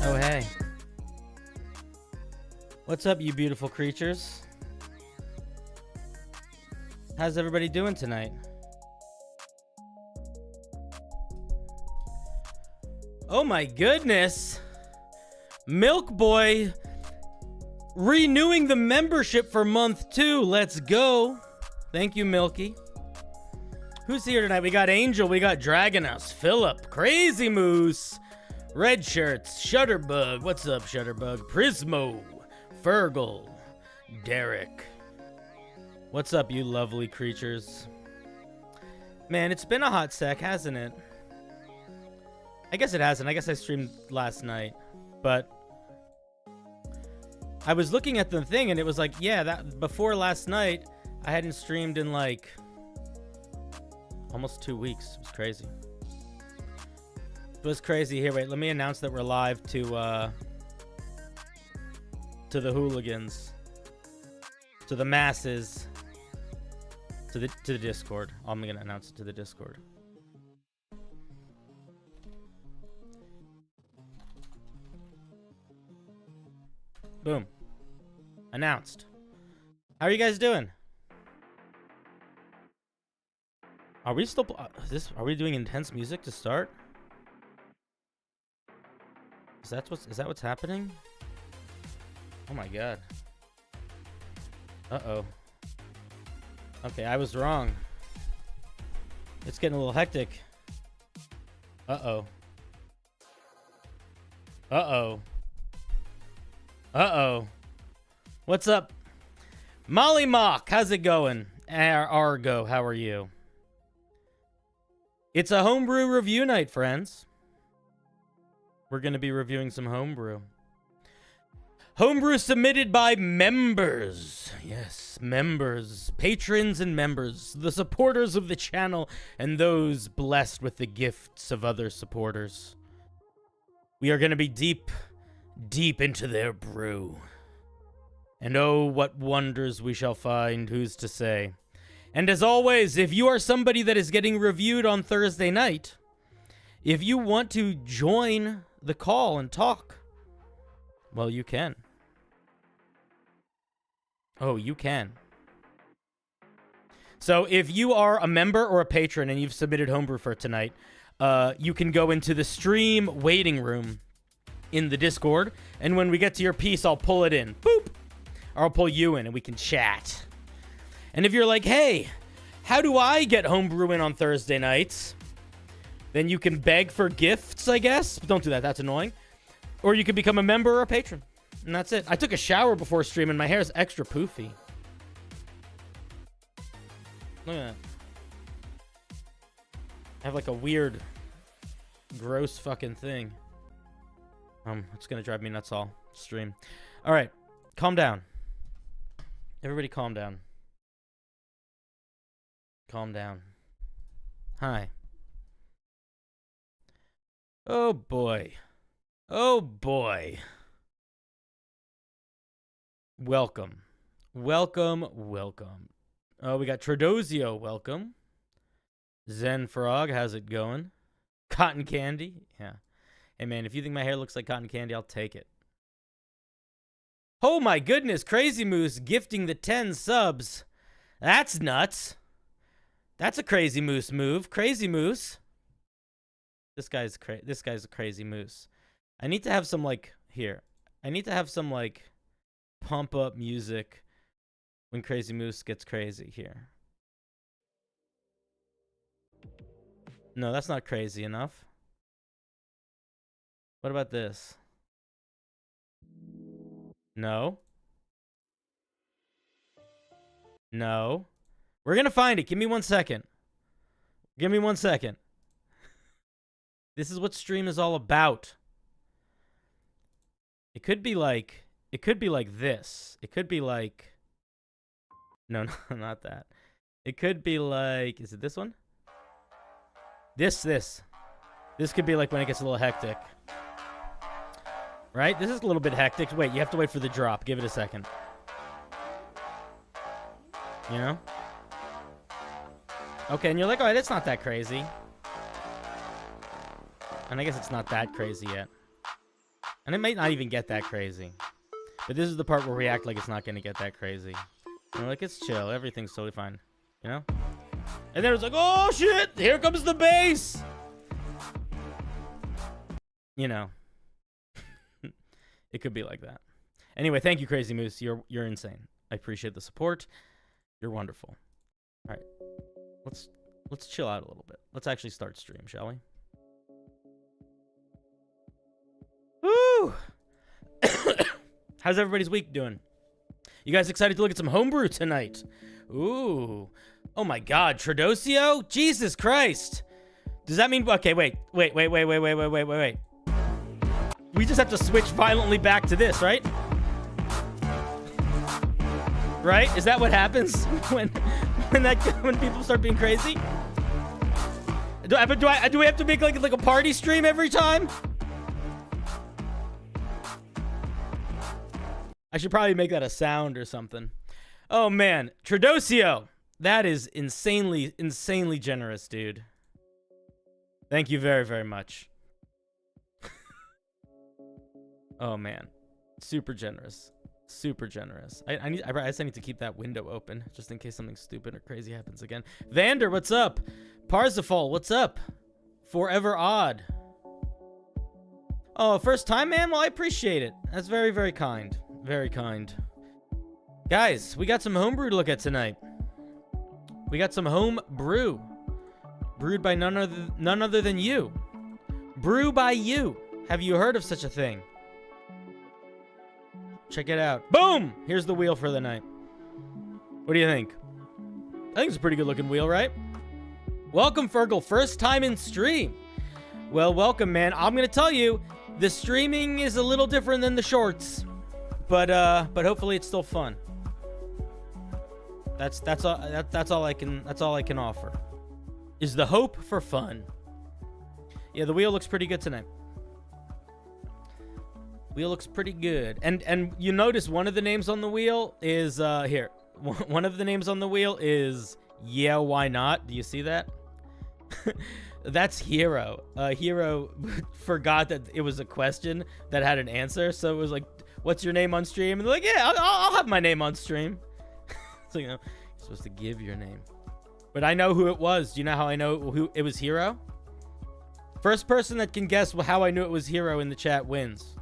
Oh, hey. What's up, you beautiful creatures? How's everybody doing tonight? Oh my goodness. Milk Boy renewing the membership for month 2. Let's go. Thank you, Milky. Who's here tonight? We got Angel, we got Dragonus, Philip, Crazy Moose, Red Shirts, Shutterbug. What's up, Shutterbug? Prismo, Fergal, Derek. What's up, you lovely creatures? Man, it's been a hot sec, hasn't it? I guess it hasn't. I guess I streamed last night. But I was looking at the thing and it was like, yeah, that before last night, I hadn't streamed in like almost 2 weeks. It was crazy. It was crazy. Here, wait, let me announce that we're live to the hooligans, to the masses, to the Discord. I'm gonna announce it to the Discord. Boom. Announced. How are you guys doing? Are we still are we doing intense music to start? Is that what's happening? Oh my god. Uh-oh. Okay, I was wrong. It's getting a little hectic. Uh-oh. Uh-oh. Uh-oh. What's up? Molly Mock, how's it going? Argo, how are you? It's a homebrew review night, friends. We're going to be reviewing some homebrew. Homebrew submitted by members. Yes, members. Patrons and members. The supporters of the channel and those blessed with the gifts of other supporters. We are going to be deep into their brew. And oh, what wonders we shall find, who's to say. And as always, if you are somebody that is getting reviewed on Thursday night, if you want to join the call and talk, well, you can. Oh, you can. So if you are a member or a patron and you've submitted homebrew for tonight, you can go into the stream waiting room in the Discord, and when we get to your piece, I'll pull it in. Boop! Or I'll pull you in and we can chat. And if you're like, hey, how do I get homebrew in on Thursday nights? Then you can beg for gifts, I guess. But don't do that. That's annoying. Or you can become a member or a patron. And that's it. I took a shower before streaming. My hair is extra poofy. Look at that. I have like a weird, gross fucking thing. It's going to drive me nuts all stream. All right. Calm down. Everybody calm down. Calm down. Hi. Oh boy. Oh boy. Welcome. Welcome, welcome. Oh, we got Tradozio, welcome. Zen Frog, how's it going? Cotton Candy, yeah. Hey man, if you think my hair looks like cotton candy, I'll take it. Oh my goodness, Crazy Moose gifting the 10 subs. That's nuts. That's a Crazy Moose move. Crazy Moose. This guy's a Crazy Moose. I need to have some like here. I need to have some like pump up music when Crazy Moose gets crazy here. No, that's not crazy enough. What about this? No. No. We're going to find it. Give me 1 second. Give me 1 second. This is what stream is all about. It could be like this. It could be like, no, not that. It could be like, is it this one? This could be like when it gets a little hectic. Right? This is a little bit hectic. Wait, you have to wait for the drop. Give it a second. You know? Okay, and you're like, oh, that's not that crazy. And I guess it's not that crazy yet. And it might not even get that crazy. But this is the part where we act like it's not going to get that crazy. And we're like, it's chill. Everything's totally fine. You know? And then it's like, oh, shit. Here comes the bass. You know. It could be like that. Anyway, thank you, Crazy Moose. You're insane. I appreciate the support. You're wonderful. All right. Let's chill out a little bit. Let's actually start stream, shall we? Woo! How's everybody's week doing? You guys excited to look at some homebrew tonight? Ooh. Oh my god, Tradosio? Jesus Christ. Does that mean... Okay, wait. Wait. We just have to switch violently back to this, right? Right? Is that what happens when people start being crazy? Do we have to make like a party stream every time? I should probably make that a sound or something. Oh man, Tradosio. That is insanely generous, dude. Thank you very, very much. Oh man, super generous. Super generous. I just need to keep that window open just in case something stupid or crazy happens again. Vander, what's up? Parsifal, what's up? Forever Odd. Oh, first time, man? Well, I appreciate it. That's very, very kind. Very kind. Guys, we got some homebrew to look at tonight. We got some home brew. Brewed by none other than you. Brew by you. Have you heard of such a thing? Check it out. Boom! Here's the wheel for the night. What do you think? I think it's a pretty good looking wheel, right? Welcome, Fergal. First time in stream. Well, welcome, man. I'm going to tell you, the streaming is a little different than the shorts. But hopefully it's still fun. That's all I can offer. Is the hope for fun. Yeah, the wheel looks pretty good tonight. Wheel looks pretty good. And you notice one of the names on the wheel is here. One of the names on the wheel is Yeah, Why Not? Do you see that? That's Hero. Hero forgot that it was a question that had an answer, so it was like, what's your name on stream? And they're like, yeah, I'll have my name on stream. So, you know, you're supposed to give your name. But I know who it was. Do you know how I know who it was? Hero? First person that can guess how I knew it was Hero in the chat wins.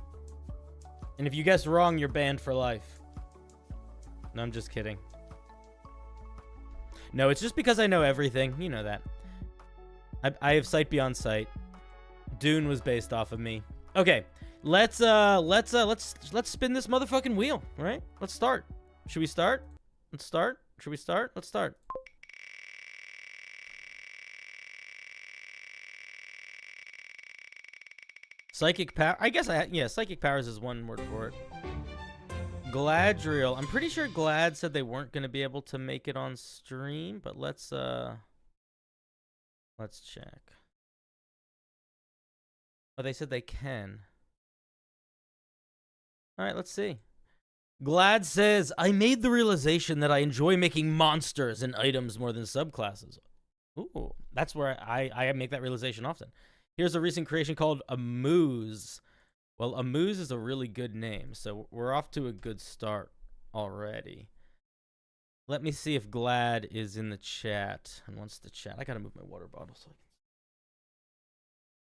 And if you guess wrong, you're banned for life. No, I'm just kidding. No, it's just because I know everything. You know that. I have sight beyond sight. Dune was based off of me. Okay, let's spin this motherfucking wheel. All right, let's start. Should we start? Let's start. Should we start? Let's start. Psychic power. I guess yeah. Psychic powers is one word for it. Gladriel. I'm pretty sure Glad said they weren't going to be able to make it on stream, but let's check. Oh, they said they can. All right, let's see. Glad says, I made the realization that I enjoy making monsters and items more than subclasses. Ooh, that's where I make that realization often. Here's a recent creation called a Moose. Well, a Moose is a really good name, so we're off to a good start already. Let me see if Glad is in the chat and wants to chat. I gotta move my water bottle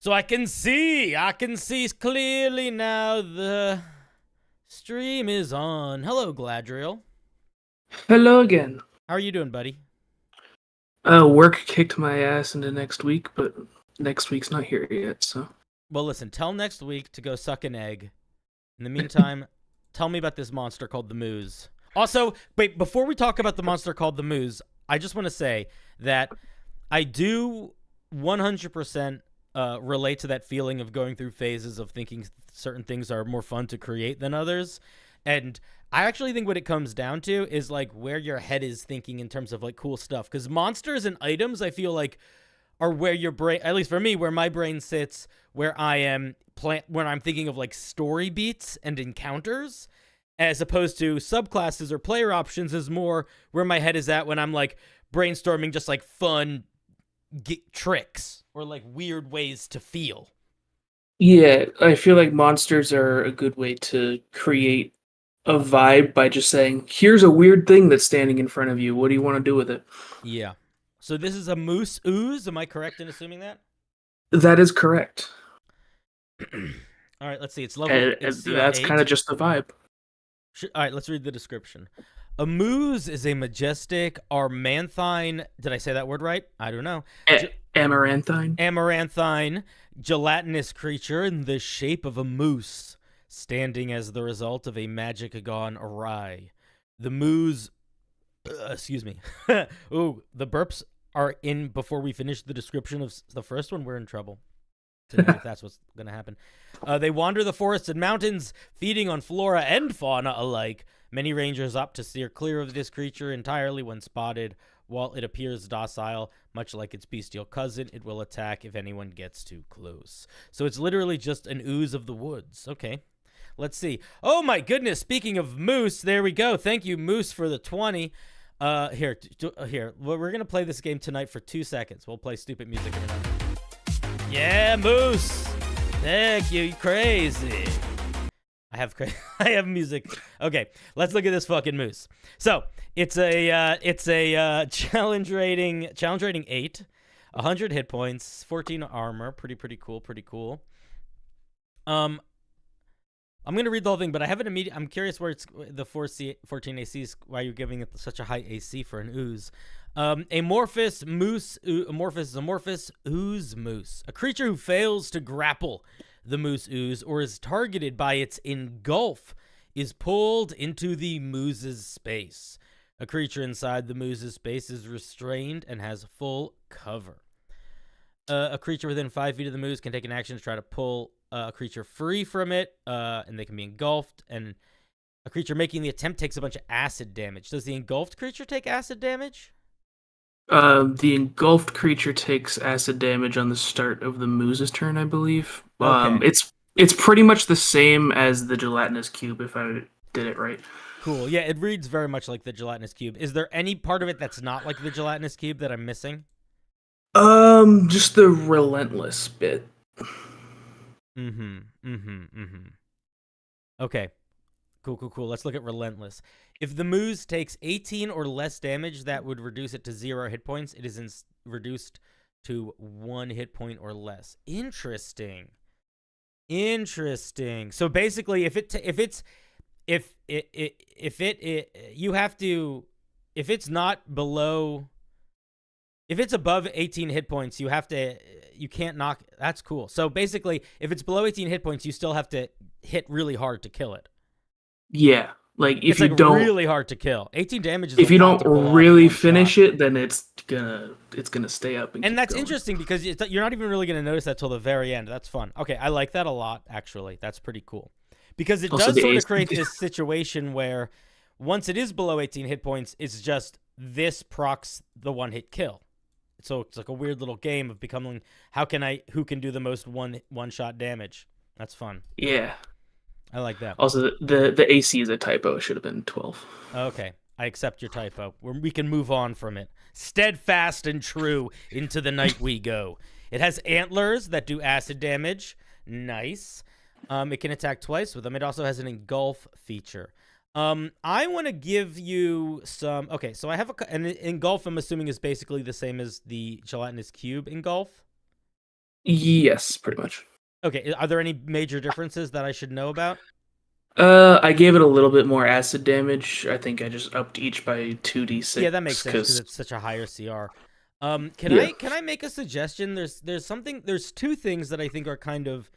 so I can see. I can see clearly now. The stream is on. Hello, Gladriel. Hello again. How are you doing, buddy? Work kicked my ass into next week, but next week's not here yet, so. Well, listen, tell next week to go suck an egg. In the meantime, tell me about this monster called the Moose. Also, wait, before we talk about the monster called the Moose, I just want to say that I do 100% relate to that feeling of going through phases of thinking certain things are more fun to create than others. And I actually think what it comes down to is like where your head is thinking in terms of like cool stuff. Because monsters and items, I feel like, are where your brain, at least for me, where my brain sits, where I am, when I'm thinking of like story beats and encounters, as opposed to subclasses or player options is more where my head is at when I'm like brainstorming just like fun tricks or like weird ways to feel. Yeah, I feel like monsters are a good way to create a vibe by just saying, "Here's a weird thing that's standing in front of you. What do you want to do with it?" Yeah. So this is a moose ooze. Am I correct in assuming that? That is correct. All right, let's see. It's level. And It's CR that's kind of 8. just the vibe. All right, let's read the description. A moose is a majestic armanthine. Did I say that word right? I don't know. Amaranthine. Amaranthine, gelatinous creature in the shape of a moose, standing as the result of a magic gone awry. The moose. Excuse me. Ooh, the burps are in before we finish the description of the first one. We're in trouble tonight if that's what's going to happen. They wander the forests and mountains, feeding on flora and fauna alike. Many rangers opt to steer clear of this creature entirely when spotted. While it appears docile, much like its bestial cousin, it will attack if anyone gets too close. So it's literally just an ooze of the woods. Okay. Let's see. Oh my goodness. Speaking of moose, there we go. Thank you, Moose, for the 20. Here. We're going to play this game tonight for 2 seconds. We'll play stupid music every now and then. Yeah, Moose. Thank you. You crazy. I have music. Okay, let's look at this fucking moose. So it's a challenge rating 8, 100 hit points, 14 armor. Pretty cool. I'm gonna read the whole thing, but I have an immediate. I'm curious where it's the 14 AC is. Why you're giving it such a high AC for an ooze? Amorphous moose, amorphous ooze moose, a creature who fails to grapple the moose ooze or is targeted by its engulf is pulled into the moose's space. A creature inside the moose's space is restrained and has full cover. A creature within 5 feet of the moose can take an action to try to pull a creature free from it, and they can be engulfed. And a creature making the attempt takes a bunch of acid damage. Does the engulfed creature take acid damage? The engulfed creature takes acid damage on the start of the moose's turn, I believe. Okay. It's pretty much the same as the gelatinous cube, if I did it right. Cool. Yeah, it reads very much like the gelatinous cube. Is there any part of it that's not like the gelatinous cube that I'm missing? Just the relentless bit. Okay. Cool. Let's look at relentless. If the moose takes 18 or less damage, that would reduce it to 0 hit points. It is reduced to 1 hit point or less. Interesting. So basically, if it's above 18 hit points, you can't knock. That's cool. So basically, if it's below 18 hit points, you still have to hit really hard to kill it. Yeah, like if It's you like don't really hard to kill. 18 damage is if a you lot don't to pull off really in one finish shot. it, then it's gonna stay up and keep that's going. interesting because you're not even really going to notice that till the very end. That's fun. Okay, I like that a lot, actually. That's pretty cool. Because it Also, does the sort of AC create this situation where once it is below 18 hit points, it's just this procs the one-hit kill. So it's like a weird little game of becoming who can do the most one-shot damage. That's fun. Yeah. I like that. Also, the AC is a typo. It should have been 12. Okay. I accept your typo. We can move on from it. Steadfast and true into the night we go. It has antlers that do acid damage. Nice. It can attack twice with them. It also has an engulf feature. I want to give you some. Okay, so I have an engulf. I'm assuming is basically the same as the gelatinous cube engulf. Yes, pretty much. Okay, are there any major differences that I should know about? I gave it a little bit more acid damage. I think I just upped each by 2d6. Yeah, that makes sense because it's such a higher CR. Can I make a suggestion? There's two things that I think are kind of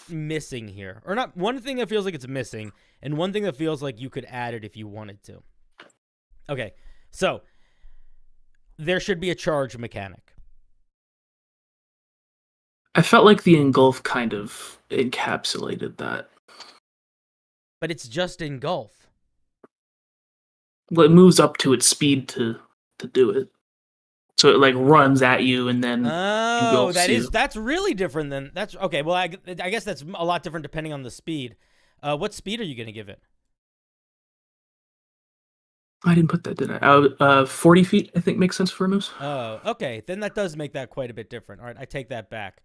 missing here, or not. One thing that feels like it's missing, and one thing that feels like you could add it if you wanted to. Okay, so there should be a charge mechanic. I felt like the engulf kind of encapsulated that. But it's just engulf. Well, it moves up to its speed to do it. So it like runs at you and then that's really different than that's okay. Well, I guess that's a lot different depending on the speed. What speed are you going to give it? I didn't put that, did I? 40 feet, I think, makes sense for a moose. Oh, okay. Then that does make that quite a bit different. All right, I take that back.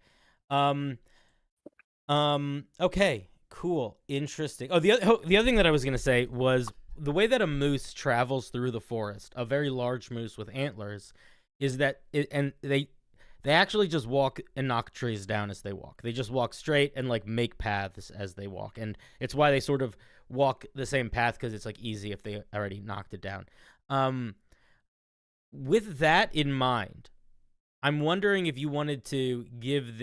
Okay. Cool. Interesting. Oh, the other thing that I was gonna say was the way that a moose travels through the forest, a very large moose with antlers, is that they actually just walk and knock trees down as they walk. They just walk straight and like make paths as they walk, and it's why they sort of walk the same path because it's like easy if they already knocked it down. With that in mind, I'm wondering if you wanted to give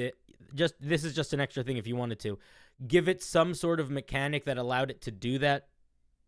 this is just an extra thing if you wanted to give it some sort of mechanic that allowed it to do that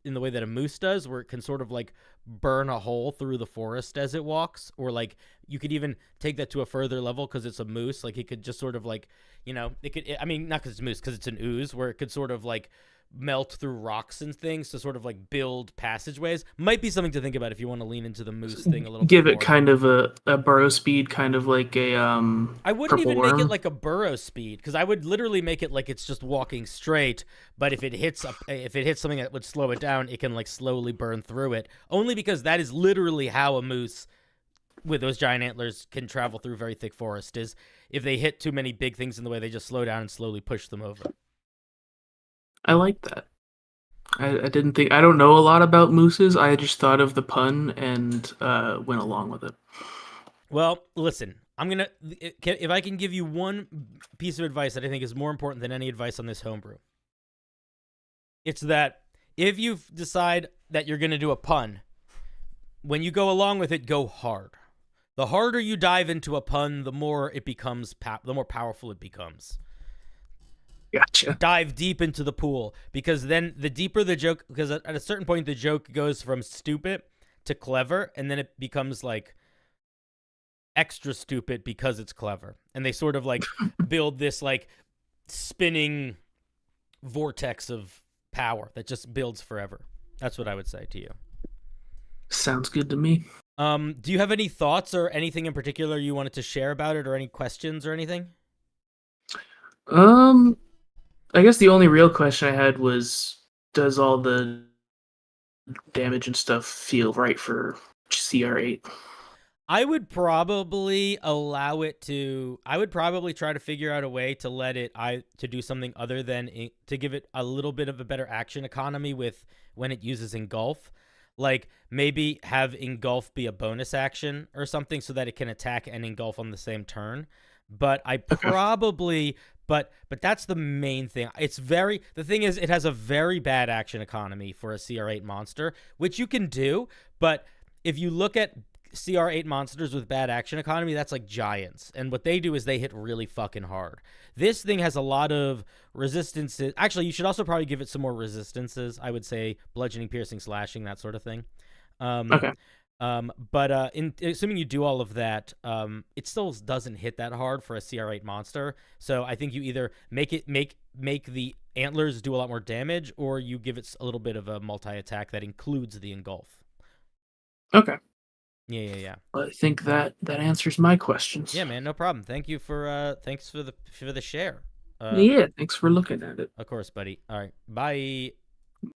in the way that a moose does, where it can sort of like burn a hole through the forest as it walks, or like you could even take that to a further level because it's a moose. Like it could just sort of like, it could, I mean, not because it's a moose, because it's an ooze, where it could sort of like melt through rocks and things to sort of like build passageways. Might be something to think about if you want to lean into the moose thing a little Give bit it more. kind of a burrow speed, kind of like a I wouldn't purple even worm. make it like a burrow speed, because I would literally make it like it's just walking straight. But if it hits something that would slow it down, it can like slowly burn through it. Only because that is literally how a moose with those giant antlers can travel through very thick forest. Is if they hit too many big things in the way, they just slow down and slowly push them over. I like that. I didn't think, I don't know a lot about mooses. I just thought of the pun and went along with it. Well, listen, if I can give you one piece of advice that I think is more important than any advice on this homebrew, it's that if you decide that you're going to do a pun, when you go along with it, go hard. The harder you dive into a pun, the more it becomes, the more powerful it becomes. Gotcha. Dive deep into the pool, because then the deeper the joke, because at a certain point the joke goes from stupid to clever, and then it becomes like extra stupid because it's clever, and they sort of like build this like spinning vortex of power that just builds forever. That's what I would say to you. Sounds good to me. Do you have any thoughts or anything in particular you wanted to share about it, or any questions or anything? I guess the only real question I had was, does all the damage and stuff feel right for CR8? I would probably allow it to. I would probably try to figure out a way to let it to do something other than to give it a little bit of a better action economy with when it uses engulf. Like maybe have engulf be a bonus action or something so that it can attack and engulf on the same turn. But I probably but that's the main thing. The thing is, it has a very bad action economy for a CR8 monster, which you can do, but if you look at CR8 monsters with bad action economy, that's like giants, and what they do is they hit really fucking hard. This thing has a lot of resistances. Actually, you should also probably give it some more resistances. I would say bludgeoning, piercing, slashing, that sort of thing. Okay. But assuming you do all of that, it still doesn't hit that hard for a CR8 monster. So I think you either make the antlers do a lot more damage, or you give it a little bit of a multi-attack that includes the engulf. Okay. Yeah. Well, I think that answers my questions. Yeah, man, no problem. Thank you thanks for the share. Yeah, thanks for looking at it. Of course, buddy. All right, bye.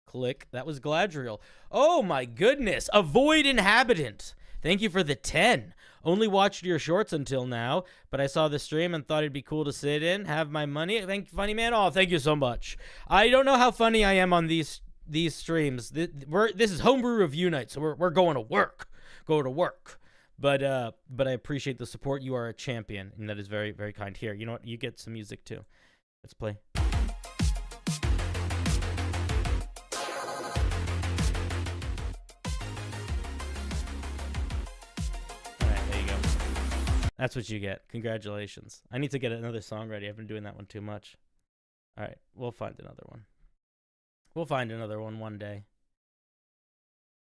Click. That was Gladriel. Oh my goodness. Avoid Inhabitant. Thank you for the 10. Only watched your shorts until now, but I saw the stream and thought it'd be cool to sit in, have my money. Thank you, funny man. Oh, thank you so much. I don't know how funny I am on these streams. This is Homebrew Review Night, so we're going to work. Go to work. But I appreciate the support. You are a champion, and that is very, very kind. Here, you know what? You get some music too. Let's play. That's what you get. Congratulations. I need to get another song ready. I've been doing that one too much. All right. We'll find another one. We'll find another one one day.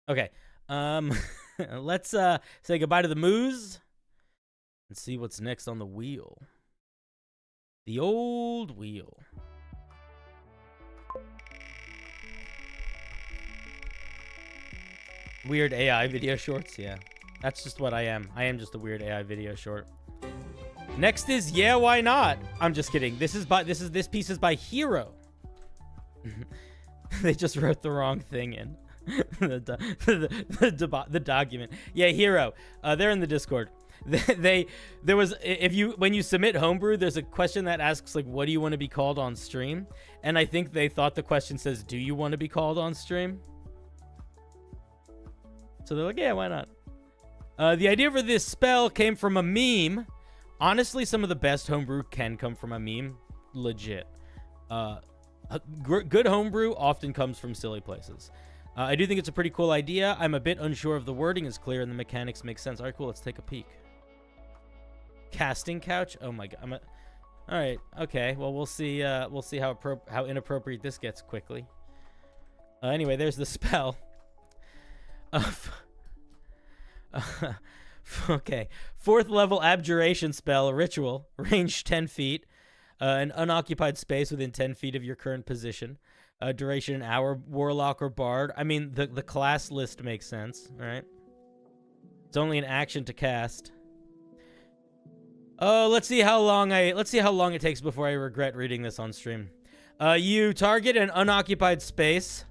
Okay. Let's say goodbye to the moose and see what's next on the wheel. The old wheel. Weird AI video shorts? Yeah. That's just what I am. I am just a weird AI video short. Next is Yeah, Why Not? I'm just kidding. This piece is by Hero. They just wrote the wrong thing in the document. Yeah, Hero. They're in the Discord. there was, when you submit Homebrew, there's a question that asks like, what do you want to be called on stream? And I think they thought the question says, do you want to be called on stream? So they're like, yeah, why not? The idea for this spell came from a meme. Honestly, some of the best Homebrew can come from a meme. Legit. Good Homebrew often comes from silly places. I do think it's a pretty cool idea. I'm a bit unsure if the wording is clear and the mechanics make sense. All right, cool. Let's take a peek. Casting couch. Oh my god. All right. Okay. Well, we'll see how inappropriate this gets quickly. Anyway, there's the spell. Okay. 4th level abjuration spell, ritual, range 10 feet, an unoccupied space within 10 feet of your current position. Duration an hour, warlock or bard. I mean, the class list makes sense, right? It's only an action to cast. Oh, let's see how long it takes before I regret reading this on stream. You target an unoccupied space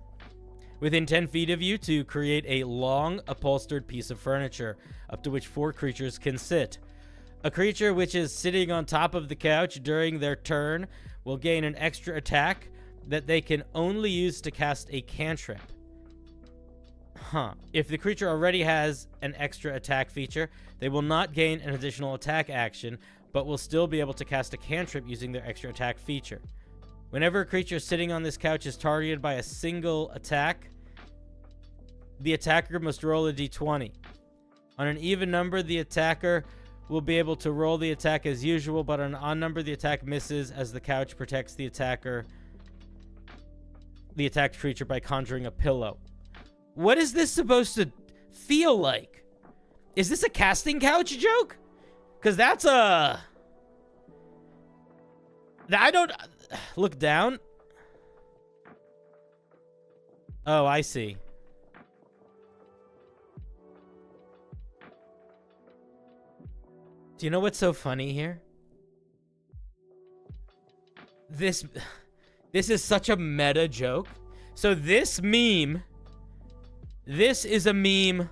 within 10 feet of you to create a long, upholstered piece of furniture, up to which 4 creatures can sit. A creature which is sitting on top of the couch during their turn will gain an extra attack that they can only use to cast a cantrip. If the creature already has an extra attack feature, they will not gain an additional attack action, but will still be able to cast a cantrip using their extra attack feature. Whenever a creature sitting on this couch is targeted by a single attack, the attacker must roll a d20. On an even number, the attacker will be able to roll the attack as usual, but on an odd number, the attack misses as the couch protects the attacked creature by conjuring a pillow. What is this supposed to feel like? Is this a casting couch joke? Because that's a... I don't... Look down. Oh, I see. Do you know what's so funny here? This is such a meta joke. So this is a meme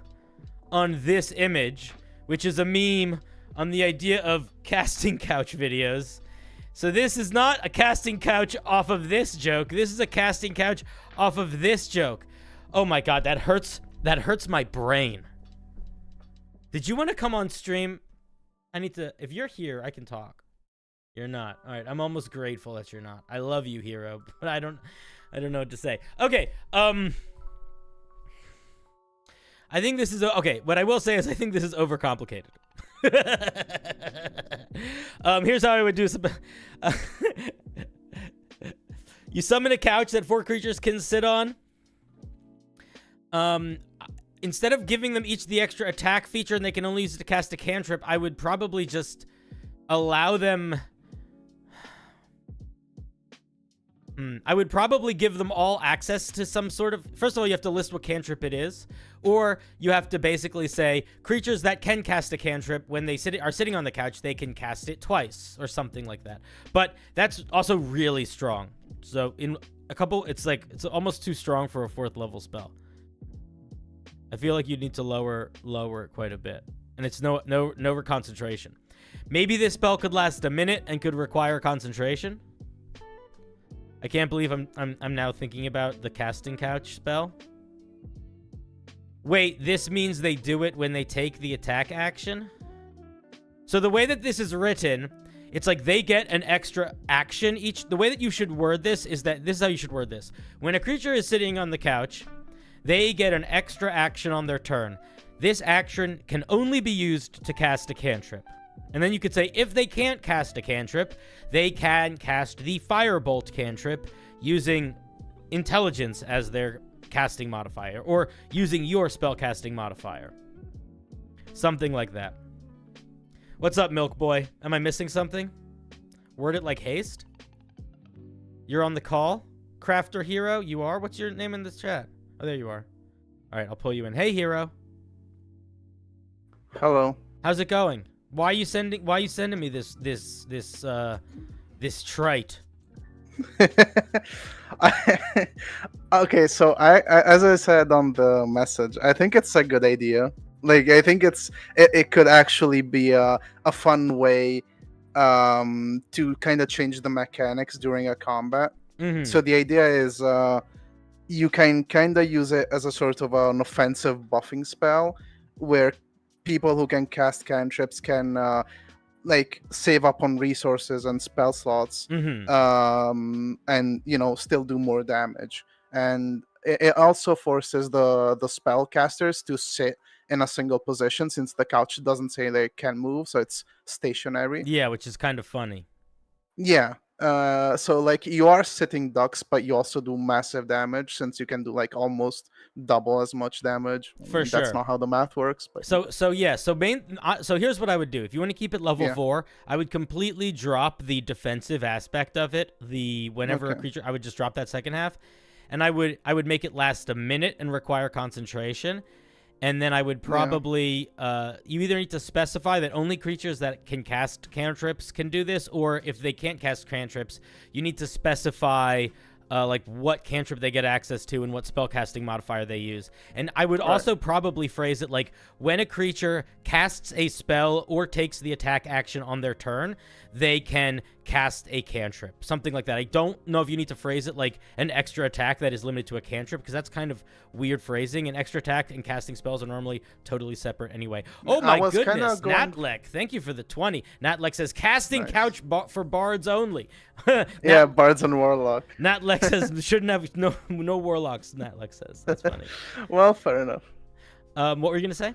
on this image, which is a meme on the idea of casting couch videos. So this is not a casting couch off of this joke. This is a casting couch off of this joke. Oh my god, that hurts. That hurts my brain. Did you want to come on stream? I need to... If you're here, I can talk. You're not. All right, I'm almost grateful that you're not. I love you, hero, but I don't know what to say. Okay, I think this is... Okay, what I will say is I think this is overcomplicated. Here's how I would do some... You summon a couch that 4 creatures can sit on. Instead of giving them each the extra attack feature and they can only use it to cast a cantrip, I would probably just allow them... I would probably give them all access to some sort of... First of all, you have to list what cantrip it is. Or you have to basically say, creatures that can cast a cantrip, when they are sitting on the couch, they can cast it twice. Or something like that. But that's also really strong. So in a couple... It's almost too strong for a 4th level spell. I feel like you need to lower it quite a bit. And it's no concentration. Maybe this spell could last a minute and could require concentration. I can't believe I'm now thinking about the casting couch spell. Wait, this means they do it when they take the attack action? So the way that this is written, it's like they get an extra action each. The way that you should word this is that this is how you should word this. When a creature is sitting on the couch, they get an extra action on their turn. This action can only be used to cast a cantrip. And then you could say, if they can't cast a cantrip, they can cast the Firebolt cantrip using intelligence as their casting modifier, or using your spellcasting modifier. Something like that. What's up, Milk Boy? Am I missing something? Word it like haste? You're on the call? Crafter Hero, you are? What's your name in this chat? Oh, there you are. All right, I'll pull you in. Hey, Hero. Hello. How's it going? Why are you sending me this trite? Okay, so I as I said on the message, I think it's a good idea. Like I think it could actually be a fun way to kind of change the mechanics during a combat. Mm-hmm. So the idea is you can kind of use it as a sort of an offensive buffing spell where people who can cast cantrips can like save up on resources and spell slots, Mm-hmm. and still do more damage. And it also forces the spellcasters to sit in a single position, since the couch doesn't say they can move, so it's stationary. Yeah, which is kind of funny. Yeah. So like you are sitting ducks, but you also do massive damage, since you can do like almost double as much damage. I For mean, that's sure. not how the math works, but So yeah. So here's what I would do. If you want to keep it level yeah. 4, I would completely drop the defensive aspect of it. Whenever a Okay. creature, I would just drop that second half, and I would make it last a minute and require concentration. And then I would probably you either need to specify that only creatures that can cast cantrips can do this, or if they can't cast cantrips, you need to specify like what cantrip they get access to and what spellcasting modifier they use. And I would also probably phrase it like, when a creature casts a spell or takes the attack action on their turn, they can cast a cantrip, something like that. I don't know if you need to phrase it like an extra attack that is limited to a cantrip, because that's kind of weird phrasing. An extra attack and casting spells are normally totally separate anyway. Oh my goodness, Natlek, thank you for the 20. Natlek says casting Nice. couch for bards only. Yeah, bards and warlock. Natlek says shouldn't have no warlocks. Natlek says that's funny. Well, fair enough. What were you gonna say?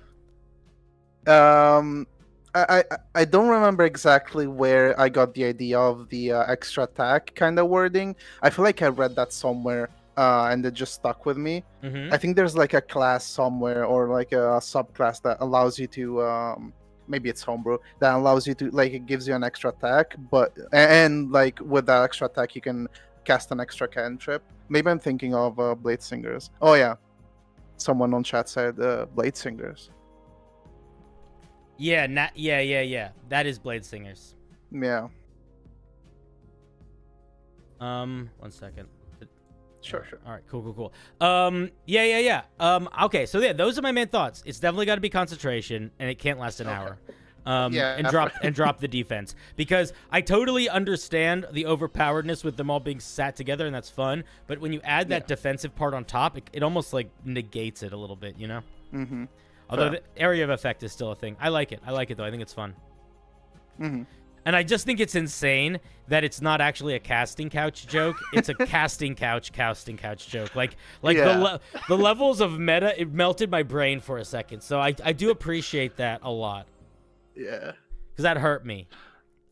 I don't remember exactly where I got the idea of the extra attack kind of wording. I feel like I read that somewhere, and it just stuck with me. Mm-hmm. I think there's like a class somewhere, or like a subclass that allows you to maybe it's Homebrew, that allows you to, like, it gives you an extra attack, but and like with that extra attack you can cast an extra cantrip. Maybe I'm thinking of Blade Singers. Oh yeah, someone on chat said Blade Singers. Yeah, yeah. That is Blade Singers. Yeah. 1 second. Sure. All right, cool. Yeah. Okay, so yeah, those are my main thoughts. It's definitely got to be concentration, and it can't last an hour. Yeah, and drop the defense, because I totally understand the overpoweredness with them all being sat together, and that's fun. But when you add that defensive part on top, it almost like negates it a little bit, you know? Mm-hmm. Although the area of effect is still a thing. I like it though. I think it's fun. Mm-hmm. And I just think it's insane that it's not actually a casting couch joke. It's a casting couch joke. Like the levels of meta, it melted my brain for a second. So I do appreciate that a lot. Yeah. Because that hurt me.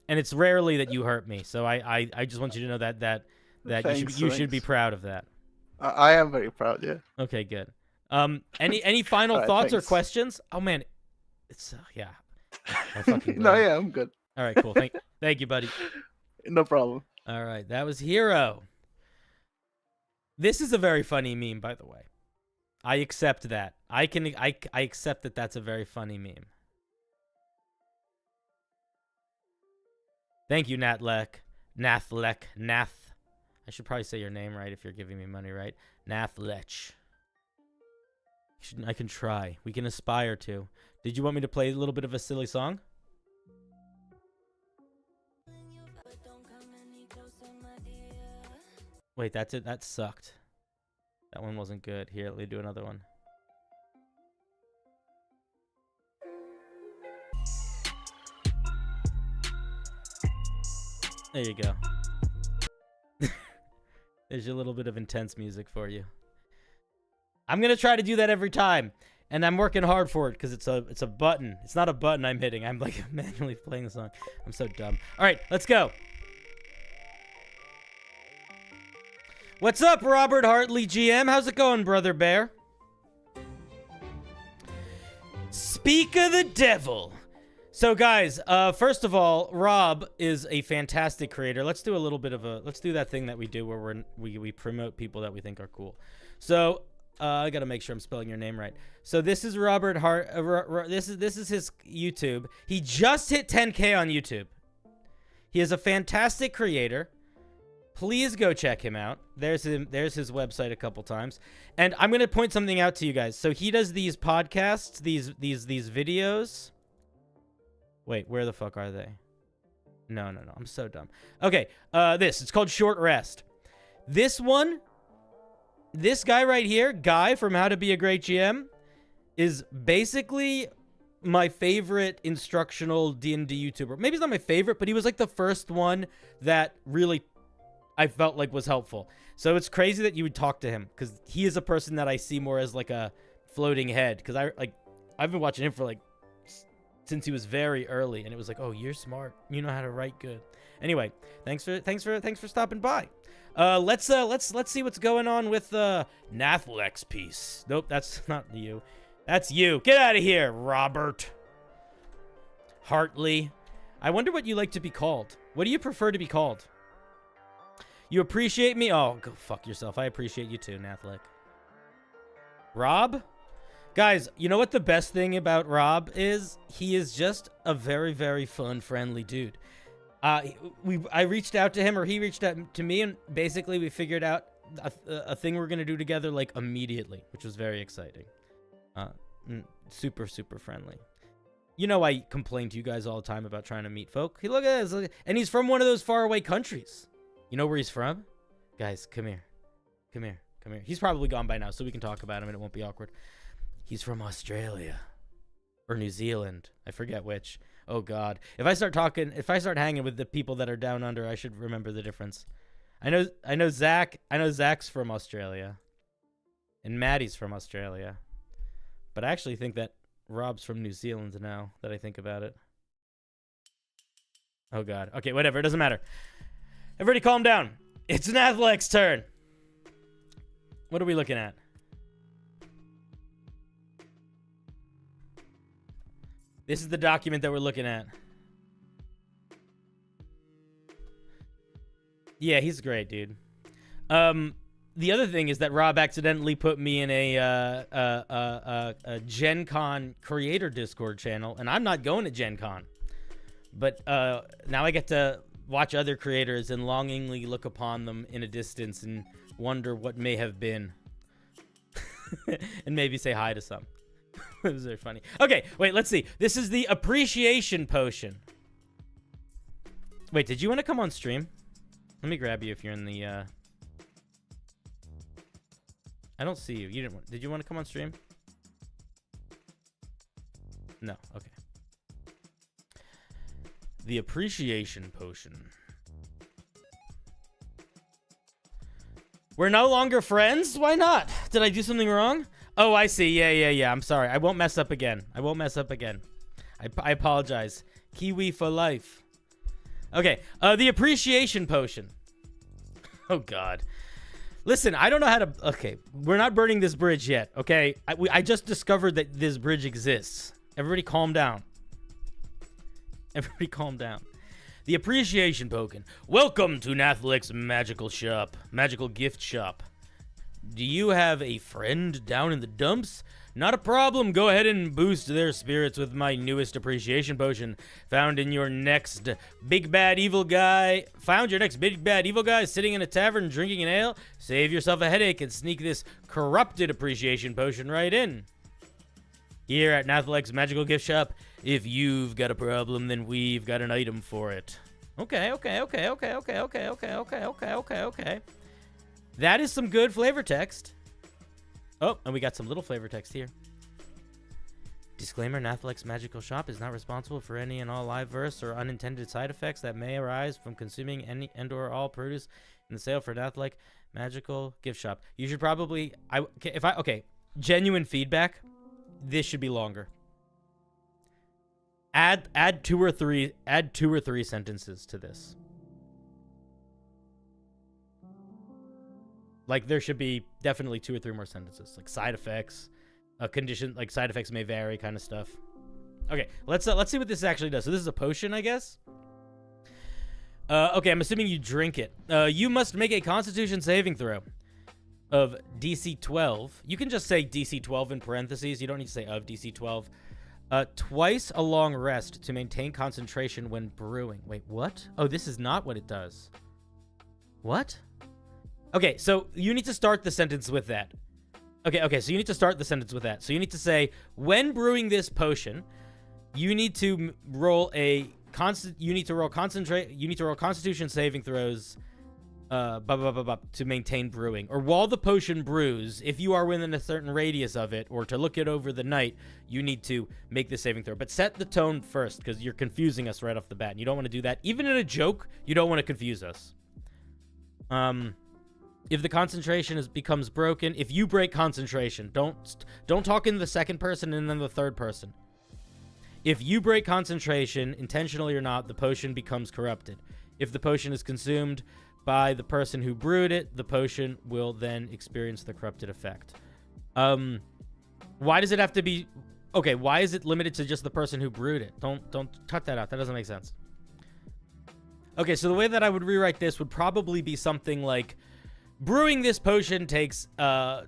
And it's rarely that you hurt me. So I just want you to know that you should be proud of that. I am very proud, yeah. Okay, good. Any final Right, thoughts or thanks. questions? Oh man, it's yeah. I fucking No, brain. yeah, I'm good. All right, cool. Thank you, buddy. No problem. All right, that was Hero. This is a very funny meme, by the way. I accept that. I accept that that's a very funny meme. Thank you, Nath. I should probably say your name right if you're giving me money, right? Nathlech. I can try. We can aspire to. Did you want me to play a little bit of a silly song? Wait, that's it. That sucked. That one wasn't good. Here, let me do another one. There you go. There's a little bit of intense music for you. I'm gonna try to do that every time, and I'm working hard for it because it's a button. It's not a button I'm hitting. I'm like manually playing the song. I'm so dumb. All right, let's go. What's up, Robert Hartley GM? How's it going, Brother Bear? Speak of the devil. So, guys, first of all, Rob is a fantastic creator. Let's do a little bit of let's do that thing that we do where we promote people that we think are cool. So, I gotta make sure I'm spelling your name right. So this is Robert Hart. This is his YouTube. He just hit 10K on YouTube. He is a fantastic creator. Please go check him out. There's his website a couple times. And I'm going to point something out to you guys. So he does these podcasts, these videos. Wait, where the fuck are they? No. I'm so dumb. Okay, it's called Short Rest. This guy right here, Guy from How to Be a Great GM, is basically my favorite instructional D&D YouTuber. Maybe he's not my favorite, but he was like the first one that really I felt like was helpful. So it's crazy that you would talk to him, because he is a person that I see more as like a floating head. Because I've been watching him for like since he was very early, and it was like, oh, you're smart, you know how to write good. Anyway, thanks for stopping by. Let's see what's going on with Nathlex piece. Nope, that's not you. That's you. Get out of here, Robert Hartley. I wonder what you like to be called. What do you prefer to be called? You appreciate me? Oh, go fuck yourself. I appreciate you too, Nathlick. Rob? Guys, you know what the best thing about Rob is? He is just a very, very fun, friendly dude. I reached out to him, or he reached out to me, and basically we figured out a thing we're going to do together, like, immediately, which was very exciting. Super, super friendly. You know, I complain to you guys all the time about trying to meet folk. Hey, look at this. And he's from one of those faraway countries. You know where he's from? Guys, come here. Come here. Come here. He's probably gone by now, so we can talk about him and it won't be awkward. He's from Australia. Or New Zealand. I forget which. Oh, God. If I start hanging with the people that are down under, I should remember the difference. I know Zach. I know Zach's from Australia. And Maddie's from Australia. But I actually think that Rob's from New Zealand now that I think about it. Oh, God. Okay, whatever. It doesn't matter. Everybody calm down. It's Nathlex's turn. What are we looking at? This is the document that we're looking at. Yeah, he's great, dude. The other thing is that Rob accidentally put me in a Gen Con creator Discord channel, and I'm not going to Gen Con. But now I get to watch other creators and longingly look upon them in a distance and wonder what may have been. And maybe say hi to some. It was very funny. Okay, wait, let's see. This is the appreciation potion. Wait, did you want to come on stream? Let me grab you if you're in the... I don't see you. You didn't. Did you want to come on stream? No. Okay. The appreciation potion. We're no longer friends? Why not? Did I do something wrong? Oh, I see. Yeah. I'm sorry. I won't mess up again. I apologize. Kiwi for life. Okay. The appreciation potion. Oh, God. Listen, I don't know how to... Okay, we're not burning this bridge yet, okay? I just discovered that this bridge exists. Everybody calm down. Everybody calm down. The appreciation token. Welcome to Nathlex's magical shop. Magical gift shop. Do you have a friend down in the dumps? Not a problem. Go ahead and boost their spirits with my newest appreciation potion. Found your next big bad evil guy sitting in a tavern drinking an ale? Save yourself a headache and sneak this corrupted appreciation potion right in. Here at Nathlex's magical gift shop, if you've got a problem, then we've got an item for it. Okay. That is some good flavor text. Oh, and we got some little flavor text here. Disclaimer, Nathlex's magical shop is not responsible for any and all live verse or unintended side effects that may arise from consuming any and or all produce in the sale for Nathlex magical gift shop. You should probably... genuine feedback. This should be longer. Add two or three sentences to this. Like, there should be definitely 2 or 3 more sentences. Like, side effects, condition, like, side effects may vary kind of stuff. Okay, let's see what this actually does. So this is a potion, I guess? Okay, I'm assuming you drink it. You must make a constitution saving throw of DC 12. You can just say DC 12 in parentheses. You don't need to say of DC 12. Twice a long rest to maintain concentration when brewing. Wait, what? Oh, this is not what it does. What? Okay, so you need to start the sentence with that. Okay, so you need to start the sentence with that. So you need to say, when brewing this potion, you need to roll Constitution saving throws to maintain brewing. Or while the potion brews, if you are within a certain radius of it, or to look it over the night, you need to make the saving throw. But set the tone first, because you're confusing us right off the bat. And you don't want to do that. Even in a joke, you don't want to confuse us. If the concentration becomes broken, if you break concentration, don't talk in the second person and then the third person. If you break concentration, intentionally or not, the potion becomes corrupted. If the potion is consumed by the person who brewed it, the potion will then experience the corrupted effect. Why does it have to be... Okay, why is it limited to just the person who brewed it? Don't cut that out. That doesn't make sense. Okay, so the way that I would rewrite this would probably be something like... Brewing this potion takes...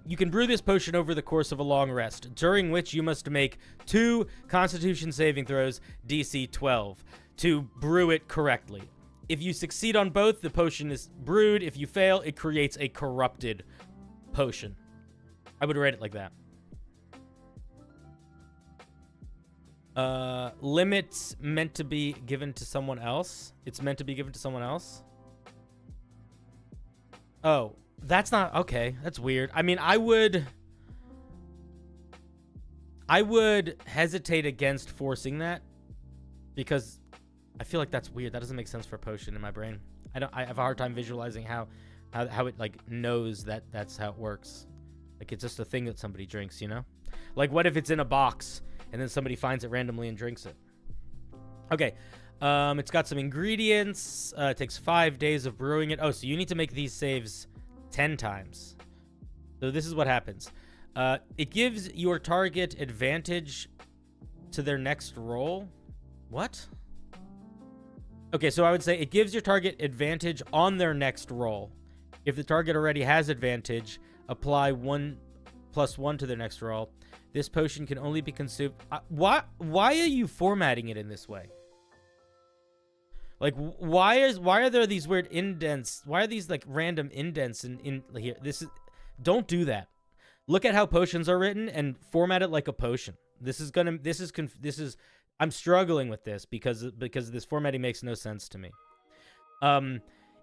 you can brew this potion over the course of a long rest, during which you must make 2 Constitution saving throws, DC 12, to brew it correctly. If you succeed on both, the potion is brewed. If you fail, it creates a corrupted potion. I would write it like that. Limits meant to be given to someone else. It's meant to be given to someone else. Oh, that's not... Okay, that's weird. I mean, I would hesitate against forcing that, because I feel like that's weird. That doesn't make sense for a potion in my brain. I have a hard time visualizing how it like knows that that's how it works. Like, it's just a thing that somebody drinks, you know? Like, what if it's in a box and then somebody finds it randomly and drinks it? Okay. It's got some ingredients. It takes 5 days of brewing it. Oh, so you need to make these saves 10 times. So this is what happens. It gives your target advantage to their next roll. What? Okay, so I would say it gives your target advantage on their next roll. If the target already has advantage, apply 1+1 to their next roll. This potion can only be consumed... Why are you formatting it in this way? Like, why are there these weird indents? Why are these like random indents in here? Don't do that. Look at how potions are written and format it like a potion. I'm struggling with this because this formatting makes no sense to me.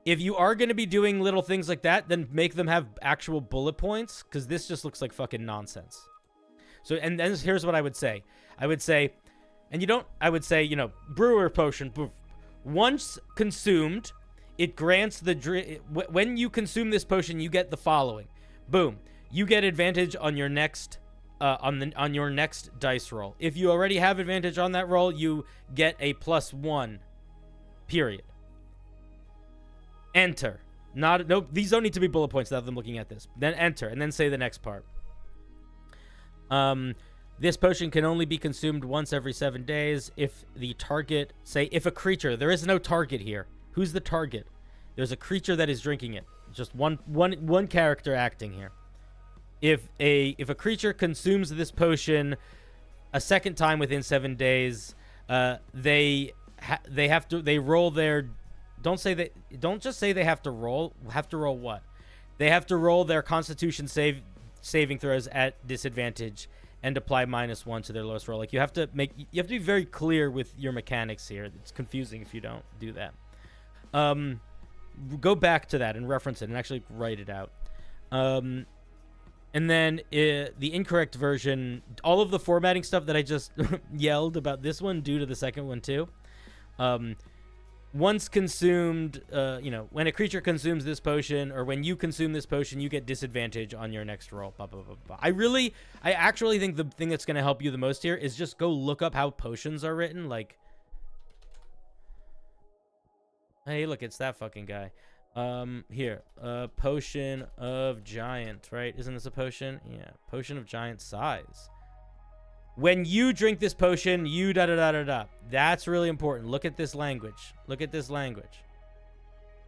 If you are going to be doing little things like that, then make them have actual bullet points, because this just looks like fucking nonsense. So, and then here's what I would say. I would say, you know, brewer potion, once consumed, it grants when you consume this potion, you get the following. Boom. You get advantage on your next on your next dice roll. If you already have advantage on that roll, you get a +1. Period. Enter. Nope, these don't need to be bullet points without them looking at this. Then enter, and then say the next part. This potion can only be consumed once every 7 days. If the target, if a creature, there is no target here. Who's the target? There's a creature that is drinking it. Just one character acting here. If a creature consumes this potion a second time within 7 days, they roll their... Don't just say they have to roll. Have to roll what? They have to roll their Constitution saving throws at disadvantage and apply -1 to their lowest roll. Like, you have to be very clear with your mechanics here. It's confusing if you don't do that. Go back to that and reference it and actually write it out. And then the incorrect version, all of the formatting stuff that I just yelled about this one, do to the second one too. Once consumed, when a creature consumes this potion, or when you consume this potion, you get disadvantage on your next roll. Blah, blah, blah, blah. I actually think the thing that's going to help you the most here is just go look up how potions are written. Like, hey, look, it's that fucking guy. Here, potion of giant, right? Isn't this a potion? Yeah, potion of giant size. When you drink this potion, you da-da-da-da-da. That's really important. Look at this language. Look at this language.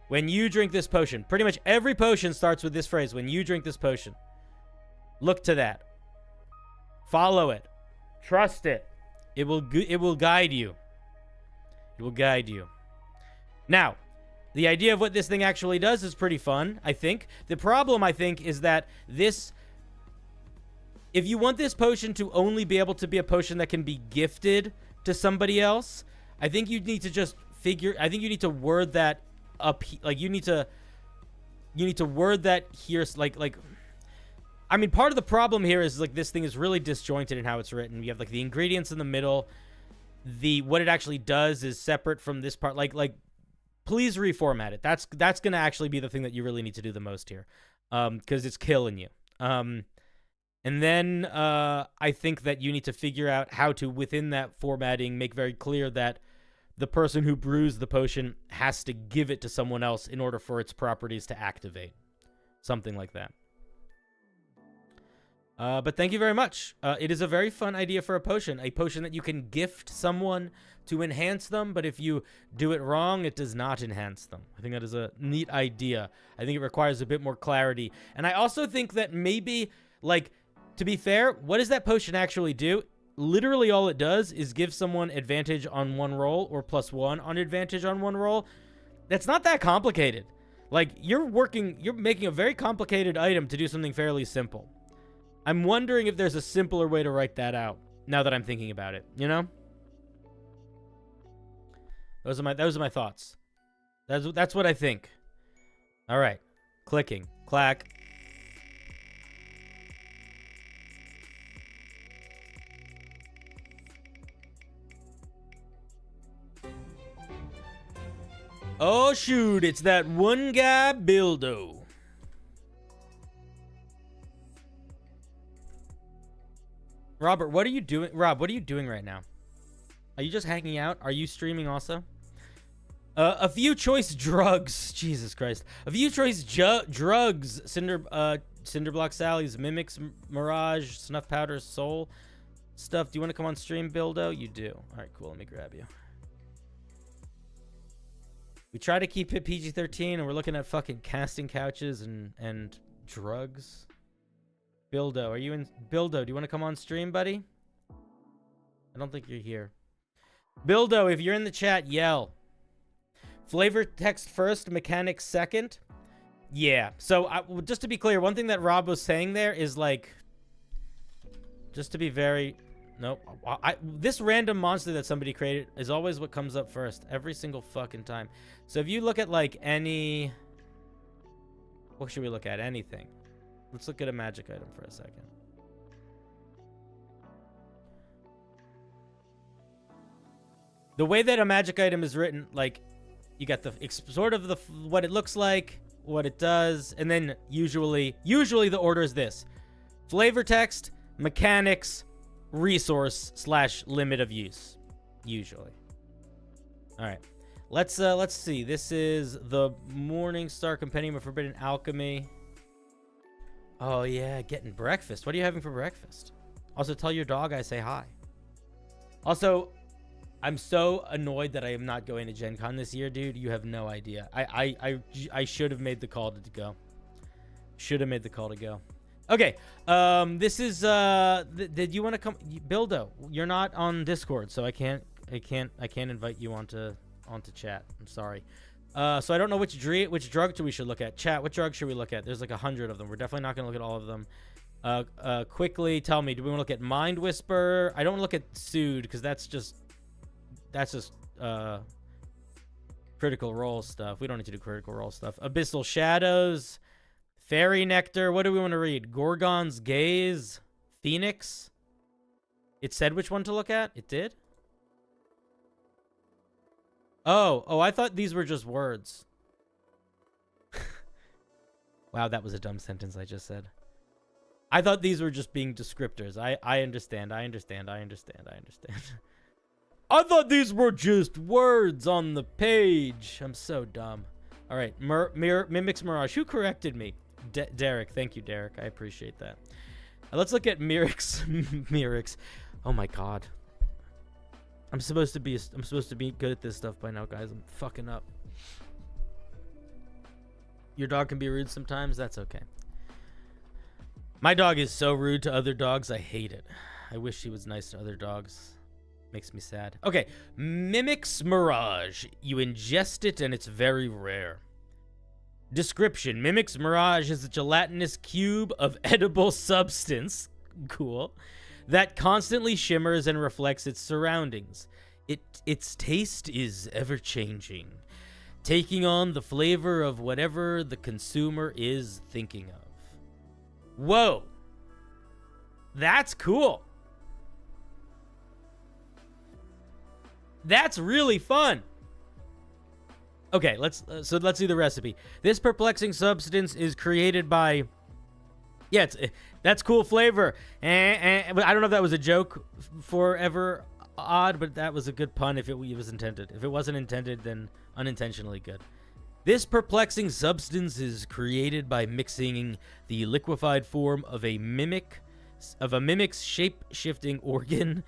When you drink this potion, pretty much every potion starts with this phrase. When you drink this potion. Look to that. Follow it. Trust it. It will guide you. It will guide you. Now, The idea of what this thing actually does is pretty fun, I think. The problem, I think, is that this... If you want this potion to only be able to be a potion that can be gifted to somebody else, I think you need to just figure... I think you need to word that up... Like, you need to word that here... Like... I mean, part of the problem here is, like, this thing is really disjointed in how it's written. You have, like, the ingredients in the middle. What it actually does is separate from this part. Like... Please reformat it. That's going to actually be the thing that you really need to do the most here, because it's killing you. And then I think that you need to figure out how to, within that formatting, make very clear that the person who brews the potion has to give it to someone else in order for its properties to activate. Something like that. But thank you very much. It is a very fun idea for a potion that you can gift someone to enhance them, but if you do it wrong, it does not enhance them. I think that is a neat idea. I think it requires a bit more clarity. And I also think that maybe, like, to be fair, what does that potion actually do? Literally all it does is give someone advantage on one roll or +1 on advantage on one roll. That's not that complicated. Like, you're making a very complicated item to do something fairly simple. I'm wondering if there's a simpler way to write that out, now that I'm thinking about it, you know? Those are my thoughts. That's what I think. All right. Clicking. Clack. Oh, shoot. It's that one guy, Bildo. Robert, what are you doing? Rob, what are you doing right now? Are you just hanging out? Are you streaming also? A few choice drugs. Jesus Christ. A few choice drugs. CinderBlocksally, Mimics, Mirage, Snuff Powder, Soul stuff. Do you want to come on stream, Bildo? You do. All right, cool. Let me grab you. We try to keep it PG-13, and we're looking at fucking casting couches and drugs. Bildo, are you in? Bildo, do you want to come on stream, buddy? I don't think you're here. Bildo, if you're in the chat, yell. Flavor text first, mechanics second. Yeah. So just to be clear, one thing that Rob was saying there is, like, just to be very... Nope. This random monster that somebody created is always what comes up first. Every single fucking time. So if you look at, like, any... What should we look at? Anything. Let's look at a magic item for a second. The way that a magic item is written, like, you got the sort of the what it looks like, what it does, and then usually the order is this: flavor text, mechanics, resource / limit of use. Usually. All right. Let's see. This is the Morningstar Compendium of Forbidden Alchemy. Oh yeah, getting breakfast. What are you having for breakfast? Also, tell your dog I say hi. Also, I'm so annoyed that I am not going to Gen Con this year, dude. You have no idea. I should have made the call to go. Should have made the call to go. Okay. This is did you want to come, Bildo? You're not on Discord, so I can't invite you onto chat. I'm sorry. So I don't know which drug we should look at. Chat, what drug should we look at? There's like 100 of them. We're definitely not going to look at all of them. Quickly tell me, do we want to look at Mind Whisper? I don't look at Soothe because that's just critical role stuff. We don't need to do critical role stuff. Abyssal Shadows, Fairy Nectar. What do we want to read? Gorgon's Gaze, Phoenix. It said which one to look at? It did? Oh, I thought these were just words. Wow, that was a dumb sentence I just said. I thought these were just being descriptors. I understand. I thought these were just words on the page. I'm so dumb. All right, Mimics Mirage. Who corrected me? Derek. Thank you, Derek. I appreciate that. Let's look at Mirix. Oh my god. I'm supposed to be good at this stuff by now, guys. I'm fucking up. Your dog can be rude sometimes. That's okay. My dog is so rude to other dogs. I hate it. I wish he was nice to other dogs. Makes me sad. Okay, Mimic's Mirage. You ingest it and it's very rare. Description. Mimic's Mirage is a gelatinous cube of edible substance. Cool. That constantly shimmers and reflects its surroundings. Its taste is ever-changing, taking on the flavor of whatever the consumer is thinking of. Whoa. That's cool. That's really fun. Okay, let's do the recipe. This perplexing substance is created by... Yeah, that's cool flavor. I don't know if that was a joke forever odd, but that was a good pun if it was intended. If it wasn't intended, then unintentionally good. This perplexing substance is created by mixing the liquefied form of a mimic's shape-shifting organ.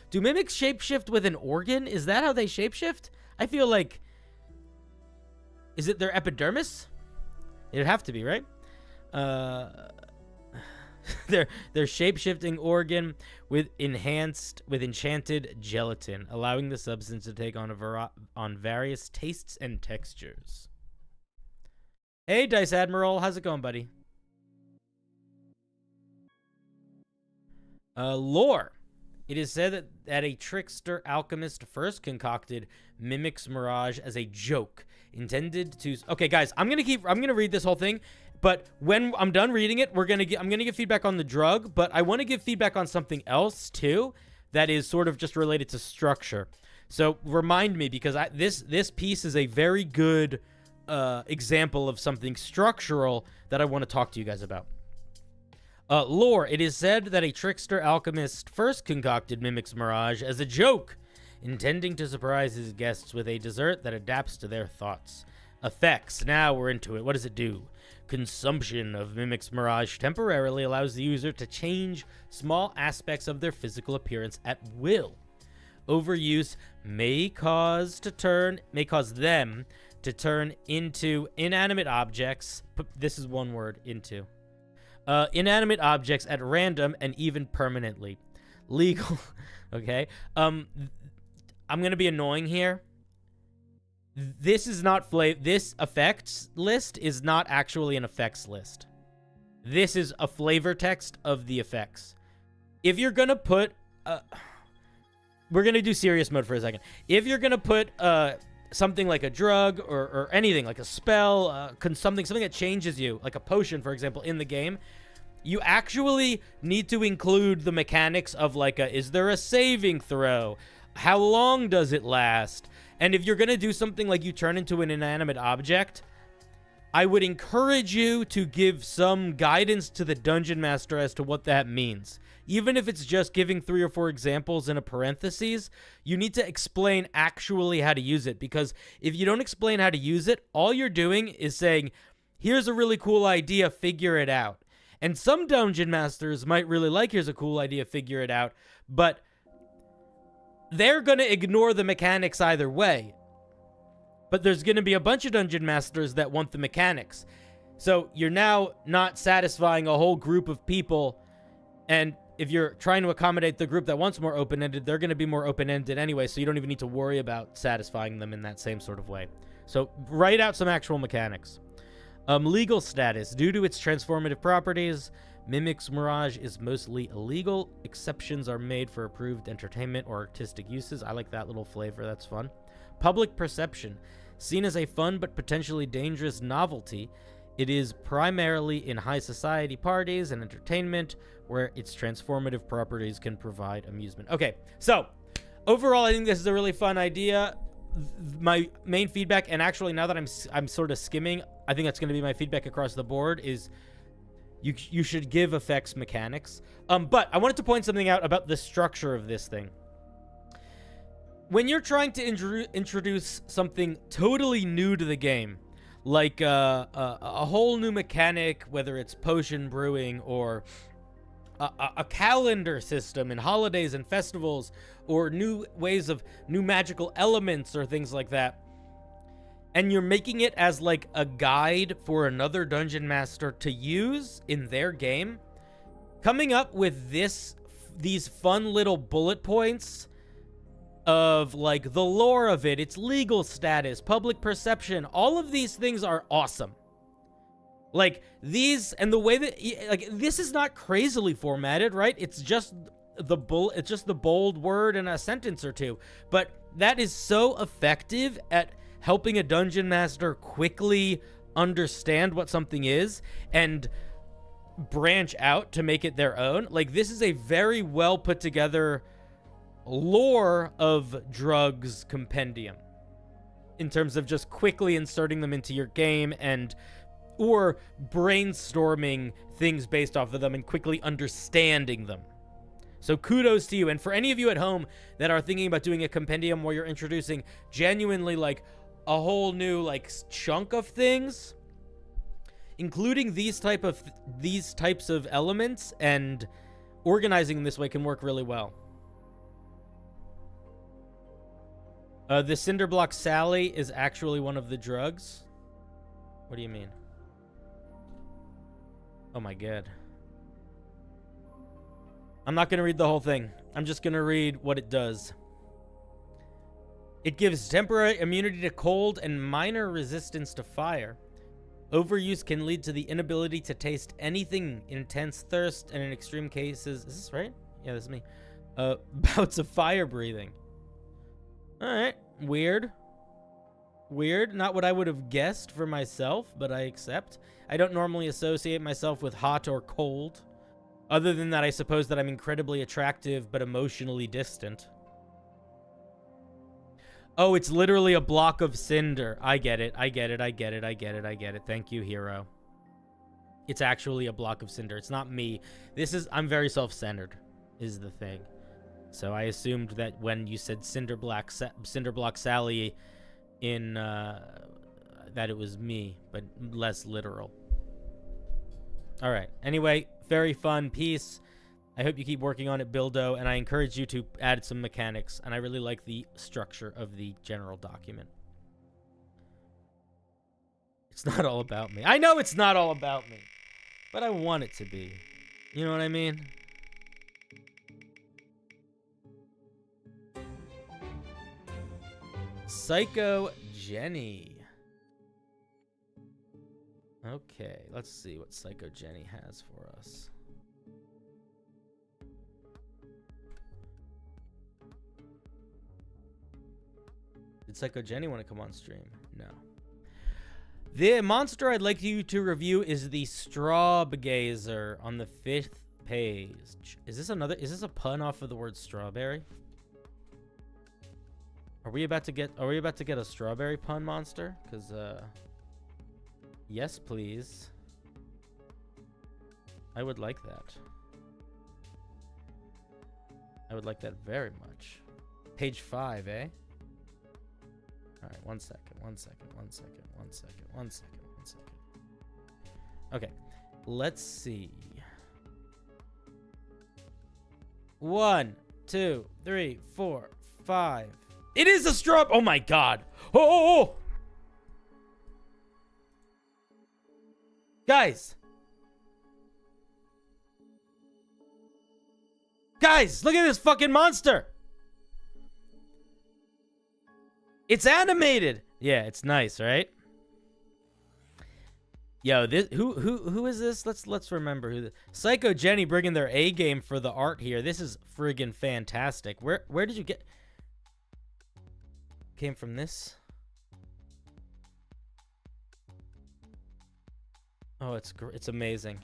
Do mimics shape-shift with an organ? Is that how they shape-shift? I feel like... Is it their epidermis? It'd have to be, right? Their shape-shifting organ with enchanted gelatin, allowing the substance to take on various tastes and textures. Hey, Dice Admiral, how's it going, buddy? Lore. It is said that a trickster alchemist first concocted Mimic's Mirage as a joke intended to... Okay, guys, I'm gonna read this whole thing, but when I'm done reading it, I'm gonna give feedback on the drug, but I want to give feedback on something else too that is sort of just related to structure. So remind me, because this piece is a very good example of something structural that I want to talk to you guys about. Lore. It is said that a trickster alchemist first concocted Mimic's Mirage as a joke, intending to surprise his guests with a dessert that adapts to their thoughts. Effects. Now we're into it. What does it do? Consumption of Mimic's Mirage temporarily allows the user to change small aspects of their physical appearance at will. Overuse may cause them to turn into inanimate objects. This is one word, into. Inanimate objects at random and even permanently. Legal. Okay. I'm going to be annoying here. This is not this effects list is not actually an effects list. This is a flavor text of the effects. If you're going to put we're going to do serious mode for a second. If you're going to put something like a drug or anything like a spell, something that changes you, like a potion, for example, in the game, you actually need to include the mechanics of like is there a saving throw? How long does it last? And if you're going to do something like you turn into an inanimate object, I would encourage you to give some guidance to the dungeon master as to what that means. Even if it's just giving 3 or 4 examples in a parentheses, you need to explain actually how to use it. Because if you don't explain how to use it, all you're doing is saying, here's a really cool idea, figure it out. And some dungeon masters might really like, here's a cool idea, figure it out. But they're going to ignore the mechanics either way. But there's going to be a bunch of dungeon masters that want the mechanics. So you're now not satisfying a whole group of people. And if you're trying to accommodate the group that wants more open-ended, they're going to be more open-ended anyway. So you don't even need to worry about satisfying them in that same sort of way. So write out some actual mechanics. Legal status. Due to its transformative properties, Mimic's Mirage is mostly illegal. Exceptions are made for approved entertainment or artistic uses. I like that little flavor. That's fun. Public perception. Seen as a fun but potentially dangerous novelty, it is primarily in high society parties and entertainment where its transformative properties can provide amusement. Okay, so overall, I think this is a really fun idea. My main feedback, and actually now that I'm sort of skimming, I think that's going to be my feedback across the board, is you should give effects mechanics. But I wanted to point something out about the structure of this thing. When you're trying to introduce something totally new to the game, like a whole new mechanic, whether it's potion brewing or a calendar system and holidays and festivals, or new ways of new magical elements or things like that, and you're making it as like a guide for another dungeon master to use in their game, coming up with this these fun little bullet points of like the lore of it, its legal status, public perception. All of these things are awesome. Like these, and the way that like this is not crazily formatted, right? It's just the bold word and a sentence or two, but that is so effective at helping a dungeon master quickly understand what something is and branch out to make it their own. Like, this is a very well put together lore of drugs compendium in terms of just quickly inserting them into your game and or brainstorming things based off of them and quickly understanding them. So kudos to you. And for any of you at home that are thinking about doing a compendium where you're introducing genuinely like a whole new like chunk of things, including these types of elements and organizing them this way can work really well. The CinderBlocksally is actually one of the drugs. What do you mean? Oh my god. I'm not going to read the whole thing. I'm just going to read what it does. It gives temporary immunity to cold and minor resistance to fire. Overuse can lead to the inability to taste anything, intense thirst, and in extreme cases... Is this right? Yeah, this is me. Bouts of fire breathing. Alright. Weird. Weird. Not what I would have guessed for myself, but I accept. I don't normally associate myself with hot or cold. Other than that, I suppose that I'm incredibly attractive, but emotionally distant. Oh, it's literally a block of cinder. I get it. I get it. I get it. I get it. I get it. Thank you, hero. It's actually a block of cinder. It's not me. I'm very self-centered, is the thing. So I assumed that when you said CinderBlocksally in, that it was me, but less literal. All right. Anyway, very fun piece. I hope you keep working on it, Bildo, and I encourage you to add some mechanics, and I really like the structure of the general document. It's not all about me. I know it's not all about me, but I want it to be. You know what I mean? Psycho Jenny. Okay, let's see what Psycho Jenny has for us. Did Psycho Jenny want to come on stream? No. The monster I'd like you to review is the Strawgazer on the 5th page. Is this a pun off of the word strawberry? Are we about to get a strawberry pun monster? Cause yes, please. I would like that. I would like that very much. Page 5, eh? Alright, one second. Okay, let's see. 1, 2, 3, 4, 5. It is a straw. Oh my god. Oh! Guys, look at this fucking monster. It's animated. Yeah, it's nice, right? Yo, this who is this? Let's remember who. Psycho Jenny bringing their A game for the art here. This is friggin' fantastic. Where did you get? Came from this. Oh, it's amazing.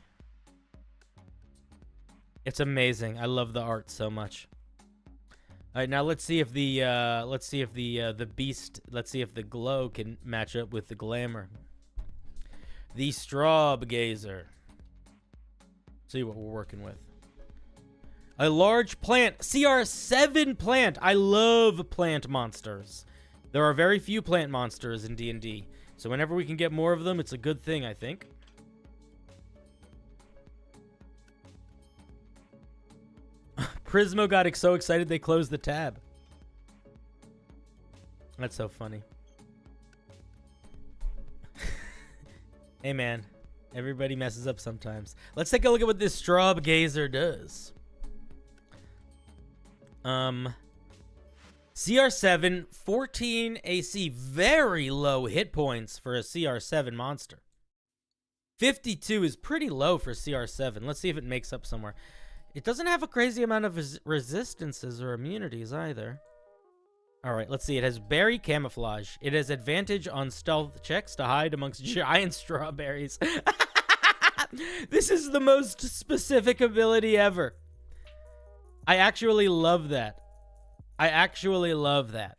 It's amazing. I love the art so much. All right, now let's see if the glow can match up with the glamour. The Strawgazer. See what we're working with. A large plant, CR7 plant. I love plant monsters. There are very few plant monsters in D&D, so whenever we can get more of them, it's a good thing, I think. Prismo got so excited they closed the tab. That's so funny. Hey man, everybody messes up sometimes. Let's take a look at what this Strawgazer does. CR7, 14 AC, very low hit points for a CR7 monster. 52 is pretty low for CR7. Let's see if it makes up somewhere. It doesn't have a crazy amount of resistances or immunities either. All right, let's see. It has berry camouflage. It has advantage on stealth checks to hide amongst giant strawberries. This is the most specific ability ever. I actually love that. I actually love that.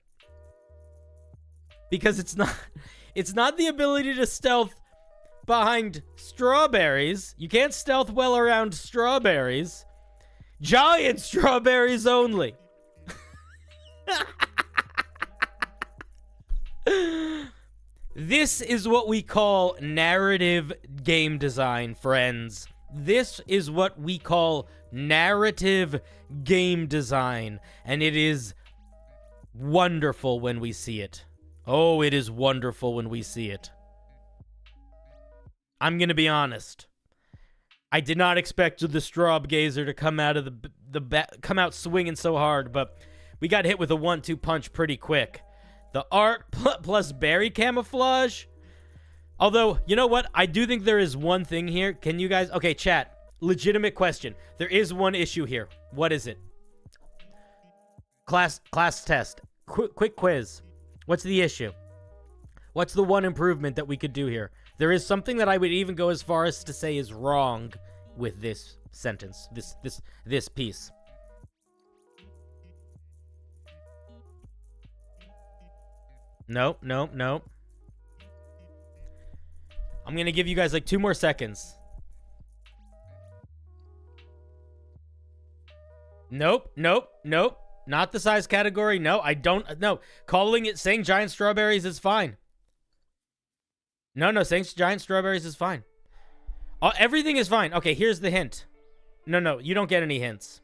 Because it's not the ability to stealth behind strawberries. You can't stealth well around strawberries. Giant strawberries only. This is what we call narrative game design, friends. This is what we call narrative game design, and it is wonderful when we see it. Oh, it is wonderful when we see it. I'm gonna be honest. I did not expect the Straub Gazer to come out of come out swinging so hard, but we got hit with a 1-2 punch pretty quick. The art plus berry camouflage. Although, you know what? I do think there is one thing here. Can you guys... Okay, chat. Legitimate question. There is one issue here. What is it? Class test. Quick quiz. What's the issue? What's the one improvement that we could do here? There is something that I would even go as far as to say is wrong with this sentence. This piece. Nope. I'm gonna give you guys like 2 more seconds. Nope. Not the size category. No, I don't. No, saying giant strawberries is fine. No, saying giant strawberries is fine. Everything is fine. Okay, here's the hint. No, you don't get any hints.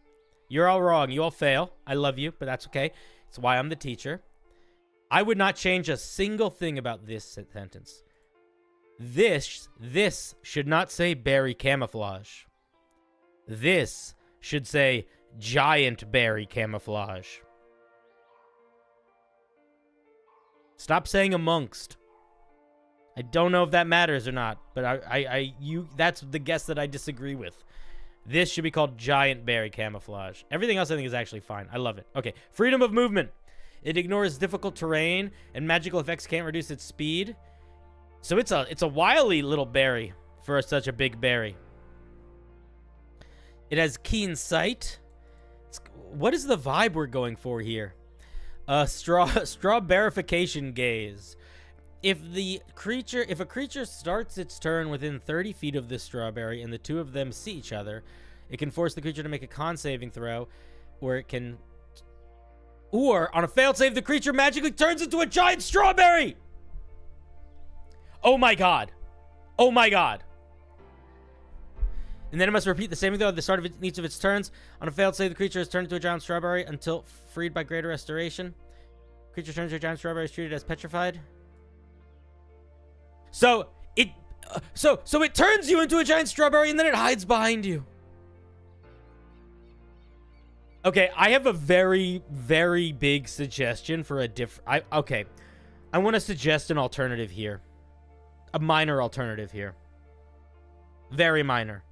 You're all wrong. You all fail. I love you, but that's okay. It's why I'm the teacher. I would not change a single thing about this sentence. This should not say berry camouflage. This should say giant berry camouflage. Stop saying amongst. I don't know if that matters or not, but that's the guess that I disagree with. This should be called giant berry camouflage. Everything else I think is actually fine. I love it. Okay, freedom of movement. It ignores difficult terrain, and magical effects can't reduce its speed. So it's a wily little berry for such a big berry. It has keen sight. What is the vibe we're going for here? Strawberrification gaze. If a creature starts its turn within 30 feet of this strawberry and the two of them see each other, it can force the creature to make a con saving throw, or on a failed save, the creature magically turns into a giant strawberry. Oh my god. And then it must repeat the saving throw at the start of each of its turns. On a failed save, the creature is turned into a giant strawberry until freed by greater restoration. Creature turns into a giant strawberry is treated as petrified. So it turns you into a giant strawberry and then it hides behind you. Okay, I have a very, very big suggestion for a different... I want to suggest an alternative here. A minor alternative here. Very minor.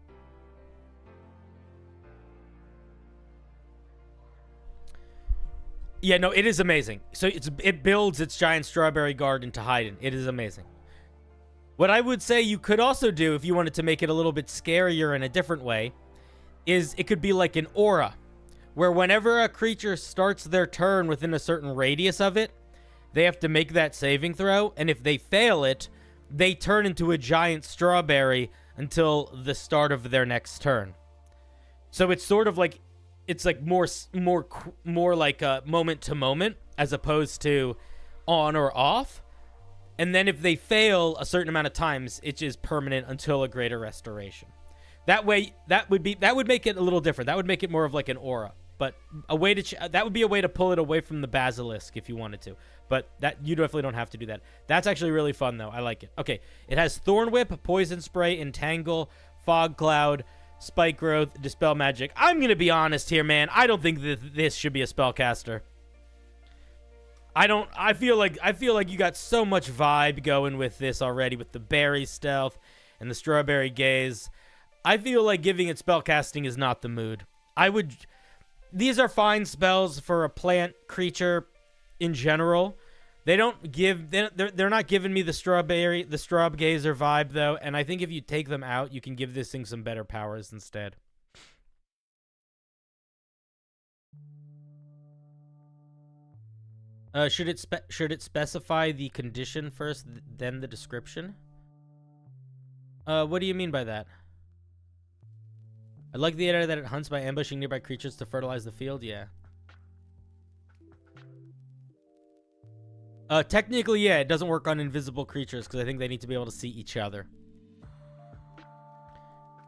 Yeah, no, it is amazing. So it builds its giant strawberry garden to hide in. It is amazing. What I would say you could also do, if you wanted to make it a little bit scarier in a different way, is it could be like an aura, where whenever a creature starts their turn within a certain radius of it, they have to make that saving throw, and if they fail it, they turn into a giant strawberry until the start of their next turn. So it's sort of like, it's like more like a moment to moment, as opposed to on or off. And then if they fail a certain amount of times, it is permanent until a greater restoration. That way, that would make it a little different. That would make it more of like an aura. But a way to that would be a way to pull it away from the basilisk if you wanted to. But that you definitely don't have to do that. That's actually really fun though. I like it. Okay, it has Thorn Whip, Poison Spray, Entangle, Fog Cloud, spike growth, dispel magic. I'm gonna be honest here, man. I don't think that this should be a spellcaster. I feel like you got so much vibe going with this already with the berry stealth and the strawberry gaze. I feel like giving it spellcasting is not the mood. These are fine spells for a plant creature in general. They don't give they're not giving me the straw gazer vibe though, and I think if you take them out, you can give this thing some better powers instead. Should it specify the condition first, then the description? What do you mean by that? I like the idea that it hunts by ambushing nearby creatures to fertilize the field. Yeah. Technically, yeah, it doesn't work on invisible creatures because I think they need to be able to see each other.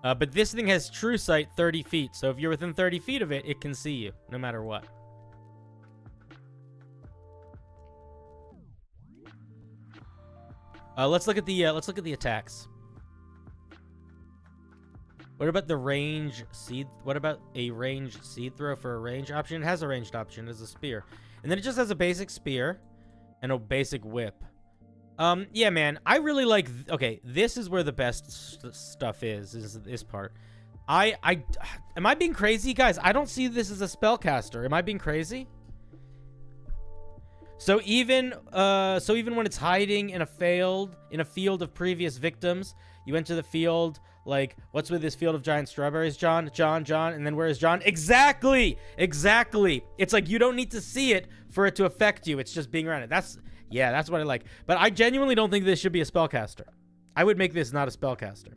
But this thing has true sight 30 feet, so if you're within 30 feet of it, it can see you no matter what. Let's look at the attacks. What about the range seed? What about a ranged seed throw for a range option? It has a ranged option as a spear, and then it just has a basic spear and a basic whip. Yeah, man, I really like. Okay, this is where the best stuff is this part. Am I being crazy, guys? I don't see this as a spellcaster. Am I being crazy? So even when it's hiding in a field of previous victims, you enter the field like, what's with this field of giant strawberries, John, and then where is John? Exactly. It's like you don't need to see it for it to affect you. It's just being around it. That's what I like. But I genuinely don't think this should be a spellcaster. I would make this not a spellcaster.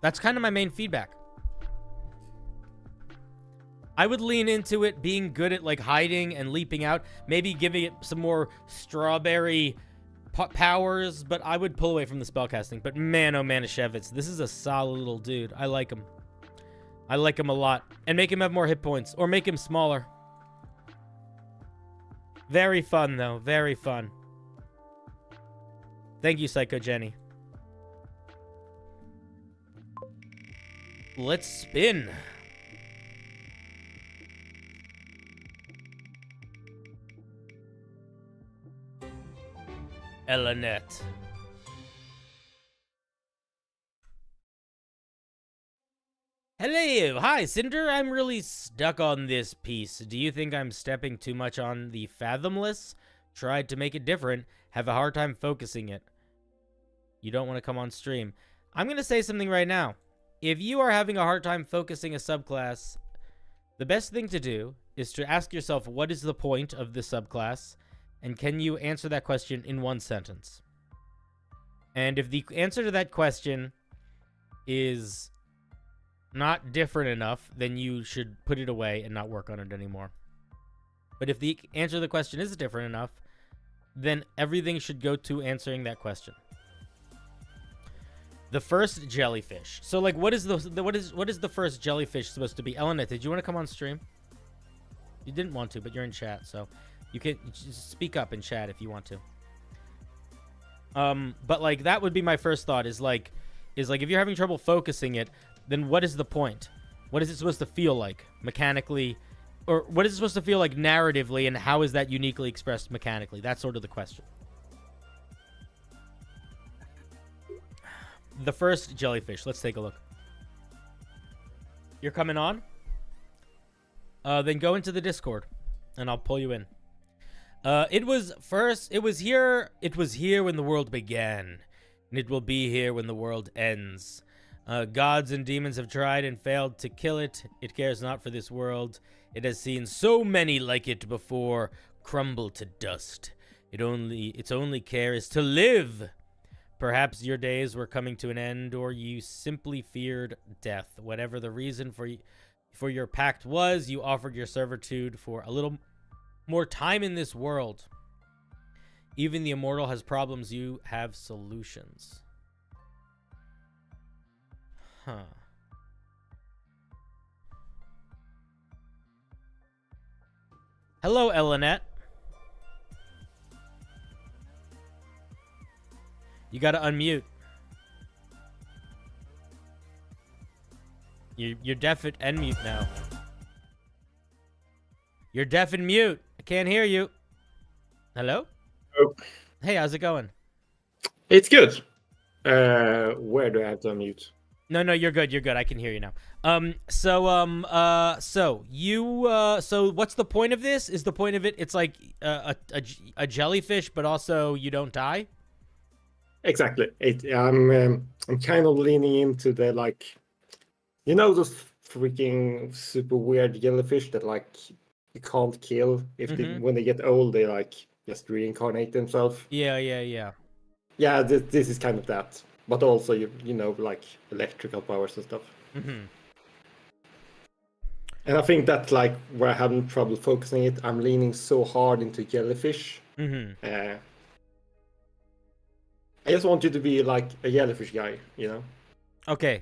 That's kind of my main feedback. I would lean into it being good at like hiding and leaping out, maybe giving it some more strawberry powers, but I would pull away from the spellcasting. But man, oh Manischewitz, this is a solid little dude. I like him. I like him a lot. And make him have more hit points, or make him smaller. Very fun, though. Very fun. Thank you, Psycho Jenny. Let's spin. Elanette. Hello, hi Cinder. I'm really stuck on this piece. Do you think I'm stepping too much on the fathomless? Tried to make it different. Have a hard time focusing it. You don't want to come on stream. I'm going to say something right now. If you are having a hard time focusing a subclass, the best thing to do is to ask yourself, what is the point of this subclass? And can you answer that question in one sentence? And if the answer to that question is not different enough, then you should put it away and not work on it anymore. But if the answer to the question is different enough, then everything should go to answering that question. The first jellyfish. So like what is the first jellyfish supposed to be? Elanette, did you want to come on stream? You didn't want to, but you're in chat, so you can just speak up in chat if you want to. But like that would be my first thought is like if you're having trouble focusing it, then what is the point? What is it supposed to feel like mechanically, or what is it supposed to feel like narratively, and how is that uniquely expressed mechanically? That's sort of the question. The first jellyfish. Let's take a look. You're coming on? Then go into the Discord, and I'll pull you in. It was here when the world began, and it will be here when the world ends. Gods and demons have tried and failed to kill it. It cares not for this world. It has seen so many like it before crumble to dust. Its only care is to live. Perhaps your days were coming to an end, or you simply feared death. Whatever the reason for your pact was, you offered your servitude for a little more time in this world. Even the immortal has problems. You have solutions. Huh. Hello, Elanette. You gotta unmute. You're deaf and mute now. You're deaf and mute. I can't hear you. Hello? Oh, Hey, how's it going? it's good. Where do I have to unmute? No, you're good. You're good. I can hear you now. So what's the point of this? Is the point of it, it's like a jellyfish, but also you don't die? Exactly. I'm kind of leaning into the like, those freaking super weird jellyfish that like you can't kill if they, when they get old, they like just reincarnate themselves. Yeah. Yeah, this is kind of that, but also like electrical powers and stuff. Mm-hmm. And I think that's like where I'm having trouble focusing it. I'm leaning so hard into jellyfish. Mm-hmm. I just want you to be like a jellyfish guy, Okay.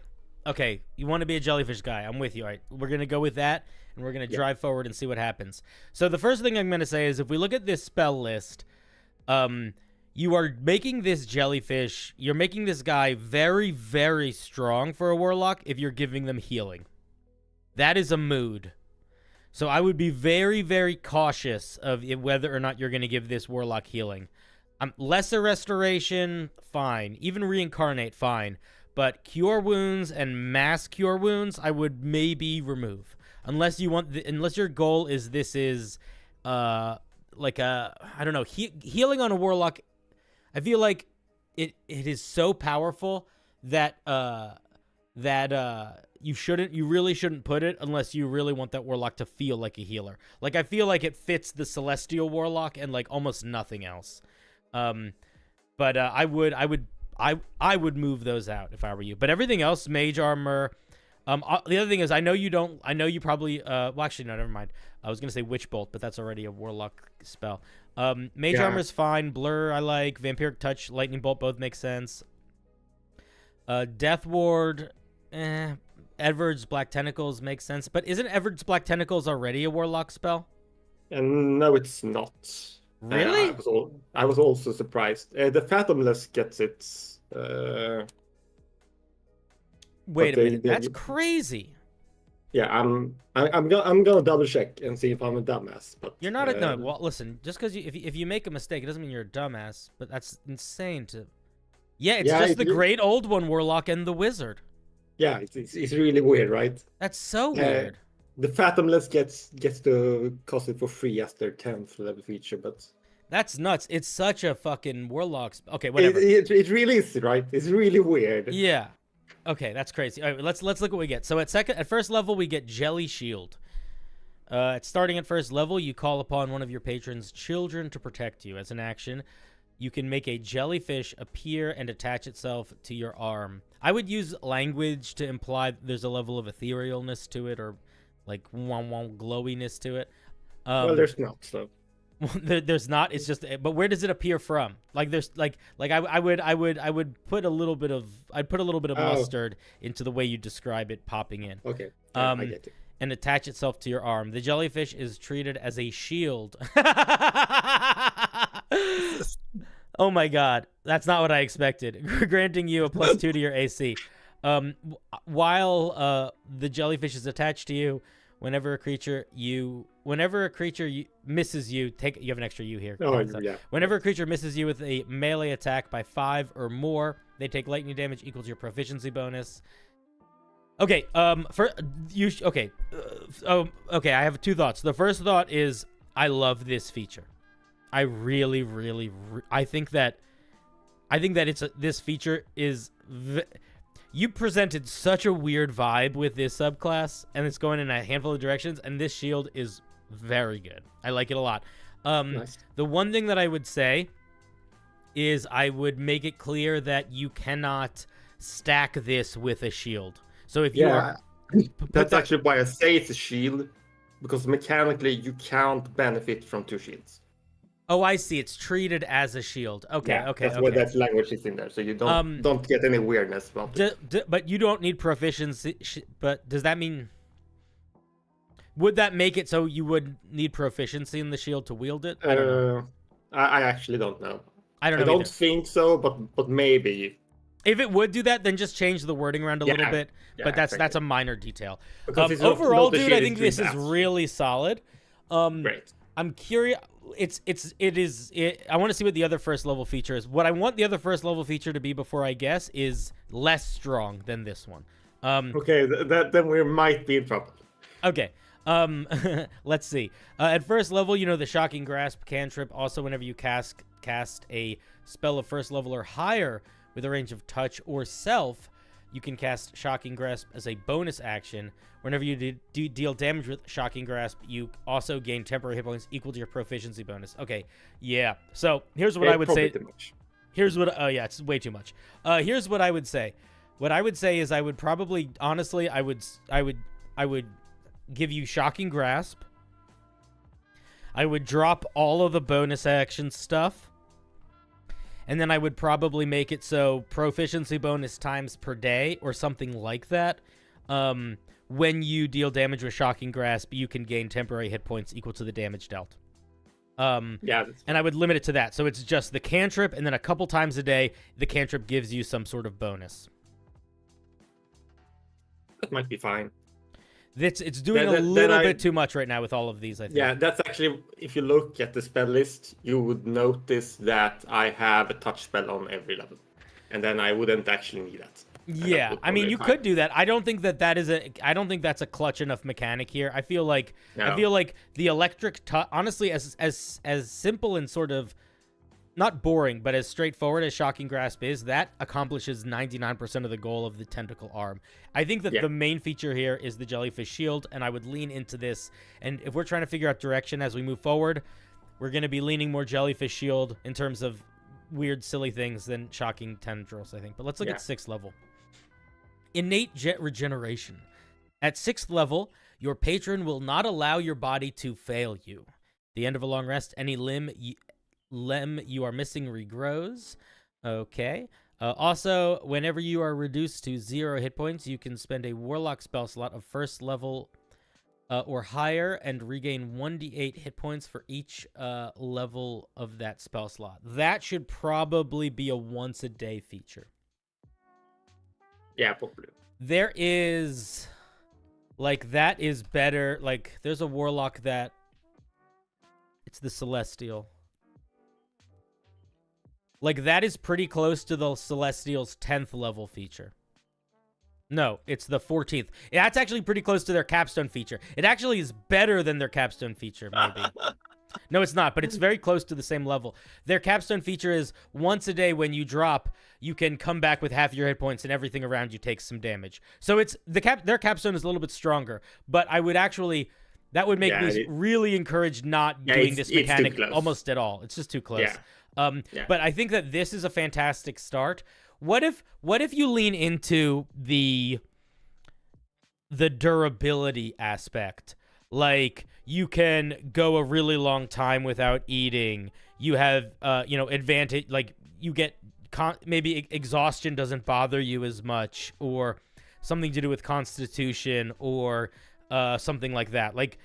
You want to be a jellyfish guy. I'm with you. All right. We're going to go with that, and we're going to drive forward and see what happens. So the first thing I'm going to say is if we look at this spell list, you are making this jellyfish, you're making this guy very, very strong for a warlock if you're giving them healing. That is a mood. So I would be very, very cautious of whether or not you're going to give this warlock healing. Lesser restoration, fine. Even reincarnate, fine. But cure wounds and mass cure wounds, I would maybe remove. Unless you want, unless your goal is like a, I don't know, healing on a warlock. I feel like it is so powerful that you really shouldn't put it unless you really want that warlock to feel like a healer. Like I feel like it fits the celestial warlock and like almost nothing else. But I would move those out if I were you. But everything else, mage armor. The other thing is, I know you probably. Well, actually, no, never mind. I was gonna say witch bolt, but that's already a warlock spell. Mage armor is fine. Blur, I like. Vampiric touch, lightning bolt, both make sense. Death ward, Edward's black tentacles makes sense. But isn't Edward's black tentacles already a warlock spell? And no, it's not. Really? I was also surprised. The Fathomless gets its. Wait a minute, that's crazy. Yeah, I'm gonna double check and see if I'm a dumbass. But you're not a no. Well, listen, just because if you make a mistake, it doesn't mean you're a dumbass. But that's insane to. Yeah, it's just the great old one warlock and the wizard. Yeah, it's really weird, right? That's so weird. The Fathomless gets to cost it for free as their 10th level feature, but that's nuts. It's such a fucking warlock. Okay, whatever. It really is, right? It's really weird. Yeah. Okay, that's crazy. All right, let's look what we get. So at first level we get Jelly Shield. Starting at first level, you call upon one of your patrons' children to protect you. As an action, you can make a jellyfish appear and attach itself to your arm. I would use language to imply there's a level of etherealness to it, or like glowiness to it. Well, there's not, so. There's not. It's just. But where does it appear from? Like there's like I would put a little bit of mustard into the way you describe it popping in. Okay. Yeah, I get it. And attach itself to your arm. The jellyfish is treated as a shield. Oh my god, that's not what I expected. Granting you a +2 to your AC. While the jellyfish is attached to you, whenever a creature misses you, you have an extra U here. Oh, yeah. Whenever a creature misses you with a melee attack by 5 or more, they take lightning damage equal to your proficiency bonus. Okay, okay, I have 2 thoughts. The first thought is I love this feature. I really, I think that this feature is. You presented such a weird vibe with this subclass, and it's going in a handful of directions, and this shield is very good. I like it a lot. Nice. The one thing that I would say is I would make it clear that you cannot stack this with a shield. So if you are... That's actually why I say it's a shield, because mechanically you can't benefit from 2 shields. Oh, I see. It's treated as a shield. Okay, yeah, okay, that's why that language is in there, so you don't get any weirdness about it. But you don't need proficiency. But does that mean? Would that make it so you would need proficiency in the shield to wield it? I actually don't know. I don't I know don't either. think so, but maybe. If it would do that, then just change the wording around a little bit. Yeah, But that's exactly. a minor detail. Because it's Overall, not a dude, I shitty think this stream is app. really solid. Great. I'm curious. I want to see what the other first level feature is. What I want the other first level feature to be before I guess is less strong than this one. Okay, then we might be in trouble. Okay. Let's see. At first level, you know, the Shocking Grasp cantrip. Also, whenever you cast a spell of first level or higher with a range of touch or self, you can cast Shocking Grasp as a bonus action. Whenever you deal damage with Shocking Grasp, you also gain temporary hit points equal to your proficiency bonus. Okay, yeah. So here's what I would say. Too much. Here's what. Oh yeah, it's way too much. Here's what I would say. What I would say is I would probably, honestly, I would give you Shocking Grasp. I would drop all of the bonus action stuff. And then I would probably make it so proficiency bonus times per day or something like that. When you deal damage with Shocking Grasp, you can gain temporary hit points equal to the damage dealt. Yeah. And I would limit it to that. So it's just the cantrip, and then a couple times a day, the cantrip gives you some sort of bonus. That might be fine. It's doing a little bit too much right now with all of these, I think. Yeah, that's actually, if you look at the spell list, you would notice that I have a touch spell on every level. And then I wouldn't actually need that. Yeah, I mean, you could do that. I don't think I don't think that's a clutch enough mechanic here. I feel like the electric touch, honestly, as simple and sort of not boring, but as straightforward as Shocking Grasp is, that accomplishes 99% of the goal of the Tentacle Arm. I think that the main feature here is the Jellyfish Shield, and I would lean into this. And if we're trying to figure out direction as we move forward, we're going to be leaning more Jellyfish Shield in terms of weird, silly things than Shocking Tendrils, I think. But let's look at 6th level. Innate Jet Regeneration. At 6th level, your patron will not allow your body to fail you. At the end of a long rest, any limb you are missing regrows. Okay. Also, whenever you are reduced to 0 hit points, you can spend a Warlock spell slot of 1st level or higher and regain 1d8 hit points for each level of that spell slot. That should probably be a once-a-day feature. Yeah, probably. There is... Like, that is better. Like, there's a Warlock that... It's the Celestial. Like, that is pretty close to the Celestial's 10th level feature. No, it's the 14th. That's actually pretty close to their capstone feature. It actually is better than their capstone feature, maybe. No, it's not, but it's very close to the same level. Their capstone feature is once a day when you drop, you can come back with half your hit points and everything around you takes some damage. So it's their capstone is a little bit stronger, but I would actually... That would make me really encourage not doing this mechanic almost at all. It's just too close. But I think that this is a fantastic start. What if you lean into the durability aspect? Like, you can go a really long time without eating. You have advantage, like you get maybe exhaustion doesn't bother you as much, or something to do with constitution, or something like that. Like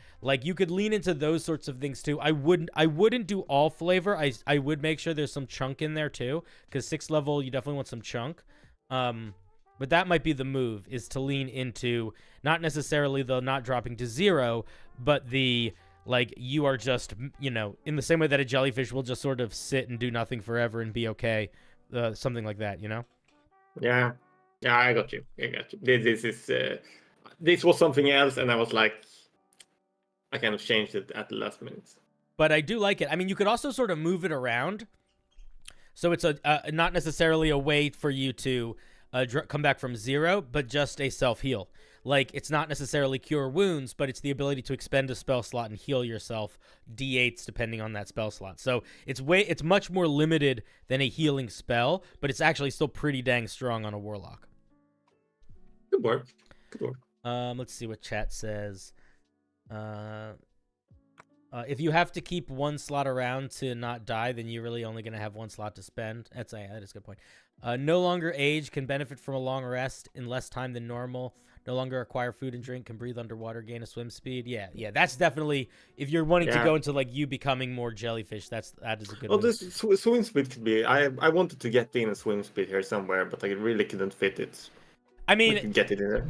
you could lean into those sorts of things too. I wouldn't do all flavor. I would make sure there's some chunk in there too, because 6th level you definitely want some chunk. But that might be the move, is to lean into not necessarily the not dropping to 0, but the like you are just, in the same way that a jellyfish will just sort of sit and do nothing forever and be okay, something like that, Yeah, I got you. This was something else, and I was like, I kind of changed it at the last minute. But I do like it. I mean, you could also sort of move it around, so it's not necessarily a way for you to come back from 0, but just a self-heal. Like, it's not necessarily cure wounds, but it's the ability to expend a spell slot and heal yourself d8s depending on that spell slot. So it's much more limited than a healing spell, but it's actually still pretty dang strong on a warlock. Good work. Let's see what chat says. If you have to keep one slot around to not die, then you're really only going to have one slot to spend. That is a good point. No longer age can benefit from a long rest in less time than normal. No longer acquire food and drink. Can breathe underwater. Gain a swim speed. Yeah. That's definitely if you're wanting to go into like you becoming more jellyfish. That is a good one. This swim speed could be. I wanted to get in a swim speed here somewhere, but I really couldn't fit it. I mean, we could get it in there.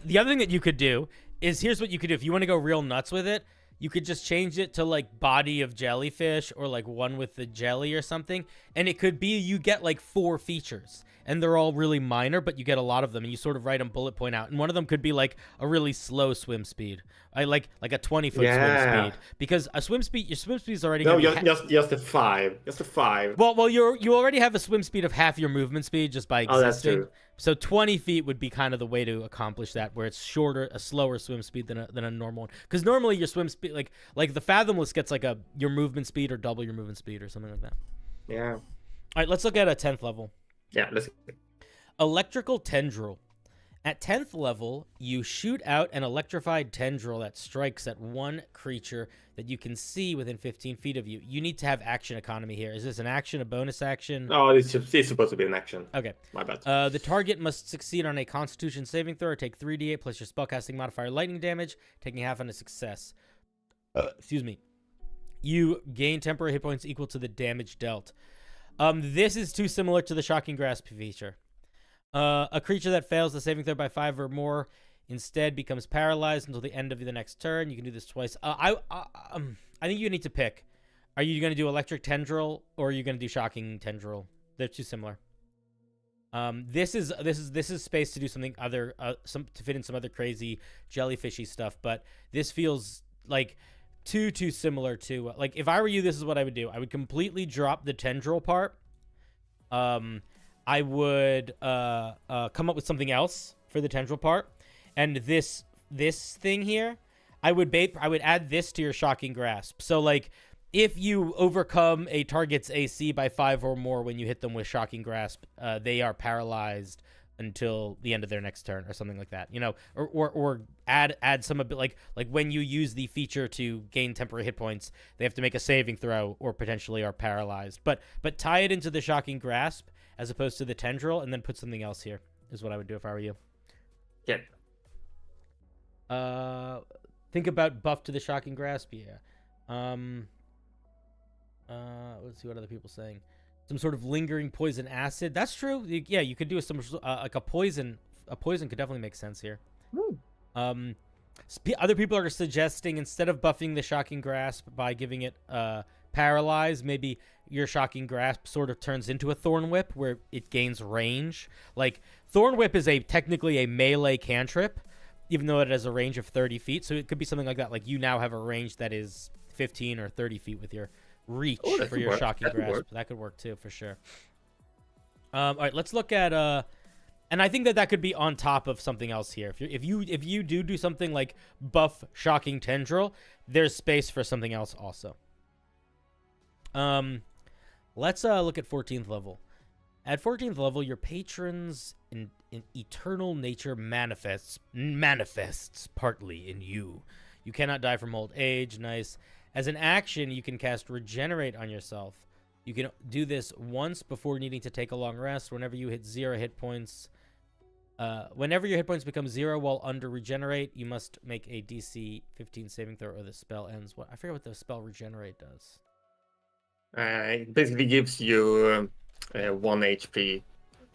The other thing that you could do is here's what you could do if you want to go real nuts with it. You could just change it to like body of jellyfish or like one with the jelly or something. And it could be you get like 4 features and they're all really minor, but you get a lot of them and you sort of write them bullet point out. And one of them could be like a really slow swim speed. Like a 20-foot swim speed. Because your swim speed is already just a 5. Just a 5. Well, you already have a swim speed of half your movement speed just by existing. Oh, that's true. So 20 feet would be kind of the way to accomplish that, where it's shorter, a slower swim speed than a normal one. Because normally your swim speed, like the Fathomless gets like your movement speed or double your movement speed or something like that. Yeah. All right, let's look at a 10th level. Yeah, let's. Electrical Tendril. At 10th level, you shoot out an electrified tendril that strikes at one creature that you can see within 15 feet of you. You need to have action economy here. Is this an action, a bonus action? Oh, it's supposed to be an action. Okay. My bad. The target must succeed on a Constitution saving throw or take 3d8 plus your spellcasting modifier lightning damage, taking half on a success. Excuse me. You gain temporary hit points equal to the damage dealt. This is too similar to the Shocking Grasp feature. A creature that fails the saving throw by 5 or more instead becomes paralyzed until the end of the next turn. You can do this twice. I think you need to pick. Are you going to do Electric Tendril or are you going to do Shocking Tendril? They're too similar. This is space to do something other, to fit in some other crazy jellyfishy stuff. But this feels like too similar to like if I were you, this is what I would do. I would completely drop the tendril part. I would come up with something else for the tendril part, and this thing here, I would add this to your Shocking Grasp. So like, if you overcome a target's AC by 5 or more when you hit them with Shocking Grasp, they are paralyzed until the end of their next turn or something like that. You know, or add some a bit like when you use the feature to gain temporary hit points, they have to make a saving throw or potentially are paralyzed. But tie it into the Shocking Grasp as opposed to the tendril, and then put something else here, is what I would do if I were you. Yeah. Think about buff to the Shocking Grasp. Yeah. Let's see what other people saying. Some sort of lingering poison acid. That's true. Yeah, you could do some like a poison. A poison could definitely make sense here. Other people are suggesting instead of buffing the Shocking Grasp by giving it paralyzed, maybe your Shocking Grasp sort of turns into a Thorn Whip where it gains range. Like Thorn Whip is technically a melee cantrip, even though it has a range of 30 feet. So it could be something like that. Like you now have a range that is 15 or 30 feet with your reach for your Shocking Grasp. That could work too, for sure. All right, let's look at and I think that could be on top of something else here. If you do something like buff Shocking Tendril, there's space for something else also. Let's look at 14th level. At 14th level, your patron's in eternal nature manifests partly in you. You cannot die from old age. Nice. As an action, you can cast Regenerate on yourself. You can do this once before needing to take a long rest. Whenever you hit 0 hit points, whenever your hit points become 0 while under Regenerate, you must make a DC 15 saving throw or the spell ends. I forget what the spell Regenerate does. It basically gives you 1 HP.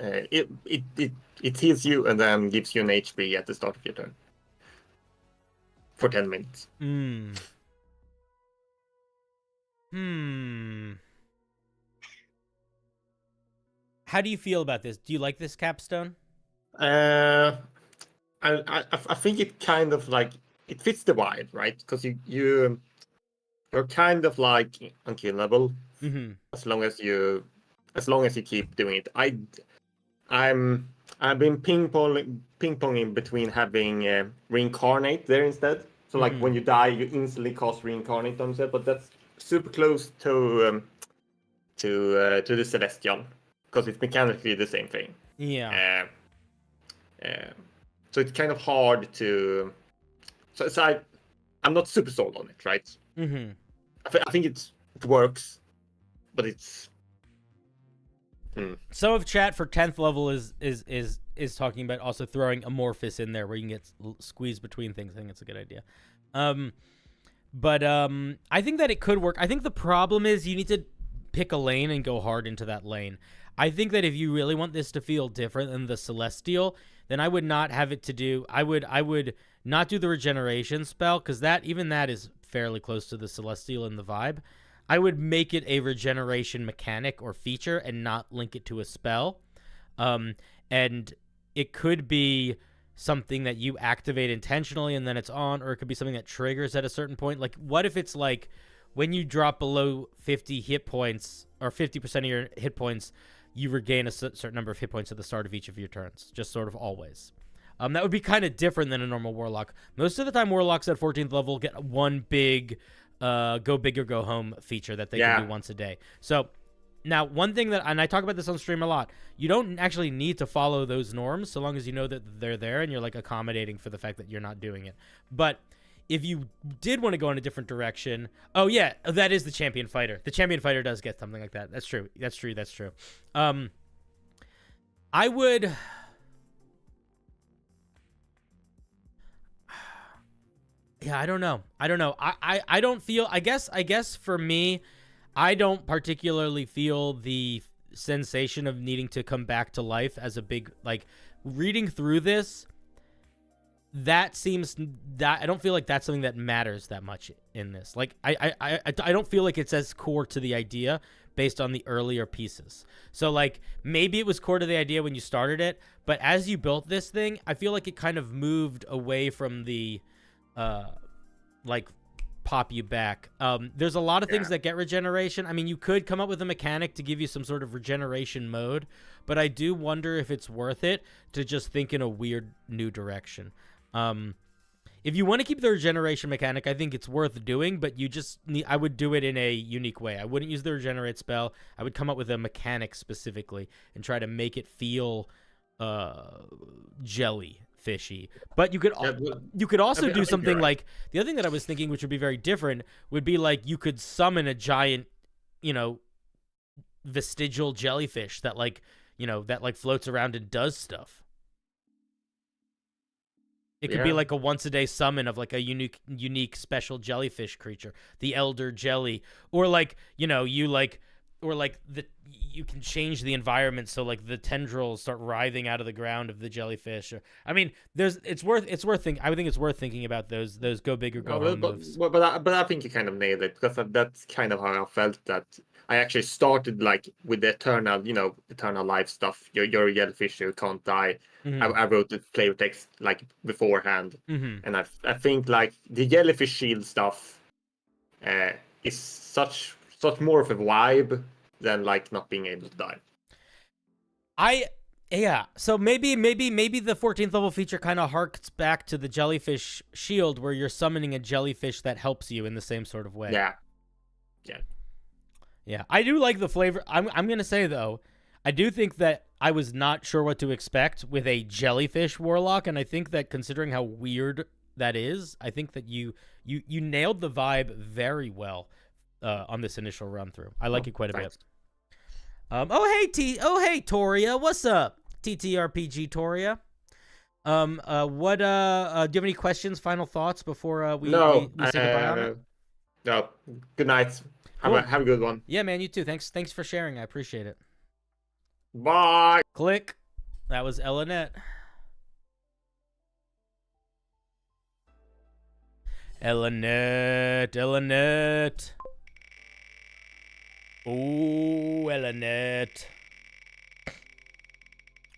It heals you and then gives you an HP at the start of your turn for 10 minutes. How do you feel about this? Do you like this capstone? I think it kind of like it fits the vibe, right? Because you're kind of like unkillable as long as you keep doing it. I've been ping-ponging between having reincarnate there instead. So like when you die, you instantly cast reincarnate on yourself, but that's super close to the Celestial because it's mechanically the same thing. Yeah. So it's kind of hard to. So I'm not super sold on it, right? I think it works, but it's Some of chat for 10th level is talking about also throwing Amorphous in there where you can get squeezed between things. I think it's a good idea. But I think that it could work. I think the problem is you need to pick a lane and go hard into that lane. I think that if you really want this to feel different than the Celestial, then I would not have it to do. I would not do the regeneration spell, because that is fairly close to the Celestial in the vibe. I would make it a regeneration mechanic or feature and not link it to a spell. And it could be something that you activate intentionally and then it's on, or it could be something that triggers at a certain point. Like, what if it's like when you drop below 50 hit points or 50% of your hit points, you regain a certain number of hit points at the start of each of your turns, just sort of always. That would be kind of different than a normal Warlock. Most of the time, Warlocks at 14th level get one big go big or go home feature that they can do once a day. So now one thing that, and I talk about this on stream a lot, you don't actually need to follow those norms so long as you know that they're there and you're like accommodating for the fact that you're not doing it. But if you did want to go in a different direction, oh yeah, that is the champion fighter. The champion fighter does get something like that. That's true. That's true. That's true. I would. Yeah, I don't know. I don't feel, I guess for me, I don't particularly feel the sensation of needing to come back to life as a big, like, reading through this, that seems that I don't feel like that's something that matters that much in this. Like, I don't feel like it's as core to the idea based on the earlier pieces. So like maybe it was core to the idea when you started it, but as you built this thing, I feel like it kind of moved away from the like pop you back. There's a lot of things that get regeneration. I mean, you could come up with a mechanic to give you some sort of regeneration mode, but I do wonder if it's worth it to just think in a weird new direction. If you want to keep the regeneration mechanic, I think it's worth doing, but you just need, I would do it in a unique way. I wouldn't use the regenerate spell. I would come up with a mechanic specifically and try to make it feel jellyfishy. But you could also do something like, the other thing that I was thinking, which would be very different, would be like you could summon a giant, vestigial jellyfish that that floats around and does stuff. It could be like a once a day summon of like a unique special jellyfish creature, the Elder Jelly, or you can change the environment so like the tendrils start writhing out of the ground of the jellyfish. I mean, it's worth thinking. I would think it's worth thinking about those go big or go home moves. But I think you kind of nailed it, because that's kind of how I felt that I actually started like with the eternal life stuff. You're a jellyfish, you can't die. Mm-hmm. I wrote the flavor text like beforehand, and I think like the jellyfish shield stuff is such more of a vibe than like not being able to die. So maybe the 14th level feature kind of harks back to the jellyfish shield, where you're summoning a jellyfish that helps you in the same sort of way. Yeah. I do like the flavor. I'm gonna say though, I do think that I was not sure what to expect with a jellyfish warlock, and I think that considering how weird that is, I think that you nailed the vibe very well on this initial run through. I like it quite a bit. Hey Toria, what's up? TTRPG Toria. Do you have any questions, final thoughts before we say goodbye on it? No. Good night. Have a good one. Yeah, man, you too. Thanks for sharing. I appreciate it. Bye. Click. That was Elanette. Elanette. Oh, Elanette.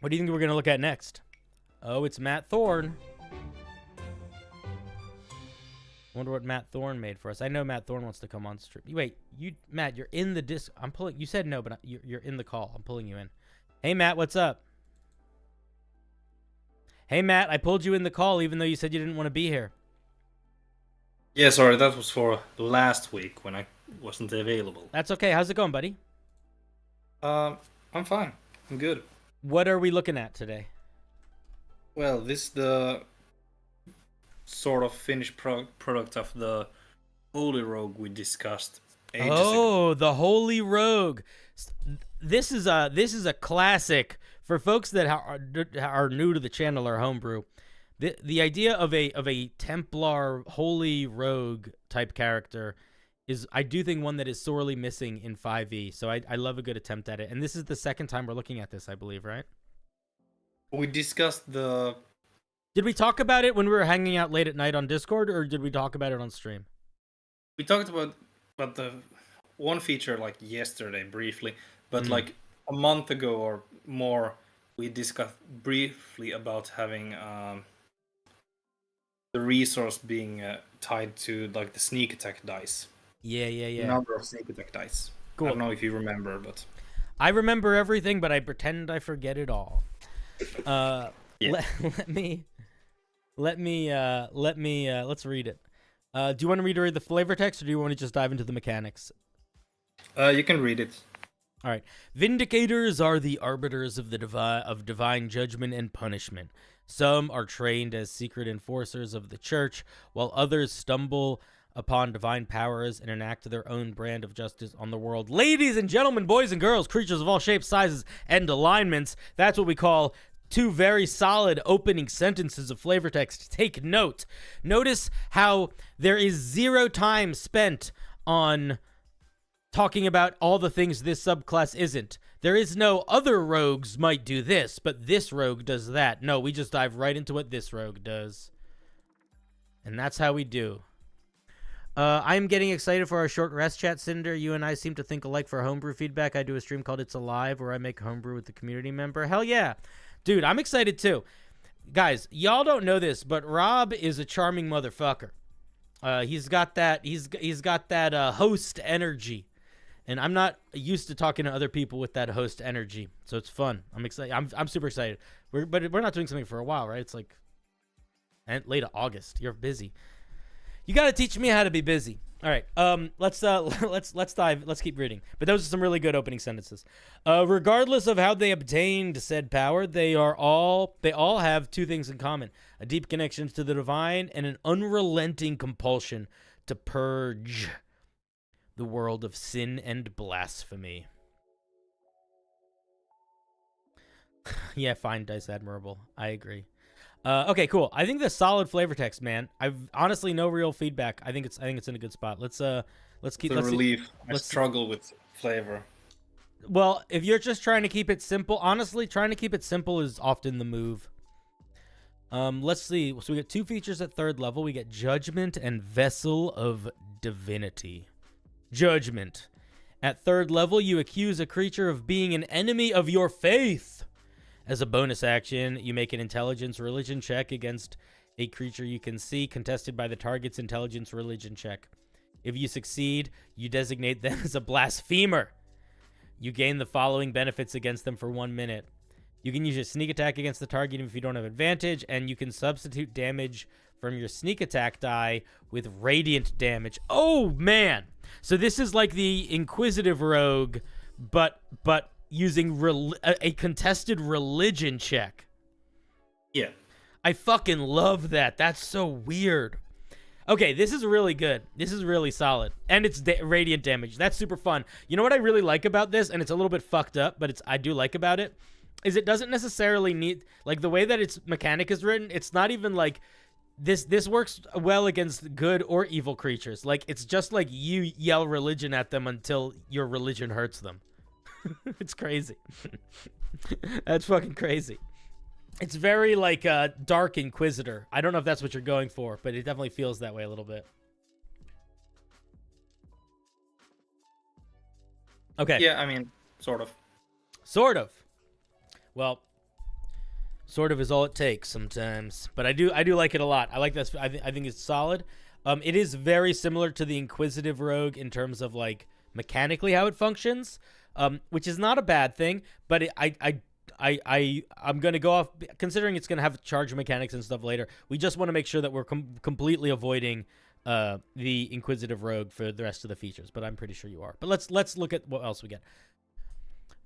What do you think we're going to look at next? Oh, it's Matt Thorne. Wonder what Matt Thorne made for us. I know Matt Thorne wants to come on stream. Wait, Matt, you're in the disc. I'm pulling. You said no, but you're in the call. I'm pulling you in. Hey, Matt, what's up? Hey, Matt, I pulled you in the call even though you said you didn't want to be here. Yeah, sorry, that was for last week when I wasn't available. That's okay. How's it going, buddy? I'm fine. I'm good. What are we looking at today? Well, this is the sort of finished product of the Holy Rogue we discussed ages ago. Oh, the Holy Rogue. this is a classic for folks that are new to the channel or homebrew. The idea of a Templar holy rogue type character is, I do think, one that is sorely missing in 5e. So I love a good attempt at it. And this is the second time we're looking at this, I believe, right? We discussed the. Did we talk about it when we were hanging out late at night on Discord, or did we talk about it on stream? We talked about the one feature like yesterday briefly, but like a month ago or more, we discussed briefly about having the resource being tied to like the sneak attack dice. Yeah. The number of sneak attack dice. Cool. I don't know if you remember, but I remember everything, but I pretend I forget it all. Yeah. Let me let's read it. Do you want me to read the flavor text, or do you want to just dive into the mechanics? You can read it. All right. Vindicators are the arbiters of the divine judgment and punishment. Some are trained as secret enforcers of the church, while others stumble upon divine powers and enact their own brand of justice on the world. Ladies and gentlemen, boys and girls, creatures of all shapes, sizes, and alignments, that's what we call two very solid opening sentences of flavor text. Take note. Notice how there is 0 time spent on talking about all the things this subclass isn't. There is no other rogues might do this, but this rogue does that. No, we just dive right into what this rogue does. And that's how we do. I'm getting excited for our short rest chat, Cinder. You and I seem to think alike for homebrew feedback. I do a stream called It's Alive where I make homebrew with the community member. Hell yeah. Dude, I'm excited too. Guys, y'all don't know this, but Rob is a charming motherfucker. He's got that host energy. And I'm not used to talking to other people with that host energy, so it's fun. I'm excited. I'm super excited. But we're not doing something for a while, right? It's like late August. You're busy. You got to teach me how to be busy. All right. Let's dive. Let's keep reading. But those are some really good opening sentences. Regardless of how they obtained said power, they all have 2 things in common: a deep connection to the divine and an unrelenting compulsion to purge the world of sin and blasphemy. Yeah, fine, Dice Admirable. I agree. Okay, cool. I think that's solid flavor text, man. I've honestly no real feedback. I think it's in a good spot. Let's keep. It's a relief. I struggle with flavor. Well, if you're just trying to keep it simple, honestly, trying to keep it simple is often the move. Let's see. So we get 2 features at 3rd level. We get Judgment and Vessel of Divinity. Judgment. At 3rd level, you accuse a creature of being an enemy of your faith. As a bonus action, you make an intelligence religion check against a creature you can see, contested by the target's intelligence religion check. If you succeed, you designate them as a blasphemer. You gain the following benefits against them for 1 minute. You can use your sneak attack against the target if you don't have advantage, and you can substitute damage from your sneak attack die with radiant damage. Oh, man! So this is like the Inquisitive Rogue, but using a contested religion check. Yeah. I fucking love that. That's so weird. Okay, this is really good. This is really solid. And it's radiant damage. That's super fun. You know what I really like about this, and it's a little bit fucked up, but I do like about it, is it doesn't necessarily need, like, the way that its mechanic is written, it's not even like, this works well against good or evil creatures. Like, it's just like you yell religion at them until your religion hurts them. It's crazy. That's fucking crazy. It's very like Dark Inquisitor. I don't know if that's what you're going for, but it definitely feels that way a little bit. Okay. Yeah, I mean, sort of. Sort of. Well, sort of is all it takes sometimes. But I do like it a lot. I like that. I think it's solid. It is very similar to the Inquisitive Rogue in terms of like mechanically how it functions. Which is not a bad thing, but I'm going to go off, considering it's going to have charge mechanics and stuff later. We just want to make sure that we're completely avoiding the Inquisitive Rogue for the rest of the features, but I'm pretty sure you are. But let's look at what else we get.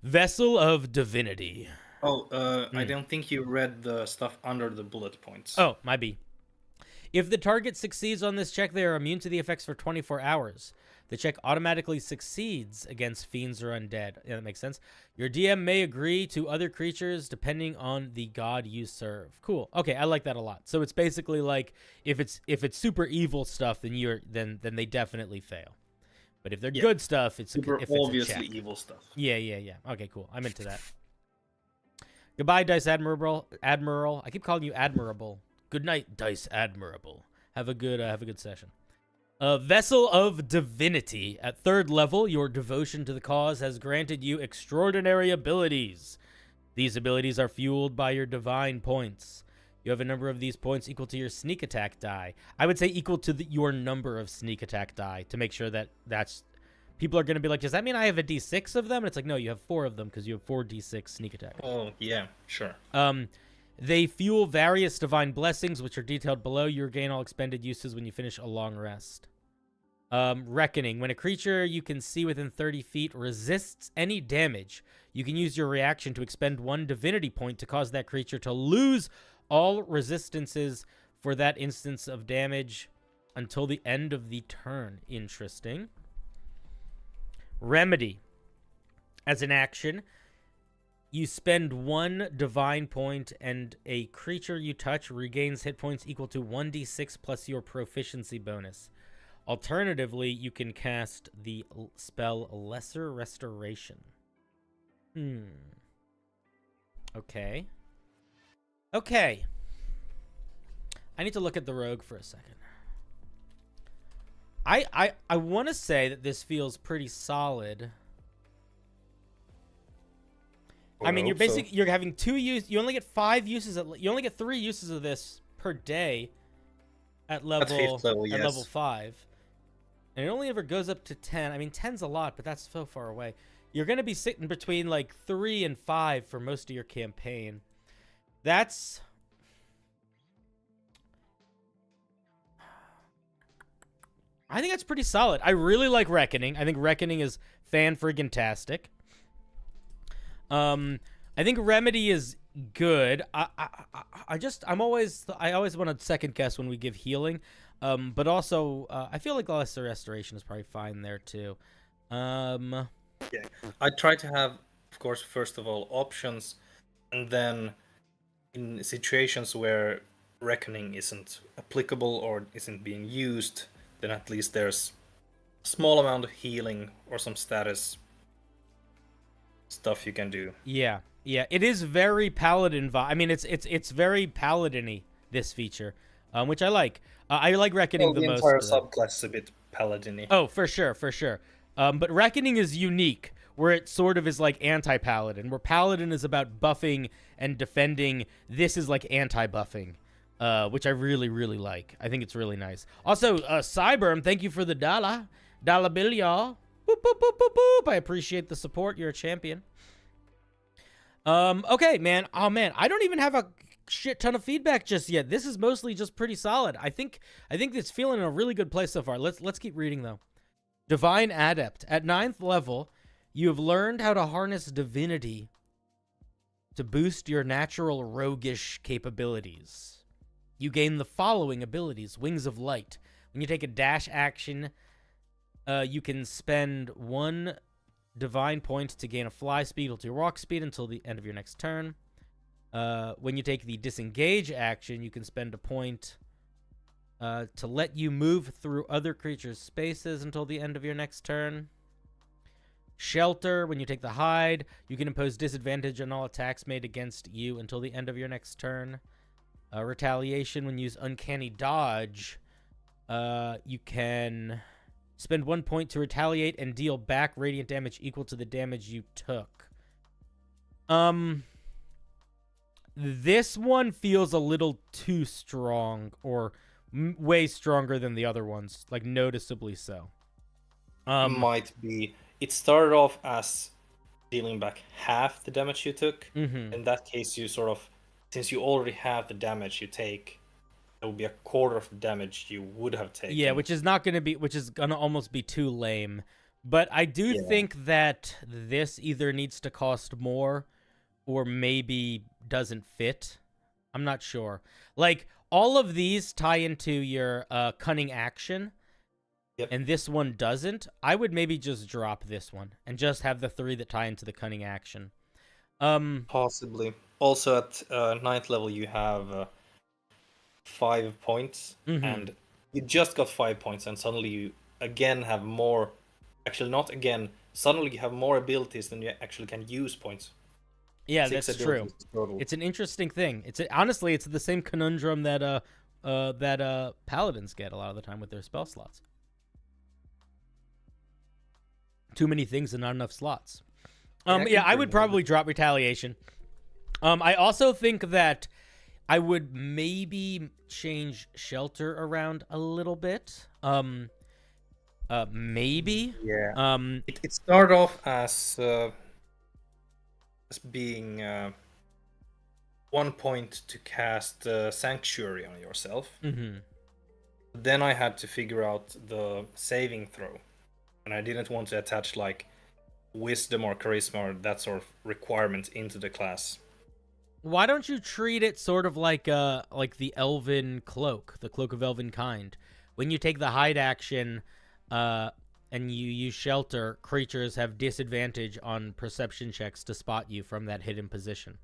Vessel of Divinity. Oh, I don't think you read the stuff under the bullet points. Oh, might be. If the target succeeds on this check, they are immune to the effects for 24 hours. The check automatically succeeds against fiends or undead. Yeah, that makes sense. Your DM may agree to other creatures depending on the god you serve. Cool. Okay, I like that a lot. So it's basically like if it's super evil stuff, then they definitely fail. But if they're good stuff, it's super if it's obviously a check. evil stuff. Yeah. Okay, cool. I'm into that. Goodbye, Dice Admiral. I keep calling you Admirable. Good night, Dice Admirable. Have a good session. Vessel of Divinity. At 3rd level, your devotion to the cause has granted you extraordinary abilities. These abilities are fueled by your divine points. You have a number of these points equal to your sneak attack die. I would say equal to your number of sneak attack die to make sure that's... People are going to be like, does that mean I have a d6 of them? And it's like, no, you have 4 of them because you have 4 d6 sneak attack. Oh, yeah, sure. They fuel various divine blessings, which are detailed below. You regain all expended uses when you finish a long rest. Reckoning. When a creature you can see within 30 feet resists any damage, you can use your reaction to expend 1 divinity point to cause that creature to lose all resistances for that instance of damage until the end of the turn. Interesting. Remedy. As an action, you spend 1 divine point and a creature you touch regains hit points equal to 1d6 plus your proficiency bonus. Alternatively, you can cast the spell Lesser Restoration. Okay. I need to look at the rogue for a second. I want to say that this feels pretty solid. I mean, you're having 2 use. You only get 5 uses. You only get 3 uses of this per day at level 5, and it only ever goes up to 10. I mean, 10's a lot, but that's so far away. You're gonna be sitting between like 3 and 5 for most of your campaign. That's... I think that's pretty solid. I really like Reckoning. I think Reckoning is fan-friggin-tastic. I think Remedy is good. I always want to second guess when we give healing. But also, I feel like Lesser Restoration is probably fine there too. Yeah, I try to have, of course, first of all, options, and then in situations where Reckoning isn't applicable or isn't being used, then at least there's a small amount of healing or some status stuff you can do. Yeah, it is very paladin. I mean, it's very paladin-y, this feature, which I like. I like Reckoning the most. The entire subclass is a bit paladin-y. Oh, for sure. But Reckoning is unique, where it sort of is like anti-paladin, where paladin is about buffing and defending. This is like anti-buffing, which I really, really like. I think it's really nice. Also, Cyberm, thank you for the dollar bill, y'all. Boop, boop, boop, boop, boop. I appreciate the support. You're a champion. Okay, man. Oh, man. I don't even have a shit ton of feedback just yet. This is mostly just pretty solid. I think it's feeling in a really good place so far. Let's keep reading, though. Divine Adept. At 9th level, you have learned how to harness divinity to boost your natural roguish capabilities. You gain the following abilities. Wings of Light. When you take a dash action, you can spend 1 divine point to gain a fly speed equal to your walk speed until the end of your next turn. When you take the disengage action, you can spend a point to let you move through other creatures' spaces until the end of your next turn. Shelter, when you take the hide, you can impose disadvantage on all attacks made against you until the end of your next turn. Retaliation, when you use uncanny dodge, you can spend 1 point to retaliate and deal back radiant damage equal to the damage you took. This one feels a little too strong, or way stronger than the other ones, like noticeably so. Might be. It started off as dealing back half the damage you took. Mm-hmm. In that case, you sort of, since you already have the damage you take, it will be a quarter of the damage you would have taken. Yeah, which is gonna almost be too lame. But I do think that this either needs to cost more or maybe doesn't fit. I'm not sure. Like, all of these tie into your cunning action. and this one doesn't, I would maybe just drop this one and just have the 3 that tie into the cunning action. Possibly. Also at 9th level you have 5 points, and you just got 5 points, and suddenly you again have more. Actually, not again. Suddenly you have more abilities than you actually can use points. Yeah, 6 that's true. abilities total. It's an interesting thing. Honestly, it's the same conundrum that paladins get a lot of the time with their spell slots. Too many things and not enough slots. I would probably drop retaliation. I also think that I would maybe change shelter around a little bit. Maybe. Yeah. It started off as being 1 point to cast Sanctuary on yourself. Then I had to figure out the saving throw, and I didn't want to attach like Wisdom or Charisma or that sort of requirement into the class. Why don't you treat it sort of like the Elven Cloak, the Cloak of Elven Kind? When you take the hide action, and you use shelter, creatures have disadvantage on perception checks to spot you from that hidden position.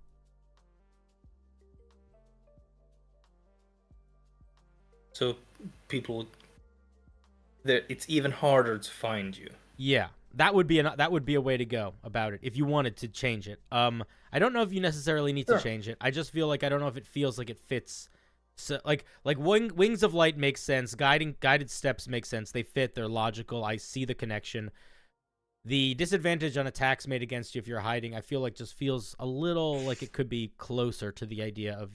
So people, it's even harder to find you. Yeah, that would be a way to go about it if you wanted to change it. I don't know if you necessarily need to change it. I just feel like I don't know if it feels like it fits. So like Wings of Light makes sense. Guided Steps make sense. They fit. They're logical. I see the connection. The disadvantage on attacks made against you if you're hiding, I feel like just feels a little like it could be closer to the idea of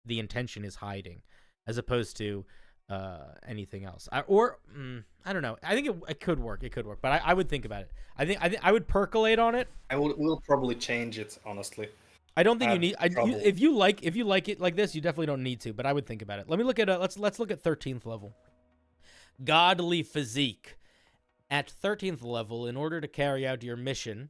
the intention is hiding, as opposed to anything else. I don't know. I think it could work. It could work, but I would think about it. I think I would percolate on it. We'll probably change it, honestly. I don't think you need. If you like it like this, you definitely don't need to. But I would think about it. Let me look at let's look at 13th level. Godly Physique. At 13th level, in order to carry out your mission,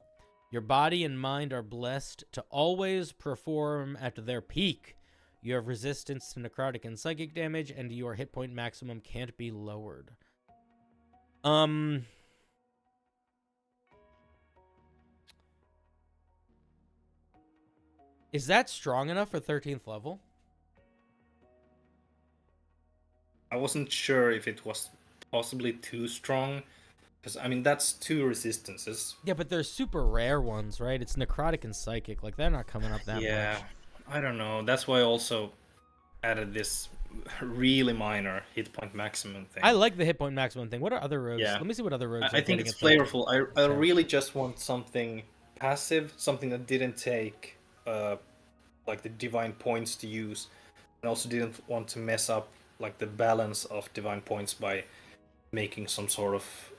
your body and mind are blessed to always perform at their peak. You have resistance to necrotic and psychic damage, and your hit point maximum can't be lowered. Is that strong enough for 13th level? I wasn't sure if it was possibly too strong, because I mean that's 2 resistances. Yeah, but they're super rare ones, right? It's necrotic and psychic. Like they're not coming up that much. Yeah, I don't know. That's why I also added this really minor hit point maximum thing. I like the hit point maximum thing. What are other rogues? Yeah. Let me see what other rogues. I think it's flavorful. I really just want something passive, something that didn't take like the divine points to use, and also didn't want to mess up like the balance of divine points by making some sort of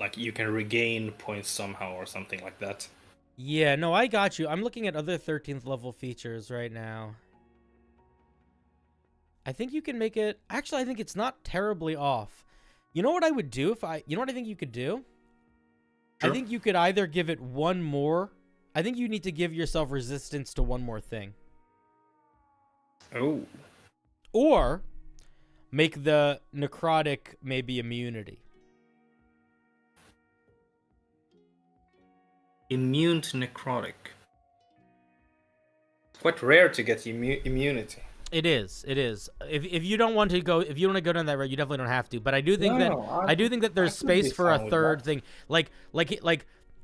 like you can regain points somehow or something like that. Yeah, no, I got you. I'm looking at other 13th level features right now. I think you can make it... Actually, I think it's not terribly off. You know what I would do if I... You know what I think you could do? Sure. I think you could either give it one more... I think you need to give yourself resistance to one more thing. Oh. Or make the necrotic maybe immunity. Immune to necrotic. It's quite rare to get immunity. It is. It is. If you don't want to go, if you want to go down that road, you definitely don't have to. But I do think that there's space for a third thing. Like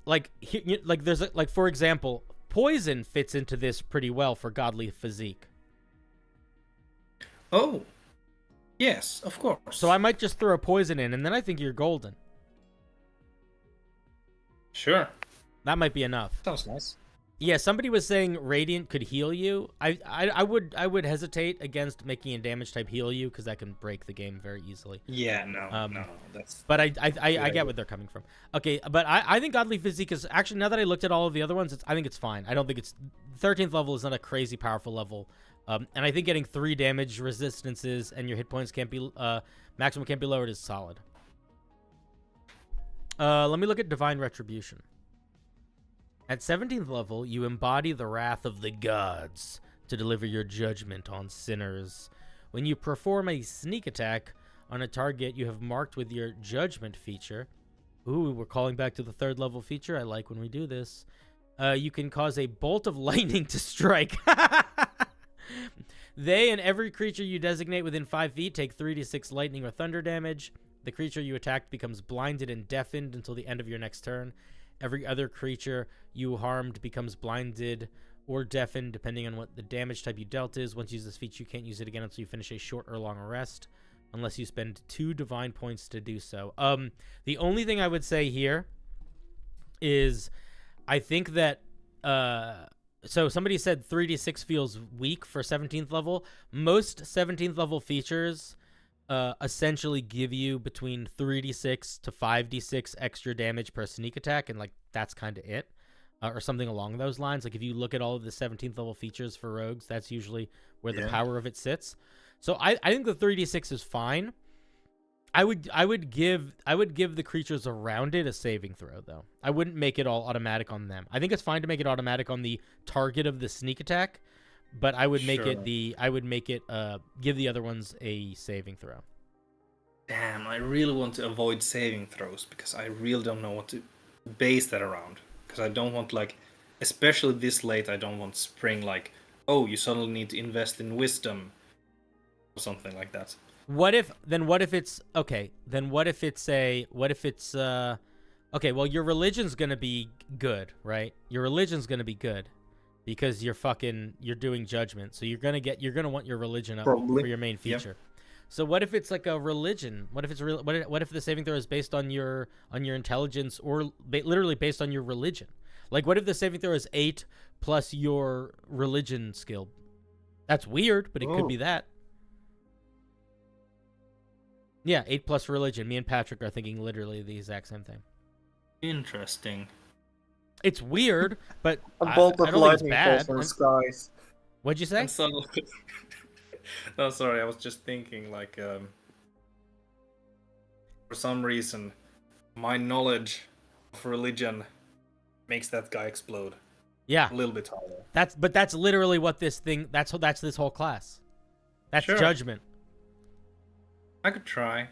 there's like for example, poison fits into this pretty well for Godly Physique. Oh, yes, of course. So I might just throw a poison in, and then I think you're golden. Sure. That might be enough. Sounds nice. Yeah, somebody was saying Radiant could heal you. I would hesitate against making a damage type heal you, because that can break the game very easily. Yeah, no, that's... But I get where they're coming from. Okay, but I think Godly Physique is... Actually, now that I looked at all of the other ones, I think it's fine. I don't think it's... 13th level is not a crazy powerful level. And I think getting 3 damage resistances and your hit points can't be... maximum can't be lowered is solid. Let me look at Divine Retribution. At 17th level, you embody the wrath of the gods to deliver your judgment on sinners. When you perform a sneak attack on a target you have marked with your judgment feature. Ooh, we're calling back to the 3rd level feature. I like when we do this. You can cause a bolt of lightning to strike. They and every creature you designate within 5 feet take 3d6 lightning or thunder damage. The creature you attacked becomes blinded and deafened until the end of your next turn. Every other creature you harmed becomes blinded or deafened, depending on what the damage type you dealt is. Once you use this feature, you can't use it again until you finish a short or long rest, unless you spend 2 divine points to do so. The only thing I would say here is I think that... So somebody said 3d6 feels weak for 17th level. Most 17th level features essentially give you between 3d6 to 5d6 extra damage per sneak attack, and like that's kind of it, or something along those lines. Like if you look at all of the 17th level features for rogues, that's usually where the power of it sits. So I think the 3d6 is fine. I would give the creatures around it a saving throw though. I wouldn't make it all automatic on them. I think it's fine to make it automatic on the target of the sneak attack, but I would make it give the other ones a saving throw. Damn, I really want to avoid saving throws because I really don't know what to base that around. Because I don't want, like, especially this late, I don't want spring like, oh, you suddenly need to invest in wisdom or something like that. What if it's okay, well, your religion's gonna be good, right? Your religion's gonna be good because you're doing judgment, so you're gonna want your religion up Probably. for your main feature. Yep. So what if it's like a religion? What if it's real? What if the saving throw is based on your intelligence or literally based on your religion? Like, what if the saving throw is 8 plus your religion skill? That's weird, but it could be that. Yeah, 8 plus religion. Me and Patrick are thinking literally the exact same thing. Interesting. It's weird, but A I bolt don't of think it's lightning bad. falls from the skies. What'd you say? And so, no, sorry, I was just thinking, like, for some reason, my knowledge of religion makes that guy explode Yeah, a little bit harder. that's literally what this thing. That's this whole class. That's Sure. judgment. I could try.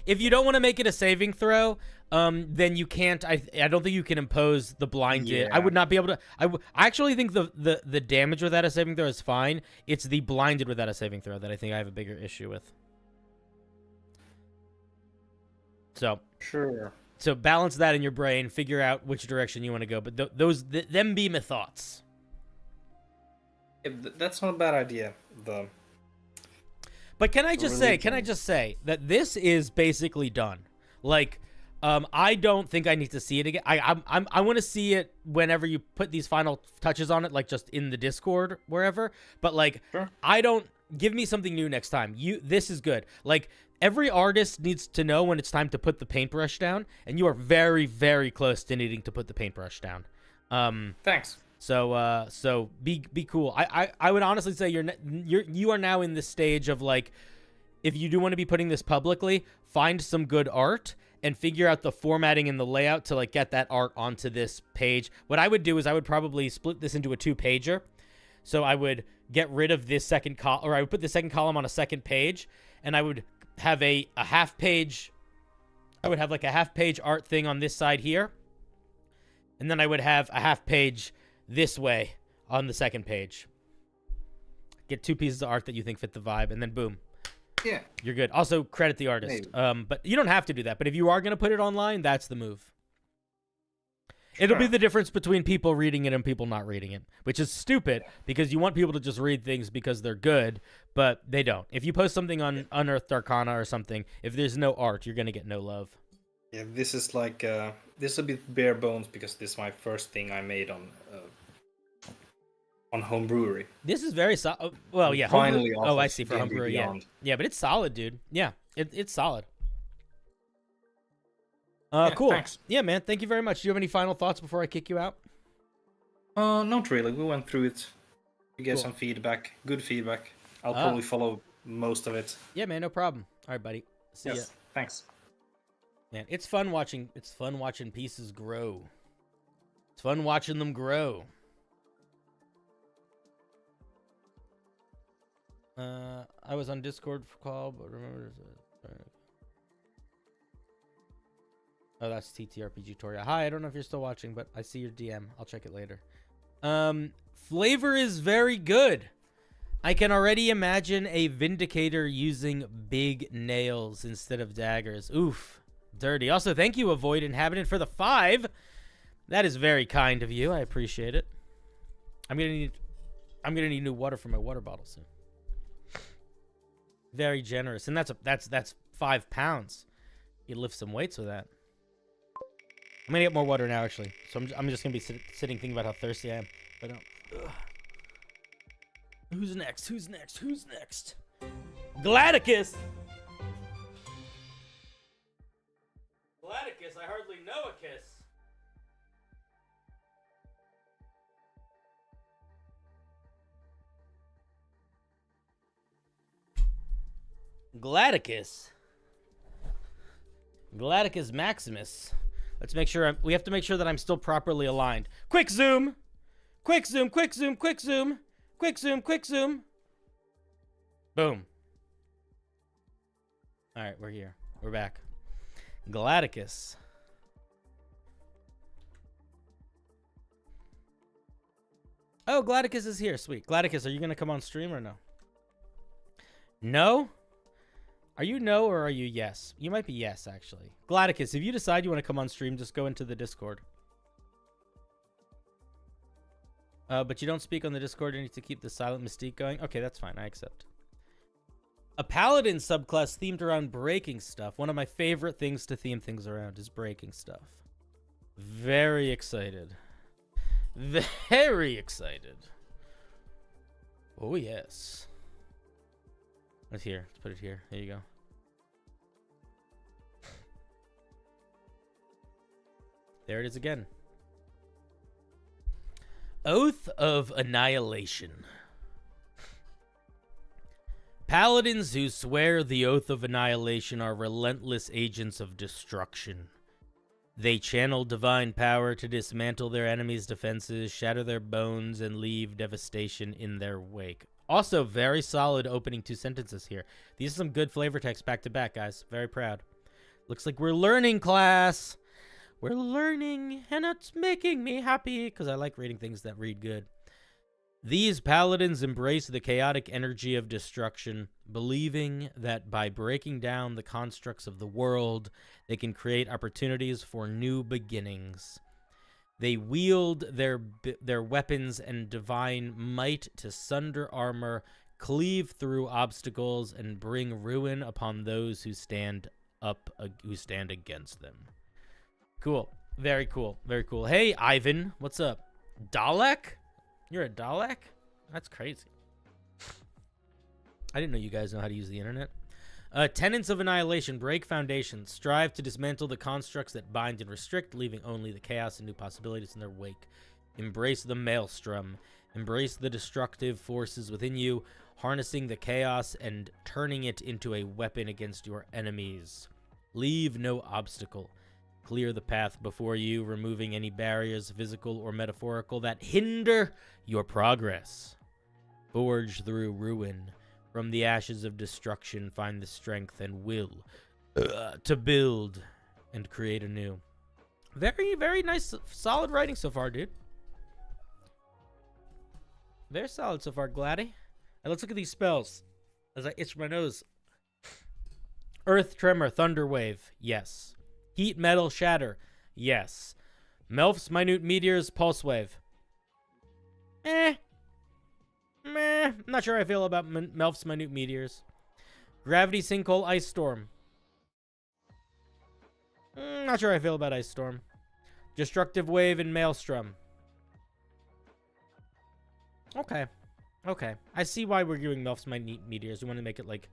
If you don't want to make it a saving throw, then you can't. I don't think you can impose the blinded. I Yeah. would not be able to. I actually think the damage without a saving throw is fine. It's the blinded without a saving throw that I think I have a bigger issue with. So Sure. balance that in your brain. Figure out which direction you want to go. But them be my thoughts. That's not a bad idea, though. But can I just say that this is basically done? Like, I don't think I need to see it again. I want to see it whenever you put these final touches on it, like just in the Discord, wherever. But like, Sure. Give me something new next time. This is good. Like, every artist needs to know when it's time to put the paintbrush down, and you are very, very close to needing to put the paintbrush down. Thanks. So be cool. I would honestly say you are now in this stage of, like, if you do want to be putting this publicly, find some good art and figure out the formatting and the layout to, like, get that art onto this page. What I would do is I would probably split this into a 2-pager. So I would get rid of this second column, or I would put the second column on a second page, and I would have a half page. I would have like a half page art thing on this side here, and then I would have a half page this way on the second page. Get 2 pieces of art that you think fit the vibe, and then boom, Yeah. you're good. Also, credit the artist. But you don't have to do that. But if you are going to put it online, that's the move. It'll be Sure. the difference between people reading it and people not reading it, which is stupid because you want people to just read things because they're good, but they don't. If you post something on Unearthed Arcana or something, if there's no art, you're going to get no love. Yeah, this is like this is a bit bare bones because this is my first thing I made on Homebrewery. This is very solid. Well, yeah. Finally, Homebrew- off I of see, for D&D Homebrew, yeah. Beyond. Yeah, but it's solid, dude. Yeah, it's solid. Yeah, Cool. thanks. Yeah, man. Thank you very much. Do you have any final thoughts before I kick you out? Not really. We went through it. We get Cool. some feedback. Good feedback. I'll probably follow most of it. Yeah, man. No problem. All right, buddy. See ya. Thanks. Man, it's fun watching pieces grow. It's fun watching them grow. I was on Discord for call, but remember. Oh, that's TTRPG Toria. Hi, I don't know if you're still watching, but I see your DM. I'll check it later. Flavor is very good. I can already imagine a Vindicator using big nails instead of daggers. Oof. Dirty. Also, thank you, Avoid Inhabitant, for the 5. That is very kind of you. I appreciate it. I'm gonna need new water for my water bottle soon. Very generous. And that's 5 pounds. You lift some weights with that. I'm gonna get more water now, actually. So I'm just gonna be sitting thinking about how thirsty I am. But who's next? Who's next? Who's next? Gladicus! Gladicus, I hardly know a kiss. Gladicus. Gladicus Maximus. Let's make sure we have to make sure that I'm still properly aligned. Quick zoom! Quick zoom, quick zoom, quick zoom! Quick zoom, quick zoom! Boom. Alright, we're here. We're back. Gladicus. Oh, Gladicus is here. Sweet. Gladicus, are you going to come on stream or no? No? Are you no or are you yes? You might be yes, actually. Gladicus, if you decide you want to come on stream, just go into the Discord. But you don't speak on the Discord. You need to keep the silent mystique going. Okay, that's fine. I accept. A paladin subclass themed around breaking stuff. One of my favorite things to theme things around is breaking stuff. Very excited. Very excited. Oh, yes. Let's here. Let's put it here. There you go. There it is again. Oath of Annihilation. Paladins who swear the Oath of Annihilation are relentless agents of destruction. They channel divine power to dismantle their enemies' defenses, shatter their bones, and leave devastation in their wake. Also, very solid opening 2 sentences here. These are some good flavor text back to back, guys. Very proud. Looks like we're learning, class. We're learning, and it's making me happy because I like reading things that read good. These paladins embrace the chaotic energy of destruction, believing that by breaking down the constructs of the world, they can create opportunities for new beginnings. They wield their weapons and divine might to sunder armor, cleave through obstacles, and bring ruin upon those who stand against them. Cool. Very cool. Very cool. Hey, Ivan. What's up? Dalek? You're a Dalek? That's crazy. I didn't know you guys know how to use the internet. Tenets of Annihilation. Break foundations. Strive to dismantle the constructs that bind and restrict, leaving only the chaos and new possibilities in their wake. Embrace the maelstrom. Embrace the destructive forces within you, harnessing the chaos and turning it into a weapon against your enemies. Leave no obstacle. Clear the path before you, removing any barriers, physical or metaphorical, that hinder your progress. Forge through ruin. From the ashes of destruction, find the strength and will to build and create anew. Very, very nice, solid writing so far, dude. Very solid so far, Gladdy. And let's look at these spells as I itch my nose. Earth Tremor, Thunder Wave, yes. Heat, Metal, Shatter, yes. Melf's Minute Meteors, Pulse Wave. Meh. I'm not sure how I feel about Melf's Minute Meteors. Gravity, Sinkhole, Ice Storm. Not sure how I feel about Ice Storm. Destructive Wave and Maelstrom. Okay. Okay. I see why we're doing Melf's Minute Meteors. We want to make it, like,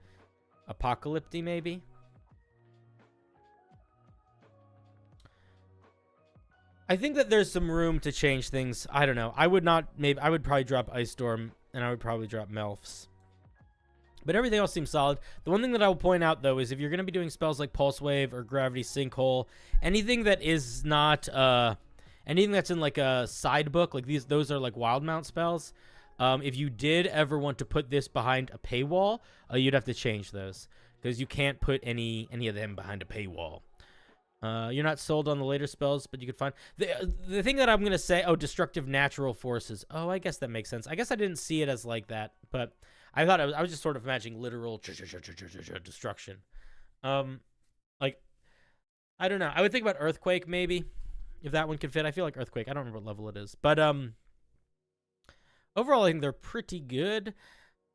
apocalyptic, maybe? I think that there's some room to change things. I don't know. I would probably drop Ice Storm, and I would probably drop Melf's. But everything else seems solid. The one thing that I will point out, though, is if you're going to be doing spells like Pulse Wave or Gravity Sinkhole, anything that is not, anything that's in, like, a side book, like those are, like, Wild Mount spells, If you did ever want to put this behind a paywall, you'd have to change those because you can't put any of them behind a paywall. You're not sold on the later spells, but you could find the thing that I'm gonna say. Oh, destructive natural forces. Oh, I guess that makes sense. I guess I didn't see it as like that, but I thought I was just sort of imagining literal destruction. Like I don't know. I would think about earthquake maybe, if that one could fit. I feel like earthquake. I don't remember what level it is, but overall, I think they're pretty good.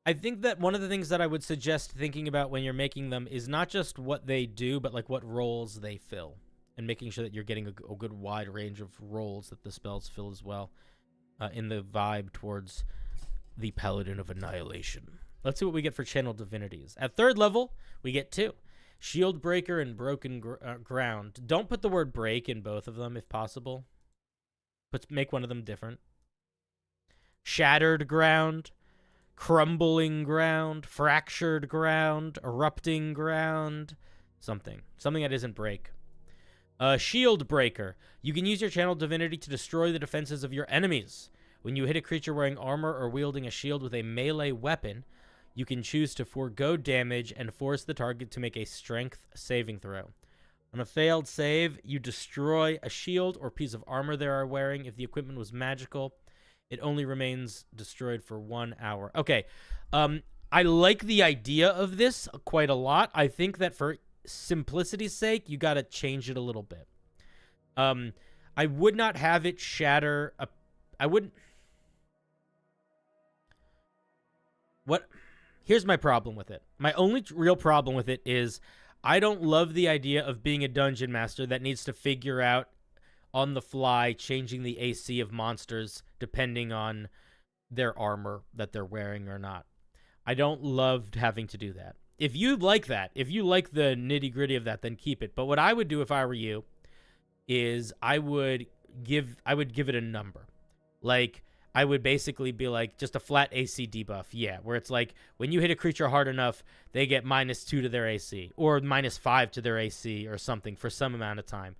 I think that one of the things that I would suggest thinking about when you're making them is not just what they do, but like what roles they fill, and making sure that you're getting a good wide range of roles that the spells fill as well, in the vibe towards the Paladin of Annihilation. Let's see what we get for Channel Divinities. At 3rd level, we get 2. Shield Breaker and Broken Ground. Don't put the word break in both of them if possible. Make one of them different. Shattered Ground. Crumbling ground, fractured ground, erupting ground, something that isn't break. Shield breaker. You can use your channel divinity to destroy the defenses of your enemies. When you hit a creature wearing armor or wielding a shield with a melee weapon, you can choose to forego damage and force the target to make a strength saving throw. On a failed save, you destroy a shield or piece of armor they are wearing. If the equipment was magical, it only remains destroyed for 1 hour. Okay, I like the idea of this quite a lot. I think that for simplicity's sake, you got to change it a little bit. I would not have it shatter. I wouldn't. Here's my problem with it. My only real problem with it is I don't love the idea of being a dungeon master that needs to figure out on the fly, changing the AC of monsters depending on their armor that they're wearing or not. I don't love having to do that. If you like that, if you like the nitty-gritty of that, then keep it. But what I would do if I were you is I would give it a number. Like, I would basically be like, just a flat AC debuff. Yeah, where it's like, when you hit a creature hard enough, they get -2 to their AC. Or -5 to their AC or something for some amount of time.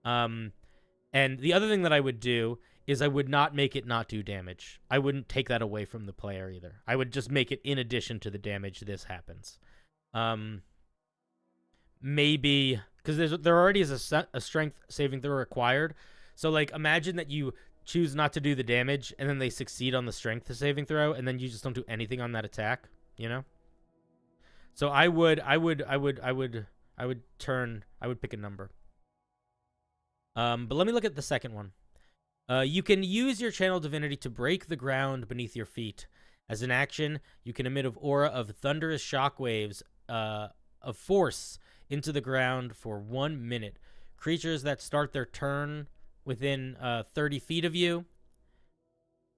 And the other thing that I would do is I would not make it not do damage. I wouldn't take that away from the player either. I would just make it in addition to the damage this happens. Maybe, because there already is a strength saving throw required. So, like, imagine that you choose not to do the damage, and then they succeed on the strength saving throw, and then you just don't do anything on that attack, you know? So I would pick a number. But let me look at the second one. You can use your channel divinity to break the ground beneath your feet. As an action, you can emit an aura of thunderous shockwaves of force into the ground for 1 minute. Creatures that start their turn within 30 feet of you.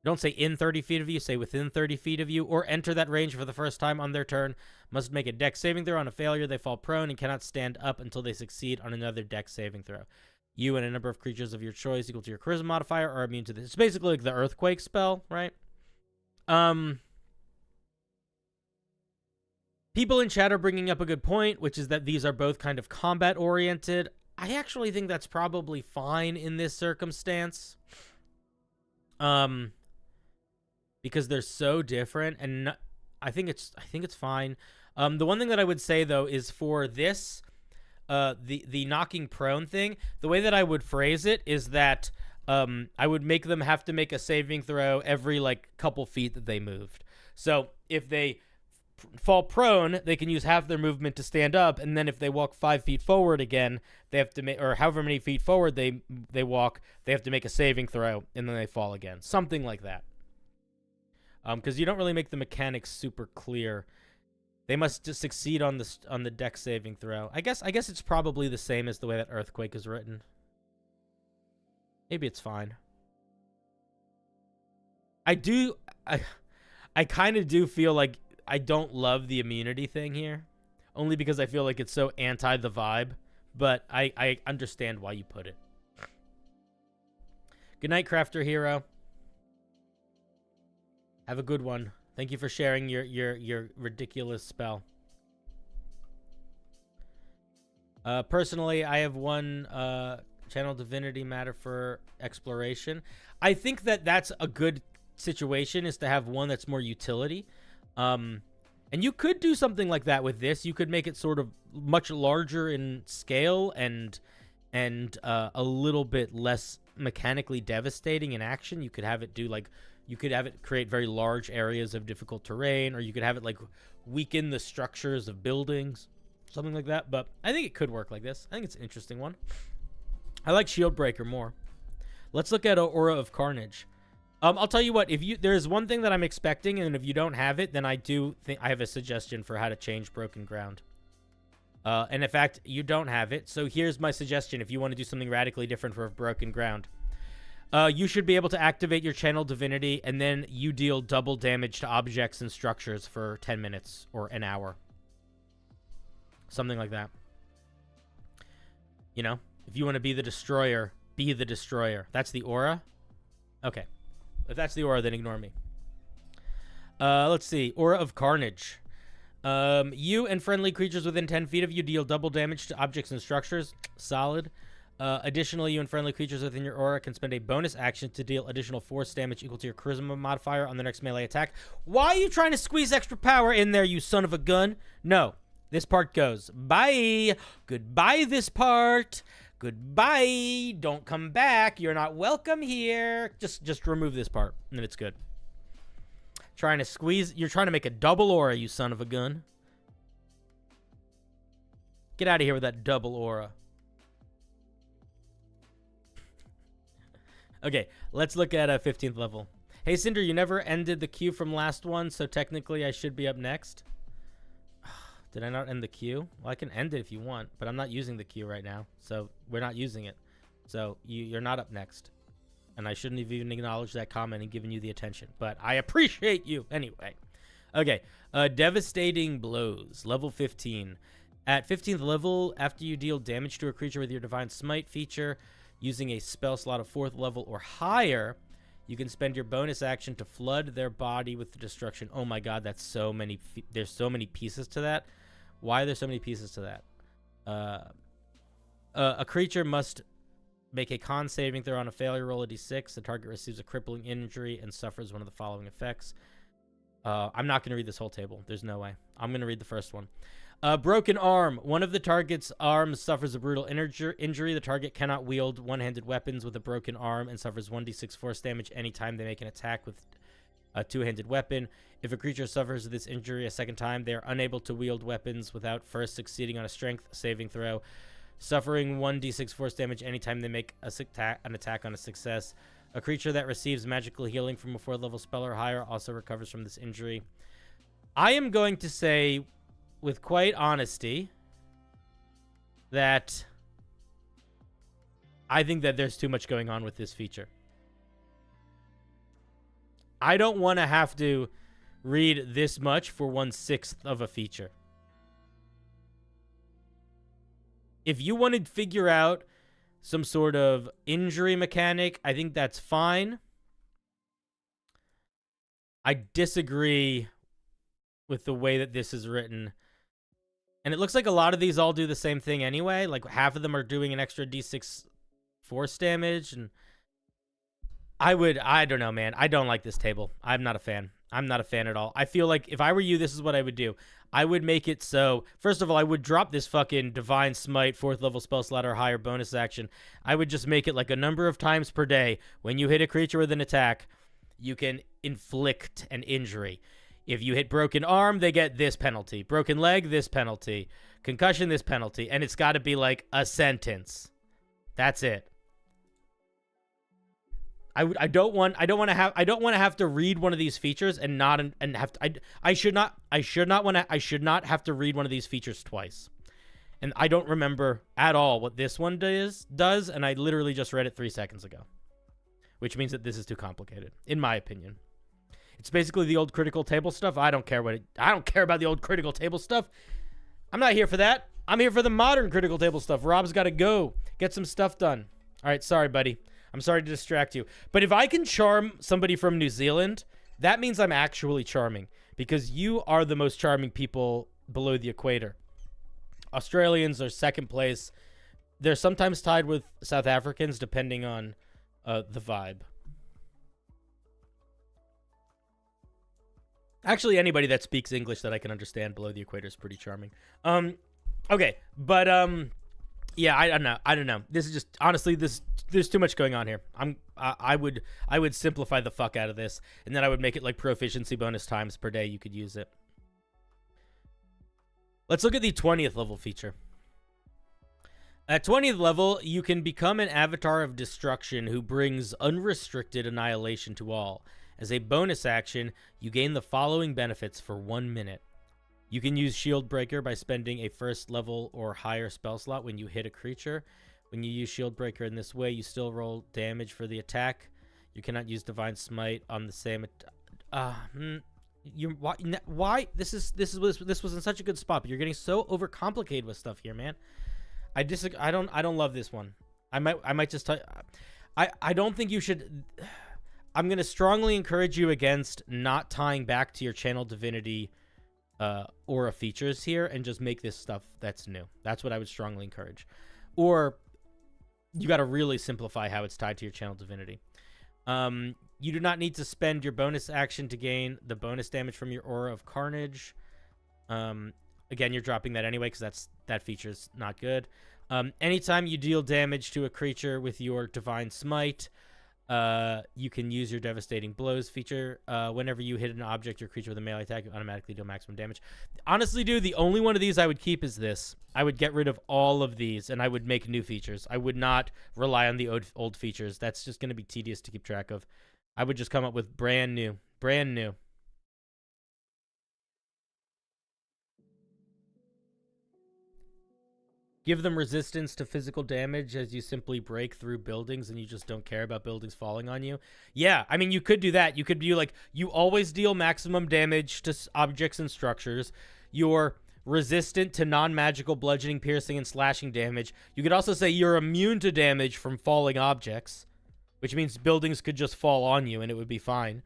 Don't say in 30 feet of you, say within 30 feet of you, or enter that range for the first time on their turn, must make a dex saving throw. On a failure, they fall prone and cannot stand up until they succeed on another dex saving throw. You and a number of creatures of your choice equal to your charisma modifier are immune to this. It's basically like the earthquake spell, right? People in chat are bringing up a good point, which is that these are both kind of combat-oriented. I actually think that's probably fine in this circumstance. Because they're so different, and I think it's fine. The one thing that I would say though is for this, the knocking prone thing, the way that I would phrase it is that I would make them have to make a saving throw every like couple feet that they moved. So if they fall prone, they can use half their movement to stand up, and then if they walk 5 feet forward again, they have to make, or however many feet forward they walk, they have to make a saving throw, and then they fall again, something like that. Because you don't really make the mechanics super clear. They must just succeed on the dex saving throw. I guess it's probably the same as the way that Earthquake is written. Maybe it's fine. I kind of do feel like I don't love the immunity thing here, only because I feel like it's so anti the vibe, but I understand why you put it. Good night, Crafter Hero. Have a good one. Thank you for sharing your ridiculous spell. Personally, I have one channel divinity matter for exploration. I think that that's a good situation is to have one that's more utility. And you could do something like that with this. You could make it sort of much larger in scale and a little bit less mechanically devastating in action. You could have it do like, you could have it create very large areas of difficult terrain, or you could have it like weaken the structures of buildings, something like that. But I think it could work like this. I think it's an interesting one. I like Shield Breaker more. Let's look at Aura of Carnage. I'll tell you what, there's one thing that I'm expecting, and if you don't have it, then I do think I have a suggestion for how to change Broken Ground. And in fact, you don't have it, so here's my suggestion if you want to do something radically different for Broken Ground. You should be able to activate your Channel Divinity, and then you deal double damage to objects and structures for 10 minutes or an hour. Something like that. You know, if you want to be the destroyer, be the destroyer. That's the aura? Okay. If that's the aura, then ignore me. Let's see. Aura of Carnage. You and friendly creatures within 10 feet of you deal double damage to objects and structures. Solid. Additionally, you and friendly creatures within your aura can spend a bonus action to deal additional force damage equal to your charisma modifier on the next melee attack. Why are you trying to squeeze extra power in there, you son of a gun? No. This part goes. Bye. Goodbye, this part. Goodbye. Don't come back. You're not welcome here. Just remove this part, and it's good. Trying to squeeze. You're trying to make a double aura, you son of a gun. Get out of here with that double aura. Okay, let's look at a 15th level. Hey, Cinder, you never ended the queue from last one, so technically I should be up next. Did I not end the queue? Well, I can end it if you want, but I'm not using the queue right now, so we're not using it. So you're not up next. And I shouldn't have even acknowledged that comment and given you the attention, but I appreciate you anyway. Okay, Devastating Blows, level 15. At 15th level, after you deal damage to a creature with your Divine Smite feature, using a spell slot of 4th level or higher, you can spend your bonus action to flood their body with the destruction. Oh my god, that's so many. There's so many pieces to that. Why are there so many pieces to that? A creature must make a con saving throw. On a failure, roll a d6. The target receives a crippling injury and suffers one of the following effects. I'm not going to read this whole table. There's no way. I'm going to read the first one. Broken Arm. One of the target's arms suffers a brutal injury. The target cannot wield one-handed weapons with a broken arm and suffers 1d6 force damage anytime they make an attack with a two-handed weapon. If a creature suffers this injury a second time, they are unable to wield weapons without first succeeding on a strength saving throw, suffering 1d6 force damage anytime they make an attack on a success. A creature that receives magical healing from a 4th level spell or higher also recovers from this injury. I am going to say, with quite honesty, that I think that there's too much going on with this feature. I don't want to have to read this much for 1/6 of a feature. If you want to figure out some sort of injury mechanic, I think that's fine. I disagree with the way that this is written. And it looks like a lot of these all do the same thing anyway. Like half of them are doing an extra d6 force damage. And I don't know, man. I don't like this table. I'm not a fan. I'm not a fan at all. I feel like if I were you, this is what I would do. I would make it so, first of all, I would drop this fucking Divine Smite 4th level spell slot or higher bonus action. I would just make it like a number of times per day. When you hit a creature with an attack, you can inflict an injury. If you hit broken arm, they get this penalty. Broken leg, this penalty. Concussion, this penalty. And it's got to be like a sentence. That's it. I don't want to have to read one of these features and have to, I should not have to read one of these features twice. And I don't remember at all what this one does, and I literally just read it 3 seconds ago. Which means that this is too complicated, in my opinion. It's basically the old critical table stuff. I don't care about the old critical table stuff. I'm not here for that. I'm here for the modern critical table stuff. Rob's got to go get some stuff done. All right, sorry, buddy. I'm sorry to distract you. But if I can charm somebody from New Zealand, that means I'm actually charming, because you are the most charming people below the equator. Australians are second place. They're sometimes tied with South Africans, depending on the vibe. Actually, anybody that speaks English that I can understand below the equator is pretty charming. Okay, but yeah, I don't know. This is just honestly, there's too much going on here. I would simplify the fuck out of this, and then I would make it like proficiency bonus times per day you could use it. Let's look at the 20th level feature. At 20th level, you can become an avatar of destruction who brings unrestricted annihilation to all. As a bonus action, you gain the following benefits for 1 minute. You can use Shield Breaker by spending a first level or higher spell slot when you hit a creature. When you use Shield Breaker in this way, you still roll damage for the attack. You cannot use Divine Smite on the same why this was in such a good spot, but you're getting so overcomplicated with stuff here, man. I don't love this one. I might just tell I don't think you should. I'm going to strongly encourage you against not tying back to your channel divinity aura features here and just make this stuff that's new. That's what I would strongly encourage. Or you got to really simplify how it's tied to your channel divinity. You do not need to spend your bonus action to gain the bonus damage from your Aura of Carnage. Again, you're dropping that anyway because that feature's not good. Anytime you deal damage to a creature with your Divine Smite, you can use your Devastating Blows feature. Whenever you hit an object or creature with a melee attack, you automatically deal maximum damage. Honestly, dude, the only one of these I would keep is this. I would get rid of all of these, and I would make new features. I would not rely on the old features. That's just going to be tedious to keep track of. I would just come up with brand new. Brand new. Give them resistance to physical damage as you simply break through buildings and you just don't care about buildings falling on you. Yeah, I mean, you could do that. You could be like, you always deal maximum damage to objects and structures. You're resistant to non-magical bludgeoning, piercing, and slashing damage. You could also say you're immune to damage from falling objects, which means buildings could just fall on you and it would be fine.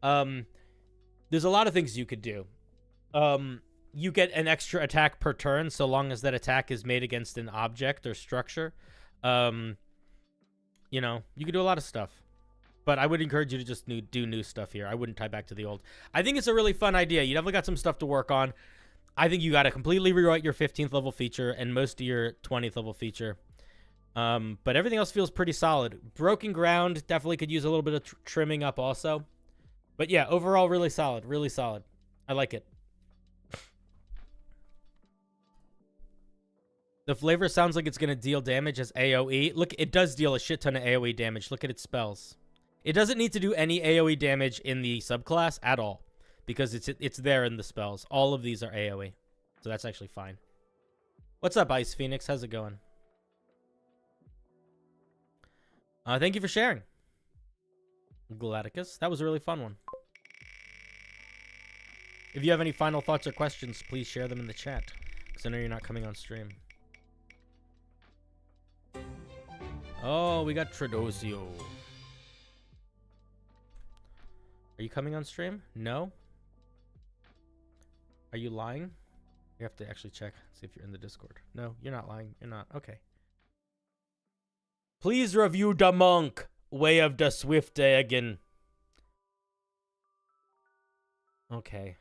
There's a lot of things you could do. You get an extra attack per turn so long as that attack is made against an object or structure. You know, you could do a lot of stuff. But I would encourage you to just do new stuff here. I wouldn't tie back to the old. I think it's a really fun idea. You definitely got some stuff to work on. I think you got to completely rewrite your 15th level feature and most of your 20th level feature. But everything else feels pretty solid. Broken Ground definitely could use a little bit of trimming up also. But yeah, overall, really solid. Really solid. I like it. The flavor sounds like it's going to deal damage as AoE. Look, it does deal a shit ton of AoE damage. Look at its spells. It doesn't need to do any AoE damage in the subclass at all because it's there in the spells. All of these are AoE. So that's actually fine. What's up, Ice Phoenix? How's it going? Thank you for sharing, Gladicus. That was a really fun one. If you have any final thoughts or questions, please share them in the chat, because I know you're not coming on stream. Oh, we got Tradosio. Are you coming on stream? No? Are you lying? You have to actually check, see if you're in the Discord. No, you're not lying. You're not. Okay. Please review the monk, Way of the Swift Dragon. Okay.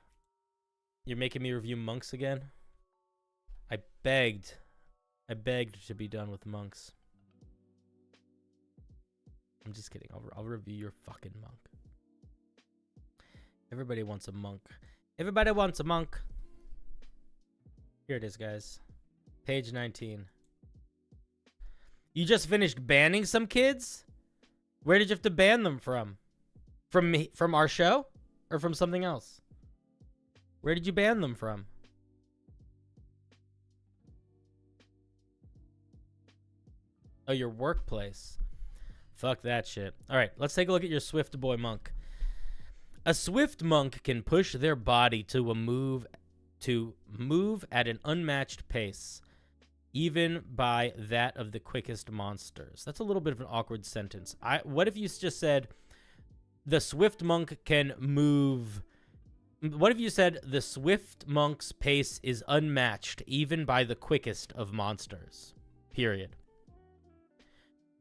You're making me review monks again? I begged to be done with monks. I'm just kidding. I'll review your fucking monk. Everybody wants a monk. Everybody wants a monk. Here it is, guys. Page 19. You just finished banning some kids? Where did you have to ban them from? From me, from our show? Or from something else? Where did you ban them from? Oh, your workplace. Fuck that shit. Alright, let's take a look at your Swift Boy Monk. A Swift Monk can push their body to move at an unmatched pace, even by that of the quickest monsters. That's a little bit of an awkward sentence. What if you just said, the Swift Monk can move... What if you said, the Swift Monk's pace is unmatched, even by the quickest of monsters? Period.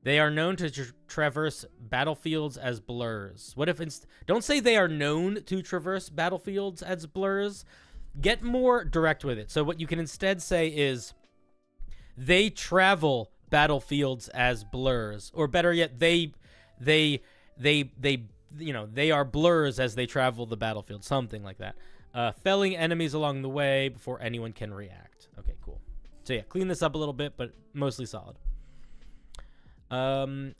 They are known to traverse battlefields as blurs. What if don't say they are known to traverse battlefields as blurs. Get more direct with it. So what you can instead say is they travel battlefields as blurs, or better yet, they they are blurs as they travel the battlefield, something like that. Felling enemies along the way before anyone can react. Okay, cool. So yeah, clean this up a little bit, but mostly solid.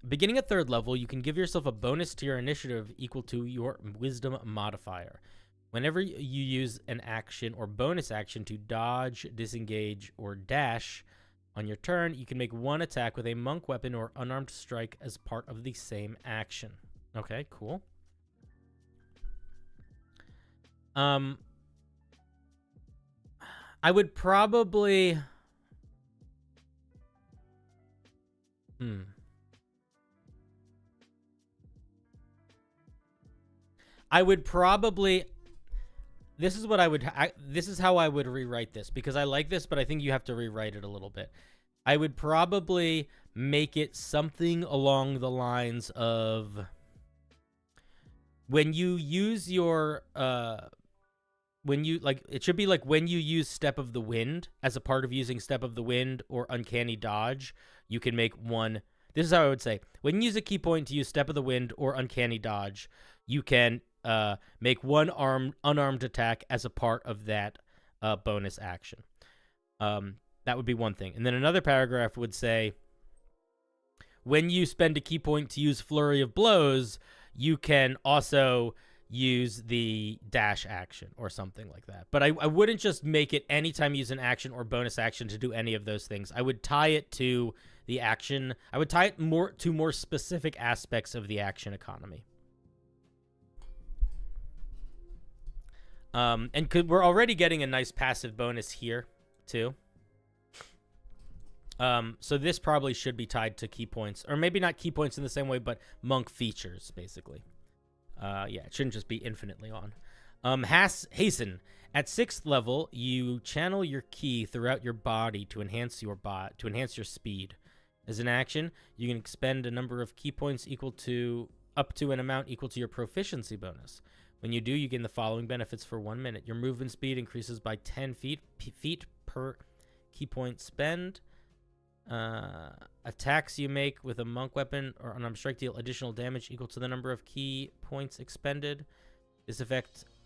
Beginning at 3rd level, you can give yourself a bonus to your initiative equal to your wisdom modifier. Whenever you use an action or bonus action to dodge, disengage, or dash on your turn, you can make one attack with a monk weapon or unarmed strike as part of the same action. Okay, cool. I would probably... I would probably... This is what I would... this is how I would rewrite this, because I like this, but I think you have to rewrite it a little bit. I would probably make it something along the lines of... When you use your... when you... Like, it should be like when you use Step of the Wind, as a part of using Step of the Wind or Uncanny Dodge, you can make one... This is how I would say. When you use a key point to use Step of the Wind or Uncanny Dodge, you can... make one unarmed attack as a part of that bonus action. That would be one thing. And then another paragraph would say, when you spend a key point to use Flurry of Blows, you can also use the dash action or something like that. But I wouldn't just make it anytime you use an action or bonus action to do any of those things. I would tie it to the action. I would tie it more to more specific aspects of the action economy. And we're already getting a nice passive bonus here, too. So this probably should be tied to key points. Or maybe not key points in the same way, but monk features, basically. Yeah, it shouldn't just be infinitely on. Hasten. At 6th level, you channel your ki throughout your body to enhance your speed. As an action, you can expend a number of key points equal to up to an amount equal to your proficiency bonus. When you do, you gain the following benefits for 1 minute. Your movement speed increases by 10 feet per key point spend. Attacks you make with a monk weapon or unarmed strike deal additional damage equal to the number of key points expended.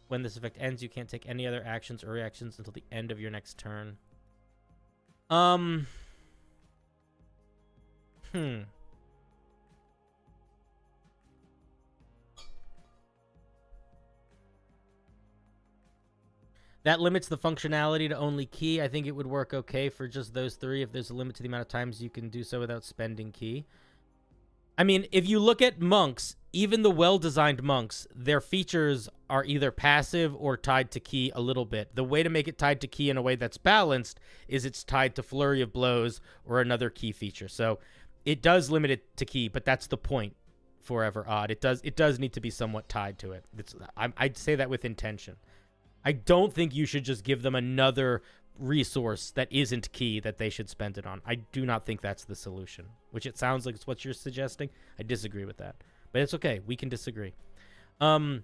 When this effect ends, you can't take any other actions or reactions until the end of your next turn. That limits the functionality to only key. I think it would work okay for just those 3 if there's a limit to the amount of times you can do so without spending key. I mean, if you look at monks, even the well-designed monks, their features are either passive or tied to key a little bit. The way to make it tied to key in a way that's balanced is it's tied to Flurry of Blows or another key feature. So it does limit it to key, but that's the point. Forever Odd. It does need to be somewhat tied to it. I'd say that with intention. I don't think you should just give them another resource that isn't key that they should spend it on. I do not think that's the solution, which it sounds like it's what you're suggesting. I disagree with that, but it's okay. We can disagree. I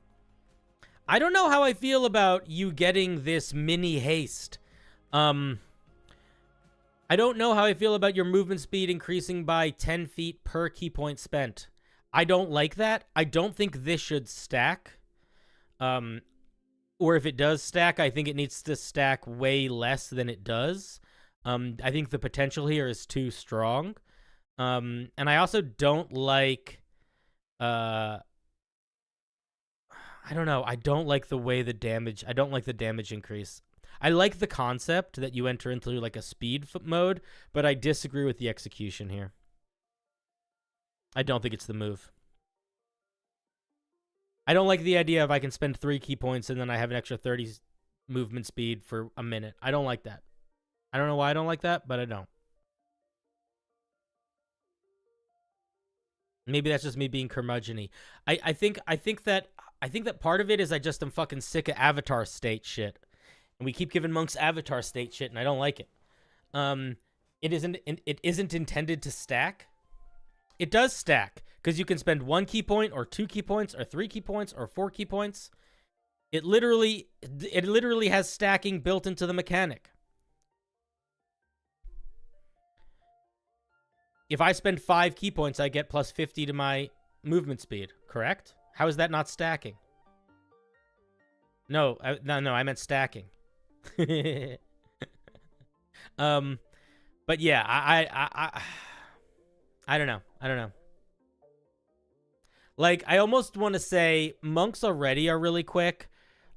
don't know how I feel about you getting this mini haste. I don't know how I feel about your movement speed increasing by 10 feet per key point spent. I don't like that. I don't think this should stack. Or if it does stack, I think it needs to stack way less than it does. I think the potential here is too strong. And I also don't like... I don't know. I don't like the way the damage... I don't like the damage increase. I like the concept that you enter into like a speed mode, but I disagree with the execution here. I don't think it's the move. I don't like the idea of I can spend 3 key points and then I have an extra 30 movement speed for a minute. I don't like that. I don't know why I don't like that, but I don't. Maybe that's just me being curmudgeon-y. I think that part of it is I just am fucking sick of Avatar state shit. And we keep giving monks Avatar state shit and I don't like it. It isn't intended to stack. It does stack because you can spend 1 key point or 2 key points or 3 key points or 4 key points. It literally has stacking built into the mechanic. If I spend 5 key points, I get plus 50 to my movement speed, correct? How is that not stacking? No, I meant stacking. But yeah, I don't know. Like, I almost want to say monks already are really quick.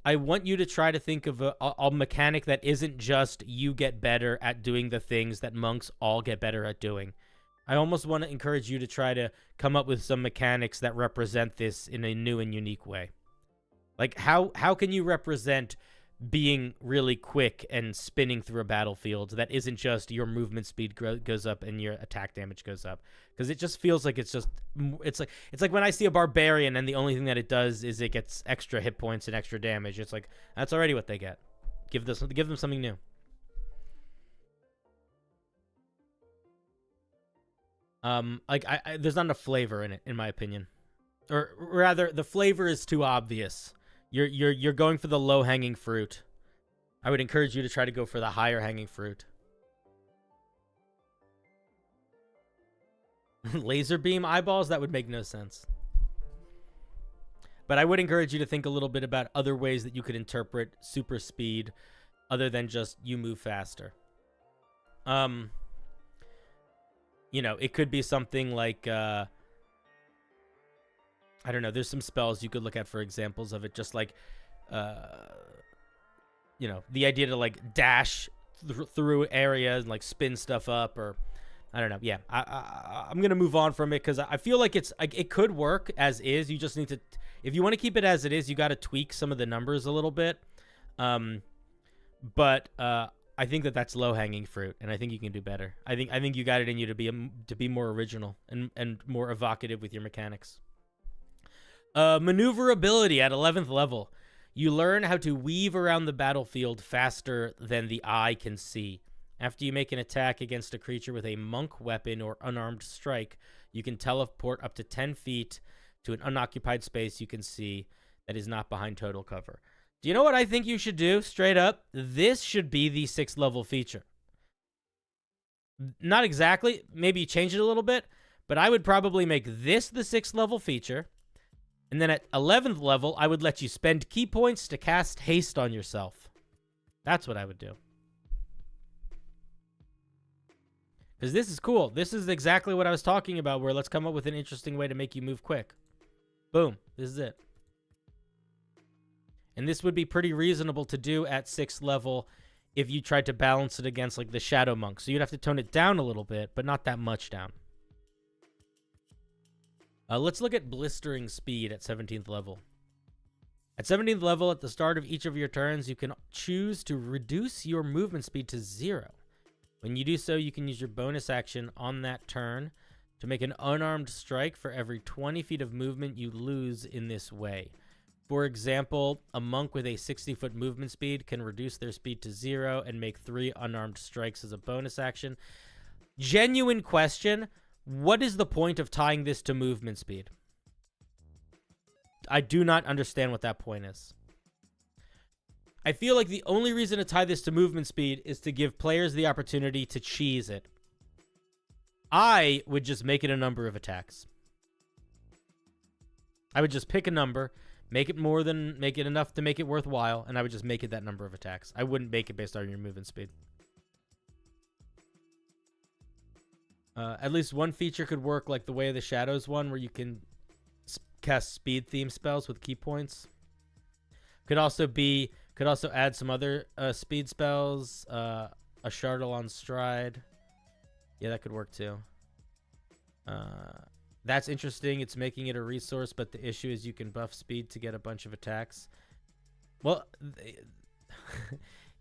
I want you to try to think of a mechanic that isn't just you get better at doing the things that monks all get better at doing. I almost want to encourage you to try to come up with some mechanics that represent this in a new and unique way. Like, how can you represent being really quick and spinning through a battlefield that isn't just your movement speed goes up and your attack damage goes up? Because it just feels like it's like when I see a barbarian and the only thing that it does is it gets extra hit points and extra damage. It's like, that's already what they get. Give them something new. There's not enough flavor in it, in my opinion, or rather, the flavor is too obvious. You're going for the low hanging fruit. I would encourage you to try to go for the higher hanging fruit. Laser beam eyeballs? That would make no sense. But I would encourage you to think a little bit about other ways that you could interpret super speed, other than just you move faster. You know, it could be something like, I don't know, there's some spells you could look at for examples of it, just like, you know, the idea to, like, dash through areas and, like, spin stuff up, or, I don't know, yeah. I'm going to move on from it, because I feel like it could work as is. You just need to, if you want to keep it as it is, you got to tweak some of the numbers a little bit. But I think that's low-hanging fruit, and I think you can do better. I think you got it in you to be more original and more evocative with your mechanics. Maneuverability at 11th level. You learn how to weave around the battlefield faster than the eye can see. After you make an attack against a creature with a monk weapon or unarmed strike, you can teleport up to 10 feet to an unoccupied space you can see that is not behind total cover. Do you know what I think you should do? Straight up, this should be the 6th level feature. Not exactly. Maybe change it a little bit, but I would probably make this the 6th level feature. And then at 11th level, I would let you spend key points to cast haste on yourself. That's what I would do. Because this is cool. This is exactly what I was talking about, where let's come up with an interesting way to make you move quick. Boom. This is it. And this would be pretty reasonable to do at 6th level if you tried to balance it against, like, the Shadow Monk. So you'd have to tone it down a little bit, but not that much down. Let's look at Blistering Speed at 17th level. At 17th level, at the start of each of your turns, you can choose to reduce your movement speed to 0. When you do so, you can use your bonus action on that turn to make an unarmed strike for every 20 feet of movement you lose in this way. For example, a monk with a 60-foot movement speed can reduce their speed to 0 and make 3 unarmed strikes as a bonus action. Genuine question, what is the point of tying this to movement speed? I do not understand what that point is. I feel like the only reason to tie this to movement speed is to give players the opportunity to cheese it. I would just make it a number of attacks. I would just pick a number, make it enough to make it worthwhile, and I would just make it that number of attacks. I wouldn't make it based on your movement speed. At least one feature could work like the Way of the Shadows one, where you can cast speed theme spells with key points. Could also add some other speed spells. A Shardle on Stride. Yeah, that could work too. That's interesting. It's making it a resource, but the issue is you can buff speed to get a bunch of attacks. Well,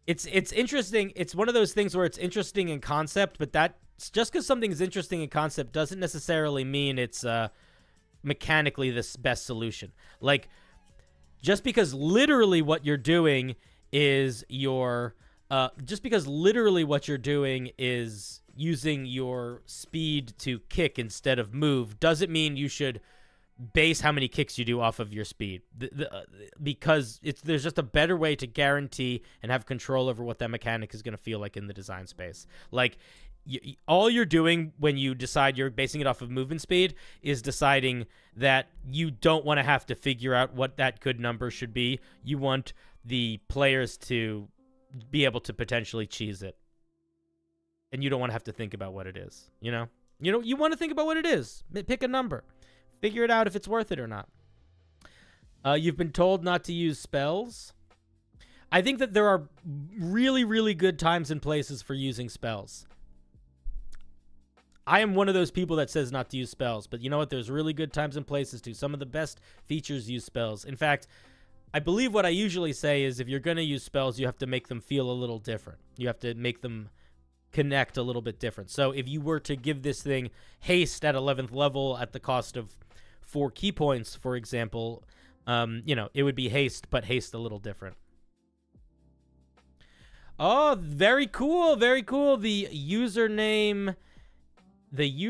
it's interesting. It's one of those things where it's interesting in concept, but that's just because something is interesting in concept doesn't necessarily mean it's mechanically the best solution. Like, just because literally what you're doing is using your speed to kick instead of move doesn't mean you should base how many kicks you do off of your speed, because there's just a better way to guarantee and have control over what that mechanic is going to feel like in the design space. Like, all you're doing when you decide you're basing it off of movement speed is deciding that you don't want to have to figure out what that good number should be. You want the players to be able to potentially cheese it, and you don't want to have to think about what it is. You want to think about what it is. Pick a number. Figure it out if it's worth it or not. You've been told not to use spells. I think that there are really, really good times and places for using spells. I am one of those people that says not to use spells, but you know what? There's really good times and places too. Some of the best features use spells. In fact, I believe what I usually say is if you're going to use spells, you have to make them feel a little different. You have to make them connect a little bit different. So if you were to give this thing haste at 11th level at the cost of 4 key points, for example, it would be haste, but haste a little different. Oh, very cool, very cool. The username,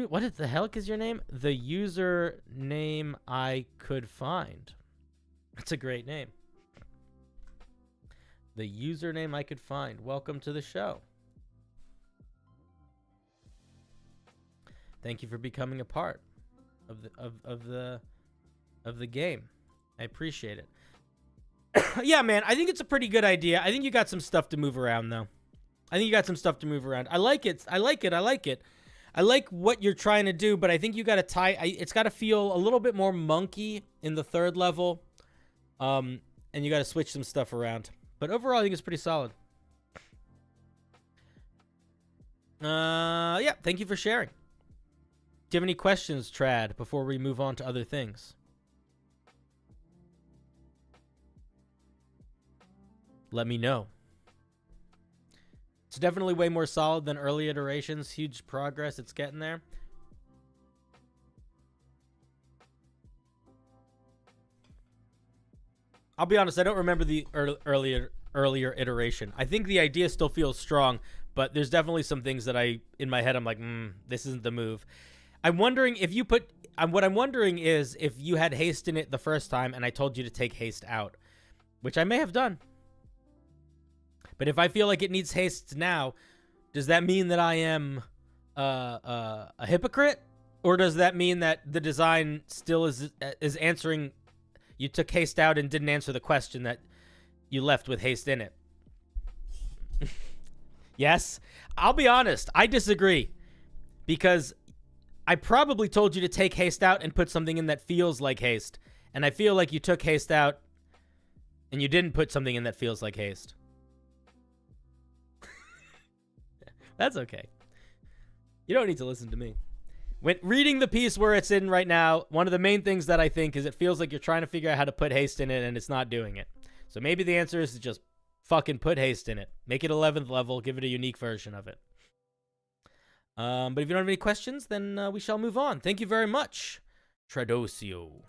what the heck is your name? The username I could find. That's a great name. The username I could find. Welcome to the show. Thank you for becoming a part of the game. I appreciate it. Yeah, man, I think it's a pretty good idea. I think you got some stuff to move around, though. I like it. I like what you're trying to do, but I think you got to it's got to feel a little bit more monkey in the 3rd level. And you got to switch some stuff around. But overall, I think it's pretty solid. Yeah, thank you for sharing. Do you have any questions, Trad, before we move on to other things? Let me know. It's definitely way more solid than early iterations. Huge progress. It's getting there. I'll be honest, I don't remember the earlier iteration. I think the idea still feels strong, but there's definitely some things that in my head, I'm like, this isn't the move. I'm wondering if you what I'm wondering is if you had haste in it the first time and I told you to take haste out, which I may have done. But if I feel like it needs haste now, does that mean that I am a hypocrite? Or does that mean that the design still is answering, you took haste out and didn't answer the question that you left with haste in it? Yes? I'll be honest, I disagree. Because I probably told you to take haste out and put something in that feels like haste. And I feel like you took haste out and you didn't put something in that feels like haste. That's okay. You don't need to listen to me. When reading the piece where it's in right now, one of the main things that I think is it feels like you're trying to figure out how to put haste in it and it's not doing it. So maybe the answer is to just fucking put haste in it. Make it 11th level. Give it a unique version of it. But if you don't have any questions, then we shall move on. Thank you very much, Tradosio.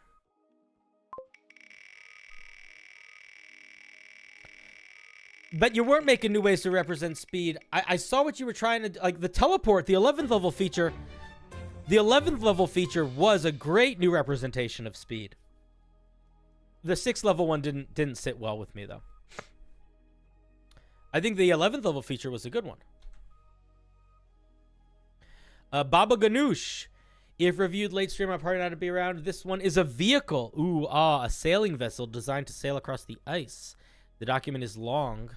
But you weren't making new ways to represent speed. I saw what you were trying to, like the teleport, the 11th level feature. The 11th level feature was a great new representation of speed. The 6th level one didn't sit well with me though. I think the 11th level feature was a good one. Baba Ganoush. If reviewed late stream, I'm probably not to be around. This one is a vehicle. A sailing vessel designed to sail across the ice. The document is long,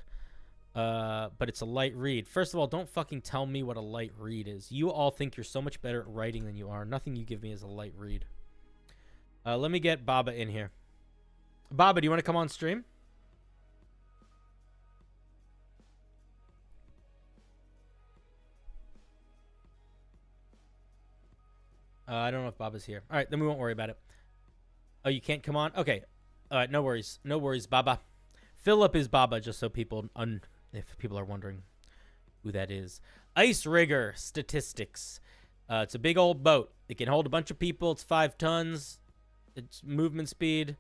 but it's a light read. First of all, don't fucking tell me what a light read is. You all think you're so much better at writing than you are. Nothing you give me is a light read. Let me get Baba in here. Baba, do you want to come on stream? I don't know if Baba's here. All right, then we won't worry about it. Oh, you can't come on? Okay. No worries. No worries, Baba. Philip is Baba, just so people, if people are wondering who that is. Ice Rigger statistics. It's a big old boat. It can hold a bunch of people. It's 5 tons. It's movement speed.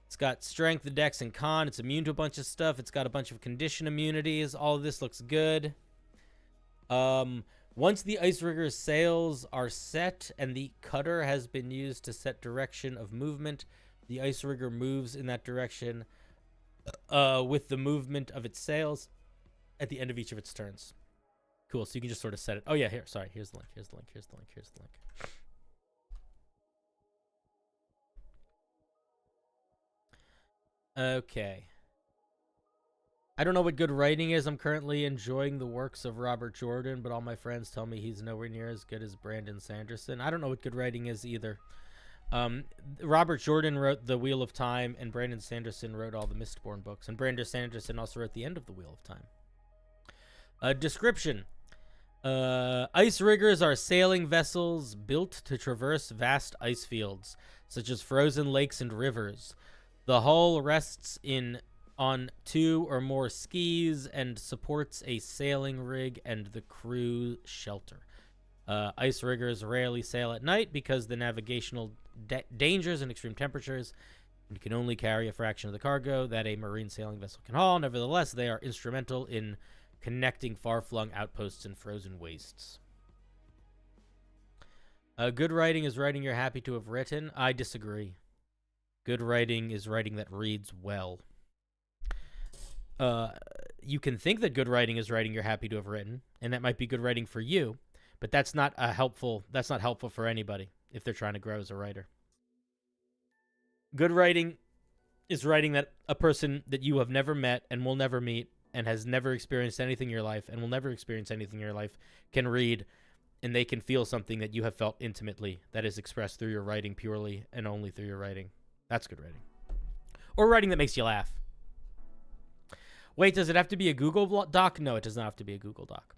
It's got strength, dex, and con. It's immune to a bunch of stuff. It's got a bunch of condition immunities. All of this looks good. Once the ice rigger's sails are set and the cutter has been used to set direction of movement, the ice rigger moves in that direction with the movement of its sails at the end of each of its turns. Cool. So you can just sort of set it. Oh yeah, here. Sorry. Here's the link. Here's the link. Here's the link. Here's the link. Okay. I don't know what good writing is. I'm currently enjoying the works of Robert Jordan, but all my friends tell me he's nowhere near as good as Brandon Sanderson. I don't know what good writing is either. Robert Jordan wrote The Wheel of Time, and Brandon Sanderson wrote all the Mistborn books. And Brandon Sanderson also wrote the end of The Wheel of Time. Description. Ice riggers are sailing vessels built to traverse vast ice fields, such as frozen lakes and rivers. The hull rests on 2 or more skis and supports a sailing rig and the crew shelter. Ice riggers rarely sail at night because the navigational dangers and extreme temperatures, and can only carry a fraction of the cargo that a marine sailing vessel can haul. Nevertheless, they are instrumental in connecting far-flung outposts and frozen wastes. Good writing is writing you're happy to have written. I disagree. Good writing is writing that reads well. You can think that good writing is writing you're happy to have written, and that might be good writing for you, but that's not helpful for anybody if they're trying to grow as a writer. Good writing is writing that a person that you have never met and will never meet and has never experienced anything in your life and will never experience anything in your life can read, and they can feel something that you have felt intimately that is expressed through your writing purely and only through your writing. That's good writing. Or writing that makes you laugh. Wait, does it have to be a Google Doc? No, it does not have to be a Google Doc.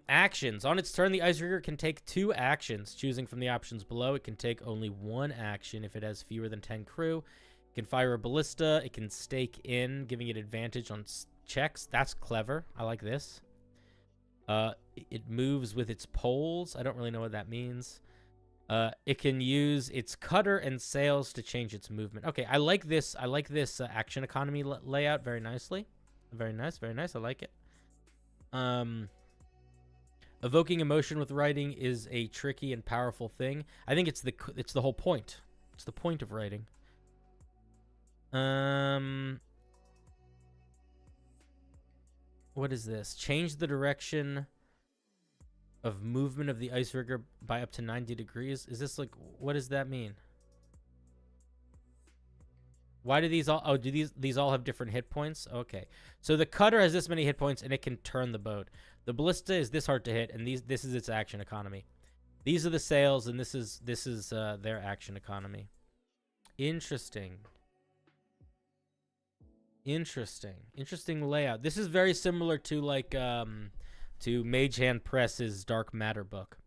Actions. On its turn, the ice rigger can take 2 actions. Choosing from the options below, it can take only 1 action if it has fewer than 10 crew. It can fire a ballista. It can stake in, giving it advantage on checks. That's clever. I like this. It moves with its poles. I don't really know what that means. It can use its cutter and sails to change its movement. Okay, I like this. I like this action economy layout very nicely. Very nice, very nice. I like it. Evoking emotion with writing is a tricky and powerful thing. I think it's the whole point. It's the point of writing. What is this? Change the direction of movement of the ice rigger by up to 90 degrees. Is this like, what does that mean? Why do these all, oh, do these all have different hit points? Okay. So the cutter has this many hit points and it can turn the boat. The ballista is this hard to hit, and this is its action economy. These are the sails, and this is their action economy. Interesting. Interesting layout. This is very similar to like to Mage Hand Press's Dark Matter book.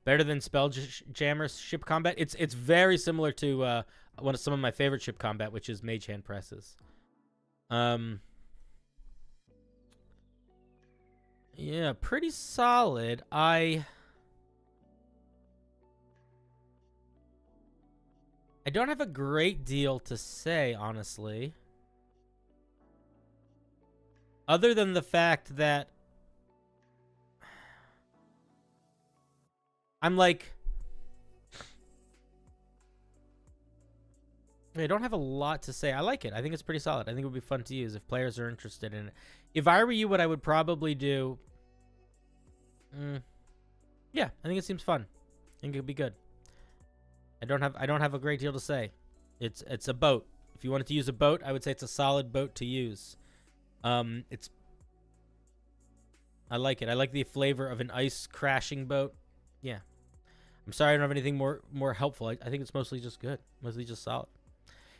Better than Spelljammer's ship combat. It's very similar to one of some of my favorite ship combat, which is Mage Hand Presses. Yeah, pretty solid. I don't have a great deal to say, honestly. Other than the fact that I'm like, I don't have a lot to say. I like it. I think it's pretty solid. I think it would be fun to use if players are interested in it. If I were you, what I would probably do, yeah, I think it seems fun. I think it'd be good. I don't have a great deal to say. It's a boat. If you wanted to use a boat, I would say it's a solid boat to use. I like it. I like the flavor of an ice crashing boat. Yeah. I'm sorry I don't have anything more helpful. I think it's mostly just good. Mostly just solid.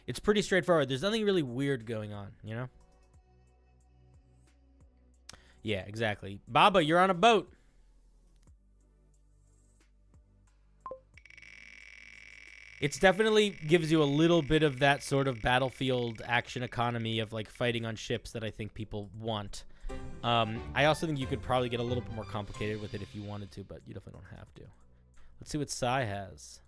It's pretty straightforward. There's nothing really weird going on, you know? Yeah, exactly. Baba, you're on a boat. It's definitely gives you a little bit of that sort of battlefield action economy of like fighting on ships that I think people want. I also think you could probably get a little bit more complicated with it if you wanted to, but you definitely don't have to. Let's see what Sai has.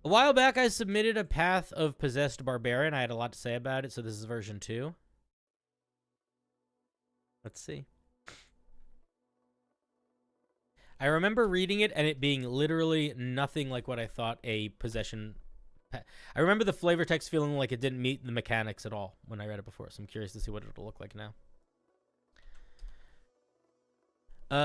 A while back, I submitted a Path of Possessed Barbarian. I had a lot to say about it, so this is version 2. Let's see. I remember reading it and it being literally nothing like what I thought a possession. I remember the flavor text feeling like it didn't meet the mechanics at all when I read it before, so I'm curious to see what it'll look like now.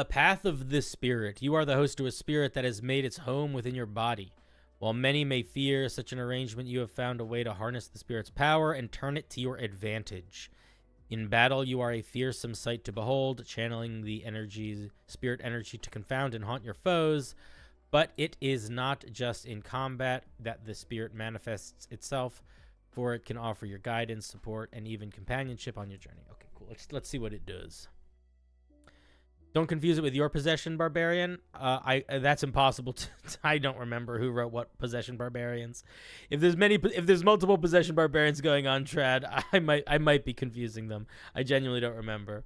Path of the Spirit. You are the host to a spirit that has made its home within your body. While many may fear such an arrangement, you have found a way to harness the spirit's power and turn it to your advantage. In battle, you are a fearsome sight to behold, channeling the spirit energy to confound and haunt your foes. But it is not just in combat that the spirit manifests itself, for it can offer your guidance, support, and even companionship on your journey. Okay, cool. Let's see what it does. Don't confuse it with your possession barbarian. That's impossible to. I don't remember who wrote what possession barbarians. If there's multiple possession barbarians going on, Trad, I might be confusing them. I genuinely don't remember.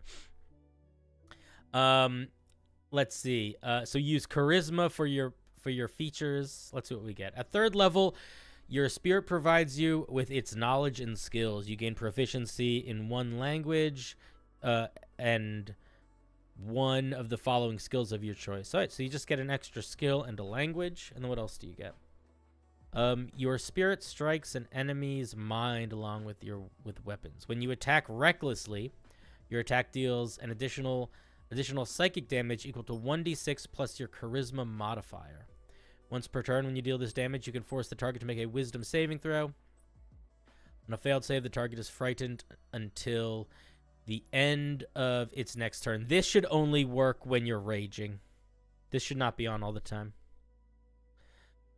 Let's see. So use charisma for your features. Let's see what we get. At 3rd level, your spirit provides you with its knowledge and skills. You gain proficiency in one language, and one of the following skills of your choice. All right, so you just get an extra skill and a language. And then what else do you get? Your spirit strikes an enemy's mind along with weapons. When you attack recklessly, your attack deals an additional psychic damage equal to 1d6 plus your charisma modifier. Once per turn, when you deal this damage, you can force the target to make a wisdom saving throw. On a failed save, the target is frightened until the end of its next turn. This should only work when you're raging. This should not be on all the time.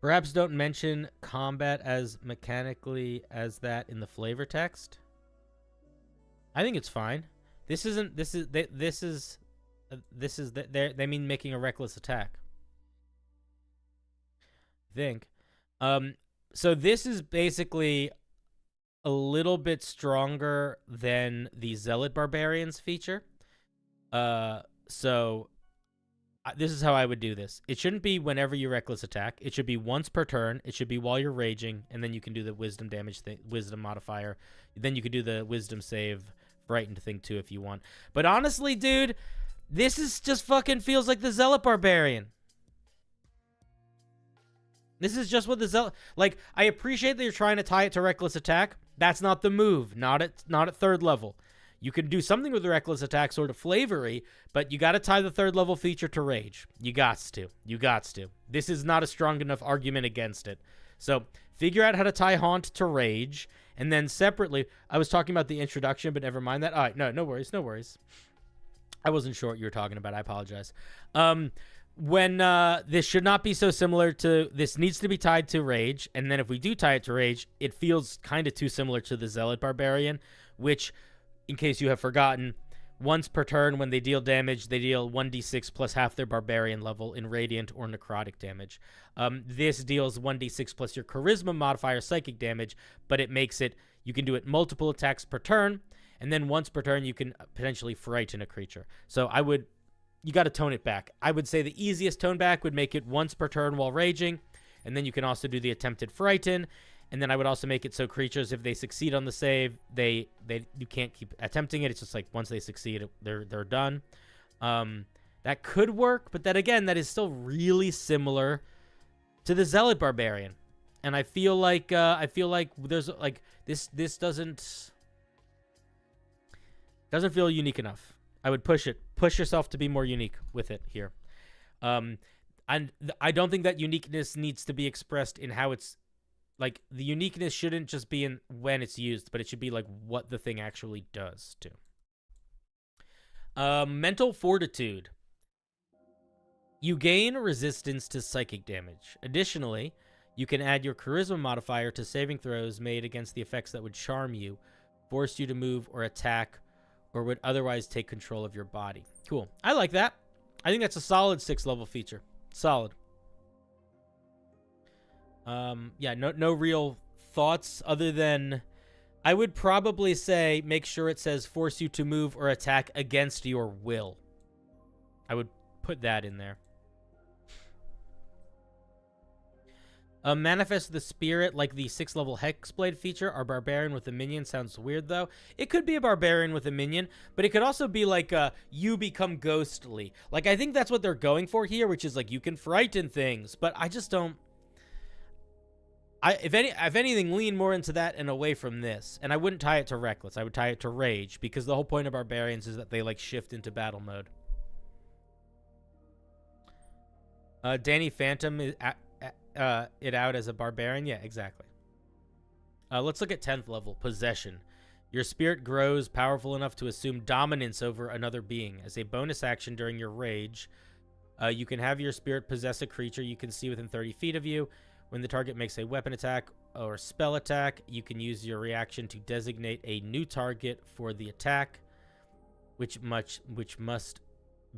Perhaps don't mention combat as mechanically as that in the flavor text. I think it's fine. They mean making a reckless attack, I think. So this is basically a little bit stronger than the Zealot Barbarians feature. So this is how I would do this. It shouldn't be whenever you reckless attack. It should be once per turn. It should be while you're raging, and then you can do the wisdom damage thing, wisdom modifier. Then you could do the wisdom save, frightened thing too if you want. But honestly, dude, this is just fucking feels like the Zealot Barbarian. This is just what the Zealot... Like, I appreciate that you're trying to tie it to reckless attack. That's not the move. Not at 3rd level. You can do something with the reckless attack, sort of flavory, but you got to tie the 3rd level feature to rage. You gots to. This is not a strong enough argument against it. So figure out how to tie haunt to rage, and then separately, I was talking about the introduction, but never mind that. All right, no worries. I wasn't sure what you were talking about. I apologize. When this should not be so similar to, this needs to be tied to rage, and then if we do tie it to rage, it feels kind of too similar to the Zealot Barbarian, which, in case you have forgotten, once per turn when they deal damage, they deal 1d6 plus half their barbarian level in radiant or necrotic damage. This deals 1d6 plus your charisma modifier psychic damage, but it makes it, you can do it multiple attacks per turn, and then once per turn you can potentially frighten a creature. So you got to tone it back. I would say the easiest tone back would make it once per turn while raging, and then you can also do the attempted frighten, and then I would also make it so creatures, if they succeed on the save, you can't keep attempting it. It's just like once they succeed, they're done. That could work, but then again, that is still really similar to the Zealot Barbarian, and I feel like there's like this doesn't feel unique enough. I would push yourself to be more unique with it here. And I don't think that uniqueness needs to be expressed in how it's, like, the uniqueness shouldn't just be in when it's used, but it should be like what the thing actually does too. Mental fortitude. You gain resistance to psychic damage. Additionally, you can add your charisma modifier to saving throws made against the effects that would charm you, force you to move or attack, or would otherwise take control of your body. Cool. I like that. I think that's a solid 6th level feature. Solid. Yeah, no real thoughts other than I would probably say make sure it says force you to move or attack against your will. I would put that in there. Manifest the Spirit, like the 6th level Hexblade feature. Our Barbarian with a minion sounds weird, though. It could be a Barbarian with a minion, but it could also be like you become ghostly. Like, I think that's what they're going for here, which is like you can frighten things, but I just don't... if anything, lean more into that and away from this. And I wouldn't tie it to Reckless. I would tie it to Rage, because the whole point of Barbarians is that they, like, shift into battle mode. Danny Phantom is it out as a Barbarian? Yeah, exactly. Let's look at 10th level, Possession. Your spirit grows powerful enough to assume dominance over another being. As a bonus action during your rage, you can have your spirit possess a creature you can see within 30 feet of you. When the target makes a weapon attack or spell attack, you can use your reaction to designate a new target for the attack, which must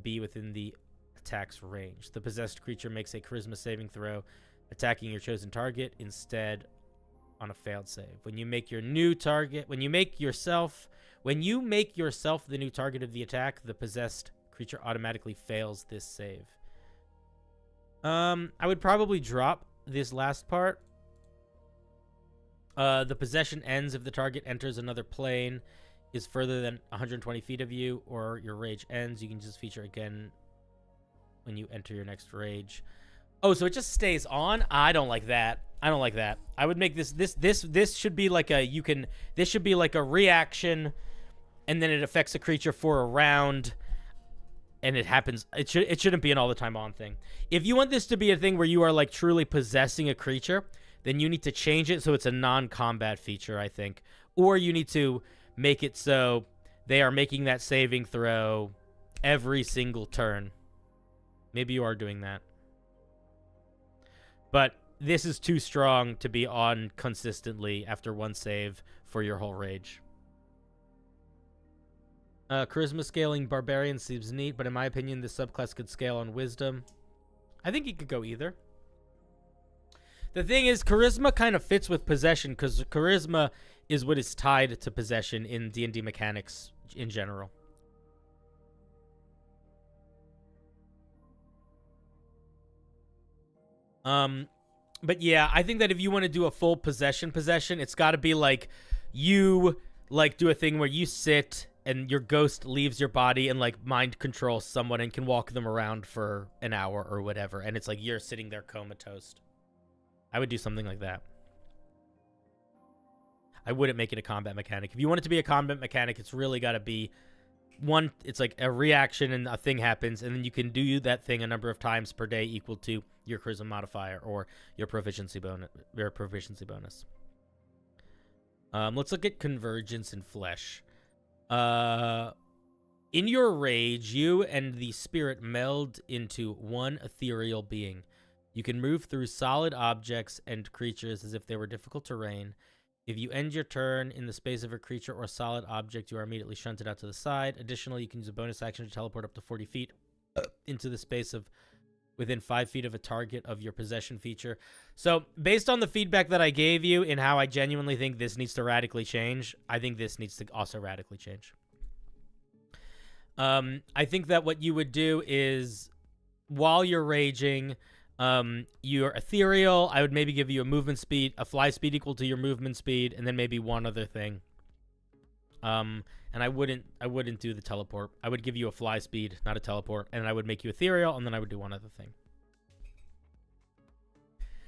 be within the attack's range. The possessed creature makes a charisma saving throw, attacking your chosen target instead on a failed save. When you make yourself the new target of the attack, the possessed creature automatically fails this save. I would probably drop this last part. The possession ends if the target enters another plane, is further than 120 feet of you, or your rage ends. You can just feature again when you enter your next rage. Oh, so it just stays on? I don't like that. I don't like that. I would make this should be like this should be like a reaction, and then it affects a creature for a round, and it happens. It shouldn't be an all the time on thing. If you want this to be a thing where you are like truly possessing a creature, then you need to change it so it's a non-combat feature, I think. Or you need to make it so they are making that saving throw every single turn. Maybe you are doing that. But this is too strong to be on consistently after one save for your whole rage. Charisma scaling Barbarian seems neat, but in my opinion, this subclass could scale on Wisdom. I think it could go either. The thing is, Charisma kind of fits with Possession, because Charisma is what is tied to Possession in D&D mechanics in general. But yeah, I think that if you want to do a full possession, it's got to be like you like do a thing where you sit and your ghost leaves your body and like mind controls someone and can walk them around for an hour or whatever, and it's like you're sitting there comatose. I would do something like that. I wouldn't make it a combat mechanic. If you want it to be a combat mechanic, it's really got to be one. It's like a reaction and a thing happens, and then you can do that thing a number of times per day equal to your charisma modifier or your proficiency bonus. Let's look at convergence in flesh. In your rage, you and the spirit meld into one ethereal being. You can move through solid objects and creatures as if they were difficult terrain. If you end your turn in the space of a creature or solid object, you are immediately shunted out to the side. Additionally, you can use a bonus action to teleport up to 40 feet into the space of within 5 feet of a target of your possession feature. So, based on the feedback that I gave you and how I genuinely think this needs to radically change, I think this needs to also radically change. I think that what you would do is, while you're raging, you're ethereal. I would maybe give you a movement speed, a fly speed equal to your movement speed, and then maybe one other thing. And I wouldn't do the teleport. I would give you a fly speed, not a teleport, and I would make you ethereal, and then I would do one other thing.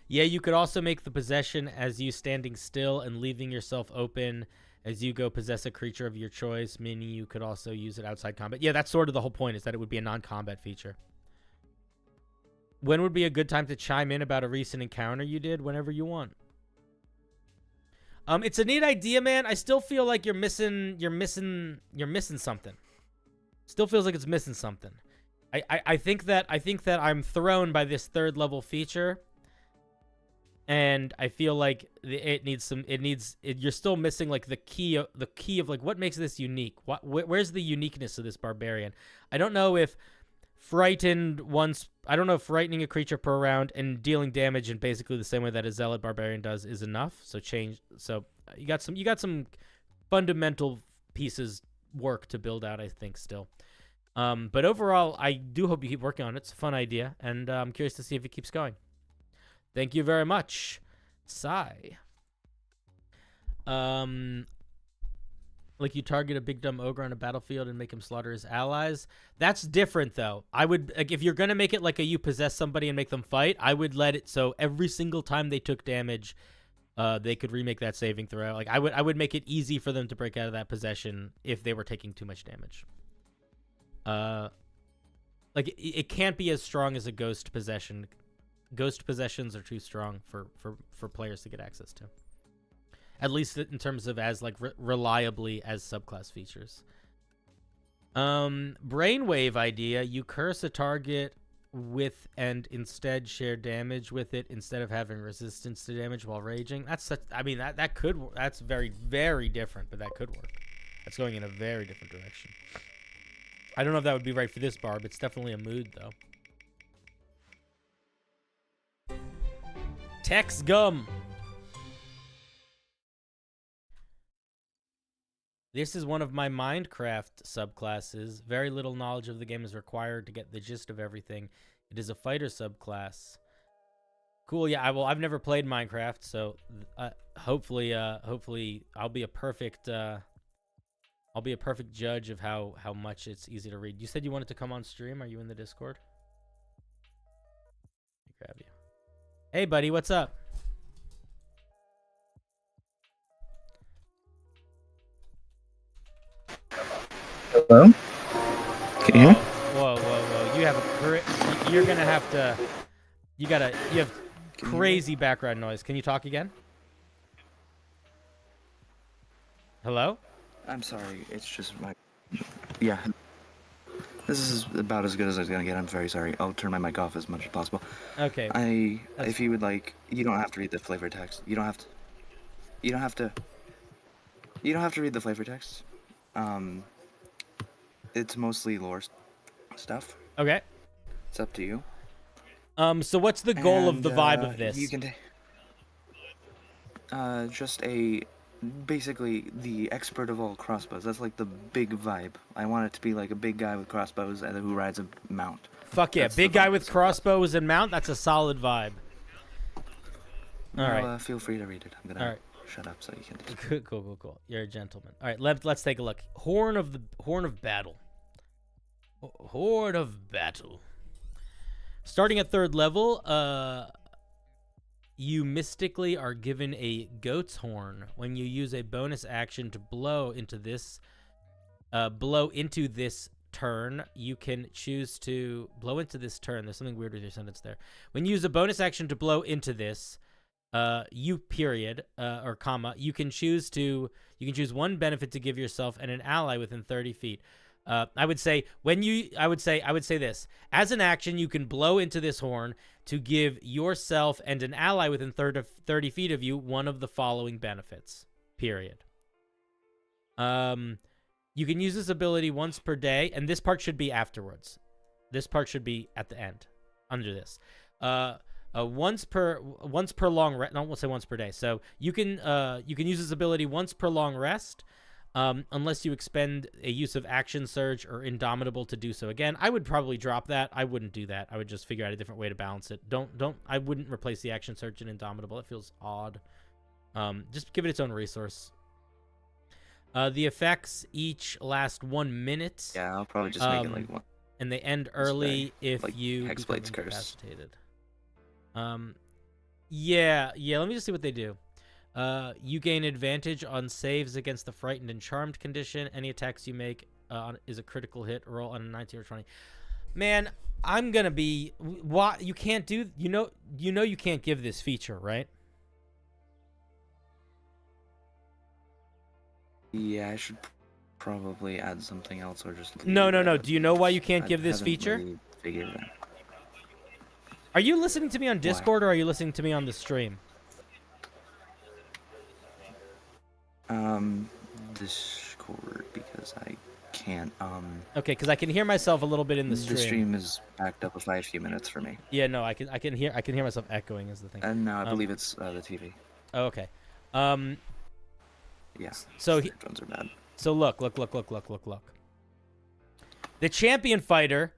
Yeah, you could also make the possession as you standing still and leaving yourself open as you go possess a creature of your choice, meaning you could also use it outside combat. Yeah, that's sort of the whole point, is that it would be a non-combat feature. When would be a good time to chime in about a recent encounter you did? Whenever you want. It's a neat idea, man. I still feel like you're missing something. Still feels like it's missing something. I think that I'm thrown by this 3rd level feature, and I feel like you're still missing like the key of like what makes this unique. Where's the uniqueness of this barbarian? I don't know if frightening a creature per round and dealing damage in basically the same way that a zealot barbarian does is enough. So you got some fundamental pieces work to build out, I think, still. But overall, I do hope you keep working on it. It's a fun idea, and I'm curious to see if it keeps going. Thank you very much, Sai. Like you target a big dumb ogre on a battlefield and make him slaughter his allies. That's different though. I would, like, if you're gonna make it like a you possess somebody and make them fight, I would let it so every single time they took damage, they could remake that saving throw. Like I would make it easy for them to break out of that possession if they were taking too much damage. Like it can't be as strong as a ghost possession. Ghost possessions are too strong for players to get access to. At least in terms of as like reliably as subclass features. Brainwave idea: you curse a target with and instead share damage with it instead of having resistance to damage while raging. That's such, I mean that could, that's very, very different, but that could work. That's going in a very different direction. I don't know if that would be right for this barb. It's definitely a mood though. Tex Gum. This is one of my Minecraft subclasses. Very little knowledge of the game is required to get the gist of everything. It is a fighter subclass. Cool, yeah. I've never played Minecraft, so hopefully I'll be a perfect judge of how much it's easy to read. You said you wanted to come on stream. Are you in the Discord? Let me grab you. Hey, buddy, what's up? Hello? Can you hear me? Whoa. You have you're gonna have to, you have crazy background noise. Can you talk again? Hello? I'm sorry, it's just my... Yeah. This is about as good as I was gonna get, I'm very sorry. I'll turn my mic off as much as possible. Okay. If you would like, you don't have to read the flavor text. You don't have to read the flavor text. It's mostly lore stuff. Okay. It's up to you. So what's the goal of the vibe of this? You can basically the expert of all crossbows. That's like the big vibe. I want it to be like a big guy with crossbows and who rides a mount. Fuck yeah, big guy with crossbows and mount. That's a solid vibe. All right. Feel free to read it. I'm gonna shut up so you can. Cool. You're a gentleman. All right, let's take a look. Horn of battle. Horn of battle. Starting at 3rd level, you mystically are given a goat's horn when you use a bonus action to blow into this turn. You can choose to blow into this turn. There's something weird with your sentence there. When you use a bonus action to blow into this, or comma, you can choose one benefit to give yourself and an ally within 30 feet. I would say this. As an action, you can blow into this horn to give yourself and an ally within 30 feet of you one of the following benefits. Period. You can use this ability once per day, and this part should be afterwards. This part should be at the end, under this. Once per long rest. No, we'll say once per day. So you can use this ability once per long rest. Unless you expend a use of action surge or indomitable to do so again. I would probably drop that. I wouldn't do that. I would just figure out a different way to balance it. I wouldn't replace the action surge and indomitable. It feels odd. Just give it its own resource. The effects each last 1 minute. Yeah, I'll probably just make it like one. And they end early if like you become Hexblade's curse. incapacitated. Yeah, let me just see what they do. You gain advantage on saves against the frightened and charmed condition. Any attacks you make is a critical hit. Roll on a 19 or 20. Man, I'm gonna be. What you can't do? You know you can't give this feature, right? Yeah, I should probably add something else or just. No. Do you know why you can't give this feature? Really figured it out. Are you listening to me on Discord or are you listening to me on the stream? Discord, because I can't, Okay, because I can hear myself a little bit in the stream. The stream is backed up by a few minutes for me. Yeah, no, I can hear myself echoing is the thing. And no, I believe it's the TV. Oh, okay. Yeah. So headphones are bad. So look. The champion fighter.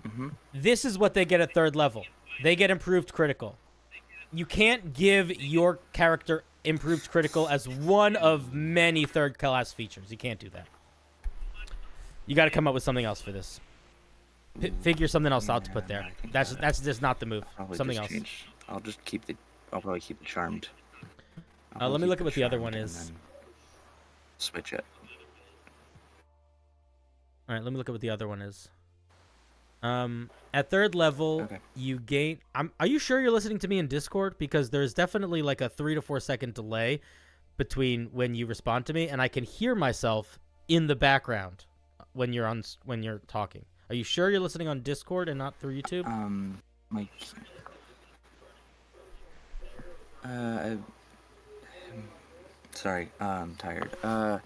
Mm-hmm. This is what they get at 3rd level. They get improved critical. you can't give your character improved critical as one of many third class features. You can't do that. You got to come up with something else for this. Figure something else out to put there. That's just not the move. Something else. I'll probably keep it charmed. Let me look at what the other one is. Switch it. All right, let me look at what the other one is. At third level, you gain. Are you sure you're listening to me in Discord? Because there's definitely like a 3 to 4 second delay between when you respond to me, and I can hear myself in the background when you're talking. Are you sure you're listening on Discord and not through YouTube? My. Sorry, I'm tired.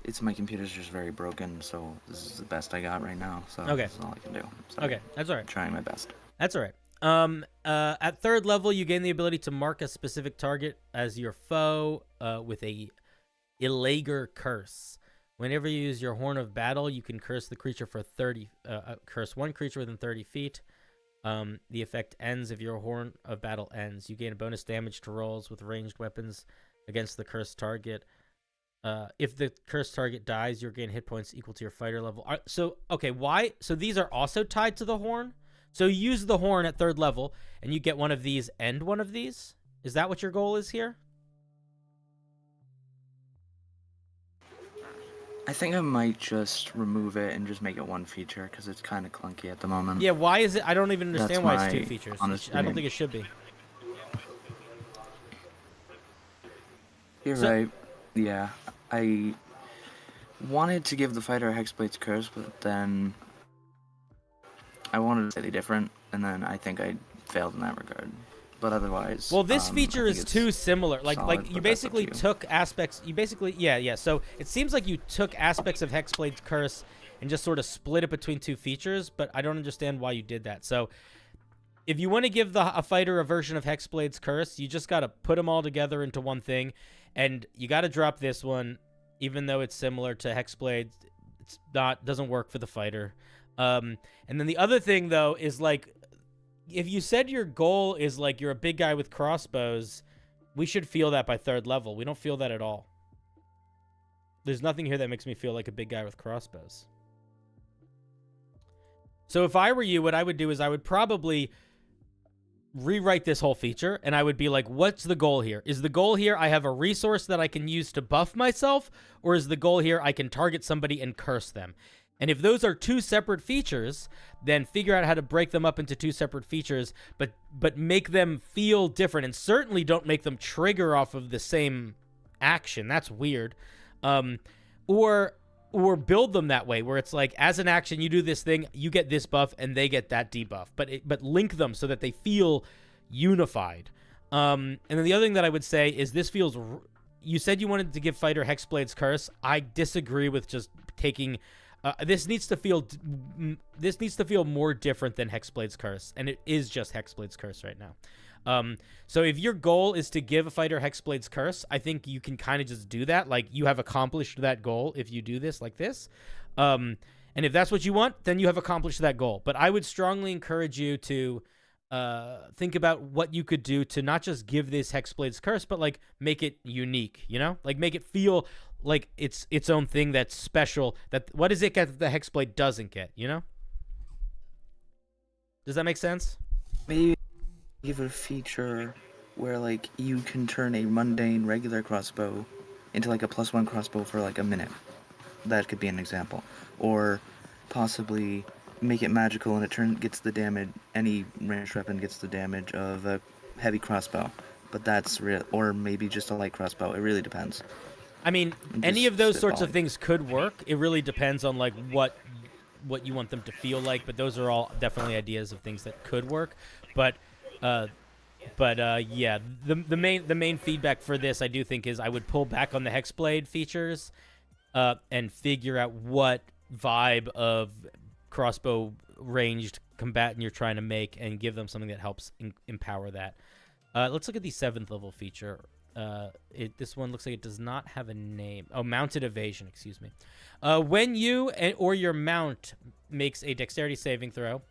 It's my computer's just very broken, so this is the best I got right now. So that's all I can do. Sorry. Okay, that's all right. I'm trying my best. That's all right. At third level, you gain the ability to mark a specific target as your foe with a Elager curse. Whenever you use your Horn of Battle, you can curse the creature for 30. Curse one creature within 30 feet. The effect ends if your Horn of Battle ends. You gain a bonus damage to rolls with ranged weapons against the cursed target. If the cursed target dies, you gain hit points equal to your fighter level. Why? So these are also tied to the horn? So you use the horn at third level, and you get one of these and one of these? Is that what your goal is here? I think I might just remove it and just make it one feature, because it's kind of clunky at the moment. Yeah, why is it? I don't even understand why it's two features. I don't think it should be. You're right. Yeah, I wanted to give the fighter a Hexblade's Curse, but then I wanted to say different, and then I think I failed in that regard. But otherwise, well, this feature is too similar. Like you but basically that's up to you. took aspects. You basically, yeah. So it seems like you took aspects of Hexblade's Curse and just sort of split it between two features. But I don't understand why you did that. So if you want to give a fighter a version of Hexblade's Curse, you just got to put them all together into one thing, and you got to drop this one, even though it's similar to Hexblade. It's not doesn't work for the fighter. And then the other thing though is like, if you said your goal is like you're a big guy with crossbows, we should feel that by third level. We don't feel that at all. There's nothing here that makes me feel like a big guy with crossbows. So if I were you, what I would do is I would probably rewrite this whole feature, and I would be like, what's the goal here? Is the goal here I have a resource that I can use to buff myself, or is the goal here I can target somebody and curse them? And if those are two separate features, then figure out how to break them up into two separate features, but make them feel different, and certainly don't make them trigger off of the same action. That's weird. Or build them that way, where it's like, as an action, you do this thing, you get this buff, and they get that debuff. But link them so that they feel unified. And then the other thing that I would say is this feels... You said you wanted to give fighter Hexblade's Curse. I disagree with just taking... this needs to feel more different than Hexblade's Curse, and it is just Hexblade's Curse right now. So if your goal is to give a fighter Hexblade's Curse, I think you can kind of just do that. Like, you have accomplished that goal if you do this like this. And if that's what you want, then you have accomplished that goal. But I would strongly encourage you to think about what you could do to not just give this Hexblade's Curse, but like make it unique, you know? Like make it feel like it's its own thing that's special. That what does it get that the Hexblade doesn't get, you know? Does that make sense? Maybe give a feature where like you can turn a mundane regular crossbow into like a +1 crossbow for like a minute. That could be an example. Or possibly make it magical and gets the damage, any ranged weapon gets the damage of a heavy crossbow. But that's real, or maybe just a light crossbow. It really depends. I mean, any of those sorts of things could work. It really depends on like what you want them to feel like, but those are all definitely ideas of things that could work. But yeah, the main feedback for this, I do think, is I would pull back on the Hexblade features and figure out what vibe of crossbow ranged combatant you're trying to make, and give them something that helps empower that. Let's look at the 7th level feature. This one looks like it does not have a name. Oh, mounted evasion, excuse me. When you or your mount makes a dexterity saving throw,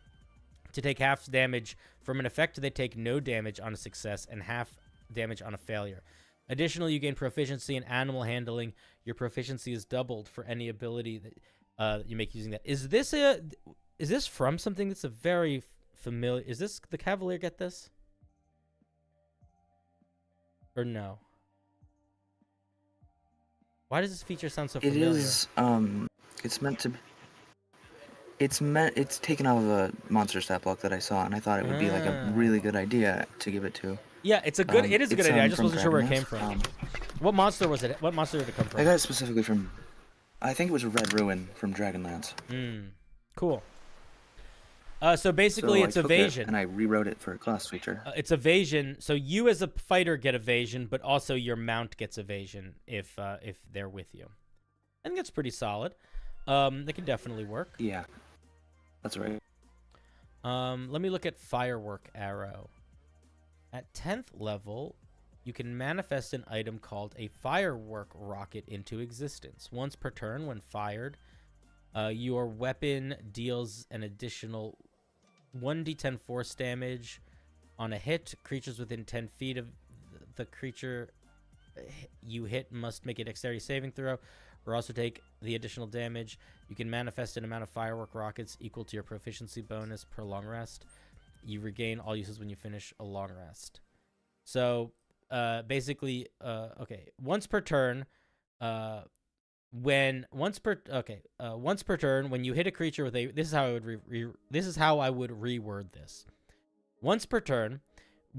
to take half damage from an effect. They take no damage on a success and half damage on a failure. Additionally, you gain proficiency in animal handling. Your proficiency is doubled for any ability that you make using that. Is this from something that's a very familiar? Is this the Cavalier get this? Or no? Why does this feature sound so familiar? It is, it's meant to... It's taken out of a monster stat block that I saw, and I thought it would be like a really good idea to give it to. Yeah, it is a good idea. I just from wasn't sure where it Dragonlance. came from. What monster was it? What monster did it come from? I got it specifically from... I think it was Red Ruin from Dragonlance. Cool. So basically, So it's I took evasion. it and I rewrote it for a class feature. It's evasion. So you as a fighter get evasion, but also your mount gets evasion if they're with you. I think that's pretty solid. That can definitely work. Yeah, that's right. Let me look at Firework Arrow. At 10th level, you can manifest an item called a Firework Rocket into existence. Once per turn, when fired, your weapon deals an additional 1d10 force damage on a hit. Creatures within 10 feet of the creature you hit must make a dexterity saving throw, or also take the additional damage. You can manifest an amount of firework rockets equal to your proficiency bonus per long rest. You regain all uses when you finish a long rest. So basically, okay, once per turn, once per turn, when you hit a creature with a, this is how I would reword this. Once per turn,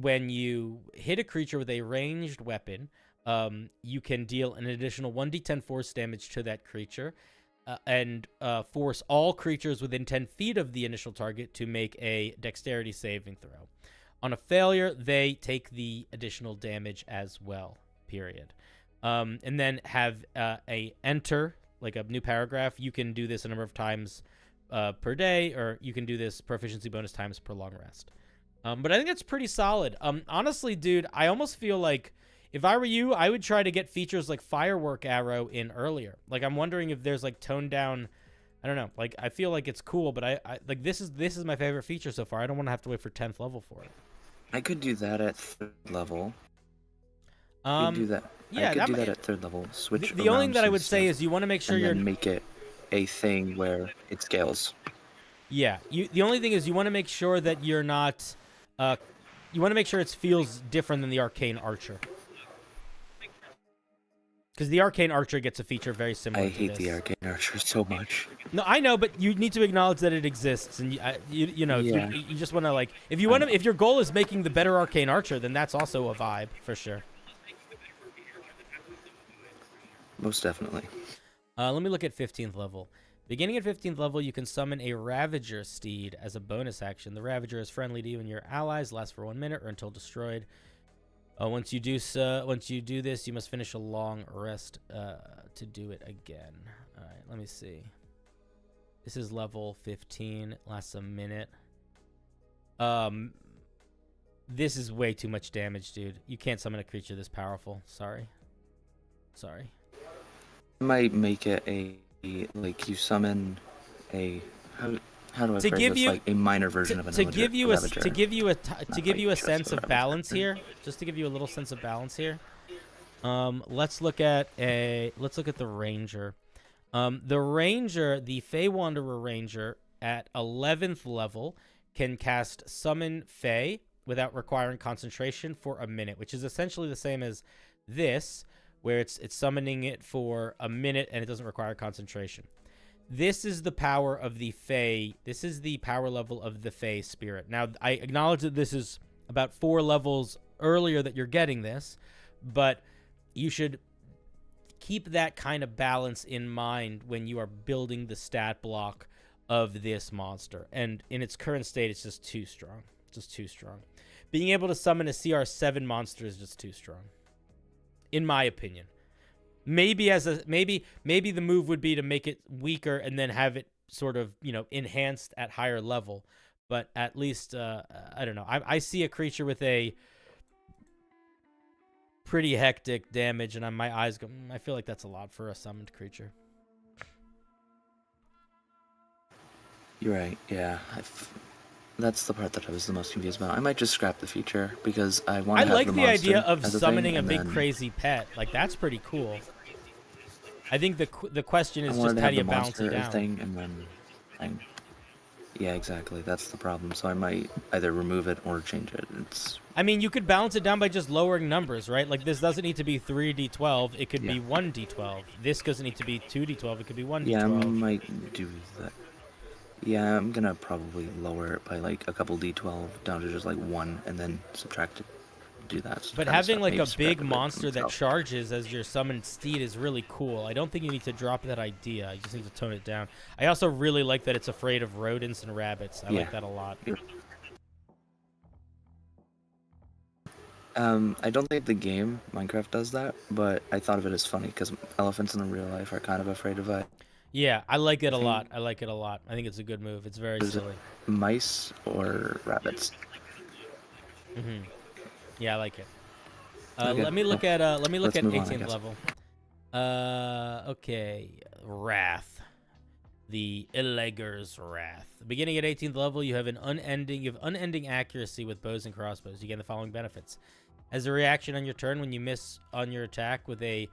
when you hit a creature with a ranged weapon, you can deal an additional 1d10 force damage to that creature, and force all creatures within 10 feet of the initial target to make a dexterity saving throw. On a failure, they take the additional damage as well, period. And then have a enter, like a new paragraph. You can do this a number of times per day, or you can do this proficiency bonus times per long rest. But I think that's pretty solid. Honestly, dude, I almost feel like if I were you, I would try to get features like Firework Arrow in earlier. Like, I'm wondering if there's like toned down, I don't know. Like, I feel like it's cool, but I like this is my favorite feature so far. I don't want to have to wait for 10th level for it. I could do that at 3rd level. I could do that. Yeah, I could do that at 3rd level. Switch. The only thing that I around would some say stuff is you want to make sure and you're then make it a thing where it scales. Yeah, the only thing is you want to make sure that you're not, you want to make sure it feels different than the Arcane Archer. Because the Arcane Archer gets a feature very similar I to hate this. the Arcane Archer so much. No, I know, but you need to acknowledge that it exists, and you know, Yeah. you just want to like, if you want to, if your goal is making the better Arcane Archer, then that's also a vibe for sure. Most definitely. Let me look at 15th level. Beginning at 15th level, you can summon a Ravager steed as a bonus action. The Ravager is friendly to you and your allies, lasts for 1 minute or until destroyed. Once you do this, you must finish a long rest to do it again. All right, let me see. This is level 15. Lasts a minute. This is way too much damage, dude. You can't summon a creature this powerful. Sorry. I might make it a like you summon a how do I To phrase give this? you- Like a minor version of an To give you a Ravager. to give you a like sense just of a Ravager. balance here, just to give you a little sense of balance here. Let's look at the Ranger. The Fey Wanderer Ranger at 11th level can cast Summon Fey without requiring concentration for a minute, which is essentially the same as this, where it's summoning it for a minute and it doesn't require concentration. This is the power of the Fey. This is the power level of the Fey spirit. Now, I acknowledge that this is about 4 levels earlier that you're getting this, but you should keep that kind of balance in mind when you are building the stat block of this monster. And in its current state, it's just too strong. Being able to summon a CR7 monster is just too strong, in my opinion. Maybe the move would be to make it weaker and then have it sort of, enhanced at higher level. But at least, I don't know. I see a creature with a pretty hectic damage, and my eyes go, I feel like that's a lot for a summoned creature. You're right. Yeah. That's the part that I was the most confused about. I might just scrap the feature because I want I to have like the the idea monster of as a summoning thing, a and big then crazy pet. Like, that's pretty cool. I think the question I is wanted just to how have do the you balance it monster down. thing, and then yeah, exactly. That's the problem. So I might either remove it or change it. I mean, you could balance it down by just lowering numbers, right? Like, this doesn't need to be 3d12. It could Yeah. be 1d12. This doesn't need to be 2d12. It could be 1d12. Yeah, I might do that. Yeah, I'm gonna probably lower it by like a couple d12 down to just like 1, and then subtract it. Do that. But kind of having stuff. like Maybe a scrap big it from monster that itself. charges as your summoned steed is really cool. I don't think you need to drop that idea. You just need to tone it down. I also really like that it's afraid of rodents and rabbits. I like Yeah. that a lot. I don't think the game Minecraft does that, but I thought of it as funny because elephants in real life are kind of afraid of it. Yeah, I like it a think- lot. I like it a lot. I think it's a good move. It's very Is it silly. mice or rabbits? Yeah, I like it. Okay, Let me look at Let's move on, I 18th guess. level. Okay, Wrath. The Illegur's Wrath. Beginning at 18th level, you have unending accuracy with bows and crossbows. You gain the following benefits. As a reaction on your turn, when you miss on your attack with a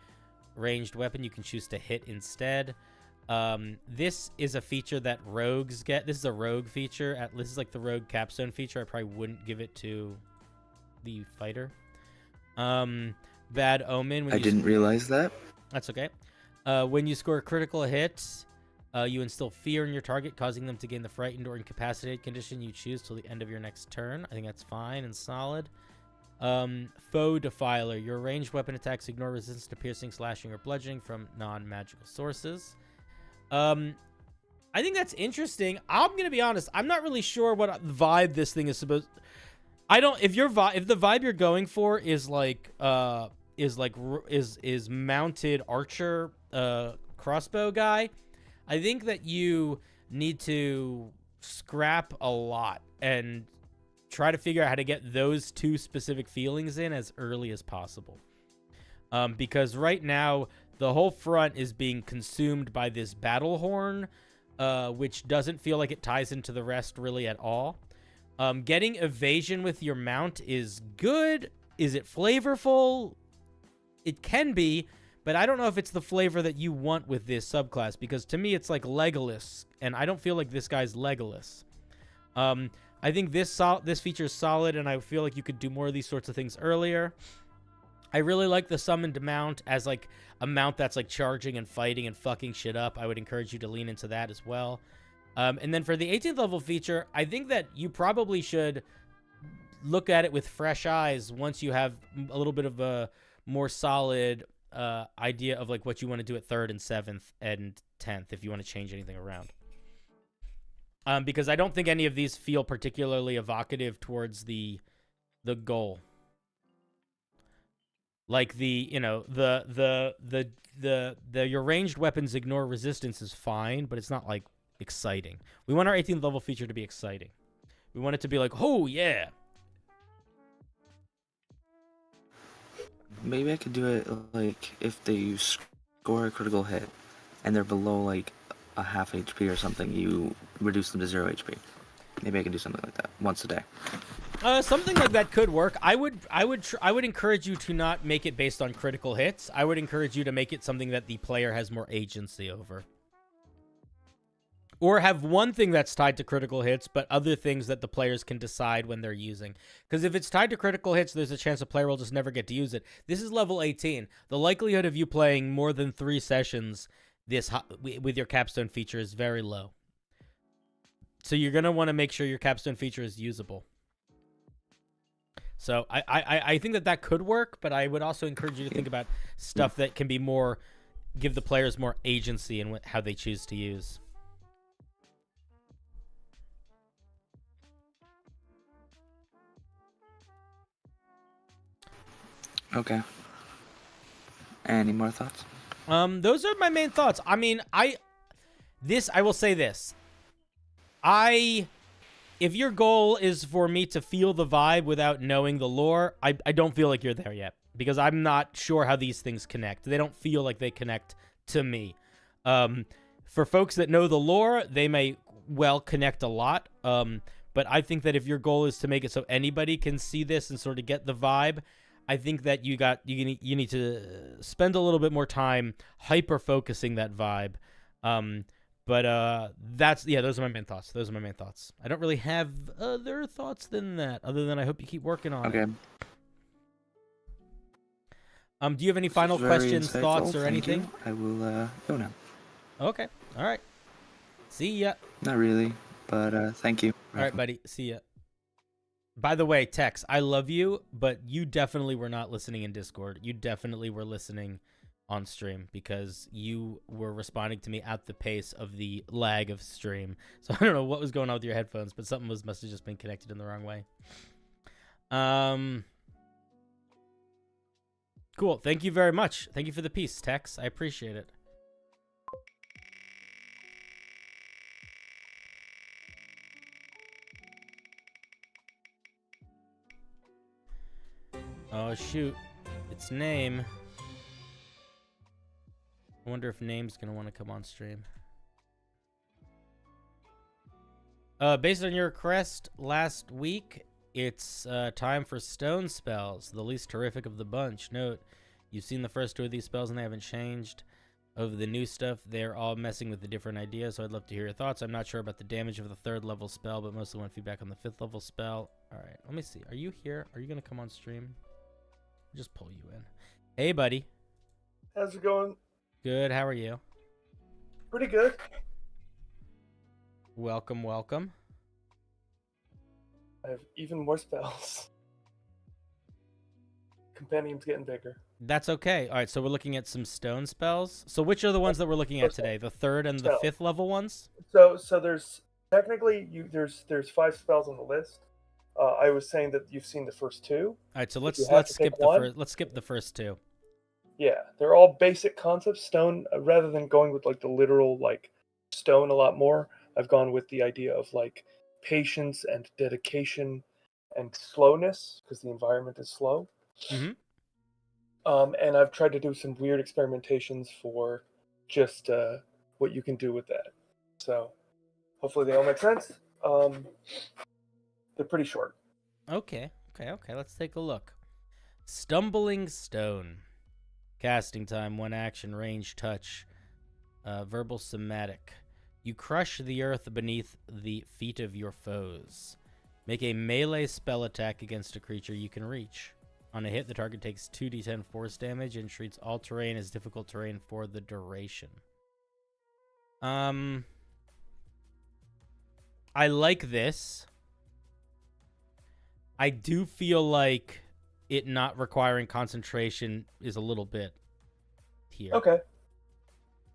ranged weapon, you can choose to hit instead. This is a feature that rogues get. This is a rogue feature. This is like the rogue capstone feature. I probably wouldn't give it to the fighter. Bad Omen. When I you didn't realize that. That's okay. When you score a critical hit, you instill fear in your target, causing them to gain the frightened or incapacitated condition you choose till the end of your next turn. I think that's fine and solid. Foe Defiler. Your ranged weapon attacks ignore resistance to piercing, slashing, or bludgeoning from non-magical sources. I think that's interesting. I'm gonna be honest. I'm not really sure what vibe this thing is supposed. I don't. If the vibe you're going for is mounted archer crossbow guy, I think that you need to scrap a lot and try to figure out how to get those two specific feelings in as early as possible. Because right now the whole front is being consumed by this battle horn, which doesn't feel like it ties into the rest really at all. Getting evasion with your mount is good. Is it flavorful? It can be, but I don't know if it's the flavor that you want with this subclass, because to me it's like Legolas, and I don't feel like this guy's Legolas. I think this feature is solid, and I feel like you could do more of these sorts of things earlier. I really like the summoned mount as like a mount that's like charging and fighting and fucking shit up. I would encourage you to lean into that as well. And then for the 18th level feature, I think that you probably should look at it with fresh eyes once you have a little bit of a more solid idea of like what you want to do at 3rd and 7th and 10th if you want to change anything around. Because I don't think any of these feel particularly evocative towards the goal. Like your ranged weapons ignore resistance is fine, but it's not like exciting. We want our 18th level feature to be exciting. We want it to be like, oh yeah. Maybe I could do it like if they score a critical hit and they're below like a half HP or something, you reduce them to 0 HP. Maybe I can do something like that once a day. Something like that could work. I would encourage you to not make it based on critical hits. I would encourage you to make it something that the player has more agency over. Or have one thing that's tied to critical hits, but other things that the players can decide when they're using. Because if it's tied to critical hits, there's a chance a player will just never get to use it. This is level 18. The likelihood of you playing more than 3 sessions with your capstone feature is very low. So you're going to want to make sure your capstone feature is usable. So I think that could work, but I would also encourage you to think about stuff that can be more, give the players more agency in how they choose to use. Okay. Any more thoughts? Those are my main thoughts. I mean, I will say this. If your goal is for me to feel the vibe without knowing the lore, I don't feel like you're there yet, because I'm not sure how these things connect. They don't feel like they connect to me. For folks that know the lore, they may well connect a lot. But I think that if your goal is to make it so anybody can see this and sort of get the vibe, I think that you need to spend a little bit more time hyper focusing that vibe. But those are my main thoughts. I don't really have other thoughts than that, other than I hope you keep working on it. Do you have any final questions, thoughts, or anything? I will go now. Okay. All right. See ya. Not really, but thank you. All right, buddy. See ya. By the way, Tex, I love you, but you definitely were not listening in Discord. You definitely were listening on stream because you were responding to me at the pace of the lag of stream. So I don't know what was going on with your headphones, but something must have just been connected in the wrong way. Cool. Thank you very much. Thank you for the piece, Tex. I appreciate it. Oh, shoot. It's Name. I wonder if Name's going to want to come on stream. Based on your request last week, it's time for stone spells, the least terrific of the bunch. Note, you've seen the first 2 of these spells and they haven't changed. Of the new stuff, they're all messing with the different ideas, so I'd love to hear your thoughts. I'm not sure about the damage of the 3rd level spell, but mostly want feedback on the 5th level spell. All right, let me see. Are you here? Are you going to come on stream? I'll just pull you in. Hey, buddy. How's it going? Good. How are you? Pretty good. Welcome, welcome. I have even more spells. Companion's getting bigger. That's okay. All right, so we're looking at some stone spells. So which are the ones that we're looking at today? The 3rd and the 5th level ones? So there's technically there's 5 spells on the list. I was saying that you've seen the first 2. All right, so let's skip the first 2. Yeah, they're all basic concepts. Stone, rather than going with like the literal like stone a lot more, I've gone with the idea of like patience and dedication and slowness because the environment is slow. Mm-hmm. And I've tried to do some weird experimentations for just what you can do with that. So hopefully they all make sense. They're pretty short. Okay. Let's take a look. Stumbling Stone. Casting time, 1 action, range, touch, verbal somatic. You crush the earth beneath the feet of your foes. Make a melee spell attack against a creature you can reach. On a hit, the target takes 2d10 force damage and treats all terrain as difficult terrain for the duration. I like this. I do feel like it not requiring concentration is a little bit here. Okay.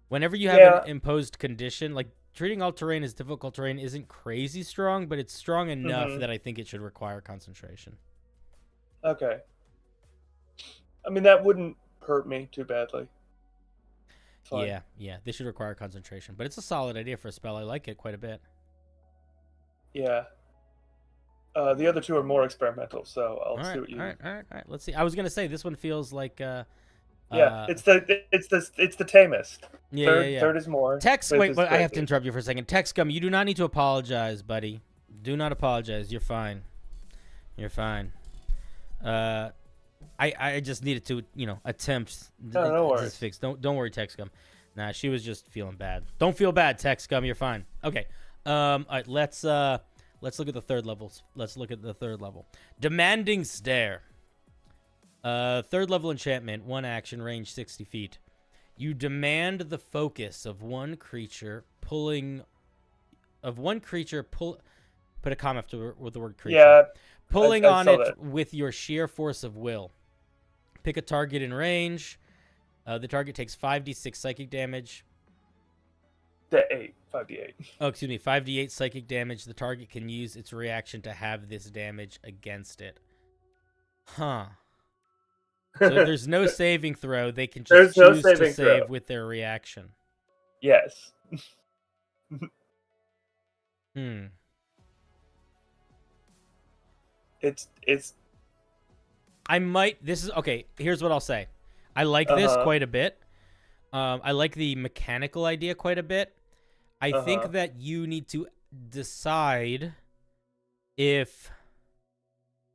Whenever you have an imposed condition, like treating all terrain as difficult terrain isn't crazy strong, but it's strong enough that I think it should require concentration. Okay. I mean, that wouldn't hurt me too badly. Fine. Yeah, they should require concentration, but it's a solid idea for a spell. I like it quite a bit. Yeah. The other 2 are more experimental, so I'll see what you. All right. Let's see. I was gonna say this one feels like. It's the tamest. Yeah. Third is more. Tex, wait, I have to interrupt you for a second. Texcum, you do not need to apologize, buddy. Do not apologize. You're fine. I just needed to, attempt this fix. Don't worry, Texcum. Nah, she was just feeling bad. Don't feel bad, Texcum. You're fine. Okay. All right. Let's look at the 3rd levels. Let's look at the 3rd level. Demanding Stare. 3rd level enchantment, 1 action, range 60 feet. You demand the focus of one creature put a comma after with the word creature. Yeah. Pulling I on saw it that. with your sheer force of will. Pick a target in range. The target takes 5d6 psychic damage. 5d8. Oh, excuse me, 5d8 psychic damage. The target can use its reaction to have this damage against it. Huh. So there's no saving throw. They can just choose to save with their reaction. Yes. It's. Okay, here's what I'll say. I like this quite a bit. I like the mechanical idea quite a bit. I think that you need to decide if...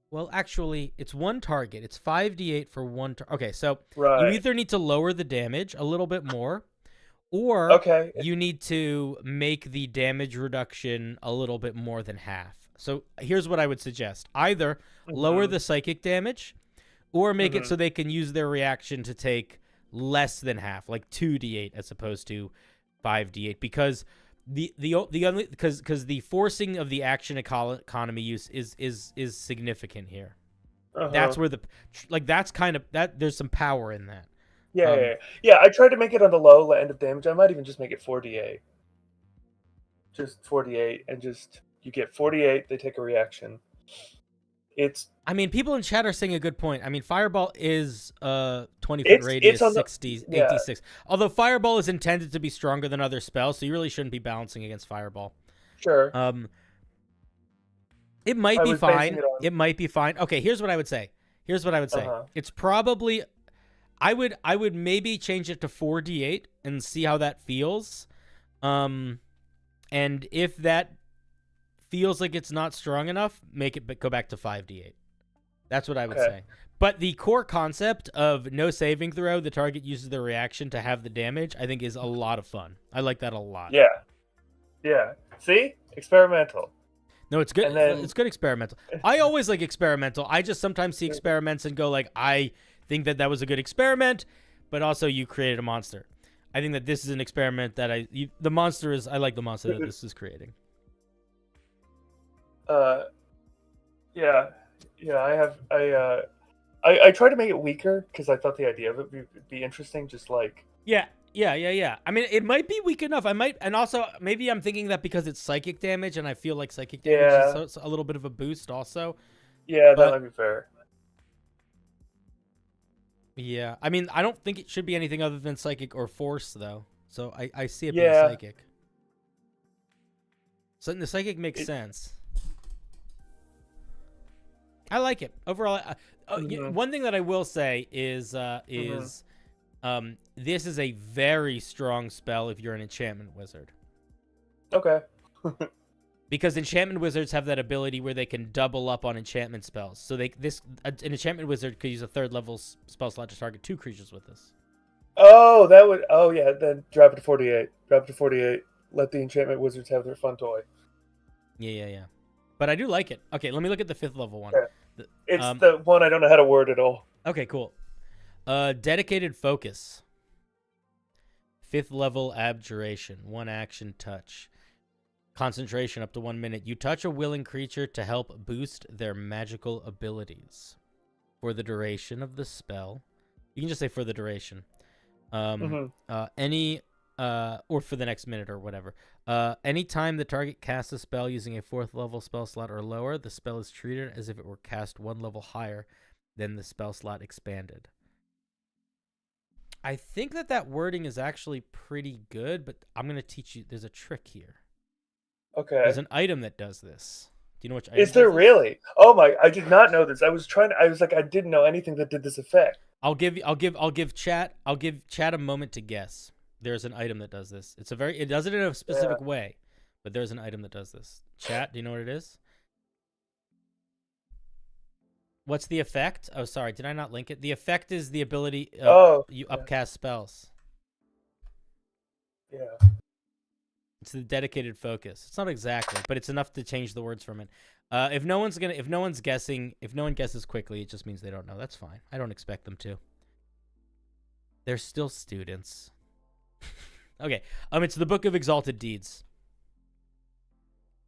Well, actually, it's one target. It's 5d8 for one target. Okay, so you Right. either need to lower the damage a little bit more, or Okay. you need to make the damage reduction a little bit more than half. So here's what I would suggest. Either lower Mhm. the psychic damage, or make it Mhm. so they can use their reaction to take less than half, like 2d8 as opposed to 5d8, because the only because the forcing of the action economy use is significant here. That's where that's kind of that there's some power in that. Yeah, yeah. I tried to make it on the low end of damage. I might even just make it 4d8. Just 4d8, and just you get 48. They take a reaction. It's I mean, people in chat are saying a good point. I mean, Fireball is 20-foot radius, it's on the 60, yeah. 86. Although Fireball is intended to be stronger than other spells, so you really shouldn't be balancing against Fireball. Sure. It might I be was basing fine. it on- It might be fine. Okay, here's what I would say. Uh-huh. It's probably I would maybe change it to 4d8 and see how that feels. And if that feels like it's not strong enough, make it go back to 5d8. That's what I would say. But the core concept of no saving throw, the target uses their reaction to have the damage, I think is a lot of fun. I like that a lot. Yeah. Yeah. See? Experimental. No, it's good. And then- It's good experimental. I always like experimental. I just sometimes see experiments and go like, I think that was a good experiment, but also you created a monster. I think that this is an experiment that I like the monster that this is creating. Yeah. I tried to make it weaker because I thought the idea of it would be interesting. Just like Yeah. I mean, it might be weak enough. And also maybe I'm thinking that because it's psychic damage, and I feel like psychic damage is a little bit of a boost, also. yeah, But- that might be fair. Yeah, I mean, I don't think it should be anything other than psychic or force, though. So I see it Yeah. being psychic. So the psychic makes sense. I like it overall. One thing that I will say is this is a very strong spell if you're an enchantment wizard, Okay. because enchantment wizards have that ability where they can double up on enchantment spells. So an enchantment wizard could use a 3rd level spell slot to target 2 creatures with this. Oh, that would. Oh, yeah. Then drop it to 48. Drop it to 48. Let the enchantment wizards have their fun toy. Yeah. But I do like it. Okay, let me look at the 5th level one. Okay. It's the one I don't know how to word at all. Okay, cool. Dedicated focus. 5th level abjuration. 1 action touch. Concentration up to 1 minute. You touch a willing creature to help boost their magical abilities. For the duration of the spell. You can just say for the duration. Or for the next minute or whatever. Anytime the target casts a spell using a 4th level spell slot or lower, the spell is treated as if it were cast 1 level higher than the spell slot expanded. I think that wording is actually pretty good, but I'm going to teach you. There's a trick here. Okay. There's an item that does this. Do you know which item? Is there does this? really? Oh my! I did not know this. I was like, I didn't know anything that did this effect. I'll give chat a moment to guess. There's an item that does this. It does it in a specific way, but there's an item that does this. Chat, do you know what it is? What's the effect? Oh, sorry, did I not link it? The effect is the ability you upcast spells. Yeah. It's the dedicated focus. It's not exactly, but it's enough to change the words from it. If no one guesses quickly, it just means they don't know. That's fine. I don't expect them to. They're still students. Okay. It's the Book of Exalted Deeds.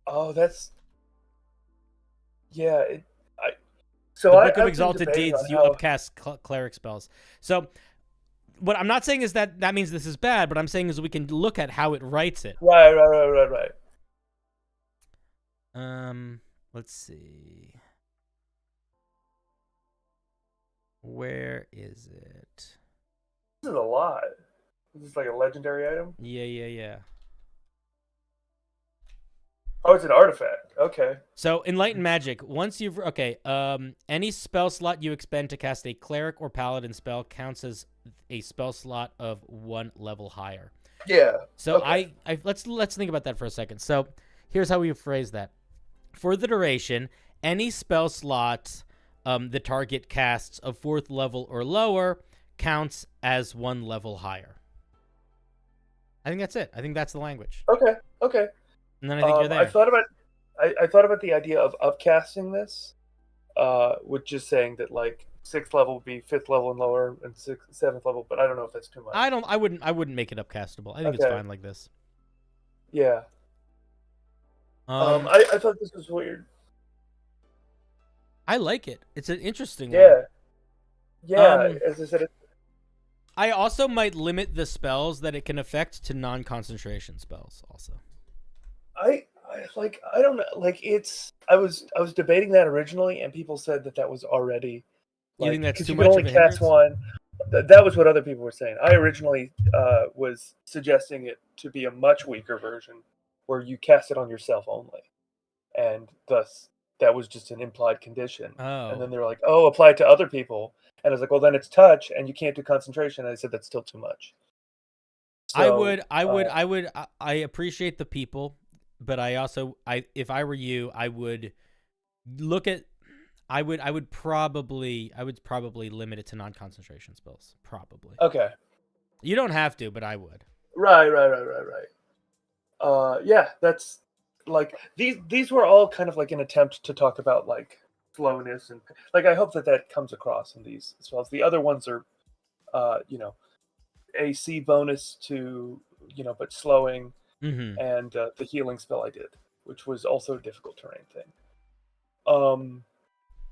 Oh, that's. Yeah. The Book of I've been Exalted debating Deeds, on you how- upcast cleric spells. So, what I'm not saying is that means this is bad, but I'm saying is we can look at how it writes it. Right. Let's see. Where is it? This is a lot. Is this like a legendary item? Yeah. Oh, it's an artifact. Okay. So, Enlightened Magic. Once you've... Okay, any spell slot you expend to cast a cleric or paladin spell counts as a spell slot of 1 level higher. Yeah. So, Okay. let's think about that for a second. So, here's how we phrase that. For the duration, any spell slot the target casts of 4th level or lower counts as 1 level higher. I think that's it. I think that's the language. Okay. Okay. And then I think you're there. I thought about the idea of upcasting this, with just saying that like 6th level would be 5th level and lower, and 7th level. But I don't know if that's too much. I wouldn't make it upcastable. I think it's Okay. fine like this. Yeah. Um, I thought this was weird. I like it. It's an interesting one. Yeah. Yeah. As I said, I also might limit the spells that it can affect to non-concentration spells. Also, I don't know. Like I was debating that originally, and people said that was already. You think that's 'cause too you much could of only a cast hindrance? one. That was what other people were saying. I originally was suggesting it to be a much weaker version, where you cast it on yourself only, and thus that was just an implied condition. Oh. And then they were like, "Oh, apply it to other people," and I was like, "Well, then it's touch, and you can't do concentration." And I said that's still too much. So, I appreciate the people, but if I were you, I would look at. I would probably limit it to non-concentration spells. Probably. Okay. You don't have to, but I would. Right. Yeah, that's like these were all kind of like an attempt to talk about like slowness, and like I hope that comes across in these spells. The other ones are, AC bonus to but slowing, Mm-hmm. and the healing spell I did, which was also a difficult terrain thing.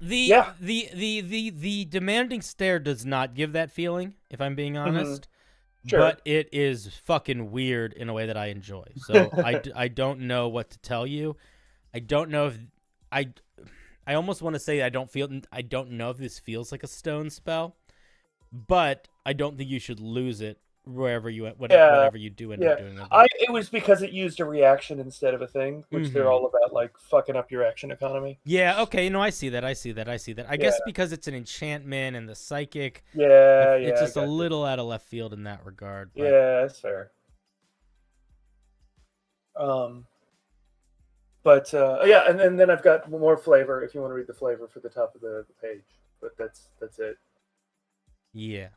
The demanding stare does not give that feeling, if I'm being honest. Sure. But it is fucking weird in a way that I enjoy. So I don't know what to tell you. I don't know if I almost want to say I don't know if this feels like a stone spell, but I don't think you should lose it whatever you do end up doing with it. It was because it used a reaction instead of a thing, which they're all about, like fucking up your action economy. Yeah, okay, no, I see that. I guess because it's an enchantment and the psychic. Yeah, it's just a little out of left field in that regard. But... Yeah, that's fair. And then I've got more flavor if you want to read the flavor for the top of the page. But that's it. Yeah.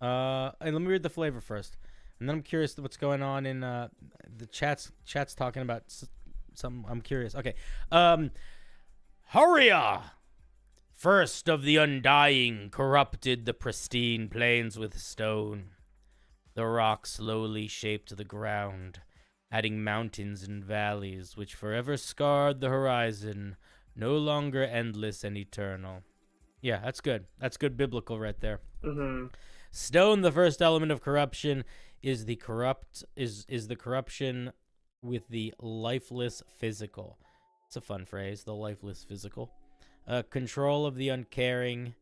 And let me read the flavor first, and then I'm curious what's going on in the chat's talking about some. I'm curious. Okay. Hurria! First of the undying corrupted the pristine plains with stone. The rock slowly shaped the ground, adding mountains and valleys which forever scarred the horizon, no longer endless and eternal. Yeah, that's good. That's good biblical right there. Mm-hmm. Stone, the first element of corruption, is the corruption with the lifeless physical. It's a fun phrase, the lifeless physical. Control of the uncaring.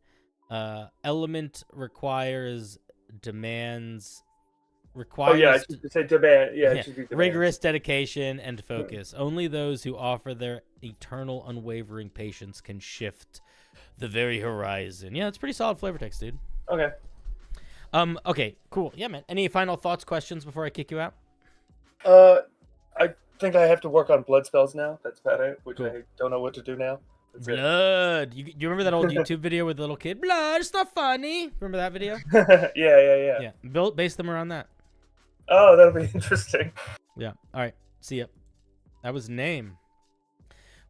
Element demands. Oh yeah, I should say demand. Yeah, it should be demand. Rigorous dedication and focus. Only those who offer their eternal, unwavering patience can shift the very horizon. Yeah, it's pretty solid flavor text, dude. Okay. Okay, cool. Yeah, man. Any final thoughts, questions before I kick you out? I think I have to work on blood spells now. That's about it, which Cool. I don't know what to do now. That's Blood. You remember that old YouTube video with the little kid? Blood, it's not funny. Remember that video? it. Yeah. Yeah. Base them around that. Oh, that'll be interesting. Yeah. All right. See ya. That was name.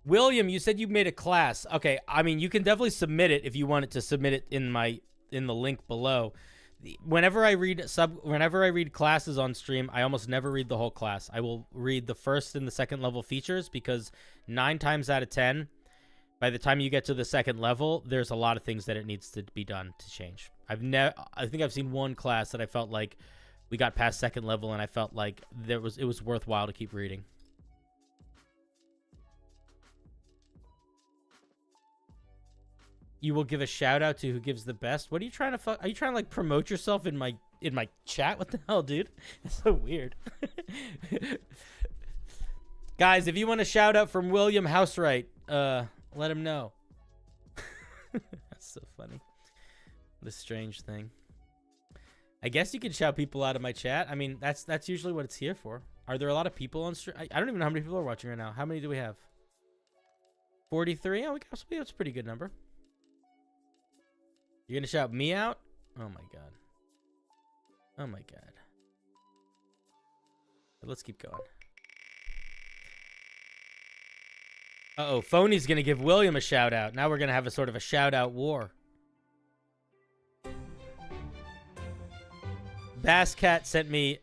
William, you said you made a class. Okay. I mean, you can definitely submit it if you wanted to submit it in the link below. Whenever I read classes on stream, I almost never read the whole class. I will read the first and the second level features because 9 times out of 10, by the time you get to the second level, there's a lot of things that it needs to be done to change. I think I've seen one class that I felt like we got past second level and I felt like it was worthwhile to keep reading. You will give a shout out to who gives the best. What are you trying to Are you trying to like promote yourself in my chat? What the hell, dude? That's so weird. Guys, if you want a shout out from William Housewright, let him know. That's so funny. This strange thing. I guess you can shout people out of my chat. I mean, that's usually what it's here for. Are there a lot of people on stream? I don't even know how many people are watching right now. How many do we have? 43. Oh, that's a pretty good number. You're gonna shout me out? Oh my god. Oh my god. Let's keep going. Uh-oh, Phony's gonna give William a shout out. Now we're gonna have a sort of a shout out war. Basscat sent me...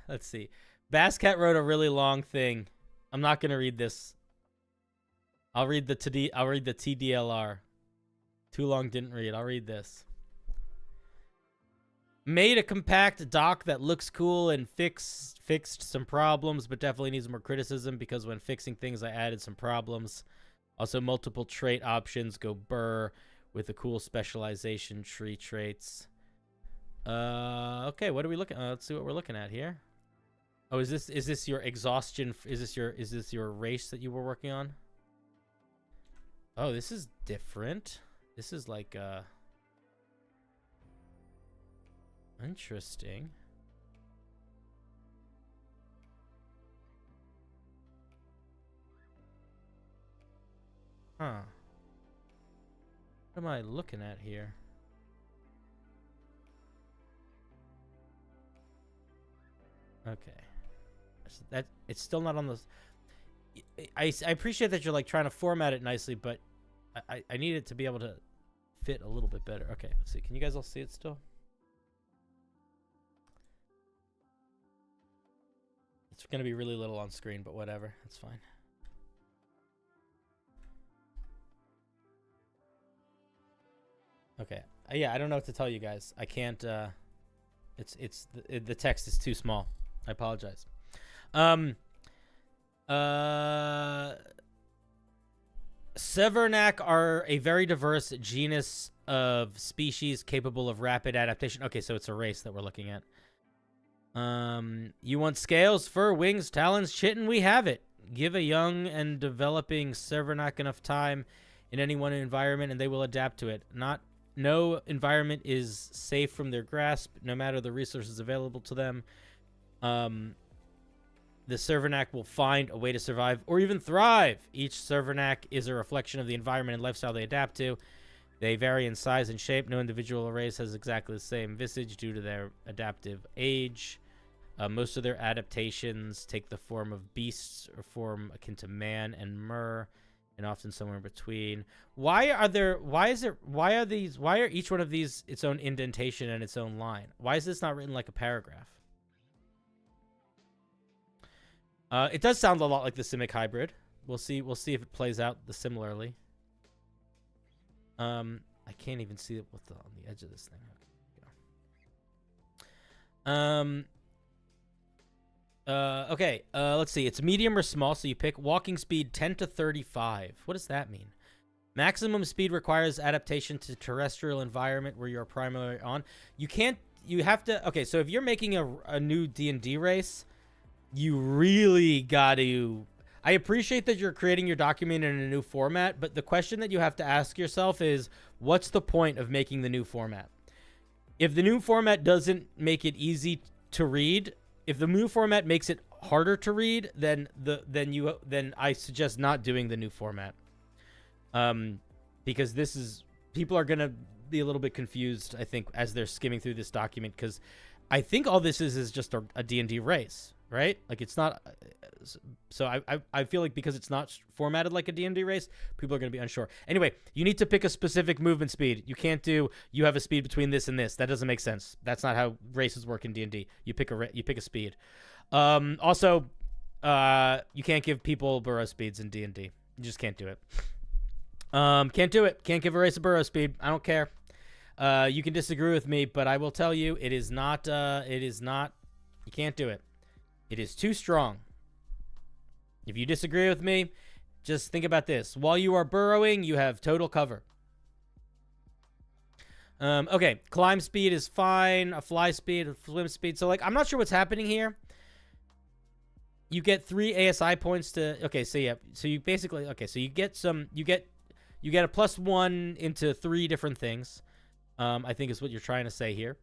Let's see. Basscat wrote a really long thing. I'm not gonna read this. I'll read the TDLR. Too long, didn't read. I'll read this. Made a compact dock that looks cool and fixed some problems, but definitely needs more criticism because when fixing things, I added some problems. Also, multiple trait options go burr with a cool specialization tree traits. Okay, what are we looking? Let's see what we're looking at here. Oh, is this your exhaustion? Is this your race that you were working on? Oh, this is different. This is like interesting. Huh. What am I looking at here? Okay. That it's still not on the... I appreciate that you're like trying to format it nicely, but I need it to be able to fit a little bit better. Okay, let's see. Can you guys all see it still? It's going to be really little on screen, but whatever. That's fine. Okay. Yeah, I don't know what to tell you guys. I can't... the text is too small. I apologize. Severnac are a very diverse genus of species capable of rapid adaptation. Okay, so it's a race that we're looking at. You want scales, fur, wings, talons, chitin? We have it. Give a young and developing Severnac enough time in any one environment and they will adapt to it. No environment is safe from their grasp, no matter the resources available to them. The Severnac will find a way to survive or even thrive. Each Severnac is a reflection of the environment and lifestyle they adapt to. They vary in size and shape. No individual race has exactly the same visage due to their adaptive age. Most of their adaptations take the form of beasts or form akin to man and mer, and often somewhere in between. Why are each one of these its own indentation and its own line? Why is this not written like a paragraph? It does sound a lot like the Simic hybrid. We'll see if it plays out similarly. I can't even see it on the edge of this thing. Okay, let's see. It's medium or small, so you pick walking speed 10 to 35. What does that mean? Maximum speed requires adaptation to terrestrial environment where you're primarily on. You have to, okay, so if you're making a new D&D race, you really got to... I appreciate that you're creating your document in a new format, but the question that you have to ask yourself is, what's the point of making the new format? If the new format doesn't make it easy to read, if the new format makes it harder to read, then I suggest not doing the new format. Because people are gonna be a little bit confused, I think, as they're skimming through this document, because I think all this is just a D&D race. Right? Like, it's not... So I feel like because it's not formatted like a D&D race, people are going to be unsure. Anyway, you need to pick a specific movement speed. You can't do, you have a speed between this and this. That doesn't make sense. That's not how races work in D&D. You pick a speed. Also, you can't give people burrow speeds in D&D. You just can't do it. Can't do it. Can't give a race a burrow speed. I don't care. You can disagree with me, but I will tell you, it is not, you can't do it. It is too strong. If you disagree with me, just think about this. While you are burrowing, you have total cover. Okay, climb speed is fine. A fly speed, a swim speed. So, like, I'm not sure what's happening here. You get 3 ASI points to... Okay, so yeah. So you basically... Okay, so you get some... You get a +1 into 3 different things. I think is what you're trying to say here.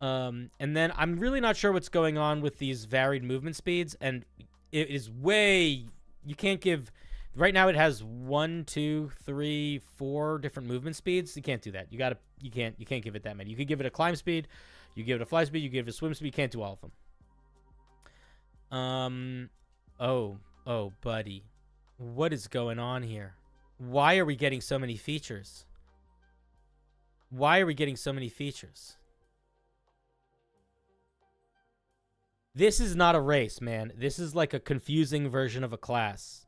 And then I'm really not sure what's going on with these varied movement speeds, and it is way, you can't give. Right now it has 1, 2, 3, 4 different movement speeds. You can't do that. You can't give it that many. You could give it a climb speed, you give it a fly speed, you give it a swim speed. You can't do all of them. Oh, buddy, what is going on here? Why are we getting so many features? Why are we getting so many features? This is not a race, man. This is like a confusing version of a class.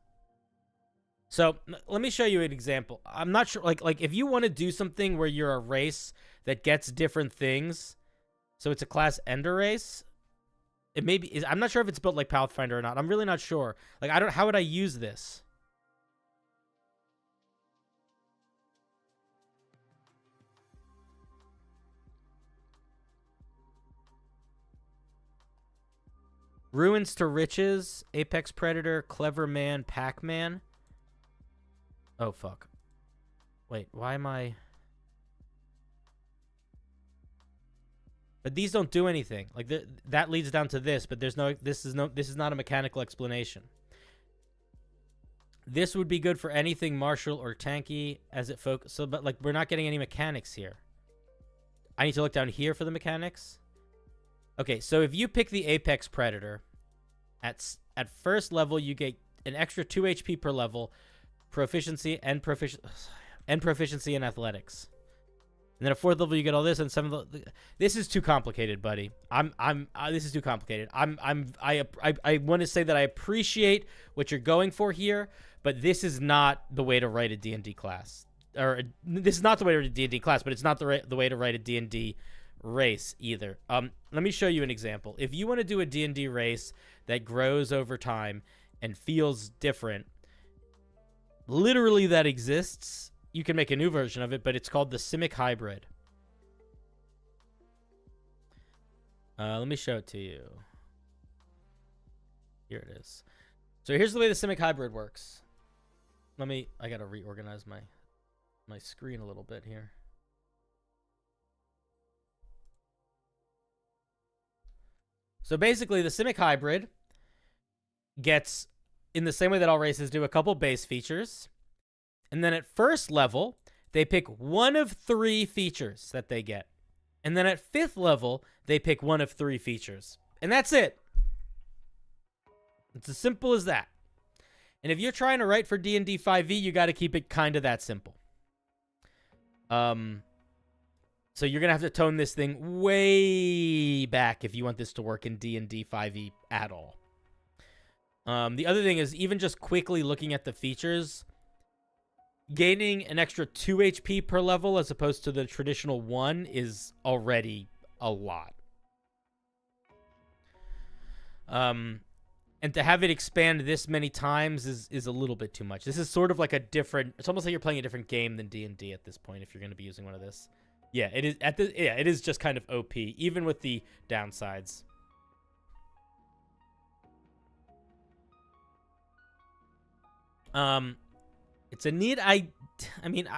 So let me show you an example. I'm not sure, like if you want to do something where you're a race that gets different things, so it's a class ender race. It maybe is. I'm not sure if it's built like Pathfinder or not. I'm really not sure. Like how would I use this? Ruins to Riches, Apex Predator, Clever Man, Pac-Man. Oh, fuck. Wait, why am I... But these don't do anything. Like, that leads down to this, but there's no... This is not a mechanical explanation. This would be good for anything martial or tanky as it focuses... So, but, like, we're not getting any mechanics here. I need to look down here for the mechanics. Okay, so if you pick the Apex Predator, at first level, you get an extra 2 HP per level... proficiency and proficiency in athletics, and then at 4th level you get all this, and 7th level, this is too complicated, buddy. This is too complicated. I want to say that I appreciate what you're going for here, but this is not the way to write a D&D class, or this is not the way to write a D&D class, but it's not the way to write a D&D race either. Let me show you an example. If you want to do a D&D race that grows over time and feels different, literally that exists. You can make a new version of it, but it's called the Simic Hybrid. Let me show it to you. Here it is. So here's the way the Simic Hybrid works. I gotta reorganize my screen a little bit here. So basically the Simic Hybrid gets, in the same way that all races do, a couple base features. And then at first level, they pick one of 3 features that they get. And then at 5th level, they pick one of 3 features. And that's it. It's as simple as that. And if you're trying to write for D&D 5e, you got to keep it kind of that simple. So you're going to have to tone this thing way back if you want this to work in D&D 5e at all. The other thing is, even just quickly looking at the features, gaining an extra 2 HP per level as opposed to the traditional 1 is already a lot. And to have it expand this many times is a little bit too much. This is sort of like a different... It's almost like you're playing a different game than D&D at this point if you're going to be using one of this. Yeah, it is. It is just kind of OP, even with the downsides. It's a neat... I mean,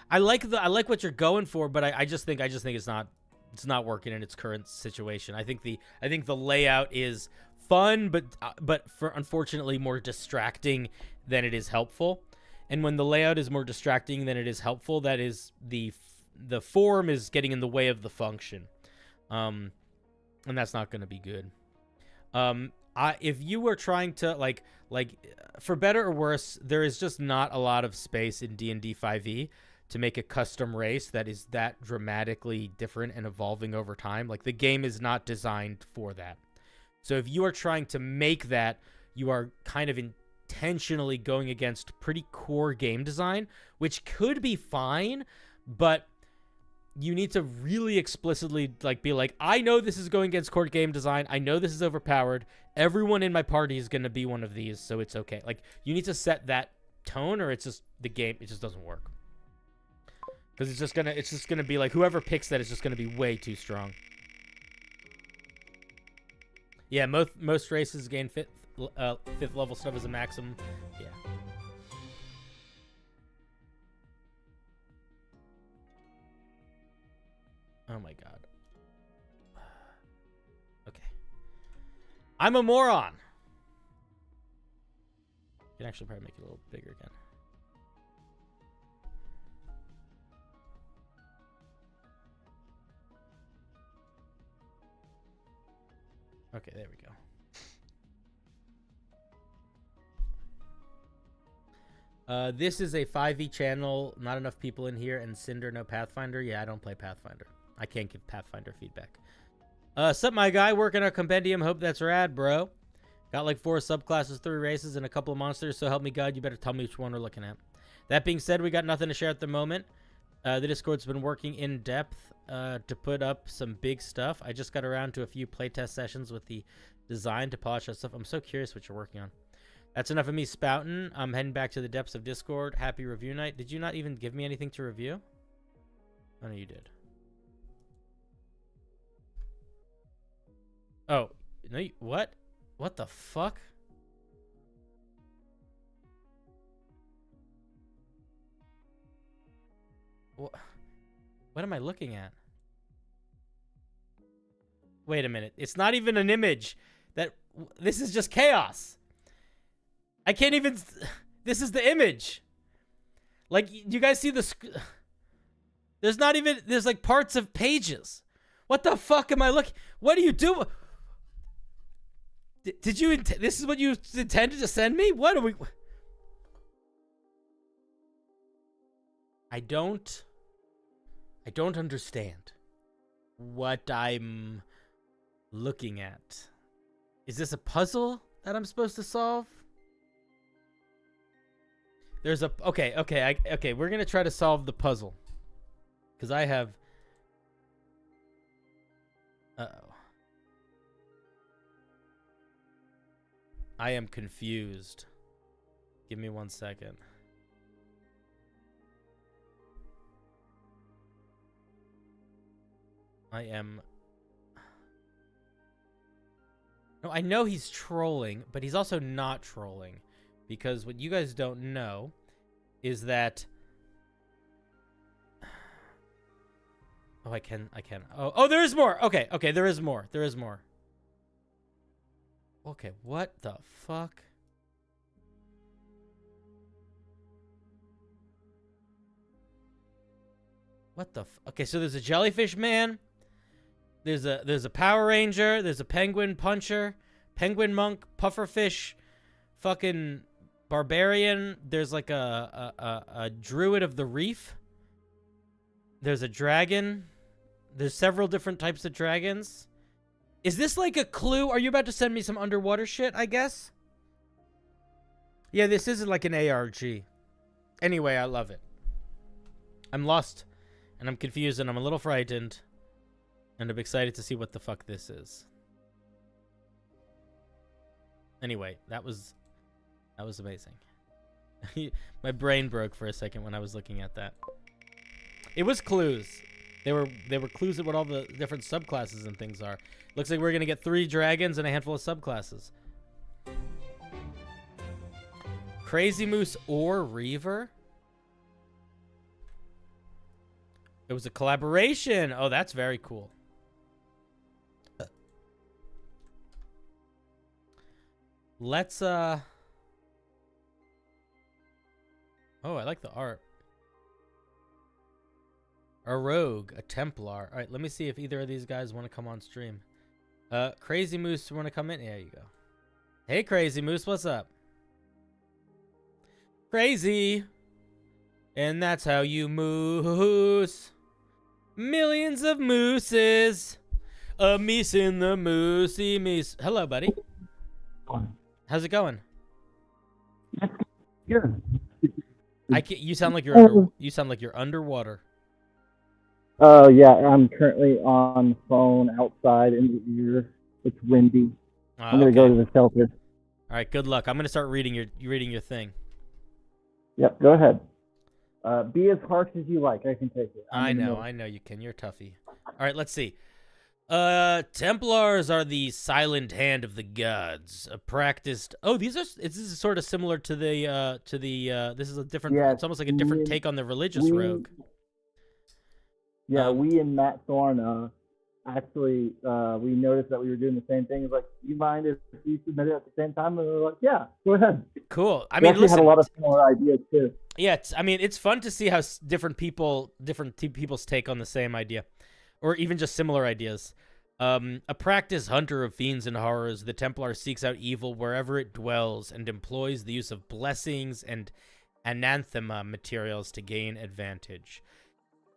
I like what you're going for, but I just think it's not working in its current situation. I think the layout is fun, but for unfortunately more distracting than it is helpful. And when the layout is more distracting than it is helpful, that is the form is getting in the way of the function, and that's not going to be good. If you were trying to like for better or worse, there is just not a lot of space in D&D 5e to make a custom race that is that dramatically different and evolving over time. Like, the game is not designed for that. So if you are trying to make that, you are kind of intentionally going against pretty core game design, which could be fine, but you need to really explicitly be like, I know this is going against core game design. I know this is overpowered. Everyone in my party is going to be one of these, so it's okay. Like, you need to set that tone, or it's just the game. It just doesn't work. Because it's just gonna be like, whoever picks that is just gonna be way too strong. Yeah, most races gain fifth level stuff as a maximum. Yeah. Oh my god. Okay. I'm a moron. You can actually probably make it a little bigger again. Okay, there we go. This is a 5e channel. Not enough people in here, and Cinder, no Pathfinder. Yeah, I don't play Pathfinder. I can't give Pathfinder feedback. Sup, my guy, working our compendium. Hope that's rad, bro. Got like 4 subclasses, 3 races, and a couple of monsters, so help me God, you better tell me which one we're looking at. That being said, we got nothing to share at the moment. The Discord's been working in depth to put up some big stuff. I just got around to a few playtest sessions with the design to polish that stuff. I'm so curious what you're working on. That's enough of me spouting. I'm heading back to the depths of Discord. Happy review night. Did you not even give me anything to review? Oh, no, you did. Oh, no, what? What the fuck? What am I looking at? Wait a minute. It's not even an image. This is just chaos. I can't even... This is the image. Like, you guys see the... There's not even... There's like parts of pages. What the fuck am I looking... What do you do? Did you... This is what you intended to send me? What are we... I don't understand what I'm looking at. Is this a puzzle that I'm supposed to solve? There's a... Okay, we're going to try to solve the puzzle. Because I have... Uh-oh. I am confused. Give me 1 second. No, I know he's trolling, but he's also not trolling. Because what you guys don't know is that... Oh, I can. Oh, there is more. Okay, there is more. Okay, what the fuck? What the okay, so there's a jellyfish man. There's a Power Ranger. There's a penguin puncher, penguin monk, pufferfish, fucking barbarian. There's like a druid of the reef. There's a dragon. There's several different types of dragons. Is this like a clue? Are you about to send me some underwater shit, I guess? Yeah, this isn't like an ARG. Anyway, I love it. I'm lost, and I'm confused, and I'm a little frightened. And I'm excited to see what the fuck this is. Anyway, that was amazing. My brain broke for a second when I was looking at that. It was clues. They were clues at what all the different subclasses and things are. Looks like we're gonna get 3 dragons and a handful of subclasses. Crazy Moose or Reaver? It was a collaboration. Oh, that's very cool. Let's Oh, I like the art. A rogue, a Templar. All right, let me see if either of these guys want to come on stream. Crazy Moose want to come in? There you go. Hey, Crazy Moose, what's up? Crazy. And that's how you moose. Millions of mooses. A meese in the moosey meese. Hello, buddy. How's it going? Good. You sound like you're underwater. Oh yeah, I'm currently on the phone outside in the ear. It's windy. I'm gonna go to the shelter. All right, good luck. I'm gonna start reading your thing. Yep, go ahead. Be as harsh as you like. I can take it. I know you can. You're a toughie. All right, let's see. Templars are the silent hand of the gods. Practiced. Oh, this is sort of similar to the this is a different. Yeah, it's almost like a different take on the religious rogue. Yeah, we and Matt Thorne actually, we noticed that we were doing the same thing. It's like, you mind if you submit it at the same time? And we were like, yeah, go ahead. Cool. I We mean, actually listen. had a lot of similar ideas too. Yeah, I mean, it's fun to see how different people's take on the same idea, or even just similar ideas. A practiced hunter of fiends and horrors, the Templar seeks out evil wherever it dwells and employs the use of blessings and anathema materials to gain advantage.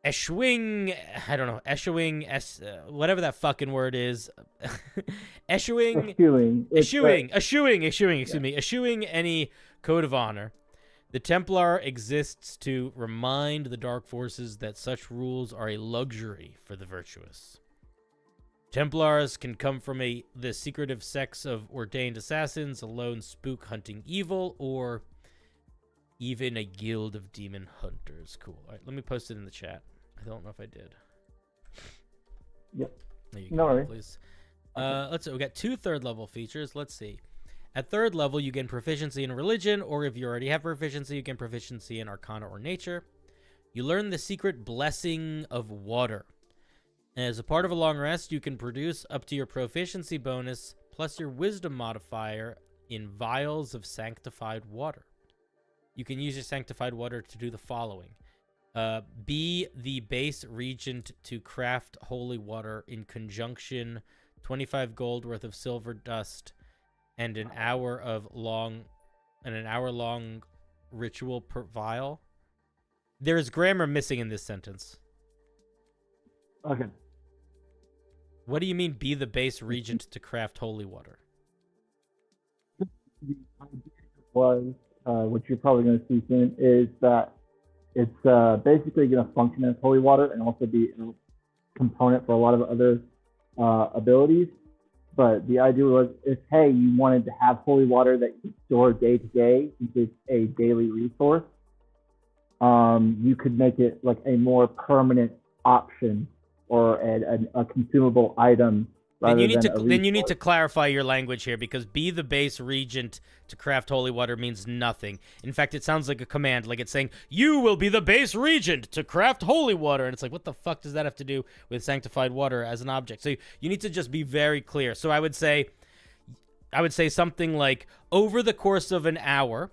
Eschewing, I don't know, whatever that fucking word is. Eschewing, eschewing any code of honor. The Templar exists to remind the dark forces that such rules are a luxury for the virtuous. Templars can come from the secretive sects of ordained assassins, a lone spook hunting evil, or even a guild of demon hunters. Cool. All right, let me post it in the chat. I don't know if I did. Yep. There you No go, worries. please. Let's see. We got 2 third-level features. Let's see. At 3rd level, you gain proficiency in religion, or if you already have proficiency, you gain proficiency in arcana or nature. You learn the secret blessing of water. As a part of a long rest, you can produce up to your proficiency bonus plus your wisdom modifier in vials of sanctified water. You can use your sanctified water to do the following. Be the base regent to craft holy water in conjunction 25 gold worth of silver dust and an hour long ritual per vial. There is grammar missing in this sentence. Okay. What do you mean, be the base regent to craft holy water? The idea was, which you're probably going to see soon, is that it's basically going to function as holy water and also be a component for a lot of other abilities. But the idea was, if, hey, you wanted to have holy water that you could store day to day, since it's a daily resource, you could make it like a more permanent option or a consumable item. Then you need to clarify your language here, because be the base regent to craft holy water means nothing. In fact, it sounds like a command, like it's saying, you will be the base regent to craft holy water. And it's like, what the fuck does that have to do with sanctified water as an object? So you need to just be very clear. So I would say something like, over the course of an hour,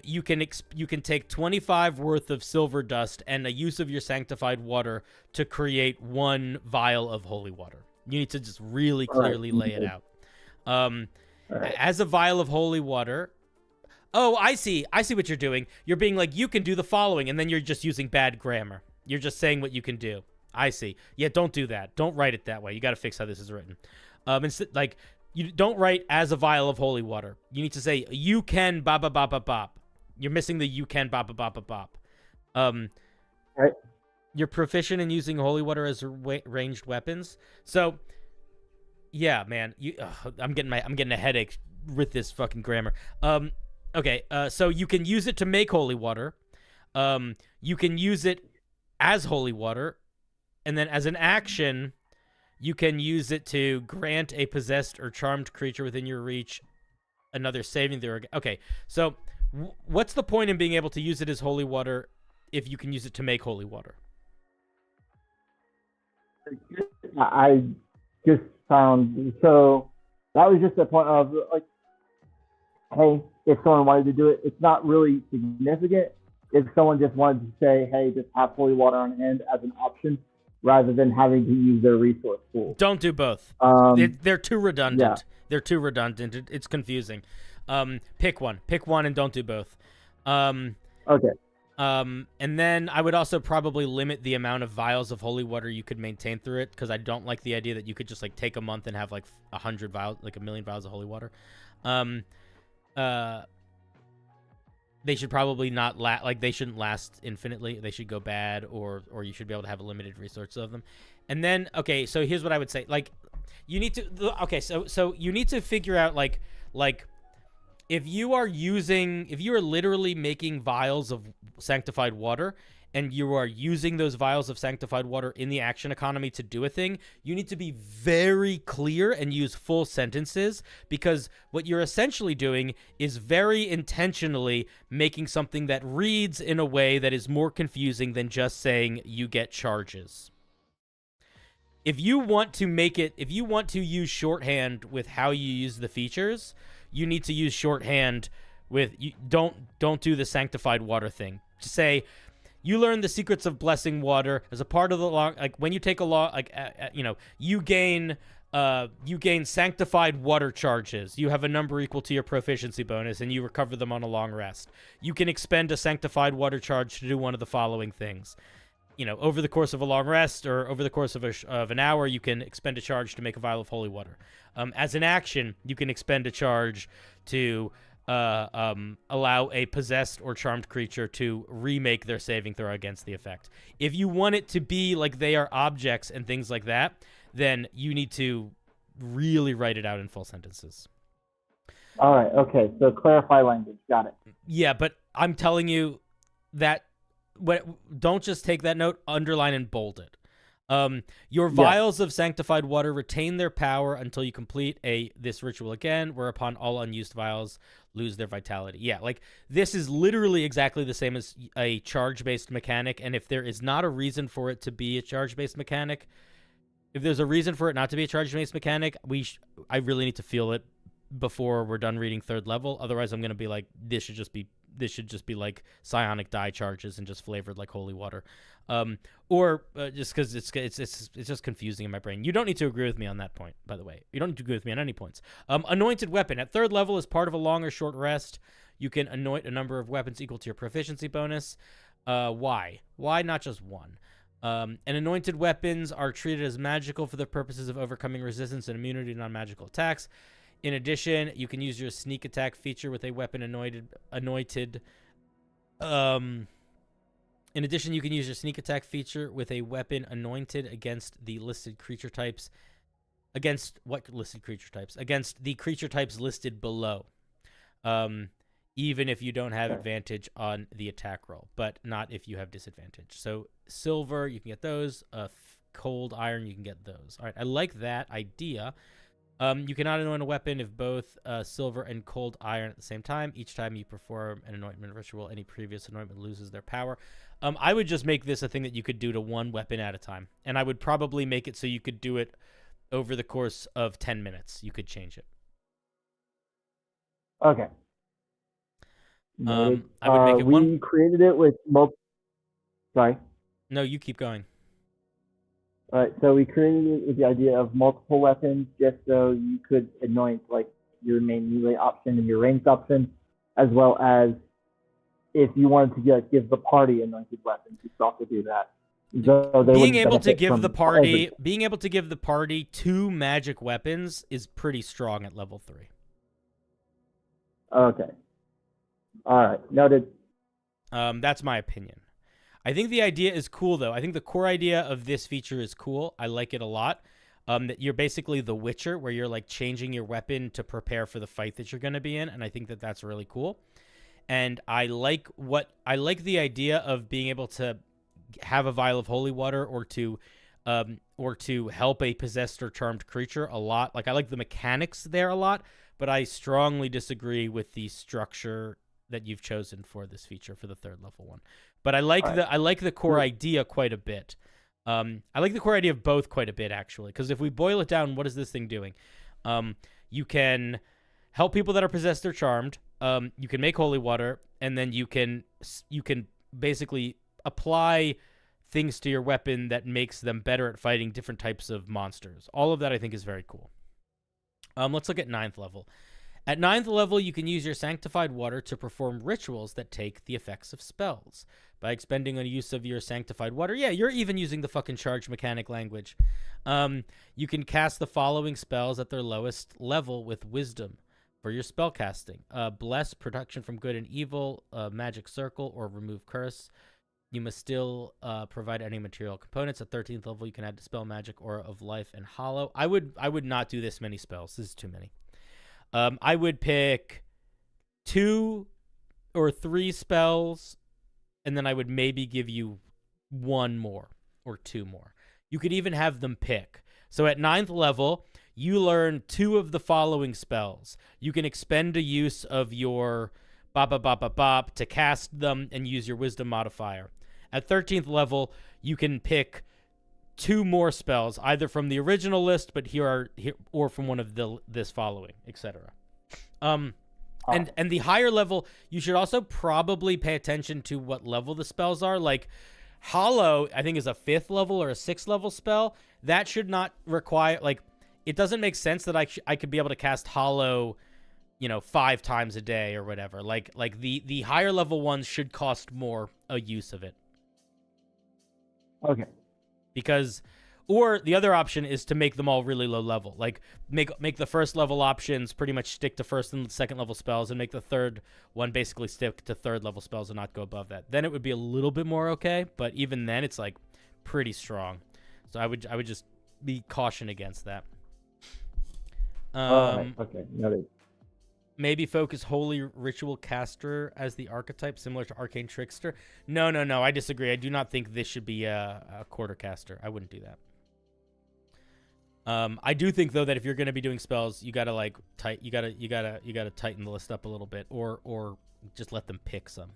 you can take 25 worth of silver dust and a use of your sanctified water to create 1 vial of holy water. You need to just really clearly lay it out. As a vial of holy water. Oh, I see what you're doing. You're being like, you can do the following, and then you're just using bad grammar. You're just saying what you can do. I see. Yeah, don't do that. Don't write it that way. You got to fix how this is written. Instead, like, you don't write as a vial of holy water. You need to say, you can ba ba ba ba bop. You're missing the you can ba ba ba ba bop. Right. You're proficient in using holy water as ranged weapons. So, yeah, man, I'm getting a headache with this fucking grammar. Okay, so you can use it to make holy water. You can use it as holy water, and then as an action, you can use it to grant a possessed or charmed creature within your reach another saving throw. Okay, so what's the point in being able to use it as holy water if you can use it to make holy water? I just found, so that was just a point of like, hey, if someone wanted to do it, it's not really significant. If someone just wanted to say, hey, just have holy water on hand as an option, rather than having to use their resource pool. Don't do both. They're too redundant. Yeah. They're too redundant. It's confusing. Pick one and don't do both. Okay. And then I would also probably limit the amount of vials of holy water you could maintain through it, because I don't like the idea that you could just like take a month and have like 100 vials, like 1,000,000 vials of holy water. They should probably not they shouldn't last infinitely. They should go bad, or you should be able to have a limited resource of them. And then, okay, so here's what I would say. Like, you need to, okay, so you need to figure out like if you are literally making vials of sanctified water, and you are using those vials of sanctified water in the action economy to do a thing, you need to be very clear and use full sentences, because what you're essentially doing is very intentionally making something that reads in a way that is more confusing than just saying you get charges. if you want to make it, if you want to use shorthand with how you use the features, you need to use shorthand with, don't do the sanctified water thing. To say, you learn the secrets of blessing water as a part of the long, like when you take a long, like, you gain sanctified water charges. You have a number equal to your proficiency bonus, and you recover them on a long rest. You can expend a sanctified water charge to do one of the following things. Over the course of a long rest, or over the course of an hour, you can expend a charge to make a vial of holy water. As an action, you can expend a charge to allow a possessed or charmed creature to remake their saving throw against the effect. If you want it to be like they are objects and things like that, then you need to really write it out in full sentences. All right. Okay. So clarify language. Got it. Yeah, but I'm telling you that don't just take that note, underline and bold it. Your vials of sanctified water retain their power until you complete this ritual again, whereupon all unused vials lose their vitality. Yeah, like this is literally exactly the same as a charge-based mechanic, and if there is not a reason for it to be a charge-based mechanic, if there's a reason for it not to be a charge-based mechanic, I really need to feel it before we're done reading third level. Otherwise, I'm going to be like, this should just be like psionic die charges and just flavored like holy water. Or just because it's just confusing in my brain. You don't need to agree with me on that point, by the way. You don't need to agree with me on any points. Anointed weapon. At third level, as part of a long or short rest, you can anoint a number of weapons equal to your proficiency bonus. Why? Why not just one? And anointed weapons are treated as magical for the purposes of overcoming resistance and immunity to non-magical attacks. In addition, you can use your sneak attack feature with a weapon anointed. In addition, you can use your sneak attack feature with a weapon anointed against the listed creature types. Against what listed creature types? Against the creature types listed below. Even if you don't have advantage on the attack roll, but not if you have disadvantage. So silver, you can get those. Cold iron, you can get those. All right, I like that idea. You cannot anoint a weapon if both silver and cold iron at the same time. Each time you perform an anointment ritual, any previous anointment loses their power. I would just make this a thing that you could do to one weapon at a time. And I would probably make it so you could do it over the course of 10 minutes. You could change it. Okay. I would make it we created it with Sorry. No, you keep going. All right, so we created it with the idea of multiple weapons just so you could anoint like your main melee option and your ranged option, as well as if you wanted to give the party anointed weapons, you could also do that. So being able to give the party 2 magic weapons is pretty strong at level 3. Okay. All right, noted. That's my opinion. I think the idea is cool, though. I think the core idea of this feature is cool. I like it a lot. That you're basically the Witcher, where you're like changing your weapon to prepare for the fight that you're going to be in, and I think that that's really cool. And I like the idea of being able to have a vial of holy water or to help a possessed or charmed creature a lot. Like I like the mechanics there a lot, but I strongly disagree with the structure that you've chosen for this feature for the third level one. But I like the core idea quite a bit. I like the core idea of both quite a bit, actually, because if we boil it down, what is this thing doing? You can help people that are possessed or charmed. You can make holy water, and then you can basically apply things to your weapon that makes them better at fighting different types of monsters. All of that I think is very cool. Let's look at 9th level. At 9th level, you can use your sanctified water to perform rituals that take the effects of spells. By expending a use of your sanctified water, yeah, you're even using the fucking charge mechanic language. You can cast the following spells at their lowest level with wisdom for your spell casting. Bless, protection from good and evil, magic circle, or remove curse. You must still provide any material components. At 13th level, you can add dispel magic, aura of life, and hollow. I would not do this many spells. This is too many. I would pick 2 or 3 spells, and then I would maybe give you 1 more or 2 more. You could even have them pick. So at 9th level, you learn 2 of the following spells. You can expend a use of your bop to cast them and use your wisdom modifier. At 13th level, you can pick 2 more spells, either from the original list, but here or from one of this following, etc. And the higher level, you should also probably pay attention to what level the spells are. Like Hollow, I think, is a 5th level or a 6th level spell. That should not require, like, it doesn't make sense that I could be able to cast Hollow, 5 times a day or whatever. Like the higher level ones should cost more a use of it. Okay. Because, or the other option is to make them all really low level. Like make the first level options pretty much stick to first and second level spells, and make the third one basically stick to third level spells and not go above that. Then it would be a little bit more okay, but even then it's like pretty strong. So I would just be caution against that. Okay, noted. Maybe focus Holy Ritual Caster as the archetype, similar to Arcane Trickster. No, I disagree. I do not think this should be a quarter caster. I wouldn't do that. I do think though that if you're going to be doing spells, you gotta you gotta tighten the list up a little bit, or just let them pick some.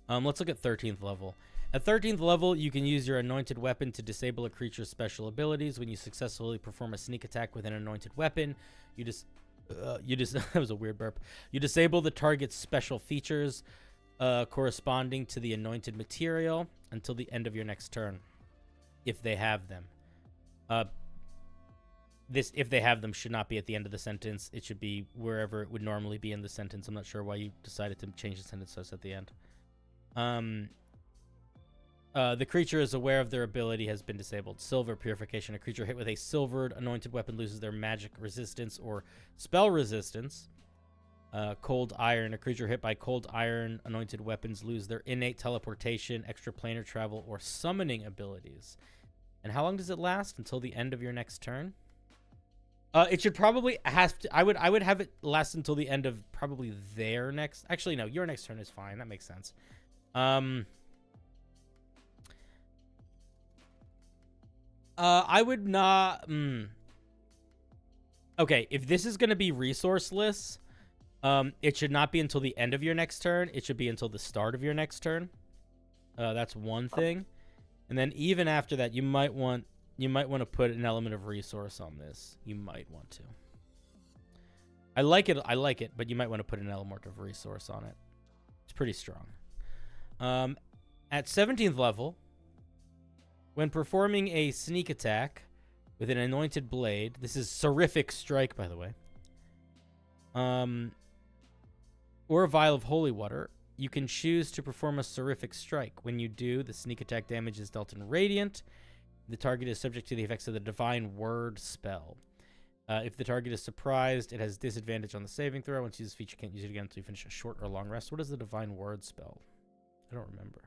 Let's look at 13th level. At 13th level, you can use your anointed weapon to disable a creature's special abilities. When you successfully perform a sneak attack with an anointed weapon, you just that was a weird burp. You disable the target's special features corresponding to the anointed material until the end of your next turn, if they have them. This, if they have them, should not be at the end of the sentence. It should be wherever it would normally be in the sentence. I'm not sure why you decided to change the sentence so it's at the end. The creature is aware of their ability has been disabled. Silver Purification. A creature hit with a silvered anointed weapon loses their magic resistance or spell resistance. Cold Iron. A creature hit by Cold Iron anointed weapons lose their innate teleportation, extraplanar travel, or summoning abilities. And how long does it last? Until the end of your next turn? It should probably have to. I would have it last until the end of probably their next. Actually, no. Your next turn is fine. That makes sense. I would not. Okay, if this is going to be resourceless, it should not be until the end of your next turn. It should be until the start of your next turn. That's one thing. And then even after that, you might want to put an element of resource on this. You might want to. I like it, but you might want to put an element of resource on it. It's pretty strong. At 17th level, when performing a sneak attack with an anointed blade, this is Seraphic Strike, by the way, or a vial of holy water, you can choose to perform a Seraphic Strike. When you do, the sneak attack damage is dealt in Radiant. The target is subject to the effects of the Divine Word spell. If the target is surprised, it has disadvantage on the saving throw. Once you use this feature, you can't use it again until you finish a short or long rest. What is the Divine Word spell? I don't remember.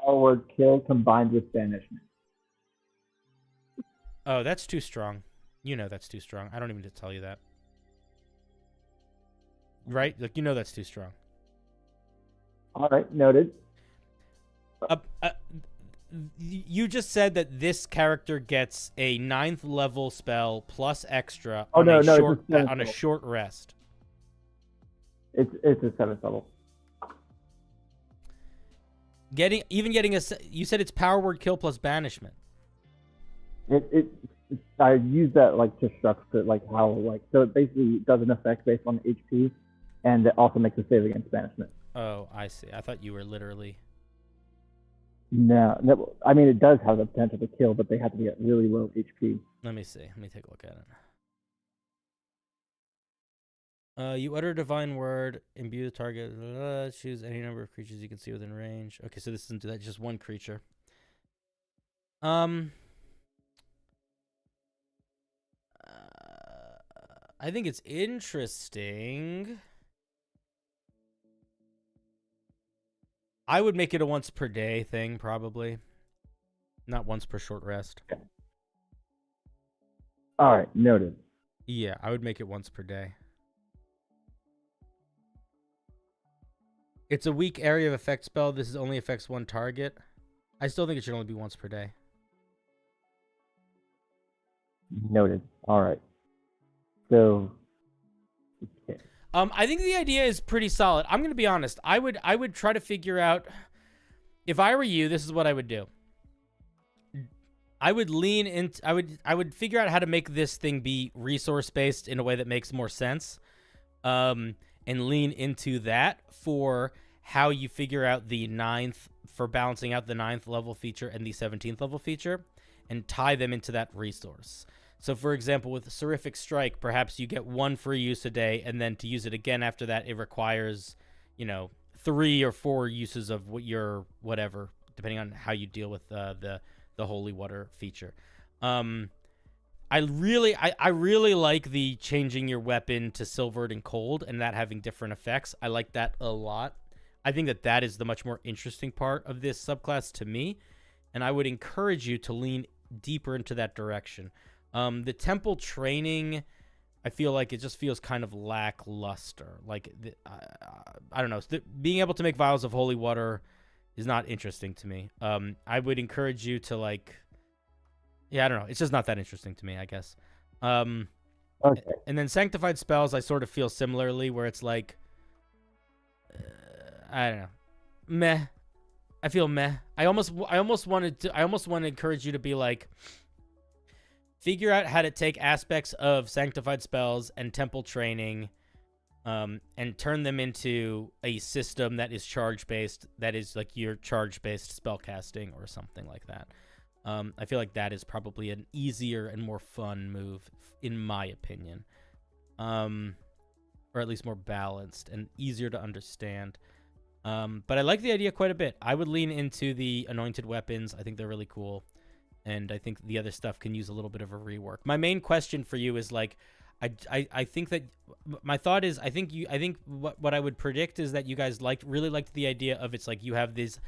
Word kill combined with banishment. Oh, that's too strong. You know that's too strong. I don't even need to tell you that. Right? Like, you know that's too strong. All right, noted. You just said that this character gets a 9th level spell plus extra on a short rest. It's a 7th level. You said it's power word kill plus banishment. I use that like to structure like how like so it basically does an effect based on HP, and it also makes a save against banishment. Oh, I see. I thought you were literally. No, I mean it does have the potential to kill, but they have to be at really low HP. Let me see. Let me take a look at it. You utter a divine word, imbue the target, choose any number of creatures you can see within range. Okay, so this doesn't do that, just one creature. I think it's interesting. I would make it a once per day thing, probably. Not once per short rest. All right, noted. Yeah, I would make it once per day. It's a weak area of effect spell. This only affects one target. I still think it should only be once per day. Noted. All right. So, okay. I think the idea is pretty solid. I'm going to be honest. I would try to figure out if I were you, this is what I would do. I would lean into. I would figure out how to make this thing be resource based in a way that makes more sense, and lean into that for how you figure out the 9th, for balancing out the 9th level feature and the 17th level feature, and tie them into that resource. So, for example, with Seraphic Strike, perhaps you get 1 free use a day, and then to use it again after that, it requires, 3 or 4 uses of your whatever, depending on how you deal with the holy water feature. I really like the changing your weapon to silvered and cold and that having different effects. I like that a lot. I think that is the much more interesting part of this subclass to me, and I would encourage you to lean deeper into that direction. The temple training, I feel like it just feels kind of lackluster. Like, I don't know. Being able to make vials of holy water is not interesting to me. I would encourage you to, like, I don't know. It's just not that interesting to me, I guess. Okay. And then sanctified spells, I sort of feel similarly, where it's like, I don't know, meh. I feel meh. I almost want to encourage you to be like, figure out how to take aspects of sanctified spells and temple training, and turn them into a system that is charge-based, that is like your charge-based spell casting or something like that. I feel like that is probably an easier and more fun move, in my opinion. Or at least more balanced and easier to understand. But I like the idea quite a bit. I would lean into the anointed weapons. I think they're really cool. And I think the other stuff can use a little bit of a rework. My main question for you is, like, I think that my thought is, I think what I would predict is that you guys really liked the idea of, it's like you have this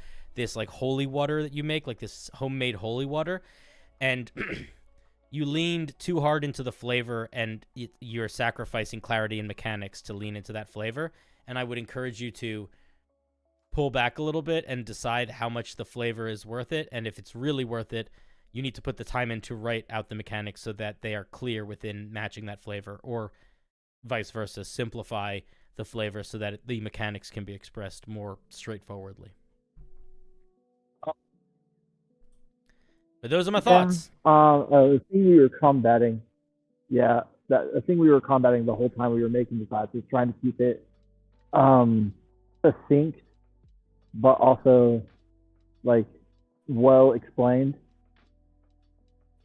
like holy water that you make, like this homemade holy water, and you leaned too hard into the flavor, and you're sacrificing clarity and mechanics to lean into that flavor. And I would encourage you to pull back a little bit and decide how much the flavor is worth it. And if it's really worth it, you need to put the time in to write out the mechanics so that they are clear within matching that flavor, or vice versa, simplify the flavor so that the mechanics can be expressed more straightforwardly. But those are my thoughts. The thing we were combating, the thing we were combating the whole time we were making the class is trying to keep it succinct, but also, like, well explained.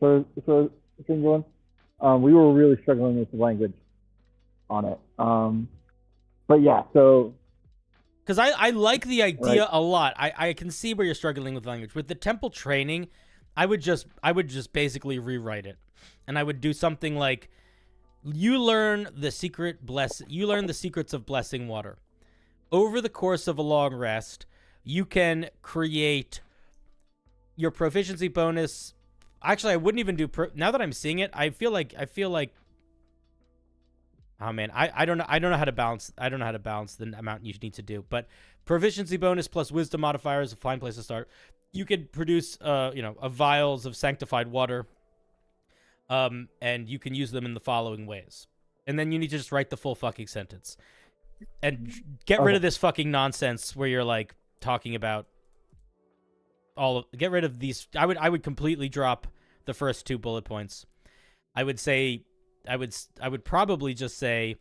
So we were really struggling with the language on it. But yeah, so. Because I like the idea Right. a lot. I can see where you're struggling with language. With the temple training, I would just basically rewrite it. And I would do something like, you learn the secrets of blessing water. Over the course of a long rest, you can create your proficiency bonus. Actually, I wouldn't even do now that I'm seeing it, I feel like oh man, I don't know how to balance the amount you need to do. But proficiency bonus plus wisdom modifier is a fine place to start. You could produce a vials of sanctified water, and you can use them in the following ways. And then you need to just write the full fucking sentence. And get rid of this fucking nonsense where you're like talking about get rid of these. I would completely drop the first 2 bullet points. I would probably just say,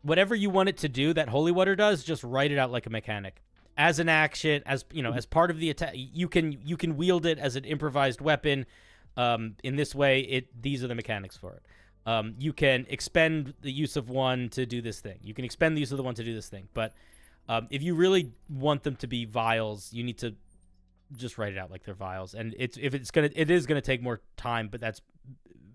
whatever you want it to do that holy water does, just write it out like a mechanic. As an action, as part of the attack, you can wield it as an improvised weapon. In this way, these are the mechanics for it. You can expend the use of one to do this thing. You can expend the use of the one to do this thing. But if you really want them to be vials, you need to just write it out like they're vials. And it is gonna take more time, but that's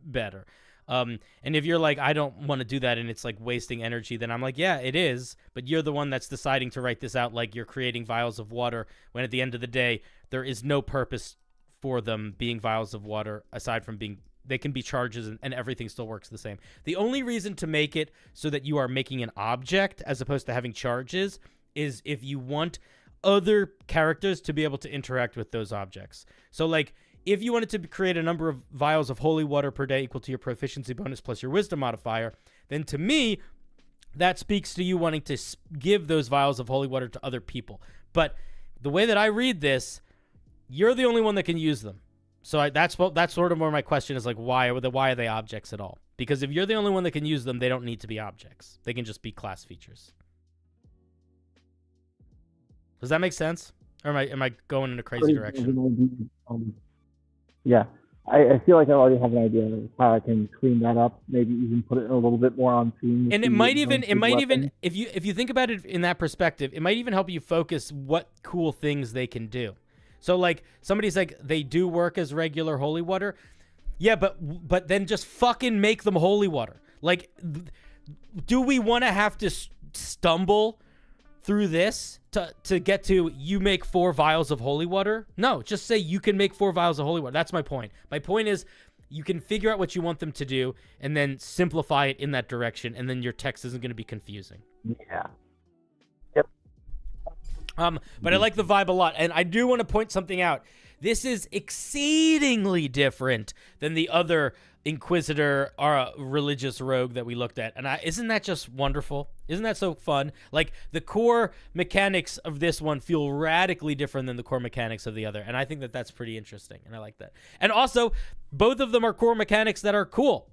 better. And if you're like, I don't want to do that and it's like wasting energy, then I'm like, yeah, it is, but you're the one that's deciding to write this out like you're creating vials of water, when at the end of the day, there is no purpose for them being vials of water aside from they can be charges, and everything still works the same. The only reason to make it so that you are making an object as opposed to having charges is if you want other characters to be able to interact with those objects. So, like, if you wanted to create a number of vials of holy water per day equal to your proficiency bonus plus your wisdom modifier, then to me, that speaks to you wanting to give those vials of holy water to other people. But the way that I read this, you're the only one that can use them. So that's sort of where my question is, like, why are they objects at all? Because if you're the only one that can use them, they don't need to be objects. They can just be class features. Does that make sense? Or am I going in a crazy direction? Yeah. I feel like I already have an idea of how I can clean that up. Maybe even put it a little bit more on theme. And it might even if you think about it in that perspective, it might even help you focus what cool things they can do. So like somebody's like, they do work as regular holy water. Yeah, but then just fucking make them holy water. Like, do we want to have to stumble through this to get to you make 4 vials of holy water? No, just say you can make 4 vials of holy water. That's my point. My point is you can figure out what you want them to do and then simplify it in that direction, and then your text isn't going to be confusing. Yeah. Yep. But I like the vibe a lot, and I do want to point something out. This is exceedingly different than the other Inquisitor or religious rogue that we looked at. And isn't that just wonderful? Isn't that so fun? Like, the core mechanics of this one feel radically different than the core mechanics of the other. And I think that that's pretty interesting, and I like that. And also, both of them are core mechanics that are cool,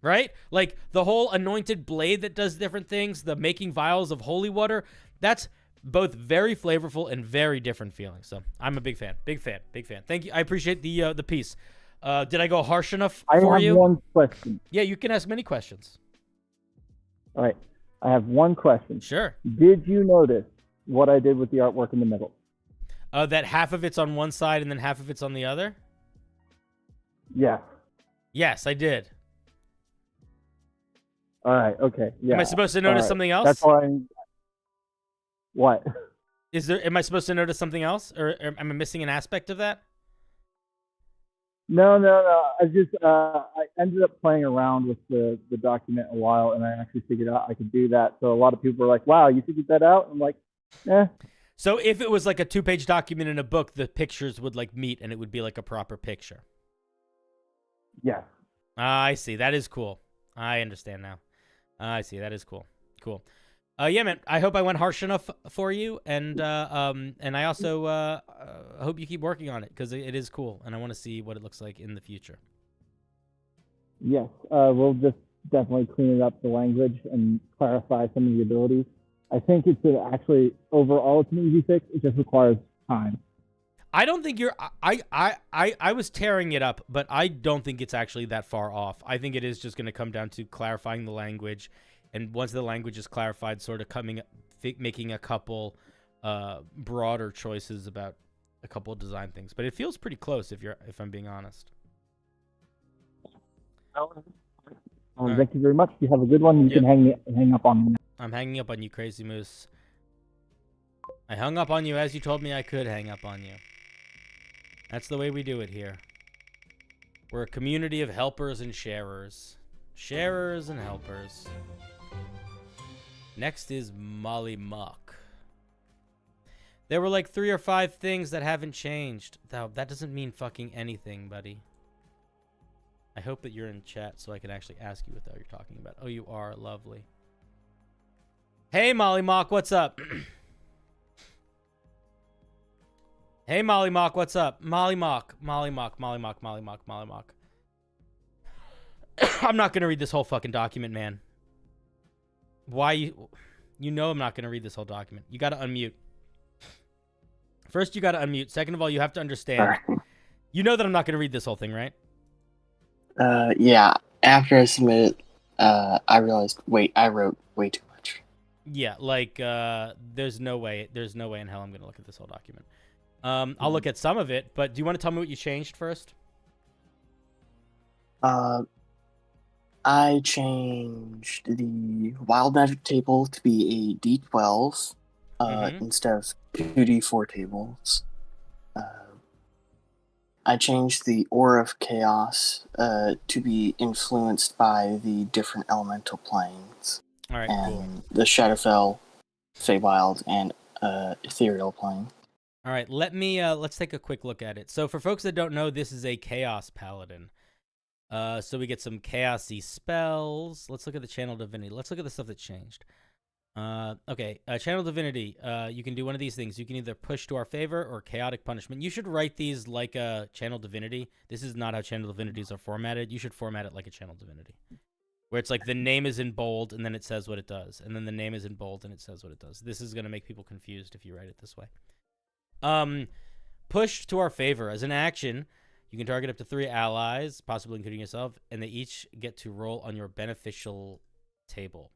right? Like, the whole anointed blade that does different things, the making vials of holy water, that's both very flavorful and very different feelings. So I'm a big fan. Thank you. I appreciate the piece. Did I go harsh enough for you? I have one question. Yeah, you can ask many questions. All right. I have one question. Sure. Did you notice what I did with the artwork in the middle? That half of it's on one side and then half of it's on the other? Yeah. Yes, I did. All right. Okay. Yeah. Am I supposed to notice something else? That's why. What? Am I supposed to notice something else, or am I missing an aspect of that? No. I ended up playing around with the document a while, and I actually figured out I could do that. So a lot of people were like, "Wow, you figured that out?" I'm like, "Eh." So if it was like a 2-page document in a book, the pictures would like meet, and it would be like a proper picture. Yeah. I see. That is cool. I understand now. I see. That is cool. Cool. Yeah, man. I hope I went harsh enough for you, and I also hope you keep working on it because it is cool, and I want to see what it looks like in the future. Yes, we'll just definitely clean it up the language and clarify some of the abilities. I think it's actually overall it's an easy fix. It just requires time. I don't think you're. I was tearing it up, but I don't think it's actually that far off. I think it is just going to come down to clarifying the language. And once the language is clarified, sort of making a couple broader choices about a couple of design things. But it feels pretty close if I'm being honest. Thank you very much. You have a good one. You can hang up on me. I'm hanging up on you, Crazy Moose. I hung up on you as you told me I could hang up on you. That's the way we do it here. We're a community of helpers and sharers. Sharers and helpers. Next is Molly Muck. There were like 3 or 5 things that haven't changed. Though that doesn't mean fucking anything, buddy. I hope that you're in chat so I can actually ask you what the hell you're talking about. Oh, you are lovely. Hey, Molly Mock, what's up? Hey, Molly Mock, what's up? Molly Mock. I'm not going to read this whole fucking document, man. Why you know I'm not going to read this whole document. You got to unmute. First, you got to unmute. Second of all, you have to understand. You know that I'm not going to read this whole thing, right? Yeah. After I submitted, I realized, wait, I wrote way too much. Yeah, like, there's no way in hell I'm going to look at this whole document. I'll look at some of it, but do you want to tell me what you changed first? I changed the wild magic table to be a D12 instead of 2D4 tables. I changed the Aura of Chaos to be influenced by the different elemental planes. All right, and cool. The Shadowfell, Feywild, and Ethereal plane. All right, let's take a quick look at it. So for folks that don't know, this is a Chaos Paladin. So we get some chaosy spells. Let's look at the channel divinity. Let's look at the stuff that changed. Okay, Channel Divinity. You can do one of these things. You can either push to our favor or chaotic punishment. You should write these like a Channel Divinity. This is not how Channel Divinities are formatted. You should format it like a Channel Divinity, where it's like the name is in bold and then it says what it does, and then the name is in bold and it says what it does. This is going to make people confused if you write it this way. Push to our favor. As an action, you can target up to 3 allies, possibly including yourself, and they each get to roll on your beneficial table.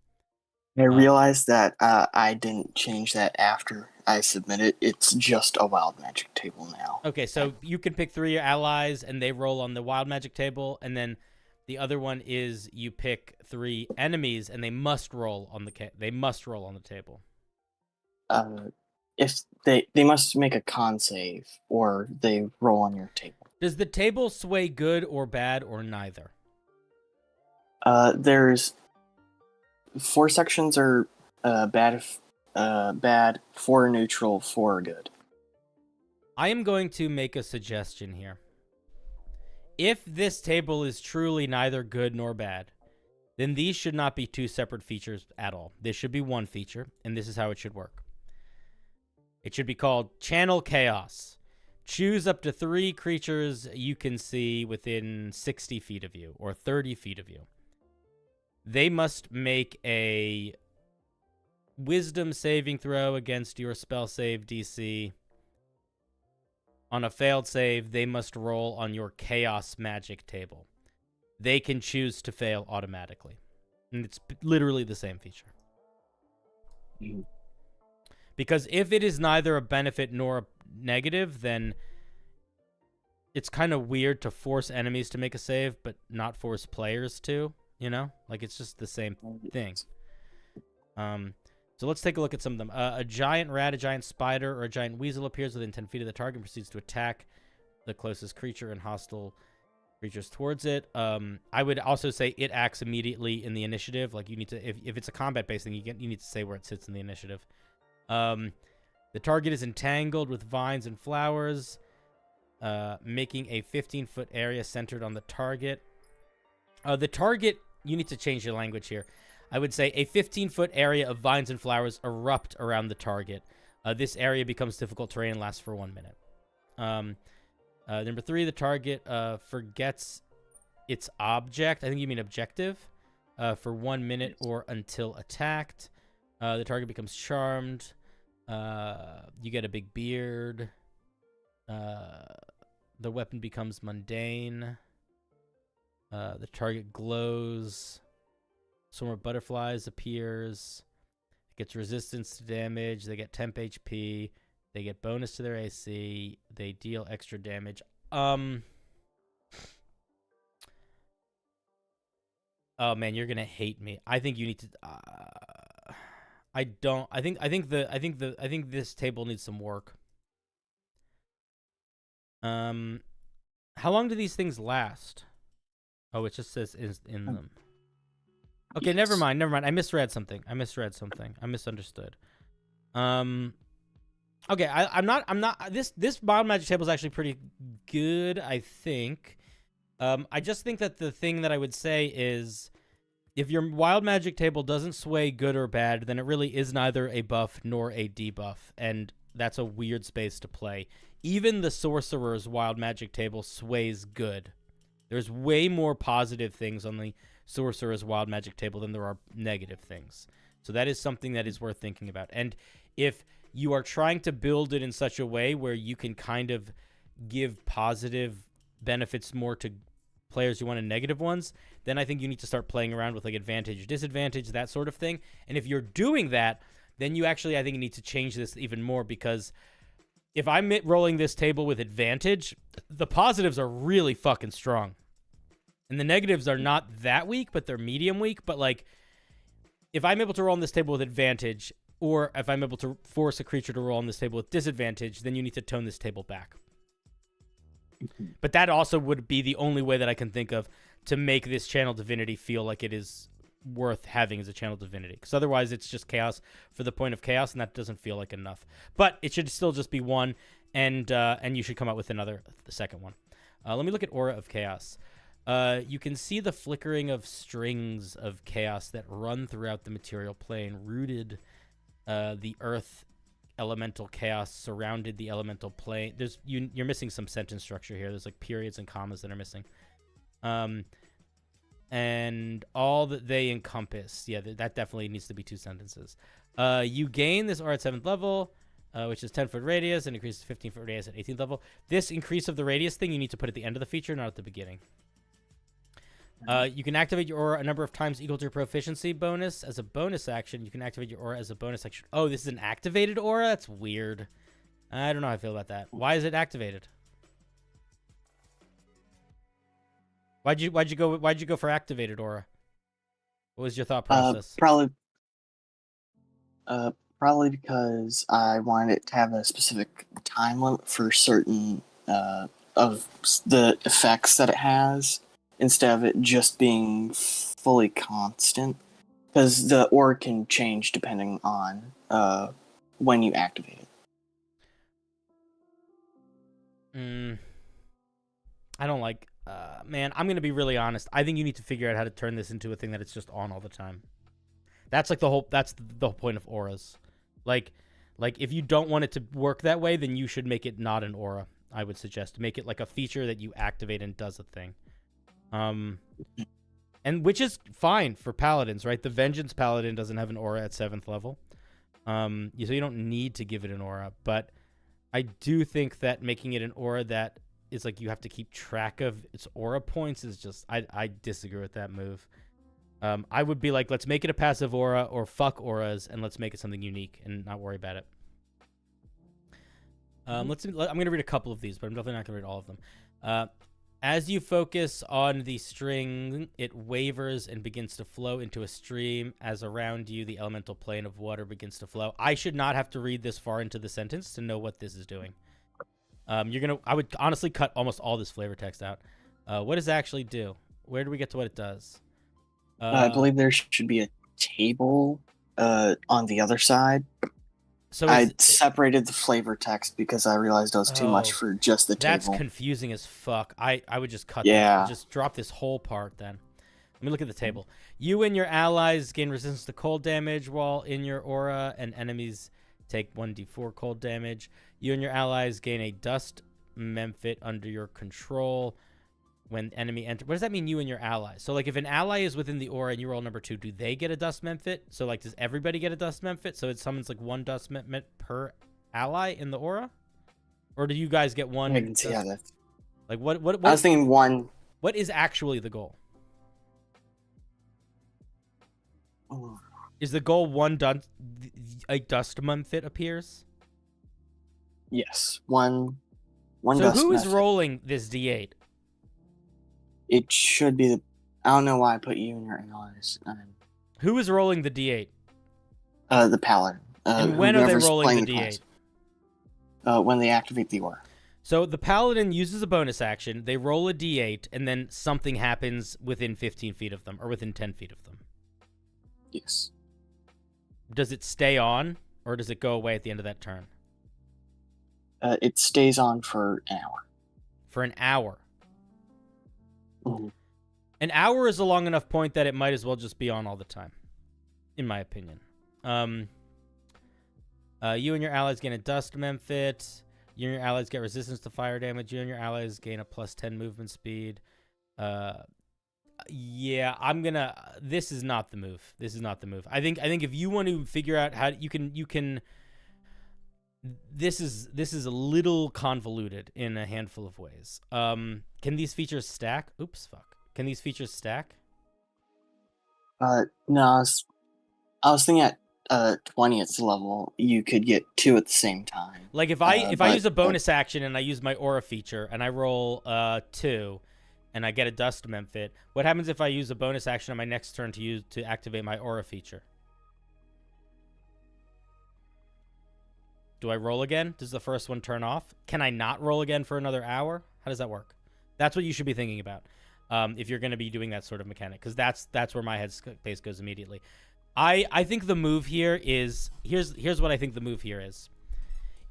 I realized that I didn't change that after I submitted. It's just a wild magic table now. Okay, so you can pick 3 allies and they roll on the wild magic table, and then the other one is you pick 3 enemies and they must roll on the table. If they must make a con save or they roll on your table. Does the table sway good or bad or neither? There's 4 sections are bad, 4 neutral, 4 good. I am going to make a suggestion here. If this table is truly neither good nor bad, then these should not be 2 separate features at all. This should be 1 feature, and this is how it should work. It should be called Channel Chaos. Choose up to 3 creatures you can see within 60 feet of you, or 30 feet of you. They must make a wisdom saving throw against your spell save DC. On a failed save, they must roll on your chaos magic table. They can choose to fail automatically. And it's literally the same feature. Because if it is neither a benefit nor a negative, then it's kind of weird to force enemies to make a save, but not force players to. You know, like it's just the same thing. So let's take a look at some of them. A giant rat, a giant spider, or a giant weasel appears within 10 feet of the target and proceeds to attack the closest creature and hostile creatures towards it. I would also say it acts immediately in the initiative. Like you need to, if it's a combat-based thing, you need to say where it sits in the initiative. The target is entangled with vines and flowers, making a 15-foot area centered on the target. The target. You need to change your language here. I would say a 15-foot area of vines and flowers erupt around the target. This area becomes difficult terrain and lasts for 1 minute. Number 3, the target forgets its object. I think you mean objective. For 1 minute or until attacked. The target becomes charmed. You get a big beard. The weapon becomes mundane. The target glows. Swarm of butterflies appears. It gets resistance to damage. They get temp HP. They get bonus to their AC. They deal extra damage. Oh man, you're gonna hate me. I think you need to. I don't. I think this table needs some work. How long do these things last? Oh, it just says in them. Okay, yes. Never mind. I misread something. I misunderstood. Okay, I'm not. This wild magic table is actually pretty good, I think. I just think that the thing that I would say is, if your wild magic table doesn't sway good or bad, then it really is neither a buff nor a debuff, and that's a weird space to play. Even the sorcerer's wild magic table sways good. There's way more positive things on the sorcerer's wild magic table than there are negative things. So that is something that is worth thinking about. And if you are trying to build it in such a way where you can kind of give positive benefits more to players who want negative ones, then I think you need to start playing around with like advantage, disadvantage, that sort of thing. And if you're doing that, then you actually, I think, need to change this even more, because if I'm rolling this table with advantage, the positives are really fucking strong. And the negatives are not that weak, but they're medium weak. But like, if I'm able to roll on this table with advantage, or if I'm able to force a creature to roll on this table with disadvantage, then you need to tone this table back. But that also would be the only way that I can think of to make this Channel Divinity feel like it is worth having as a Channel Divinity. Because otherwise it's just chaos for the point of chaos, and that doesn't feel like enough. But it should still just be 1, and you should come out with the second one. Let me look at Aura of Chaos. You can see the flickering of strings of chaos that run throughout the material plane, rooted the earth elemental chaos surrounded the elemental plane. You're missing some sentence structure here. There's like periods and commas that are missing. And all that they encompass. Yeah, that definitely needs to be 2 sentences. You gain this aura at 7th level, which is 10-foot radius, and increases 15-foot radius at 18th level. This increase of the radius thing you need to put at the end of the feature, not at the beginning. You can activate your aura a number of times equal to your proficiency bonus. As a bonus action, you can activate your aura as a bonus action. Oh, this is an activated aura? That's weird. I don't know how I feel about that. Why is it activated? Why'd you go for activated aura? What was your thought process? Probably because I wanted it to have a specific time limit for certain of the effects that it has, instead of it just being fully constant. Because the aura can change depending on when you activate it. I don't like... man, I'm going to be really honest. I think you need to figure out how to turn this into a thing that it's just on all the time. That's like the whole point of auras. Like if you don't want it to work that way, then you should make it not an aura, I would suggest. Make it like a feature that you activate and does a thing. And which is fine for paladins, right? The Vengeance Paladin doesn't have an aura at 7th level. So you don't need to give it an aura, but I do think that making it an aura that is like you have to keep track of its aura points is just... I disagree with that move. I would be like, let's make it a passive aura or fuck auras, and let's make it something unique and not worry about it. I'm going to read a couple of these, but I'm definitely not going to read all of them. As you focus on the string, it wavers and begins to flow into a stream. As around you, the elemental plane of water begins to flow. I should not have to read this far into the sentence to know what this is doing. I would honestly cut almost all this flavor text out. What does it actually do? Where do we get to what it does? I believe there should be a table on the other side. So I separated the flavor text because I realized it was too much for just the table. That's confusing as fuck. I would just cut that. Just drop this whole part then. Let me look at the table. You and your allies gain resistance to cold damage while in your aura, and enemies take 1d4 cold damage. You and your allies gain a dust memphit under your control when enemy enter. What does that mean, you and your allies? So, like, if an ally is within the aura and you roll number 2, do they get a dust memphit? So, like, does everybody get a dust memphit? So it summons, like, 1 dust memphit per ally in the aura? Or do you guys get 1? I can see how that... Like, what I was thinking 1... What is actually the goal? Oh. Is the goal a dust memphit appears? Yes. One so dust who is memphit. rolling this d8? It should be the... I don't know why I put you and your allies. Who is rolling the d8? The paladin. And when are they rolling the d8? When they activate the aura. So the paladin uses a bonus action. They roll a d8, and then something happens within 15 feet of them, or within 10 feet of them. Yes. Does it stay on, or does it go away at the end of that turn? It stays on for an hour. For an hour? Mm-hmm. An hour is a long enough point that it might as well just be on all the time, in my opinion. You and your allies gain a dust memphit. You and your allies get resistance to fire damage. You and your allies gain a +10 movement speed. Yeah, this is not the move. This is not the move. I think if you want to figure out how you can. This is a little convoluted in a handful of ways. Can these features stack? Oops, fuck. Can these features stack? No, I was thinking at 20th level, you could get 2 at the same time. Like if I use a bonus action and I use my aura feature and I roll 2 and I get a dust memphit, what happens if I use a bonus action on my next turn to activate my aura feature? Do I roll again? Does the first one turn off? Can I not roll again for another hour? How does that work? That's what you should be thinking about if you're going to be doing that sort of mechanic, because that's where my headspace goes immediately. I think the move here is here's what I think the move here is.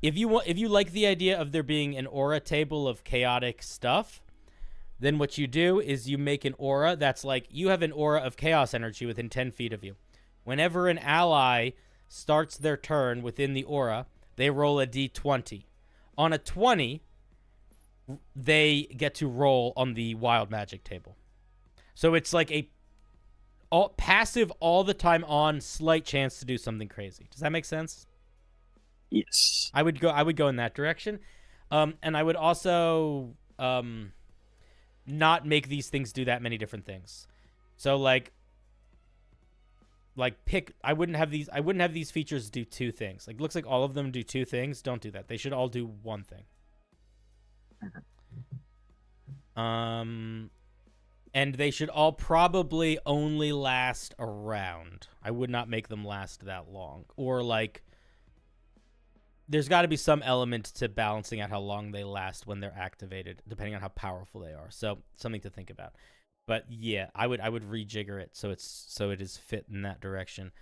If you like the idea of there being an aura table of chaotic stuff, then what you do is you make an aura that's like, you have an aura of chaos energy within 10 feet of you. Whenever an ally starts their turn within the aura, they roll a d20. On a 20, they get to roll on the wild magic table. So it's like a passive all the time on, slight chance to do something crazy. Does that make sense? Yes. I would go in that direction. And I would also not make these things do that many different things. So like pick, I wouldn't have these features do two things. Like, looks like all of them do two things. Don't do that. They should all do one thing. And they should all probably only last a round. I would not make them last that long. Or like, there's got to be some element to balancing out how long they last when they're activated, depending on how powerful they are. So something to think about. But yeah, I would rejigger it so it is fit in that direction.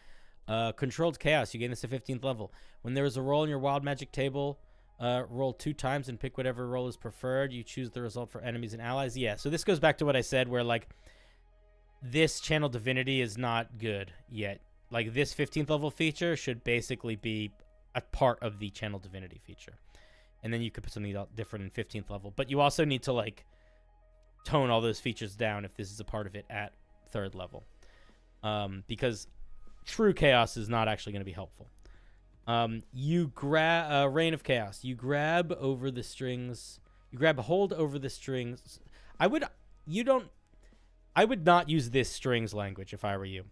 Controlled chaos. You gain this at 15th level. When there is a roll in your wild magic table, roll 2 times and pick whatever roll is preferred. You choose the result for enemies and allies. Yeah, so this goes back to what I said, where like this channel divinity is not good yet. Like, this 15th level feature should basically be a part of the channel divinity feature, and then you could put something different in 15th level. But you also need to like tone all those features down if this is a part of it at 3rd level, because true chaos is not actually going to be helpful. You grab Reign of Chaos. You grab over the strings. You grab hold over the strings. I would not use this strings language if I were you.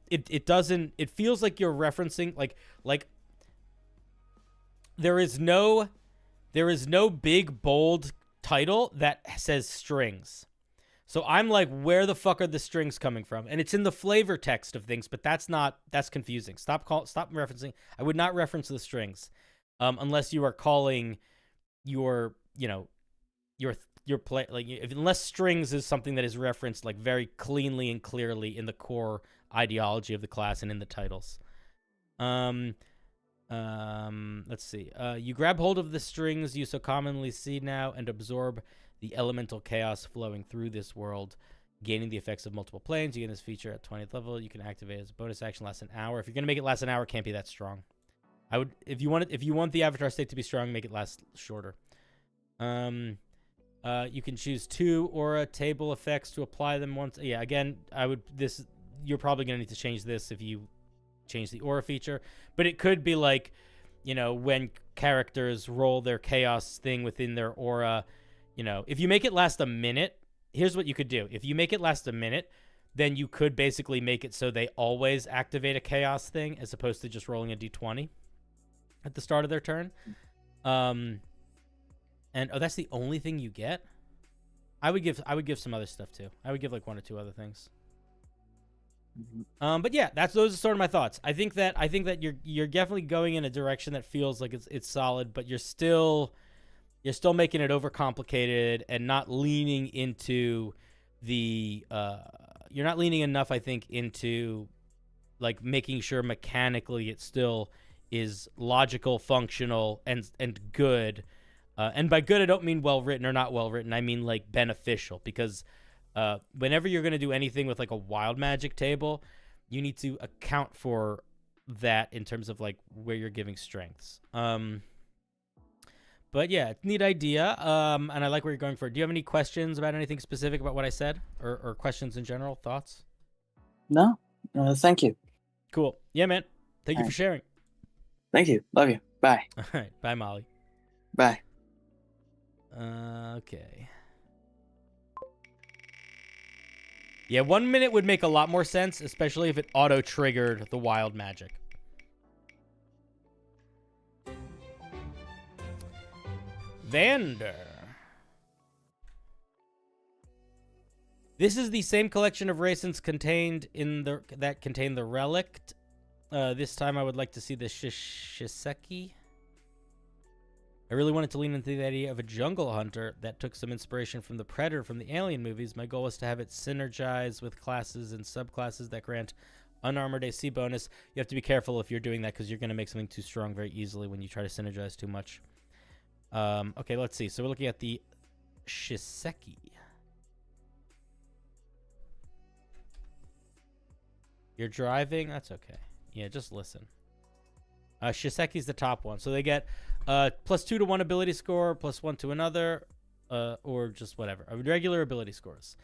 It doesn't. It feels like you're referencing like there is no big bold title that says strings. So I'm like, where the fuck are the strings coming from? And it's in the flavor text of things, but that's confusing. Stop referencing. I would not reference the strings, unless you are calling your play, like, unless strings is something that is referenced like very cleanly and clearly in the core ideology of the class and in the titles. Let's see. You grab hold of the strings you so commonly see now and absorb the elemental chaos flowing through this world, gaining the effects of multiple planes. You get this feature at 20th level. You can activate as a bonus action, lasts an hour. If you're gonna make it last an hour, it can't be that strong. I would, if you want the avatar state to be strong, make it last shorter. You can choose 2 aura table effects to apply them once. Yeah, again, you're probably gonna need to change this if you change the aura feature, but it could be like, when characters roll their chaos thing within their aura, if you make it last a minute, here's what you could do. If you make it last a minute, then you could basically make it so they always activate a chaos thing as opposed to just rolling a d20 at the start of their turn. And that's the only thing you get? I would give some other stuff too. I would give like 1 or 2 other things. But yeah, those are sort of my thoughts. I think that you're definitely going in a direction that feels like it's solid, but you're still making it overcomplicated and not leaning into the you're not leaning enough, I think, into like making sure mechanically it still is logical, functional, and good. And by good, I don't mean well written or not well written. I mean like beneficial, because whenever you're going to do anything with like a wild magic table, you need to account for that in terms of like where you're giving strengths. But yeah, neat idea. And I like where you're going for. Do you have any questions about anything specific about what I said, or questions in general, thoughts? No, thank you. Cool. Yeah, man. Thank you All for right. sharing. Thank you. Love you. Bye. All right. Bye, Molly. Bye. Okay. Yeah, 1 minute would make a lot more sense, especially if it auto-triggered the wild magic. Vander. This is the same collection of raisins that contain the relict. This time I would like to see the Shiseki. I really wanted to lean into the idea of a jungle hunter that took some inspiration from the Predator from the Alien movies. My goal was to have it synergize with classes and subclasses that grant unarmored AC bonus. You have to be careful if you're doing that, because you're going to make something too strong very easily when you try to synergize too much. Okay, let's see. So we're looking at the Shiseki. You're driving? That's okay. Yeah, just listen. Shiseki's the top one. So they get +2 to one ability score, +1 to another, or just whatever. Regular ability scores.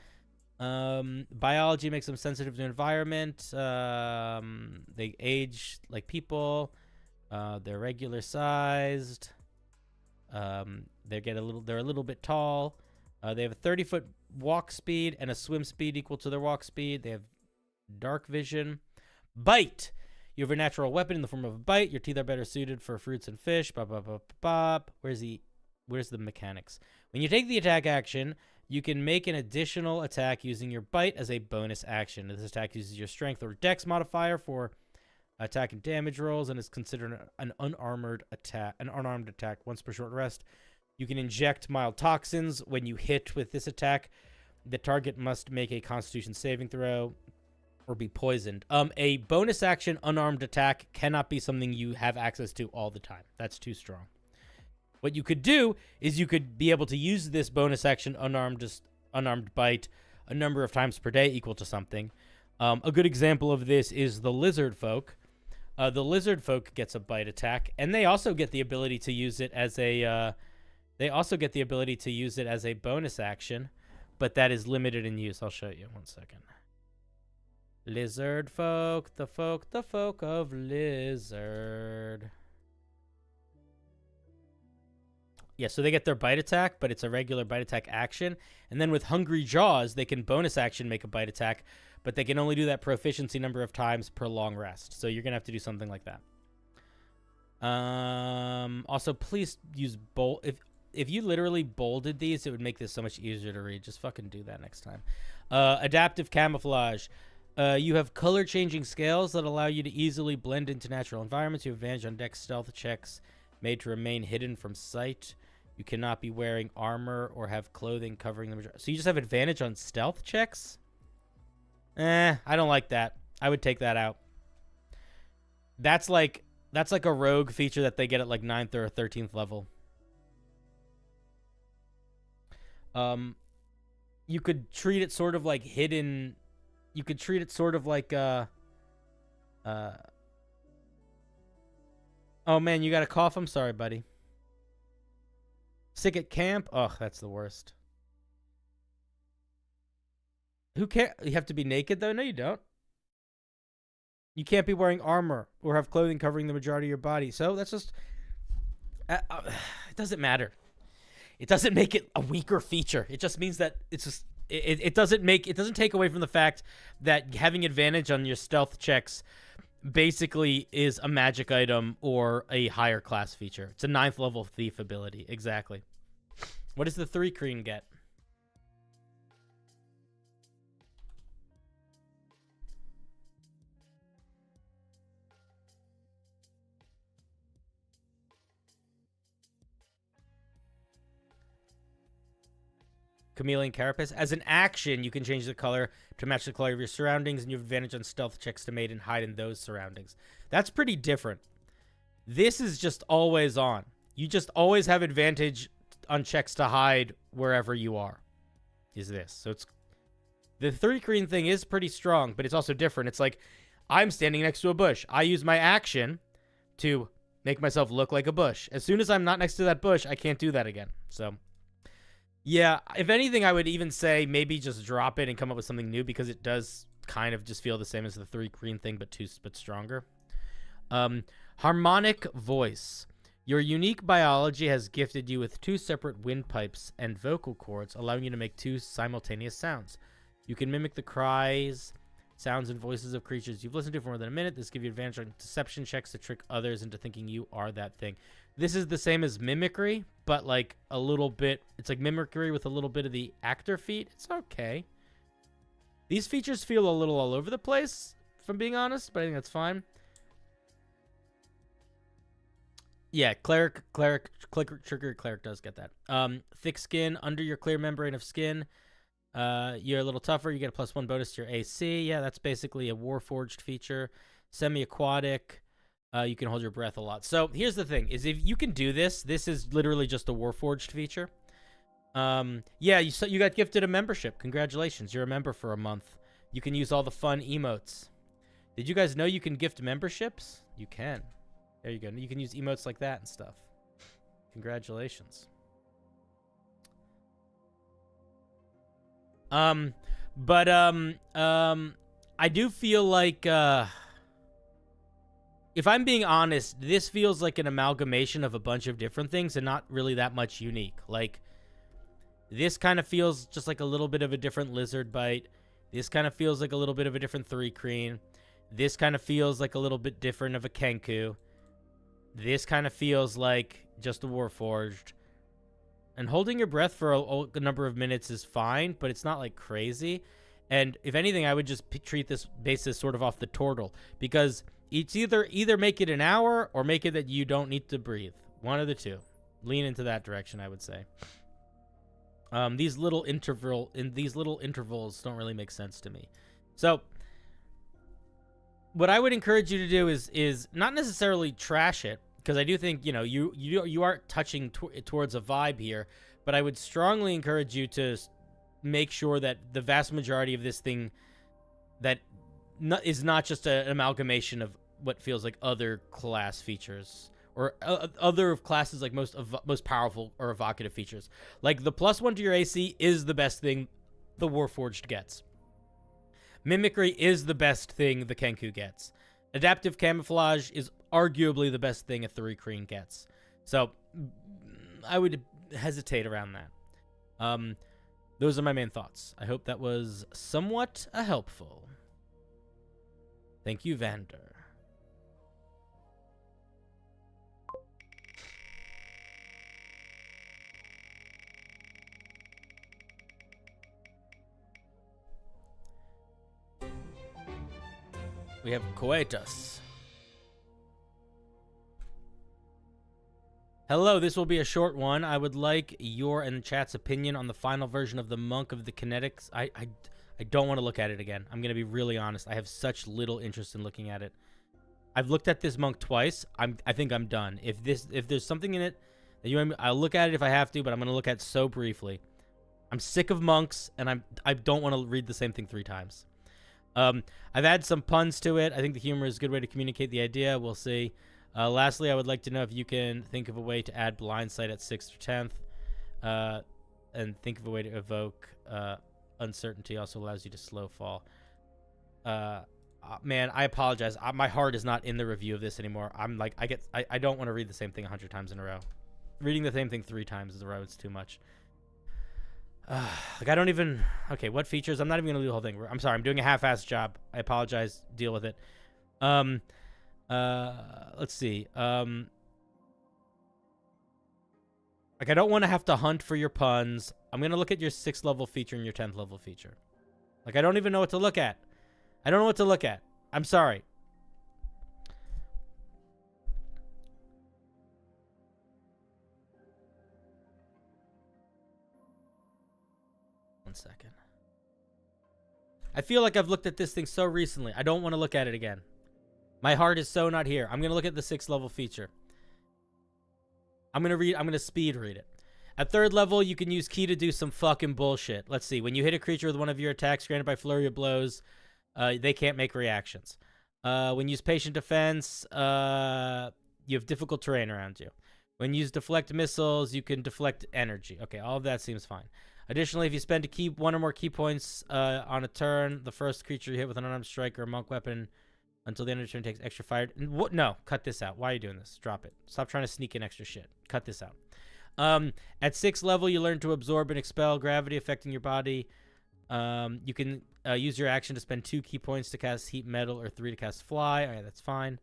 Biology makes them sensitive to environment. They age like people. They're regular sized. They're a little bit tall. They have a 30-foot walk speed and a swim speed equal to their walk speed. They have dark vision. Bite. You have a natural weapon in the form of a bite. Your teeth are better suited for fruits and fish. Bop, bop, bop, bop. Where's the mechanics? When you take the attack action, you can make an additional attack using your bite as a bonus action. This attack uses your strength or dex modifier for attack and damage rolls and is considered an unarmed attack once per short rest. You can inject mild toxins when you hit with this attack. The target must make a Constitution saving throw or be poisoned. A bonus action unarmed attack cannot be something you have access to all the time. That's too strong. What you could do is you could be able to use this bonus action unarmed bite a number of times per day equal to something. A good example of this is the lizard folk. The lizard folk gets a bite attack, and they also get the ability to use it as a bonus action, but that is limited in use. I'll show you. 1 second. Lizard folk, the folk of lizard. Yeah, so they get their bite attack, but it's a regular bite attack action. And then with Hungry Jaws, they can bonus action make a bite attack, but they can only do that proficiency number of times per long rest. So you're going to have to do something like that. Also, please use bold. If you literally bolded these, it would make this so much easier to read. Just fucking do that next time. Adaptive camouflage. You have color-changing scales that allow you to easily blend into natural environments. You have advantage on dex stealth checks made to remain hidden from sight. You cannot be wearing armor or have clothing covering the majority. So you just have advantage on stealth checks? I don't like that. I would take that out. That's like a rogue feature that they get at like 9th or 13th level. You could treat it sort of like hidden. You could treat it sort of like oh man, you got a cough? I'm sorry, buddy. Sick at camp? Ugh, that's the worst. Who cares? You have to be naked, though? No, you don't. You can't be wearing armor or have clothing covering the majority of your body. So that's just... it doesn't matter. It doesn't make it a weaker feature. It just means that it's just... It doesn't take away from the fact that having advantage on your stealth checks basically is a magic item or a higher class feature. It's a 9th level thief ability. Exactly. What does the 3 Kreen get? Chameleon Carapace. As an action, you can change the color to match the color of your surroundings, and you have advantage on stealth checks to mate and hide in those surroundings. That's pretty different. This is just always on. You just always have advantage on checks to hide wherever you are. Is this. So it's... The 3 green thing is pretty strong, but it's also different. It's like, I'm standing next to a bush. I use my action to make myself look like a bush. As soon as I'm not next to that bush, I can't do that again. So... yeah, if anything, I would even say maybe just drop it and come up with something new, because it does kind of just feel the same as the 3 green thing, but stronger. Harmonic voice. Your unique biology has gifted you with 2 separate windpipes and vocal cords, allowing you to make 2 simultaneous sounds. You can mimic the cries, sounds, and voices of creatures you've listened to for more than a minute. This gives you advantage on deception checks to trick others into thinking you are that thing. This is the same as mimicry, but like a little bit... It's like mimicry with a little bit of the actor feat. It's okay. These features feel a little all over the place, if I'm being honest, but I think that's fine. Yeah, cleric does get that. Thick skin under your clear membrane of skin. You're a little tougher. You get a +1 bonus to your AC. Yeah, that's basically a Warforged feature. Semi-aquatic. You can hold your breath a lot. So here's the thing: is if you can do this, this is literally just a Warforged feature. Yeah, you got gifted a membership. Congratulations, you're a member for a month. You can use all the fun emotes. Did you guys know you can gift memberships? You can. There you go. You can use emotes like that and stuff. Congratulations. I do feel like, if I'm being honest, this feels like an amalgamation of a bunch of different things and not really that much unique. Like, this kind of feels just like a little bit of a different lizard bite. This kind of feels like a little bit of a different 3-creen. This kind of feels like a little bit different of a Kenku. This kind of feels like just a Warforged. And holding your breath for a number of minutes is fine, but it's not like crazy. And if anything, I would just treat this basis sort of off the turtle, because it's either make it an hour or make it that you don't need to breathe. One of the two. Lean into that direction, I would say. These little intervals don't really make sense to me. So what I would encourage you to do is not necessarily trash it, because I do think, you know, you are touching towards a vibe here, but I would strongly encourage you to make sure that the vast majority of this thing is not just an amalgamation of what feels like other class features or other classes like most powerful or evocative features. Like the +1 to your AC is the best thing the Warforged gets. Mimicry is the best thing the Kenku gets. Adaptive camouflage is arguably the best thing a 3-creen gets. So I would hesitate around that. Those are my main thoughts. I hope that was somewhat helpful. Thank you, Vander. We have Coetus. Hello, this will be a short one. I would like your and chat's opinion on the final version of the Monk of the Kinetics. I don't want to look at it again. I'm going to be really honest. I have such little interest in looking at it. I've looked at this monk twice. I think I'm done. If there's something in it that I'll look at it if I have to, but I'm going to look at it so briefly. I'm sick of monks, and I don't want to read the same thing 3 times. I've added some puns to it. I think the humor is a good way to communicate the idea. We'll see. Lastly, I would like to know if you can think of a way to add blindsight at 6th or 10th, and think of a way to evoke uncertainty. Also allows you to slow fall. Man, I apologize. My heart is not in the review of this anymore. I don't want to read the same thing 100 times in a row. Reading the same thing 3 times in a row is too much. I don't even... Okay, what features? I'm not even going to do the whole thing. I'm sorry. I'm doing a half-assed job. I apologize. Deal with it. Let's see. I don't want to have to hunt for your puns. I'm going to look at your 6th level feature and your 10th level feature. I don't even know what to look at. I don't know what to look at. I'm sorry. One second. I feel like I've looked at this thing so recently. I don't want to look at it again. My heart is so not here. I'm going to look at the 6th level feature. I'm going to speed read it. At 3rd level, you can use Key to do some fucking bullshit. Let's see. When you hit a creature with one of your attacks granted by Flurry of Blows, they can't make reactions. When you use Patient Defense, you have difficult terrain around you. When you use Deflect Missiles, you can deflect energy. Okay, all of that seems fine. Additionally, if you spend one or more key points on a turn, the first creature you hit with an unarmed strike or a monk weapon until the end of the turn takes extra fire. What? No, cut this out. Why are you doing this? Drop it. Stop trying to sneak in extra shit. Cut this out. At 6th level, you learn to absorb and expel gravity affecting your body. You can use your action to spend 2 key points to cast Heat Metal or 3 to cast Fly. All right, that's fine.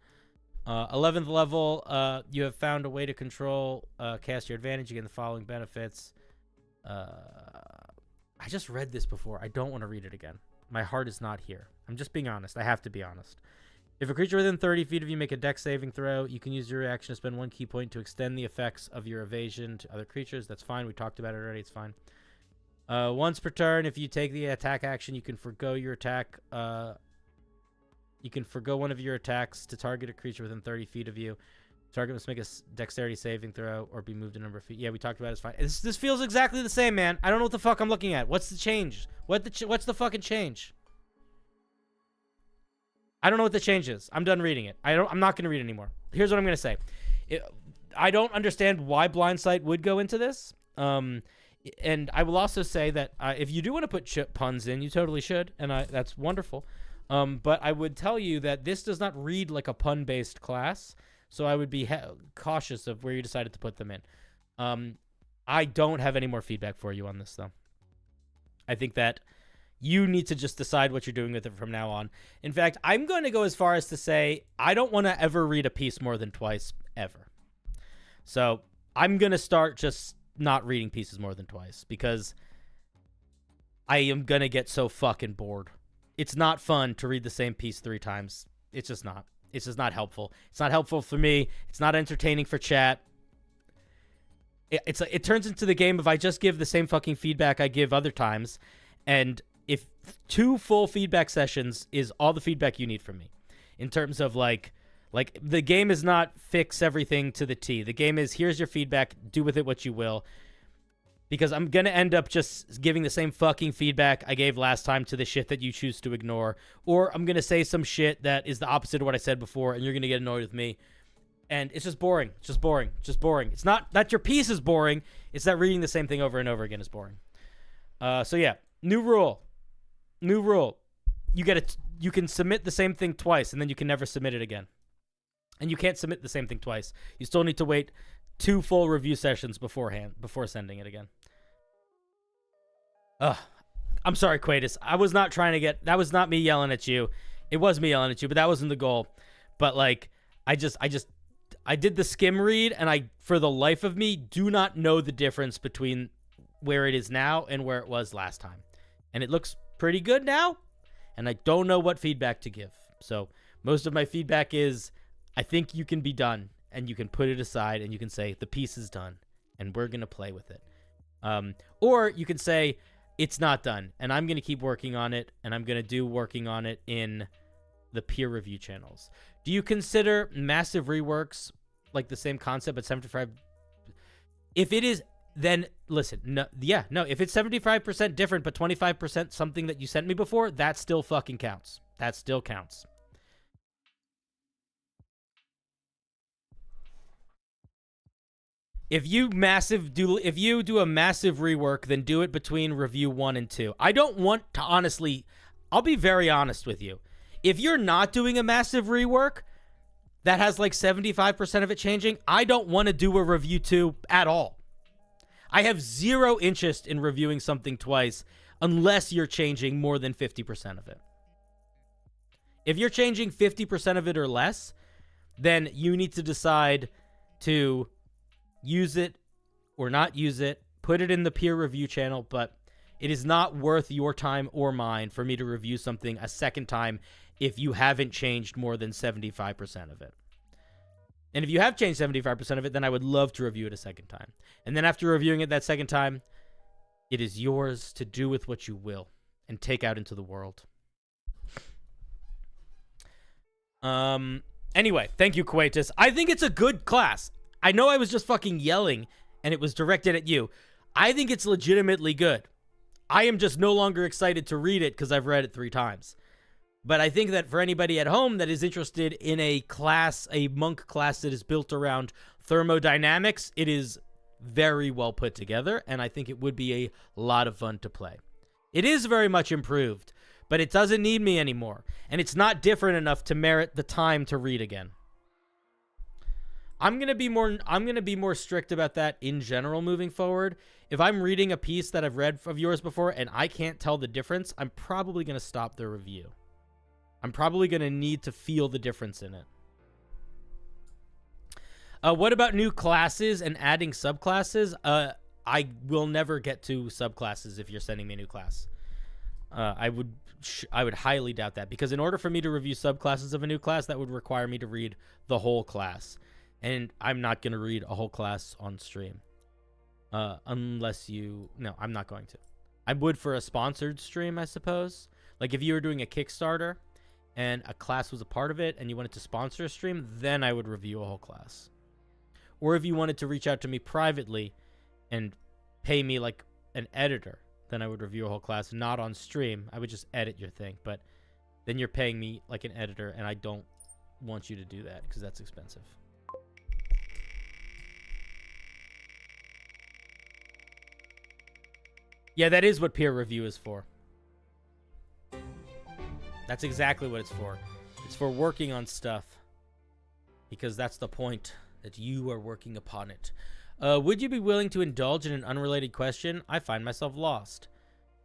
11th level, you have found a way to control cast your advantage. You get the following benefits. I just read this before. I don't want to read it again. My heart is not here. I'm just being honest. I have to be honest. If a creature within 30 feet of you make a dex saving throw, you can use your reaction to spend 1 key point to extend the effects of your evasion to other creatures. That's fine. We talked about it already. It's fine. Once per turn, if you take the attack action, you can forgo your attack. You can forgo one of your attacks to target a creature within 30 feet of you. Target must make a dexterity saving throw or be moved a number of feet. Yeah, we talked about it. It's fine. This feels exactly the same, man. I don't know what the fuck I'm looking at. What's the change? What's the fucking change? I don't know what the change is. I'm done reading it. I'm not going to read it anymore. Here's what I'm going to say. I don't understand why Blindsight would go into this. And I will also say that if you do want to put puns in, you totally should, and that's wonderful. But I would tell you that this does not read like a pun-based class, so I would be cautious of where you decided to put them in. I don't have any more feedback for you on this, though. I think that you need to just decide what you're doing with it from now on. In fact, I'm going to go as far as to say I don't want to ever read a piece more than twice, ever. So I'm going to start just not reading pieces more than twice because I am going to get so fucking bored. It's not fun to read the same piece 3 times. It's just not. It's just not helpful. It's not helpful for me. It's not entertaining for chat. It turns into the game of I just give the same fucking feedback I give other times, and if 2 full feedback sessions is all the feedback you need from me, in terms of like the game is not fix everything to the T. The game is here's your feedback, do with it what you will, because I'm gonna end up just giving the same fucking feedback I gave last time to the shit that you choose to ignore, or I'm gonna say some shit that is the opposite of what I said before, and you're gonna get annoyed with me. And it's just boring. It's just boring. Just boring. It's not that your piece is boring. It's that reading the same thing over and over again is boring. So yeah, new rule. New rule. You can submit the same thing twice, and then you can never submit it again. And you can't submit the same thing twice. You still need to wait 2 full review sessions beforehand before sending it again. I'm sorry, Quatus. I was not trying to get. That was not me yelling at you. It was me yelling at you, but that wasn't the goal. But like, I did the skim read, and I, for the life of me, do not know the difference between where it is now and where it was last time. And it looks pretty good now, and I don't know what feedback to give. So most of my feedback is, I think you can be done, and you can put it aside, and you can say, the piece is done, and we're going to play with it. Or you can say, it's not done, and I'm going to keep working on it, and I'm going to do working on it in the peer review channels. Do you consider massive reworks like the same concept but 75? If it is, then listen, no, if it's 75% different but 25% something that you sent me before, that still fucking counts. That still counts. If you do a massive rework, then do it between review 1 and 2. I don't want to, honestly, I'll be very honest with you. If you're not doing a massive rework that has like 75% of it changing, I don't want to do a review 2 at all. I have zero interest in reviewing something twice unless you're changing more than 50% of it. If you're changing 50% of it or less, then you need to decide to use it or not use it, put it in the peer review channel, but it is not worth your time or mine for me to review something a second time if you haven't changed more than 75% of it. And if you have changed 75% of it, then I would love to review it a second time. And then after reviewing it that second time, it is yours to do with what you will and take out into the world. Anyway, thank you, Quatus. I think it's a good class. I know I was just fucking yelling and it was directed at you. I think it's legitimately good. I am just no longer excited to read it because I've read it 3 times. But I think that for anybody at home that is interested in a class, a monk class that is built around thermodynamics, it is very well put together, and I think it would be a lot of fun to play. It is very much improved, but it doesn't need me anymore, and it's not different enough to merit the time to read again. I'm gonna be more strict about that in general moving forward. If I'm reading a piece that I've read of yours before and I can't tell the difference, I'm probably gonna stop the review. I'm probably gonna need to feel the difference in it. What about new classes and adding subclasses? I will never get to subclasses if you're sending me a new class. I would highly doubt that, because in order for me to review subclasses of a new class, that would require me to read the whole class. And I'm not going to read a whole class on stream. Unless you... No, I'm not going to. I would for a sponsored stream, I suppose. Like if you were doing a Kickstarter and a class was a part of it and you wanted to sponsor a stream, then I would review a whole class. Or if you wanted to reach out to me privately and pay me like an editor, then I would review a whole class, not on stream. I would just edit your thing. But then you're paying me like an editor, and I don't want you to do that because that's expensive. Yeah, that is what peer review is for. That's exactly what it's for. It's for working on stuff. Because that's the point, that you are working upon it. Would you be willing to indulge in an unrelated question? I find myself lost.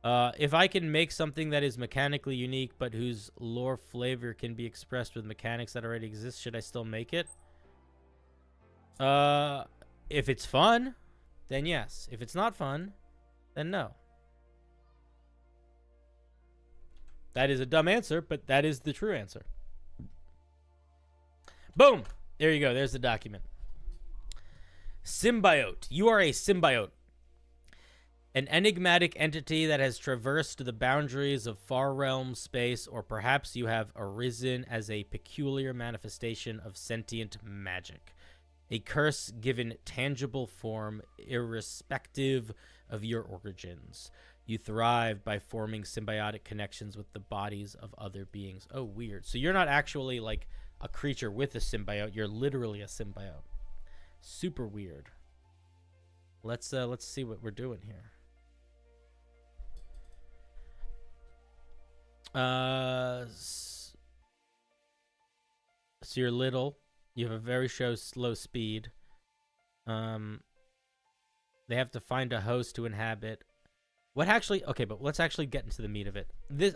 If I can make something that is mechanically unique, but whose lore flavor can be expressed with mechanics that already exist, should I still make it? If it's fun, then yes. If it's not fun, then no. That is a dumb answer, but that is the true answer. Boom! There you go. There's the document. Symbiote. You are a symbiote. An enigmatic entity that has traversed the boundaries of far realm space, or perhaps you have arisen as a peculiar manifestation of sentient magic. A curse given tangible form, irrespective of your origins. You thrive by forming symbiotic connections with the bodies of other beings. Oh, weird. So you're not actually like a creature with a symbiote. You're literally a symbiote. Super weird. Let's see what we're doing here. So you're little. You have a very slow speed. They have to find a host to inhabit. What actually... Okay, but let's actually get into the meat of it.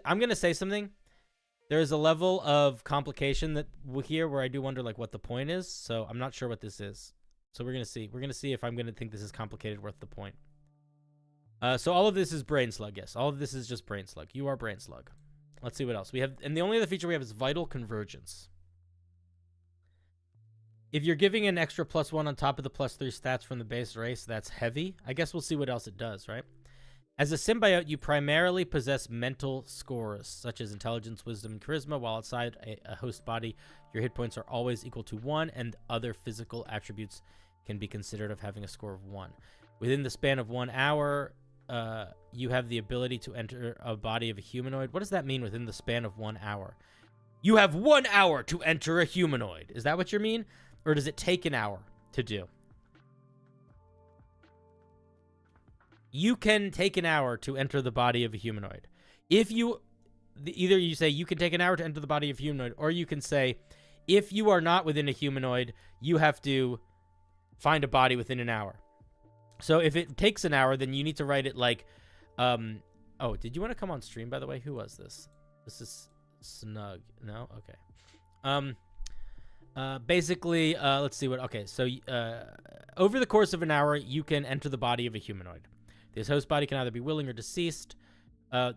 I'm going to say something. There is a level of complication that here where I do wonder like what the point is. So I'm not sure what this is. So we're going to see. We're going to see if I'm going to think this is complicated worth the point. So all of this is Brain Slug, yes. All of this is just Brain Slug. You are Brain Slug. Let's see what else we have. And the only other feature we have is Vital Convergence. If you're giving an extra +1 on top of the +3 stats from the base race, that's heavy. I guess we'll see what else it does, right? As a symbiote, you primarily possess mental scores, such as intelligence, wisdom, and charisma, while outside a host body, your hit points are always equal to 1, and other physical attributes can be considered of having a score of 1. Within the span of 1 hour, you have the ability to enter a body of a humanoid. What does that mean, within the span of 1 hour? You have 1 hour to enter a humanoid. Is that what you mean? Or does it take an hour to do? You can take an hour to enter the body of a humanoid. If you... Either you say you can take an hour to enter the body of a humanoid, or you can say if you are not within a humanoid, you have to find a body within an hour. So if it takes an hour, then you need to write it like... oh, did you want to come on stream, by the way? Who was this? This is Snug. No? Okay. Basically, let's see what... Okay, so over the course of an hour, you can enter the body of a humanoid. This host body can either be willing or deceased.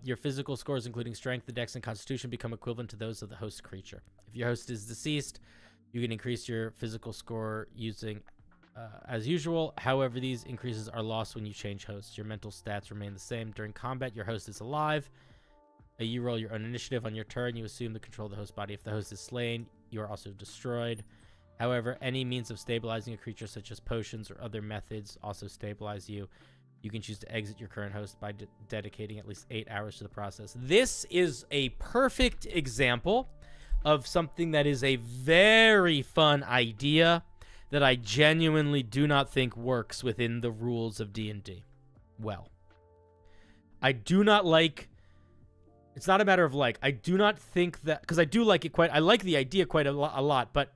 Your physical scores, including strength, the dex, and constitution, become equivalent to those of the host creature. If your host is deceased, you can increase your physical score using as usual. However, these increases are lost when you change hosts. Your mental stats remain the same. During combat, your host is alive. You roll your own initiative on your turn. You assume the control of the host body. If the host is slain, you are also destroyed. However, any means of stabilizing a creature, such as potions or other methods, also stabilize you. You can choose to exit your current host by dedicating at least 8 hours to the process. This is a perfect example of something that is a very fun idea that I genuinely do not think works within the rules of D&D. Well, I do not like... It's not a matter of like. I do not think that... Because I do like it quite... I like the idea quite a lot, but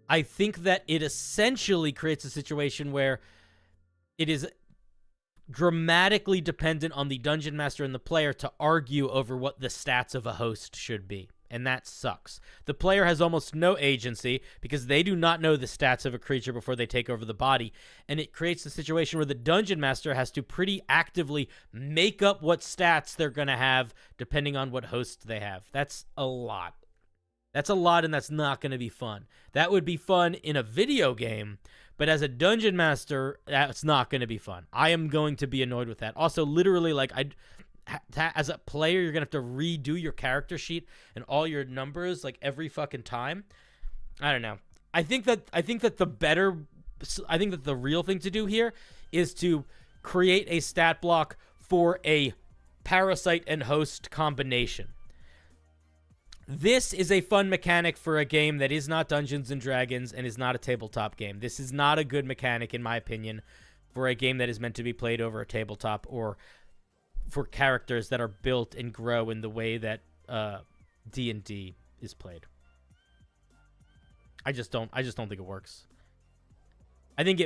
I think that it essentially creates a situation where it is dramatically dependent on the dungeon master and the player to argue over what the stats of a host should be. And that sucks. The player has almost no agency because they do not know the stats of a creature before they take over the body. And it creates a situation where the dungeon master has to pretty actively make up what stats they're going to have depending on what host they have. That's a lot. That's a lot, and that's not going to be fun. That would be fun in a video game, but as a dungeon master, that's not going to be fun. I am going to be annoyed with that. Also, literally, like, as a player, you're going to have to redo your character sheet and all your numbers, like, every fucking time. I don't know. I think that the real thing to do here is to create a stat block for a parasite and host combination. This is a fun mechanic for a game that is not Dungeons and Dragons and is not a tabletop game. This is not a good mechanic, in my opinion, for a game that is meant to be played over a tabletop or for characters that are built and grow in the way that D&D is played. I just don't think it works. I think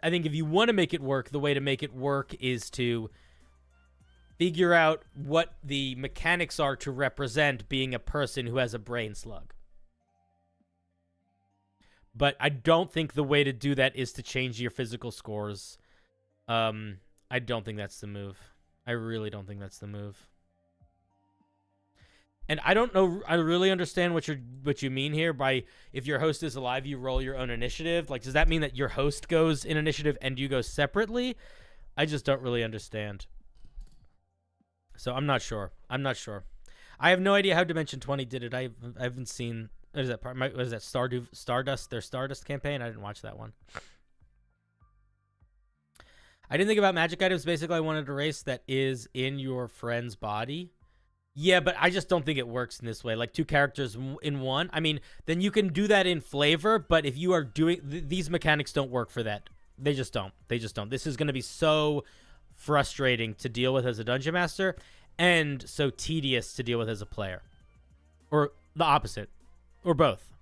if you want to make it work, the way to make it work is to figure out what the mechanics are to represent being a person who has a brain slug. But I don't think the way to do that is to change your physical scores. I don't think that's the move. I really don't think that's the move. And I don't know. I really understand what you mean here by if your host is alive, you roll your own initiative. Like, does that mean that your host goes in initiative and you go separately? I just don't really understand. So I'm not sure. I have no idea how Dimension 20 did it. I haven't seen. What is that part? What is that? Stardust? Their Stardust campaign? I didn't watch that one. I didn't think about magic items. Basically, I wanted a race that is in your friend's body. Yeah, but I just don't think it works in this way. Like 2 characters in one. I mean, then you can do that in flavor, but if you are doing... these mechanics don't work for that. They just don't. This is going to be so frustrating to deal with as a dungeon master and so tedious to deal with as a player. Or the opposite. Or both.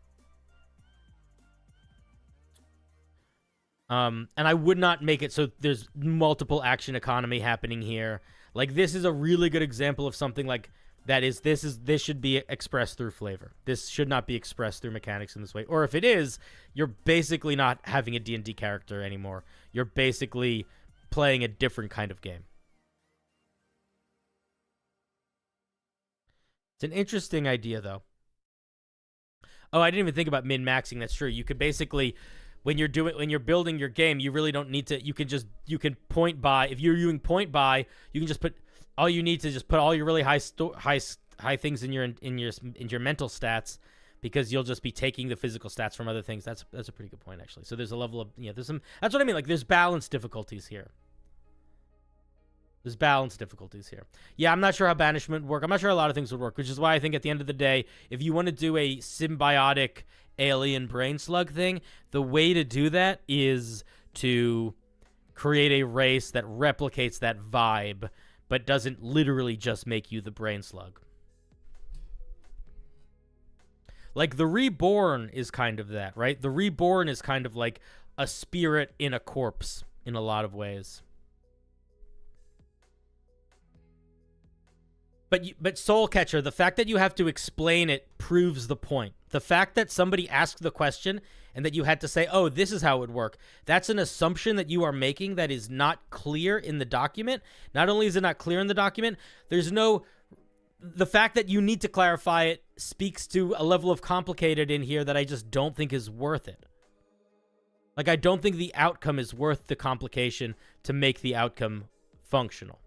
And I would not make it so there's multiple action economy happening here. Like, this is a really good example of something like that is this should be expressed through flavor. This should not be expressed through mechanics in this way. Or if it is, you're basically not having a D&D character anymore. You're basically playing a different kind of game. It's an interesting idea, though. Oh, I didn't even think about min-maxing. That's true. You could basically, when you're building your game, you really don't need to. You can point by. If you're using point by, you can just put all you need to just put all your really high things in your mental stats, because you'll just be taking the physical stats from other things. That's a pretty good point, actually. So there's a level of there's some. That's what I mean. Like, there's balance difficulties here. There's balance difficulties here. Yeah, I'm not sure how banishment would work. I'm not sure a lot of things would work, which is why I think at the end of the day, if you want to do a symbiotic alien brain slug thing, the way to do that is to create a race that replicates that vibe, but doesn't literally just make you the brain slug. Like, the Reborn is kind of that, right? The Reborn is kind of like a spirit in a corpse in a lot of ways. But Soul Catcher, the fact that you have to explain it proves the point. The fact that somebody asked the question and that you had to say, oh, this is how it would work, that's an assumption that you are making that is not clear in the document. Not only is it not clear in the document, the fact that you need to clarify it speaks to a level of complicated in here that I just don't think is worth it. Like, I don't think the outcome is worth the complication to make the outcome functional.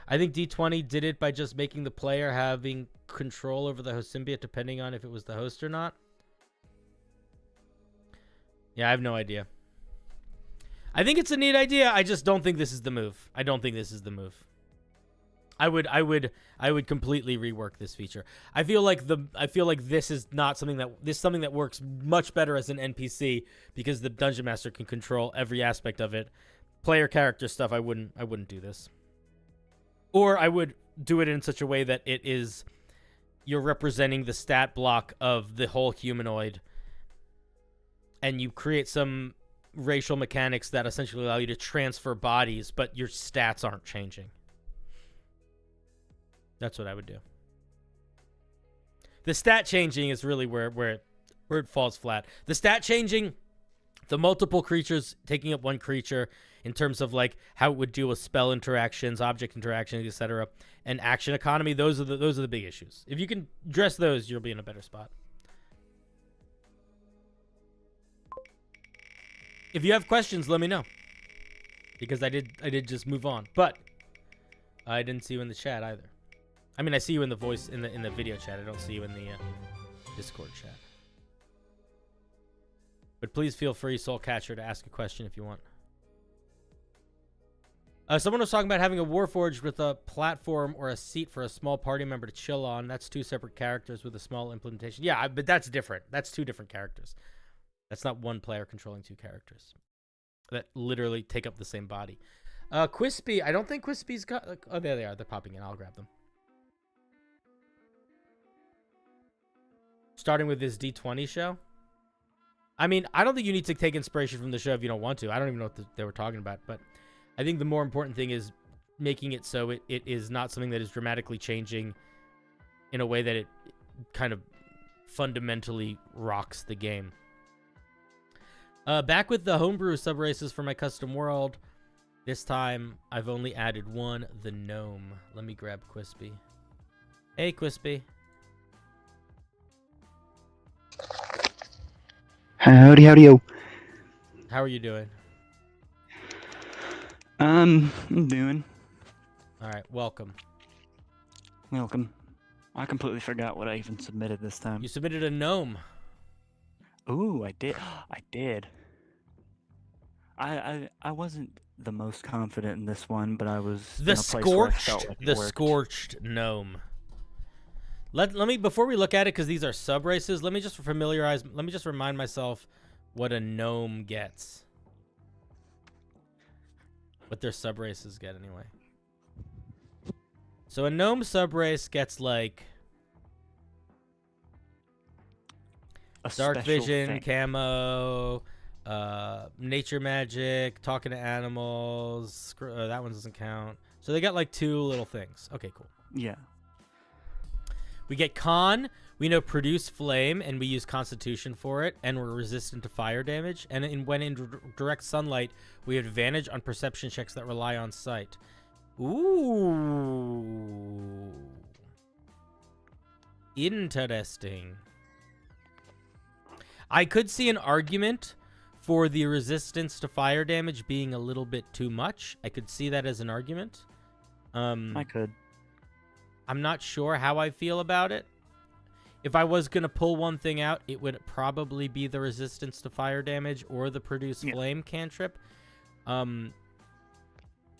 I think D20 did it by just making the player having control over the host symbiote depending on if it was the host or not. Yeah, I have no idea. I think it's a neat idea. I just don't think this is the move. I don't think this is the move. I would completely rework this feature. I feel like this is not something that works much better as an NPC, because the dungeon master can control every aspect of it. Player character stuff, I wouldn't do this. Or I would do it in such a way that you're representing the stat block of the whole humanoid, and you create some racial mechanics that essentially allow you to transfer bodies, but your stats aren't changing. That's what I would do. The stat changing is really where it falls flat. The stat changing, the multiple creatures taking up one creature in terms of like how it would deal with spell interactions, object interactions, etc., and action economy, those are the big issues. If you can address those, you'll be in a better spot. If you have questions, let me know, because I did just move on, but I didn't see you in the chat either. I mean, I see you in the voice in the video chat. I don't see you in the Discord chat. But please feel free, Soul Catcher, to ask a question if you want. Someone was talking about having a Warforged with a platform or a seat for a small party member to chill on. That's 2 separate characters with a small implementation. Yeah, but that's different. That's 2 different characters. That's not one player controlling 2 characters that literally take up the same body. Quispy, I don't think Quispy's got... oh, there they are. They're popping in. I'll grab them. Starting with this D20 show. I mean, I don't think you need to take inspiration from the show if you don't want to. I don't even know what they were talking about, but I think the more important thing is making it so it is not something that is dramatically changing in a way that it kind of fundamentally rocks the game. Back with the homebrew sub-races for my custom world. This time, I've only added 1, the gnome. Let me grab Quispy. Hey, Quispy. Howdy, yo. How are you doing? I'm doing. All right, welcome. Welcome. I completely forgot what I even submitted this time. You submitted a gnome. Ooh, I did. I did. I wasn't the most confident in this one, but I was The in a place where I felt scorched, like it the worked. scorched gnome. Let me, before we look at it, because these are sub races, let me just remind myself what a gnome gets. What their sub races get anyway. So a gnome sub race gets like A dark special vision, thing. camo, nature magic, talking to animals. That one doesn't count. So they got like 2 little things. Okay, cool. Yeah. We get con. We know produce flame, and we use constitution for it, and we're resistant to fire damage. And when in direct sunlight, we have advantage on perception checks that rely on sight. Ooh. Interesting. I could see an argument for the resistance to fire damage being a little bit too much. I could see that as an argument. I could. I'm not sure how I feel about it. If I was going to pull one thing out, it would probably be the resistance to fire damage or the produce flame cantrip. I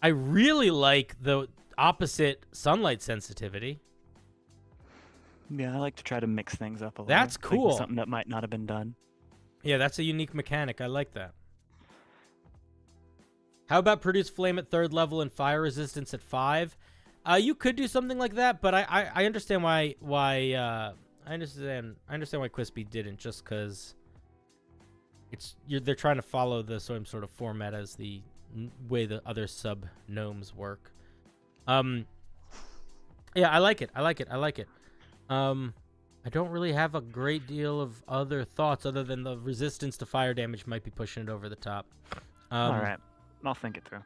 really like the opposite sunlight sensitivity. Yeah, I like to try to mix things up a little. That's Think of cool. something that might not have been done. Yeah, that's a unique mechanic. I like that. How about produce flame at 3rd level and fire resistance at 5? You could do something like that, but I understand why I understand why Quispy didn't, just because they're trying to follow the same sort of format as the way the other sub gnomes work. Yeah, I like it. I don't really have a great deal of other thoughts other than the resistance to fire damage might be pushing it over the top. All right, I'll think it through.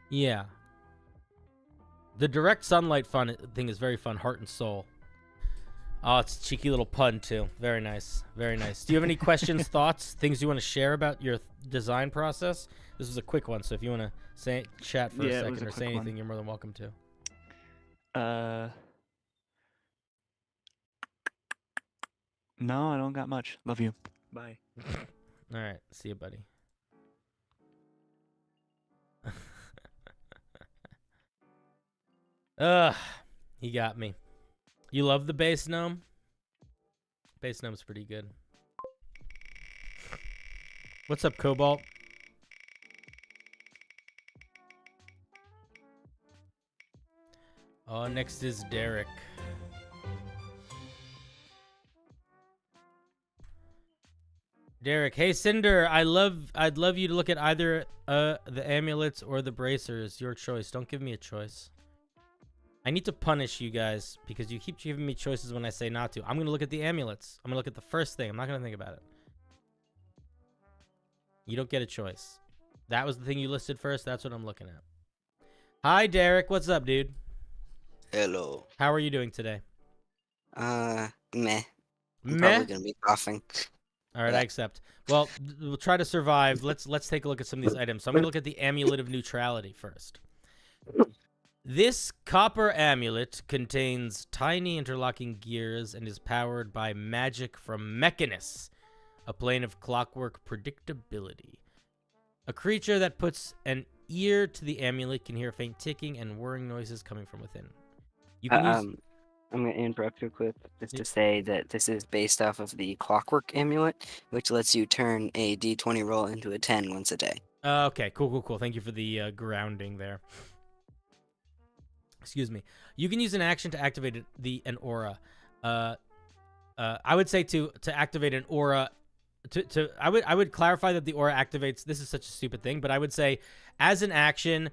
Yeah. The direct sunlight thing is very fun. Heart and soul. Oh, it's a cheeky little pun, too. Very nice. Very nice. Do you have any questions, thoughts, things you want to share about your design process? This was a quick one, so if you want to chat for a second or say anything, you're more than welcome to. No, I don't got much. Love you. Bye. All right. See you, buddy. He got me. You love the base gnome? Base gnome's pretty good. What's up, Cobalt? Oh, next is Derek. Derek, hey Cinder, I'd love you to look at either the amulets or the bracers. Your choice. Don't give me a choice. I need to punish you guys because you keep giving me choices when I say not to. I'm going to look at the amulets. I'm going to look at the first thing. I'm not going to think about it. You don't get a choice. That was the thing you listed first. That's what I'm looking at. Hi, Derek. What's up, dude? Hello. How are you doing today? Meh. I'm Meh? probably gonna be coughing. All right, I accept. Well, we'll try to survive. Let's take a look at some of these items. So I'm going to look at the Amulet of Neutrality first. This copper amulet contains tiny interlocking gears and is powered by magic from Mechanus, a plane of clockwork predictability. A creature that puts an ear to the amulet can hear faint ticking and whirring noises coming from within. You can use... I'm going to interrupt real quick just Yeah. to say that this is based off of the Clockwork Amulet, which lets you turn a d20 roll into a 10 once a day. Okay, cool. Thank you for the grounding there. Excuse me. You can use an action to activate an aura. I would say to activate an aura... I would clarify that the aura activates... This is such a stupid thing, but I would say as an action...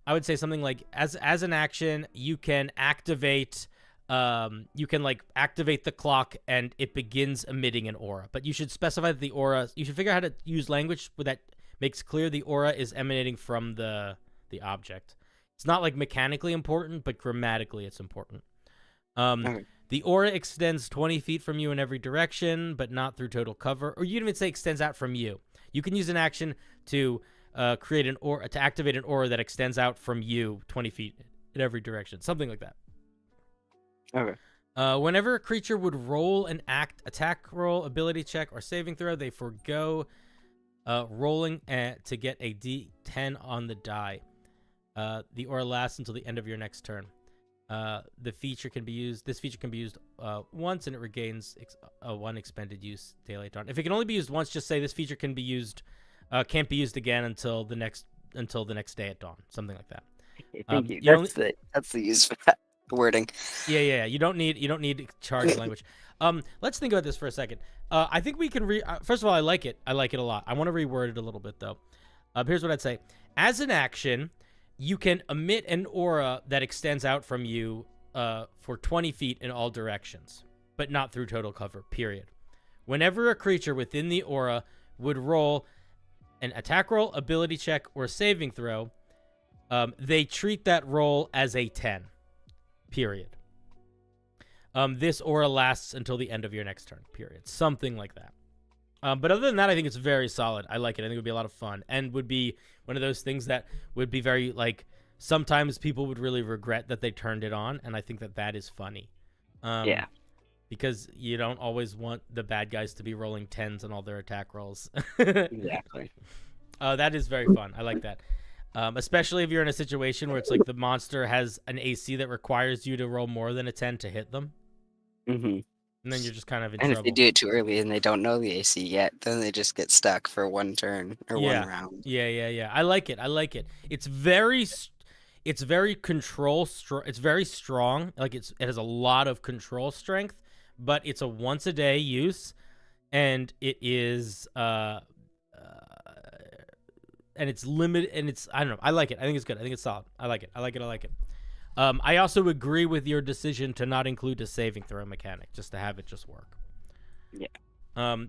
I would say something like, as an action, you can activate... you can like activate the clock and it begins emitting an aura, but you should specify that the aura, you should figure out how to use language that makes clear the aura is emanating from the object. It's not like mechanically important, but grammatically it's important. Okay. The aura extends 20 feet from you in every direction, but not through total cover. Or you can even say extends out from you. You can use an action to create an aura, to activate an aura that extends out from you 20 feet in every direction. Something like that. Okay. Whenever a creature would roll an attack roll, ability check, or saving throw, they forego rolling to get a d10 on the die. The aura lasts until the end of your next turn. This feature can be used once, and it regains one expended use day later on. If it can only be used once, just say this feature can be used, can't be used again until the next day at dawn. Something like that. Okay, thank you. That's the use for that wording. Yeah. You don't need charged language. Let's think about this for a second. I think we can first of all, I like it. I like it a lot. I want to reword it a little bit though. Here's what I'd say. As an action, you can emit an aura that extends out from you for 20 feet in all directions, but not through total cover, period. Whenever a creature within the aura would roll an attack roll, ability check, or saving throw, they treat that roll as a 10. Period. This aura lasts until the end of your next turn. Period. Something like that. But other than that, I think it's very solid. I like it. I think it would be a lot of fun and would be one of those things that would be very, like, sometimes people would really regret that they turned it on, and I think that is funny. Yeah. Because you don't always want the bad guys to be rolling 10s on all their attack rolls. Exactly. That is very fun. I like that. Especially if you're in a situation where it's like the monster has an AC that requires you to roll more than a 10 to hit them. Mm-hmm. And then you're just kind of in and trouble. if they do it too early and they don't know the AC yet, then they just get stuck for one turn or one round. Yeah. I like it. It's very control. It's very strong. Like it has a lot of control strength, but it's a once a day use, and it is and it's limited, and it's, I don't know. I like it. I think it's good. I think it's solid. I like it. I also agree with your decision to not include a saving throw mechanic, just to have it just work. Yeah.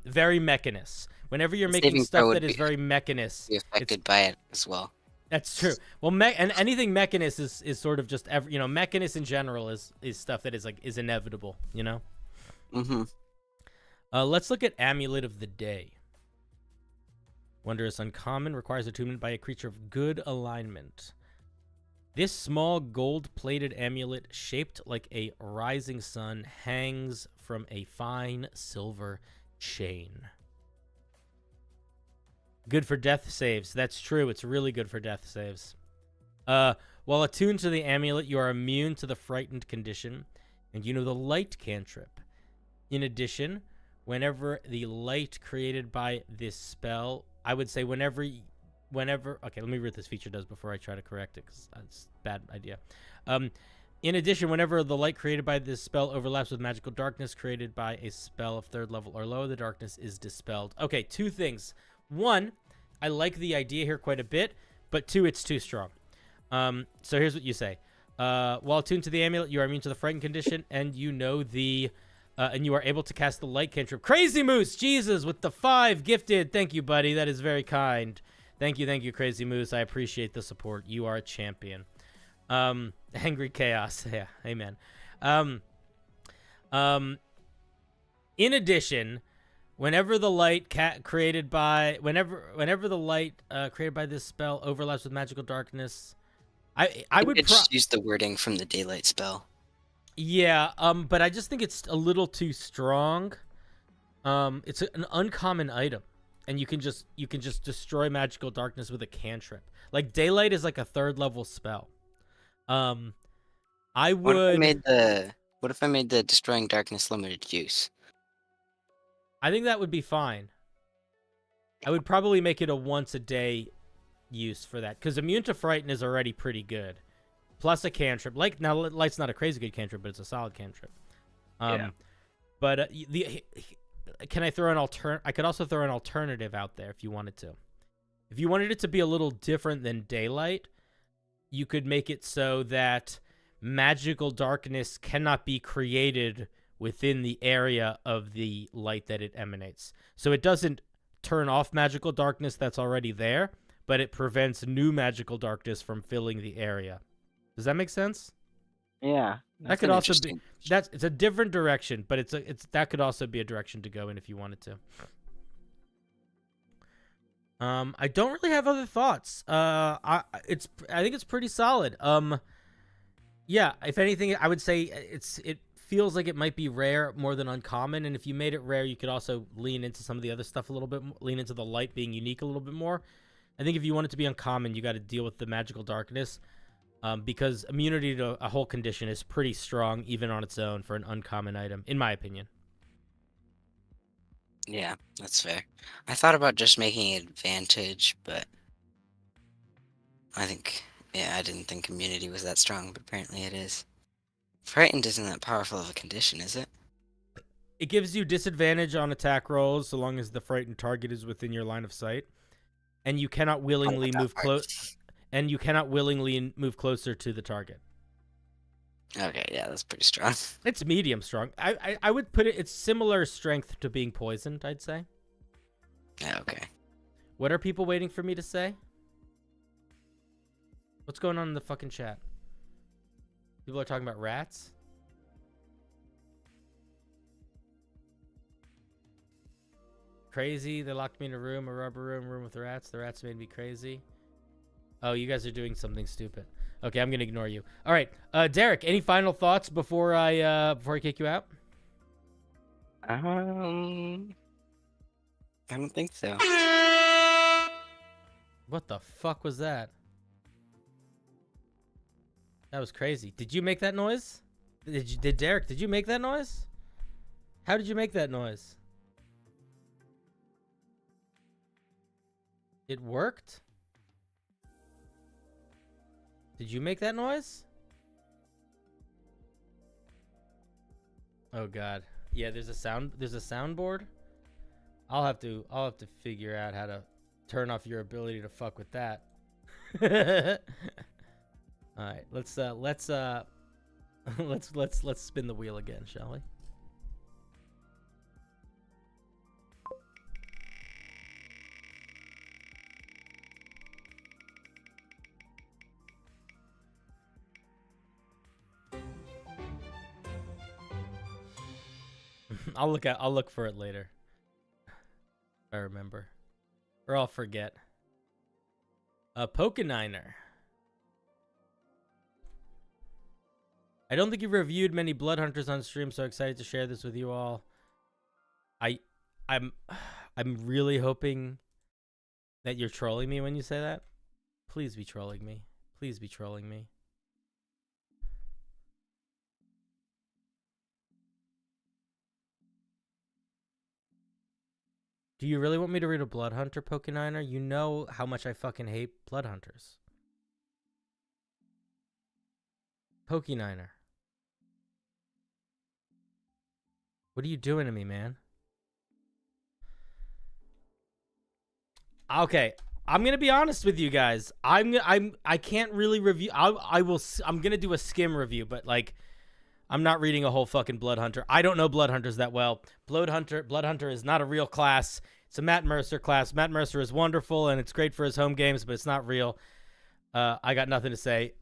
Very mechanist. Whenever you're making stuff that is very mechanist, be affected by it as well. That's true. Well, and anything mechanist is sort of just mechanist in general is stuff that is inevitable. Mm-hmm. Let's look at Amulet of the Day. Wondrous Uncommon requires attunement by a creature of good alignment. This small gold-plated amulet shaped like a rising sun hangs from a fine silver chain. Good for death saves. That's true. It's really good for death saves. While attuned to the amulet, you are immune to the frightened condition, and you know the light cantrip. In addition, whenever the light created by this spell, I would say whenever, okay, let me read what this feature does before I try to correct it, because that's a bad idea. In addition, whenever the light created by this spell overlaps with magical darkness created by a spell of 3rd level or lower, the darkness is dispelled. Okay, 2 things. 1, I like the idea here quite a bit, but 2, it's too strong. So here's what you say. While attuned to the amulet, you are immune to the frightened condition, and you know and you are able to cast the light cantrip. Crazy Moose, Jesus, with the 5 gifted. Thank you, buddy. That is very kind. Thank you, Crazy Moose. I appreciate the support. You are a champion. Angry Chaos. Yeah, amen. In addition, whenever the light created by this spell overlaps with magical darkness, I would just use the wording from the daylight spell. Yeah, but I just think it's a little too strong. It's an uncommon item. and you can just destroy magical darkness with a cantrip. Like daylight is like a 3rd level spell. I What if I would. made the destroying darkness limited use? I think that would be fine. I would probably make it a once a day use for that, because immune to frighten is already pretty good. Plus a cantrip. Like, now light's not a crazy good cantrip, but it's a solid cantrip. Yeah. But can I throw an I could also throw an alternative out there if you wanted to. If you wanted it to be a little different than daylight, you could make it so that magical darkness cannot be created within the area of the light that it emanates. So it doesn't turn off magical darkness that's already there, but it prevents new magical darkness from filling the area. Does that make sense? Yeah. That could also be it's a different direction, but it's that could also be a direction to go in if you wanted to. I don't really have other thoughts. I think it's pretty solid. Yeah, if anything, I would say it feels like it might be rare more than uncommon, and if you made it rare, you could also lean into some of the other stuff a little bit, lean into the light being unique a little bit more. I think if you want it to be uncommon, you got to deal with the magical darkness, because immunity to a whole condition is pretty strong even on its own for an uncommon item, in my opinion. Yeah, that's fair. I thought about just making it advantage, but I didn't think immunity was that strong, but apparently it is. Frightened isn't that powerful of a condition, is it? It gives you disadvantage on attack rolls so long as the frightened target is within your line of sight, and you cannot willingly move close. And you cannot willingly move closer to the target. Okay, yeah, that's pretty strong. It's medium strong. I would put it's similar strength to being poisoned, I'd say. Yeah, okay. What are people waiting for me to say? What's going on in the fucking chat? People are talking about rats? Crazy. They locked me in a rubber room with rats. The rats made me crazy. Oh, you guys are doing something stupid. Okay, I'm gonna ignore you. All right, Derek. Any final thoughts before I kick you out? I don't think so. What the fuck was that? That was crazy. Did you make that noise? Did Derek? Did you make that noise? How did you make that noise? It worked? Did you make that noise? Oh god. Yeah, there's a soundboard. I'll have to figure out how to turn off your ability to fuck with that. All right, let's spin the wheel again, shall we? I'll look for it later. If I remember. Or I'll forget. Pokeniner. I don't think you've reviewed many Blood Hunters on stream, so excited to share this with you all. I'm really hoping that you're trolling me when you say that. Please be trolling me. Please be trolling me. Do you really want me to read a Blood Hunter, Pokeniner? You know how much I fucking hate Blood Hunters. Pokeniner. What are you doing to me, man? Okay, I'm gonna be honest with you guys. I can't really review. I'm gonna do a skim review, but like, I'm not reading a whole fucking Blood Hunter. I don't know Blood Hunters that well. Blood Hunter is not a real class. It's a Matt Mercer class. Matt Mercer is wonderful and it's great for his home games, but it's not real. I got nothing to say.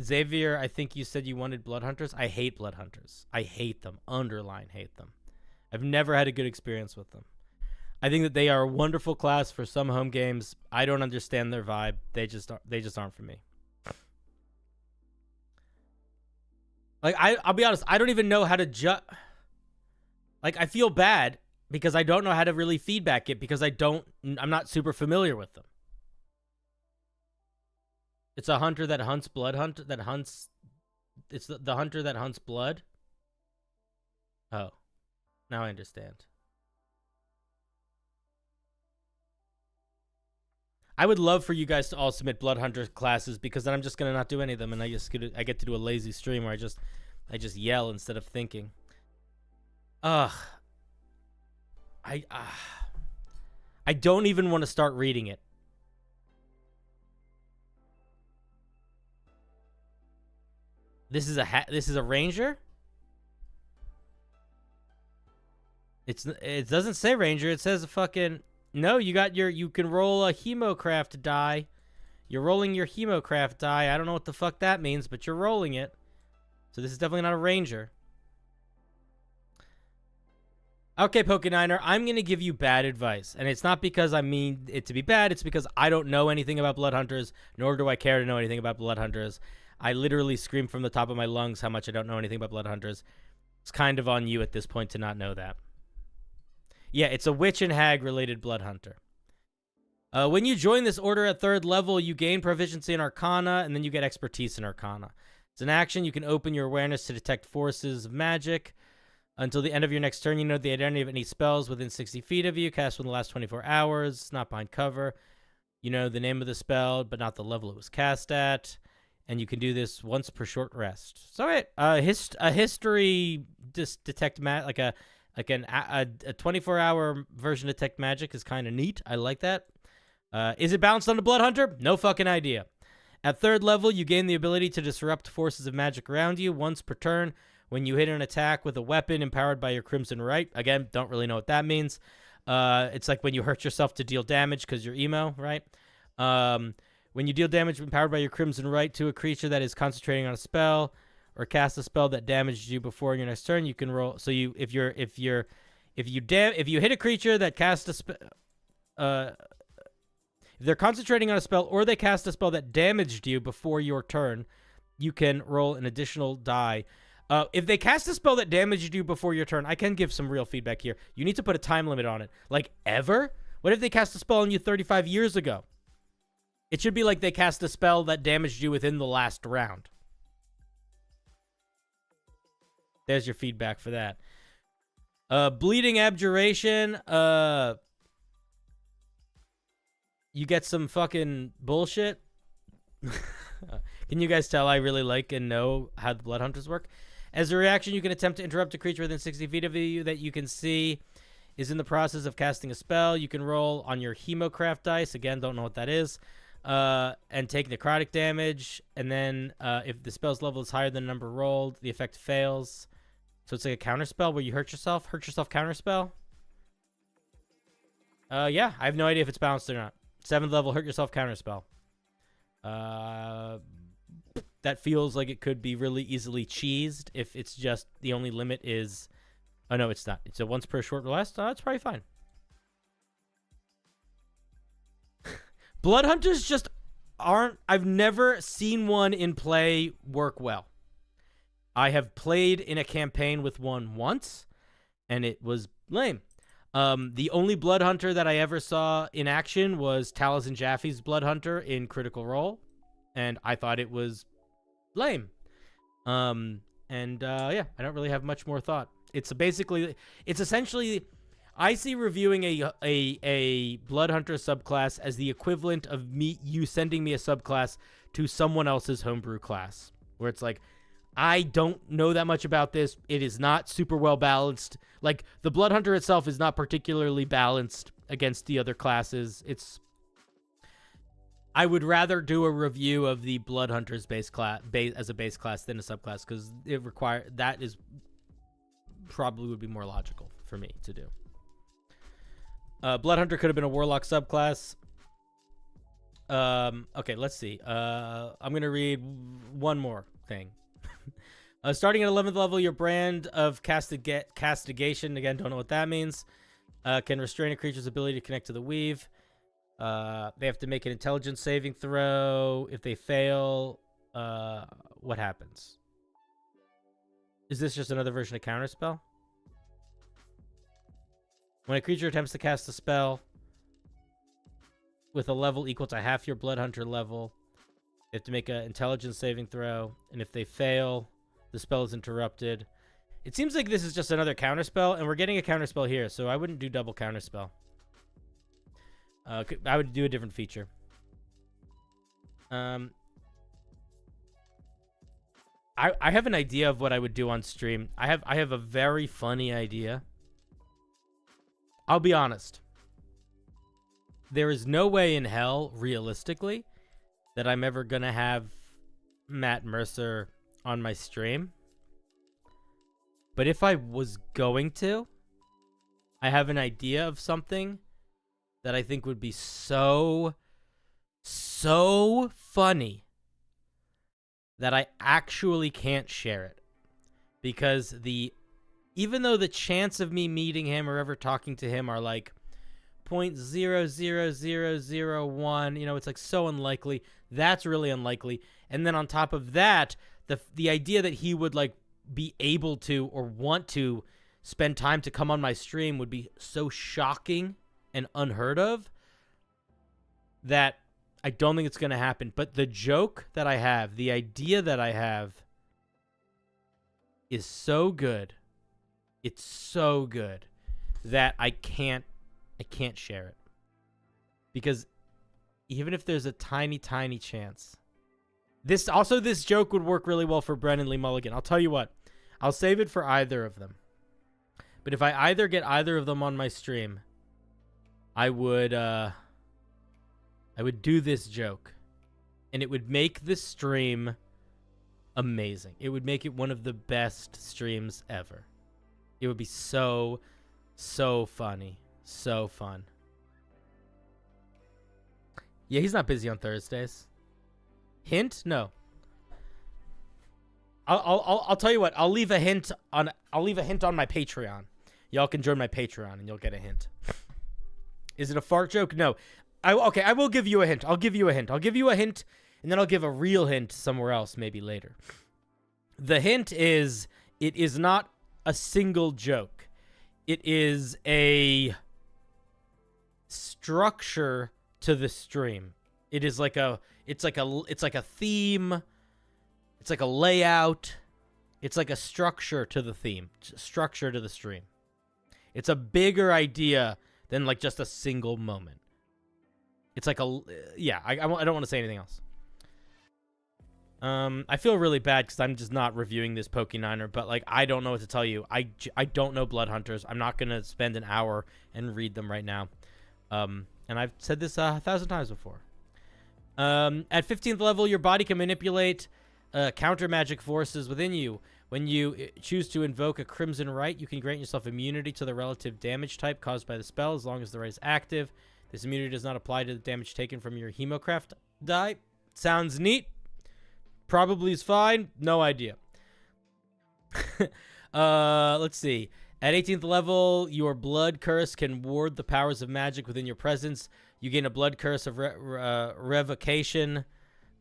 Xavier, I think you said you wanted Blood Hunters. I hate Blood Hunters. I hate them. Underline hate them. I've never had a good experience with them. I think that they are a wonderful class for some home games. I don't understand their vibe. They just aren't for me. Like I'll be honest, I don't even know how to like I feel bad because I don't know how to really feedback it because I'm not super familiar with them. It's a hunter that hunts it's the hunter that hunts blood. Oh, now I understand. I would love for you guys to all submit blood hunter classes because then I'm just gonna not do any of them and I get to do a lazy stream where I just yell instead of thinking. I don't even want to start reading it. This is a ranger? It doesn't say ranger, it says a fucking no, you can roll a hemocraft die. You're rolling your hemocraft die. I don't know what the fuck that means, but you're rolling it. So this is definitely not a ranger. Okay, Pokeniner, I'm going to give you bad advice. And it's not because I mean it to be bad. It's because I don't know anything about blood hunters, nor do I care to know anything about blood hunters. I literally scream from the top of my lungs how much I don't know anything about blood hunters. It's kind of on you at this point to not know that. Yeah, it's a witch and hag related blood hunter. When you join this order at 3rd level, you gain proficiency in Arcana, and then you get expertise in Arcana. It's an action. You can open your awareness to detect forces of magic. Until the end of your next turn, you know the identity of any spells within 60 feet of you, cast within the last 24 hours, not behind cover. You know the name of the spell, but not the level it was cast at. And you can do this once per short rest. So a history detect like a 24-hour version of detect magic is kind of neat. I like that. Is it balanced on the blood hunter? No fucking idea. At 3rd level, you gain the ability to disrupt forces of magic around you once per turn. When you hit an attack with a weapon empowered by your Crimson Right. Again, don't really know what that means. It's like when you hurt yourself to deal damage because you're emo, right? When you deal damage empowered by your Crimson Right to a creature that is concentrating on a spell or cast a spell that damaged you before your next turn, you can roll. So if you hit a creature that casts a spell, if they're concentrating on a spell or they cast a spell that damaged you before your turn, you can roll an additional die. If they cast a spell that damaged you before your turn, I can give some real feedback here. You need to put a time limit on it. Like, ever? What if they cast a spell on you 35 years ago? It should be like they cast a spell that damaged you within the last round. There's your feedback for that. Bleeding Abjuration. You get some fucking bullshit. Can you guys tell I really like and know how the blood hunters work? As a reaction, you can attempt to interrupt a creature within 60 feet of you that you can see is in the process of casting a spell. You can roll on your Hemocraft dice. Again, don't know what that is. And take necrotic damage. And then if the spell's level is higher than the number rolled, the effect fails. So it's like a counter spell where you hurt yourself. Hurt yourself counter spell? Yeah, I have no idea if it's balanced or not. 7th level, hurt yourself counter spell. That feels like it could be really easily cheesed if it's just the only limit is... Oh, no, it's not. It's a once per short rest. It's probably fine. Blood hunters just aren't... I've never seen one in play work well. I have played in a campaign with one once, and it was lame. The only blood hunter that I ever saw in action was Taliesin Jaffe's blood hunter in Critical Role, and I thought it was lame. Yeah, I don't really have much more thought. It's essentially, I see reviewing a blood hunter subclass as the equivalent of you sending me a subclass to someone else's homebrew class, where it's like, I don't know that much about this. It is not super well balanced. Like, the blood hunter itself is not particularly balanced against the other classes. I would rather do a review of the blood hunter's base class as a base class than a subclass, because that is probably would be more logical for me to do. Blood hunter could have been a warlock subclass. Okay, let's see. I'm gonna read one more thing. Starting at 11th level, your brand of castigation, again, don't know what that means, can restrain a creature's ability to connect to the weave. They have to make an intelligence saving throw. If they fail, what happens? Is this just another version of Counterspell? When a creature attempts to cast a spell with a level equal to half your Blood Hunter level, they have to make an intelligence saving throw, and if they fail, the spell is interrupted. It seems like this is just another counterspell, and we're getting a counterspell here, so I wouldn't do double counterspell. I would do a different feature. I have an idea of what I would do on stream. I have a very funny idea. I'll be honest. There is no way in hell, realistically, that I'm ever gonna have Matt Mercer on my stream. But if I was going to, I have an idea of something that I think would be so funny that I actually can't share it. Because even though the chance of me meeting him or ever talking to him are like 0.00001, you know, it's like so unlikely. That's really unlikely. And then on top of that, the idea that he would like be able to or want to spend time to come on my stream would be so shocking and unheard of that I don't think it's going to happen. But the joke that I have, the idea that I have is so good. It's so good that I can't share it. Because even if there's a tiny chance, this joke would work really well for Brennan Lee Mulligan. I'll tell you what, I'll save it for either of them. But if I either get either of them on my stream, I would do this joke, and it would make the stream amazing. It would make it one of the best streams ever. It would be so funny, so fun. Yeah, he's not busy on Thursdays. Hint? No. I'll tell you what. I'll leave a hint on my Patreon. Y'all can join my Patreon and you'll get a hint. Is it a fart joke? No. Okay, I will give you a hint. I'll give you a hint, and then I'll give a real hint somewhere else, maybe later. The hint is, it is not a single joke. It is a structure to the stream. It is like it's like a theme. It's like a layout. It's like a structure to the theme, structure to the stream. It's a bigger idea than like just a single moment. It's like yeah, I don't want to say anything else. I feel really bad because I'm just not reviewing this Pokeniner, but like I don't know what to tell you. I don't know Blood Hunters. I'm not gonna spend an hour and read them right now. And I've said this 1,000 times before. At 15th level, your body can manipulate counter magic forces within you. When you choose to invoke a Crimson Rite, you can grant yourself immunity to the relative damage type caused by the spell as long as the rite is active. This immunity does not apply to the damage taken from your Hemocraft die. Sounds neat. Probably is fine. No idea. Let's see. At 18th level, your Blood Curse can ward the powers of magic within your presence. You gain a Blood Curse of Revocation.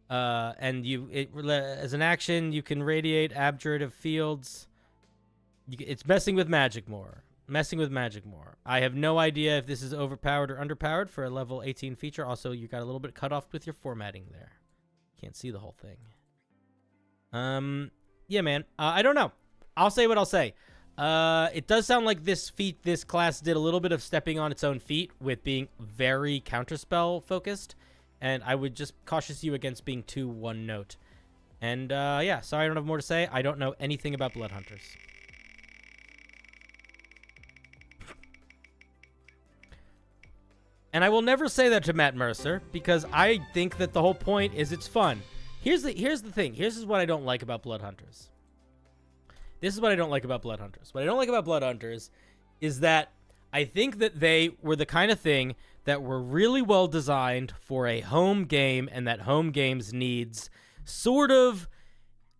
And as an action, you can radiate abjurative fields. It's messing with magic more. I have no idea if this is overpowered or underpowered for a level 18 feature. Also, you got a little bit cut off with your formatting there. Can't see the whole thing. Yeah, man. I don't know. I'll say what I'll say. It does sound like this class did a little bit of stepping on its own feet with being very counterspell focused. And I would just caution you against being too one note. And yeah, sorry I don't have more to say. I don't know anything about Blood Hunters. And I will never say that to Matt Mercer because I think that the whole point is it's fun. Here's the thing. Here's what I don't like about Blood Hunters. What I don't like about Blood Hunters is that I think that they were the kind of thing that were really well designed for a home game, and that home game's needs sort of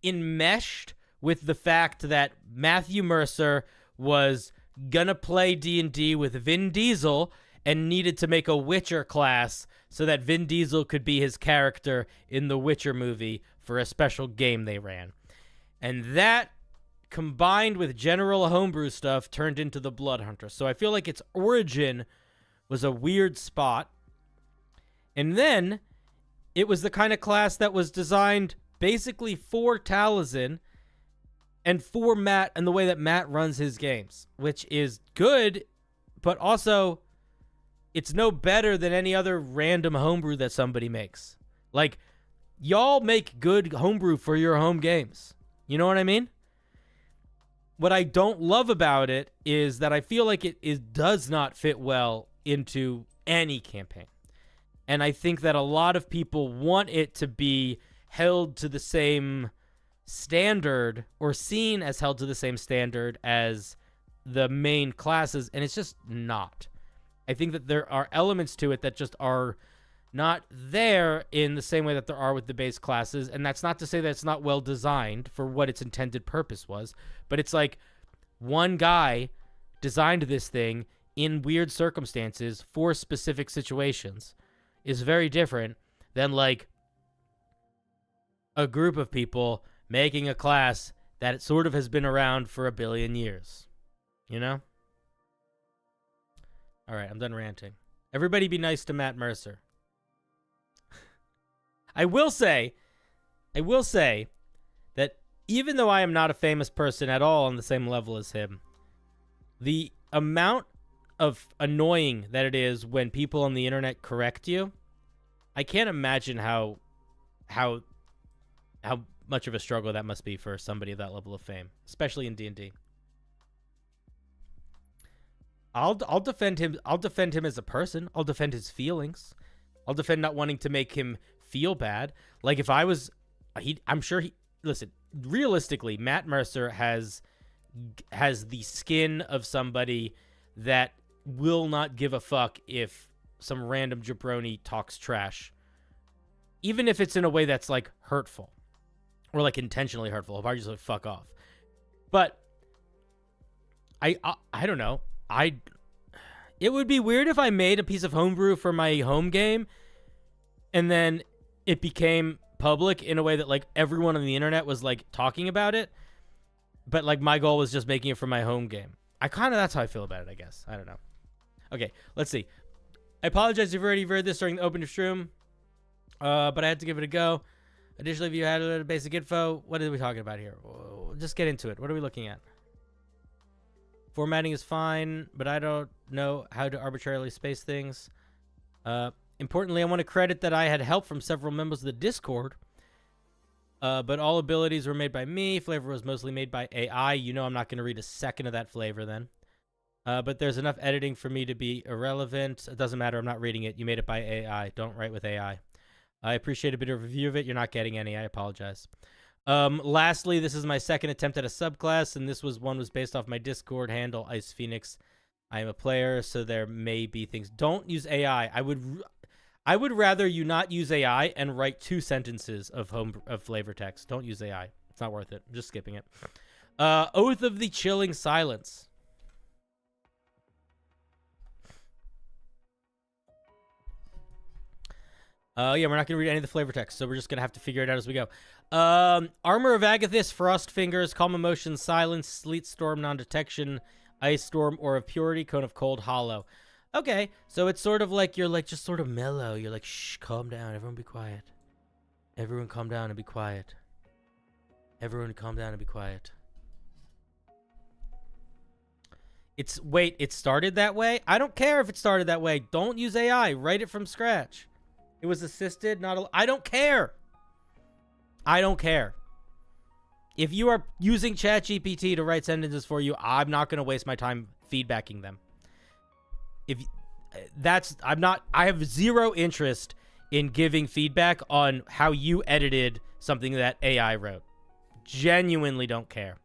enmeshed with the fact that Matthew Mercer was gonna play D&D with Vin Diesel and needed to make a Witcher class so that Vin Diesel could be his character in the Witcher movie for a special game they ran. And that combined with general homebrew stuff, turned into the Blood Hunter. So I feel like its origin was a weird spot. And then it was the kind of class that was designed basically for Taliesin and for Matt and the way that Matt runs his games, which is good, but also it's no better than any other random homebrew that somebody makes. Like, y'all make good homebrew for your home games. You know what I mean? What I don't love about it is that I feel like it does not fit well into any campaign. And I think that a lot of people want it to be held to the same standard or seen as held to the same standard as the main classes, and it's just not. I think that there are elements to it that just are not there in the same way that there are with the base classes, and that's not to say that it's not well designed for what its intended purpose was, but it's like one guy designed this thing in weird circumstances for specific situations is very different than like a group of people making a class that sort of has been around for 1 billion years. You know? All right, I'm done ranting. Everybody be nice to Matt Mercer. I will say that even though I am not a famous person at all on the same level as him, the amount of annoying that it is when people on the internet correct you, I can't imagine how much of a struggle that must be for somebody of that level of fame, especially in D&D. I'll defend him. I'll defend him as a person. I'll defend his feelings. I'll defend not wanting to make him feel bad. Like if I was, I'm sure he. Listen, realistically, Matt Mercer has the skin of somebody that will not give a fuck if some random jabroni talks trash, even if it's in a way that's like hurtful or like intentionally hurtful. If I just like fuck off, but I don't know. It would be weird if I made a piece of homebrew for my home game and then it became public in a way that like everyone on the internet was like talking about it, but like my goal was just making it for my home game. That's how I feel about it, I guess. I don't know. Okay, let's see. I apologize if you've already read this during the open stream, but I had to give it a go. Additionally, if you had a little basic info, what are we talking about here? Just get into it. What are we looking at? Formatting is fine, but I don't know how to arbitrarily space things. Importantly, I want to credit that I had help from several members of the Discord, but all abilities were made by me. Flavor was mostly made by AI. You know I'm not going to read a second of that flavor then. But there's enough editing for me to be irrelevant. It doesn't matter. I'm not reading it. You made it by AI. Don't write with AI. I appreciate a bit of a review of it. You're not getting any. I apologize. Lastly, this is my second attempt at a subclass, and this was based off my Discord handle, Ice Phoenix. I am a player, so there may be things. Don't use AI. I would rather you not use AI and write 2 sentences of flavor text. Don't use AI. It's not worth it. I'm just skipping it. Oath of the Chilling Silence. Yeah, we're not going to read any of the flavor text, so we're just going to have to figure it out as we go. Armor of Agathis, Frost Fingers, Calm Emotion, Silence, Sleet Storm, Non-Detection, Ice Storm, or of Purity, Cone of Cold, Hollow. Okay, so it's sort of like you're like just sort of mellow. You're like, shh, calm down. Everyone be quiet. Everyone calm down and be quiet. Everyone calm down and be quiet. Wait, it started that way? I don't care if it started that way. Don't use AI. Write it from scratch. It was assisted, I don't care. I don't care. If you are using ChatGPT to write sentences for you, I'm not going to waste my time feedbacking them. I have zero interest in giving feedback on how you edited something that AI wrote. Genuinely don't care.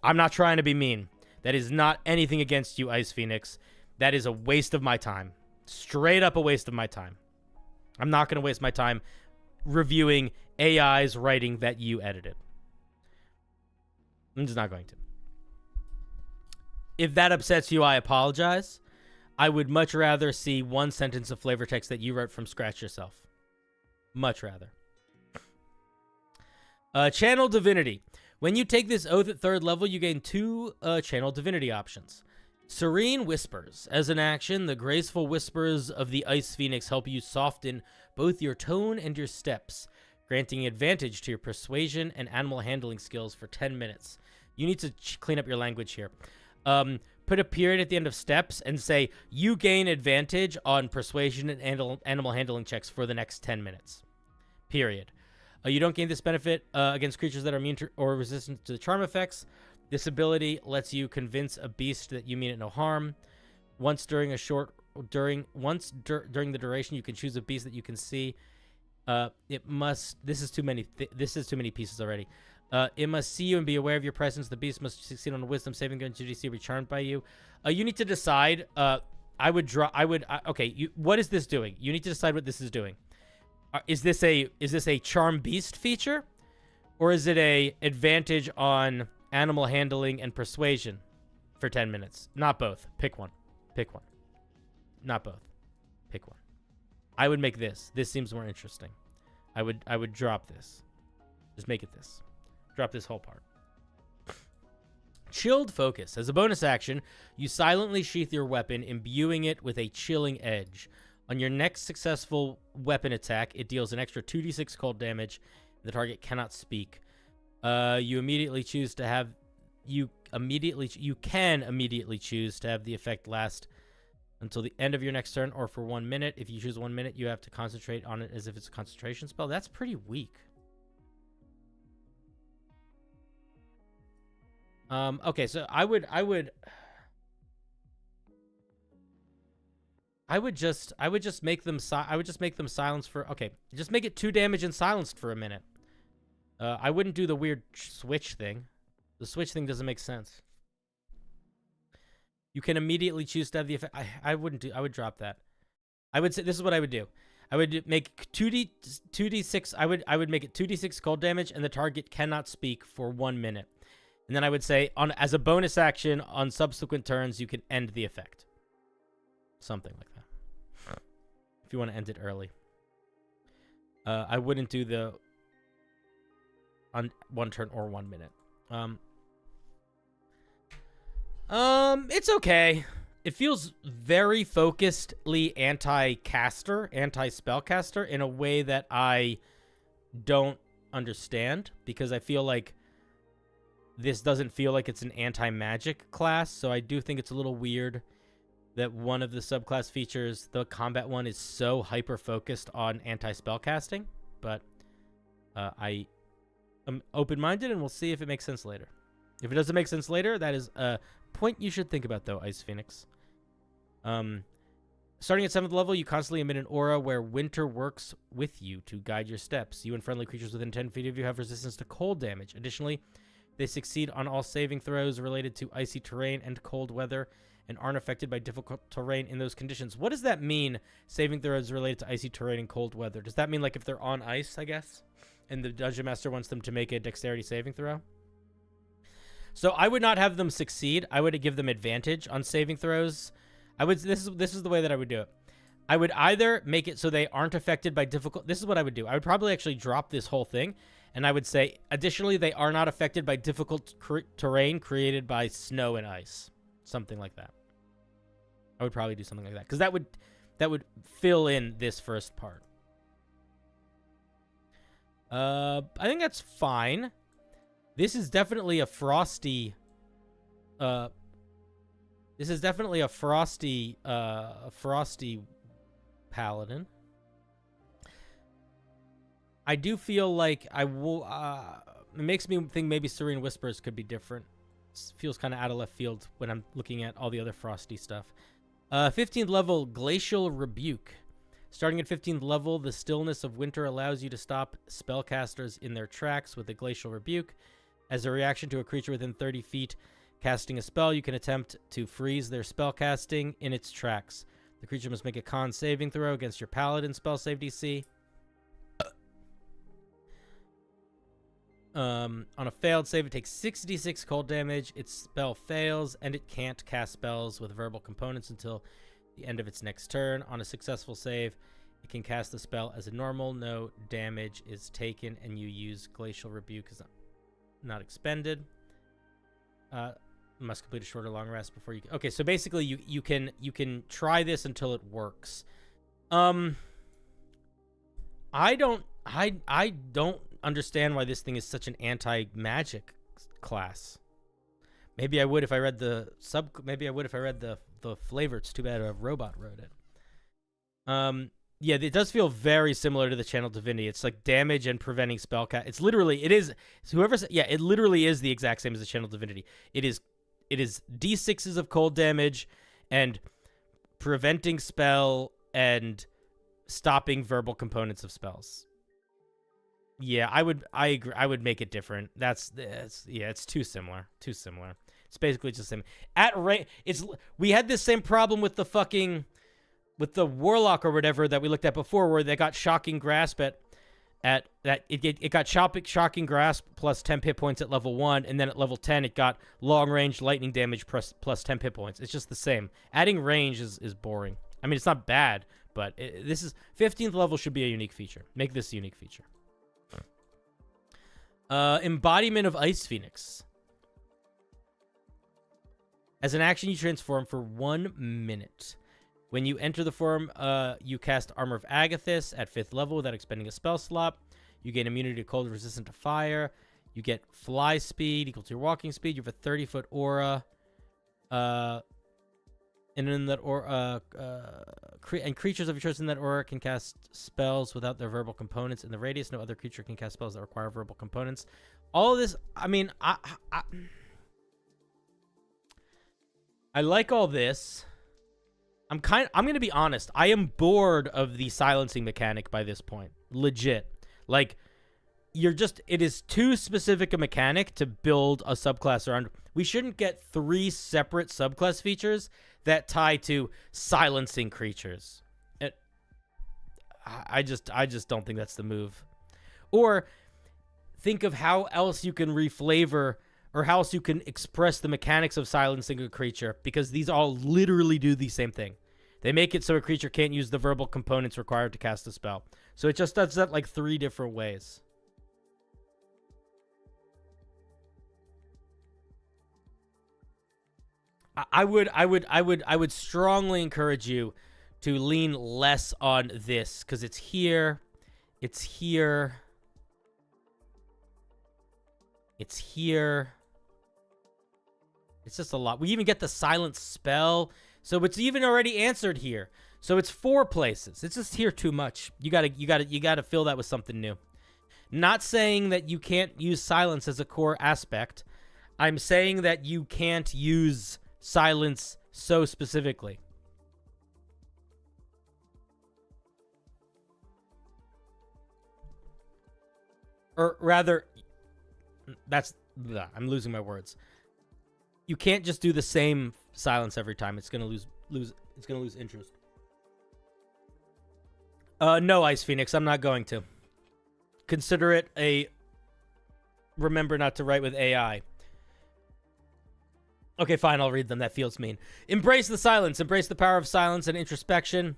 I'm not trying to be mean. That is not anything against you, Ice Phoenix. That is a waste of my time. Straight up a waste of my time. I'm not going to waste my time reviewing AI's writing that you edited. I'm just not going to. If that upsets you, I apologize. I would much rather see 1 sentence of flavor text that you wrote from scratch yourself. Much rather. Channel Divinity. When you take this oath at 3rd level, you gain 2 channel divinity options. Serene Whispers. As an action, the graceful whispers of the Ice Phoenix help you soften both your tone and your steps, granting advantage to your persuasion and animal handling skills for 10 minutes. You need to clean up your language here. Put a period at the end of steps and say, you gain advantage on persuasion and animal handling checks for the next 10 minutes. Period. You don't gain this benefit against creatures that are immune to or resistant to the charm effects. This ability lets you convince a beast that you mean it no harm. Once during the duration, you can choose a beast that you can see. This is too many pieces already. It must see you and be aware of your presence. The beast must succeed on a wisdom saving throw and GDC be charmed by you. You need to decide. What is this doing? You need to decide what this is doing. Is this a charm beast feature, or is it a advantage on animal handling and persuasion for 10 minutes? Not both. Pick one. Pick one. Not both. Pick one. I would make this. This seems more interesting. I would drop this. Just make it this. Drop this whole part. Chilled Focus. As a bonus action, you silently sheath your weapon, imbuing it with a chilling edge. On your next successful weapon attack, it deals an extra 2d6 cold damage. The target cannot speak. You can immediately choose to have the effect last until the end of your next turn or for 1 minute. If you choose 1 minute, you have to concentrate on it as if it's a concentration spell. That's pretty weak. Okay, so I would just make them silenced for, okay, just make it 2 damage and silenced for a minute. I wouldn't do the weird switch thing. The switch thing doesn't make sense. You can immediately choose to have the effect. I would drop that. I would say, this is what I would do. I would make 2d6. I would make it 2d6 cold damage, and the target cannot speak for 1 minute. And then I would say, as a bonus action on subsequent turns, you can end the effect. Something like that. If you want to end it early. I wouldn't do the on 1 turn or 1 minute. It's okay. It feels very focusedly anti-caster, anti-spellcaster in a way that I don't understand, because I feel like this doesn't feel like it's an anti-magic class, so I do think it's a little weird that one of the subclass features, the combat one, is so hyper-focused on anti-spellcasting, but I am open-minded, and we'll see if it makes sense later. If it doesn't make sense later, that is a point you should think about, though, Ice Phoenix. Starting at 7th level, you constantly emit an aura where winter works with you to guide your steps. You and friendly creatures within 10 feet of you have resistance to cold damage. Additionally, they succeed on all saving throws related to icy terrain and cold weather and aren't affected by difficult terrain in those conditions. What does that mean, saving throws related to icy terrain and cold weather? Does that mean like if they're on ice, I guess, and the Dungeon Master wants them to make a dexterity saving throw? So I would not have them succeed. I would give them advantage on saving throws. This is the way that I would do it. I would either make it so they aren't affected by difficult... This is what I would do. I would probably actually drop this whole thing, and I would say, additionally, they are not affected by difficult terrain created by snow and ice. Something like that. I would probably do something like that, because that would fill in this first part. I think that's fine. This is definitely a frosty... This is definitely a frosty paladin. I do feel like I will. It makes me think maybe Serene Whispers could be different. It feels kind of out of left field when I'm looking at all the other frosty stuff. 15th level, Glacial Rebuke. Starting at 15th level, the stillness of winter allows you to stop spellcasters in their tracks with a Glacial Rebuke. As a reaction to a creature within 30 feet casting a spell, you can attempt to freeze their spellcasting in its tracks. The creature must make a con saving throw against your paladin spell save DC. On a failed save, it takes 6d6 cold damage. Its spell fails, and it can't cast spells with verbal components until the end of its next turn. On a successful save, it can cast the spell as a normal. No damage is taken, and you use Glacial Rebuke as not expended. Must complete a short or long rest before you. Okay, so basically you can try this until it works. I don't understand why this thing is such an anti-magic class. Maybe I would if I read the flavor. It's too bad a robot wrote it. Yeah, it does feel very similar to the Channel Divinity. It's like damage and preventing spellcast. It is it literally is the exact same as the Channel Divinity. It is D6s of cold damage and preventing spell and stopping verbal components of spells. Yeah, I agree. I would make it different. It's too similar. It's basically just the same. We had this same problem with the warlock or whatever that we looked at before, where they got shocking grasp it got shocking grasp plus 10 hit points at level 1, and then at level 10 it got long range lightning damage plus 10 hit points. It's just the same. Adding range is boring. I mean, it's not bad, but this is 15th level should be a unique feature. Make this a unique feature. Embodiment of Ice Phoenix. As an action, you transform for 1 minute. When you enter the form, you cast Armor of Agathis at 5th level without expending a spell slot. You gain immunity to cold, resistant to fire. You get fly speed equal to your walking speed. You have a 30-foot aura. And in that aura, and creatures of your choice in that aura can cast spells without their verbal components in the radius. No other creature can cast spells that require verbal components. All of this, I mean, I like all this. I'm going to be honest. I am bored of the silencing mechanic by this point. Legit. Like, it is too specific a mechanic to build a subclass around. We shouldn't get 3 separate subclass features that tie to silencing creatures. I just don't think that's the move. Or think of how else you can reflavor or how else you can express the mechanics of silencing a creature, because these all literally do the same thing. They make it so a creature can't use the verbal components required to cast a spell. So it just does that like 3 different ways. I would strongly encourage you to lean less on this, because it's here. It's here. It's just a lot. We even get the silence spell. So it's even already answered here. So it's 4 places. It's just here too much. You gotta fill that with something new. Not saying that you can't use silence as a core aspect. I'm saying that you can't use silence so specifically. Or rather, I'm losing my words. You can't just do the same silence every time. It's gonna lose interest. No, Ice Phoenix, I'm not going to. Consider it a remember not to write with AI. Okay, fine, I'll read them. That feels mean. Embrace the silence. Embrace the power of silence and introspection.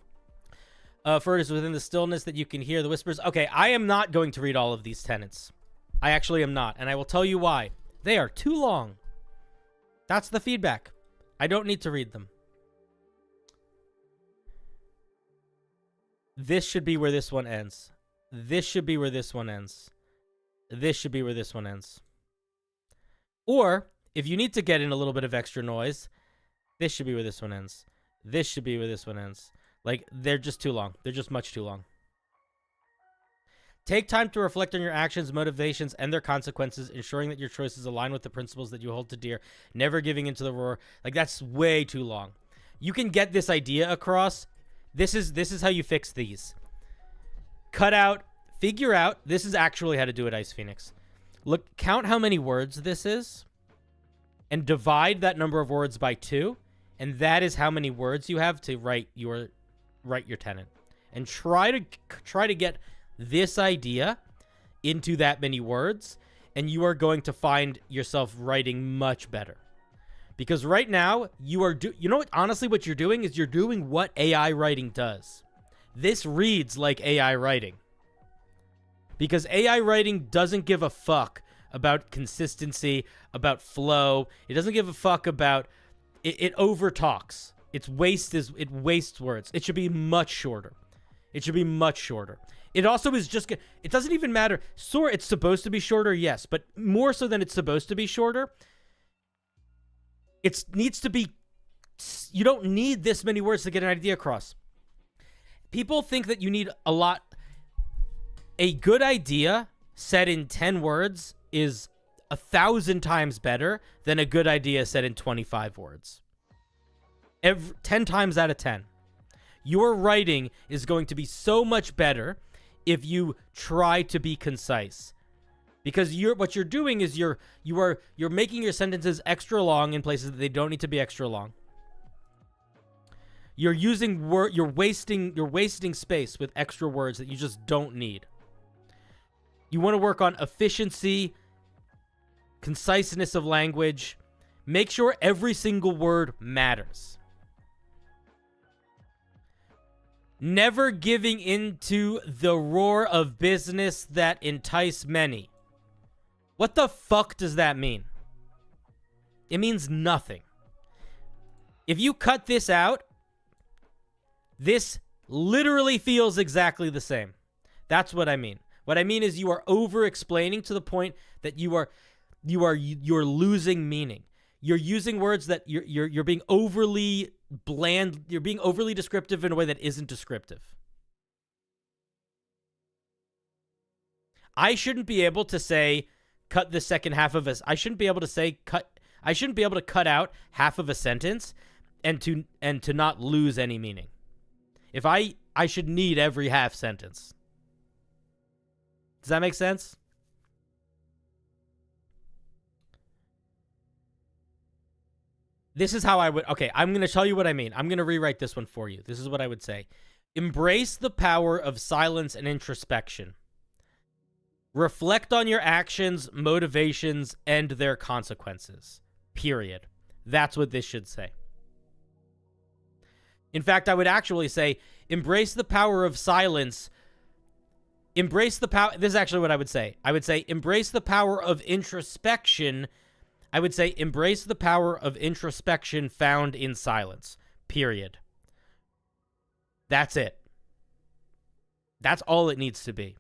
For it is within the stillness that you can hear the whispers. Okay, I am not going to read all of these tenets. I actually am not, and I will tell you why. They are too long. That's the feedback. I don't need to read them. This should be where this one ends. This should be where this one ends. This should be where this one ends. Or, if you need to get in a little bit of extra noise, this should be where this one ends. This should be where this one ends. Like, they're just too long. They're just much too long. Take time to reflect on your actions, motivations, and their consequences, ensuring that your choices align with the principles that you hold to dear, never giving into the roar. Like, that's way too long. You can get this idea across. This is how you fix these. Cut out, figure out. This is actually how to do it, Ice Phoenix. Look, count how many words this is, and divide that number of words by 2, and that is how many words you have to write your tenet. And try to get this idea into that many words, and you are going to find yourself writing much better. Because right now, you know what? Honestly, what you're doing is you're doing what AI writing does. This reads like AI writing. Because AI writing doesn't give a fuck about consistency, about flow. It doesn't give a fuck about it over talks. It wastes words. It should be much shorter. It should be much shorter. It also is just, it doesn't even matter. Sure, it's supposed to be shorter, yes, but more so than it's supposed to be shorter, it needs to be, you don't need this many words to get an idea across. People think that you need a lot. A good idea said in 10 words is 1,000 times better than a good idea said in 25 words. 10 times out of 10. Your writing is going to be so much better if you try to be concise. Because what you're doing is you're making your sentences extra long in places that they don't need to be extra long. You're wasting space with extra words that you just don't need. You want to work on efficiency, conciseness of language. Make sure every single word matters. Never giving into the roar of business that entice many. What the fuck does that mean? It means nothing. If you cut this out, this literally feels exactly the same. That's what I mean. What I mean is you are over-explaining to the point that you're losing meaning. You're using words that you're being overly bland. You're being overly descriptive in a way that isn't descriptive. I shouldn't be able to say cut the second half of I shouldn't be able to say cut. I shouldn't be able to cut out half of a sentence and to not lose any meaning. If I should need every half sentence. Does that make sense? This is how I would... Okay, I'm going to tell you what I mean. I'm going to rewrite this one for you. This is what I would say. Embrace the power of silence and introspection. Reflect on your actions, motivations, and their consequences. Period. That's what this should say. In fact, I would actually say, embrace the power of silence. Embrace the power... This is actually what I would say. I would say, embrace the power of introspection. I would say, embrace the power of introspection found in silence. Period. That's it. That's all it needs to be.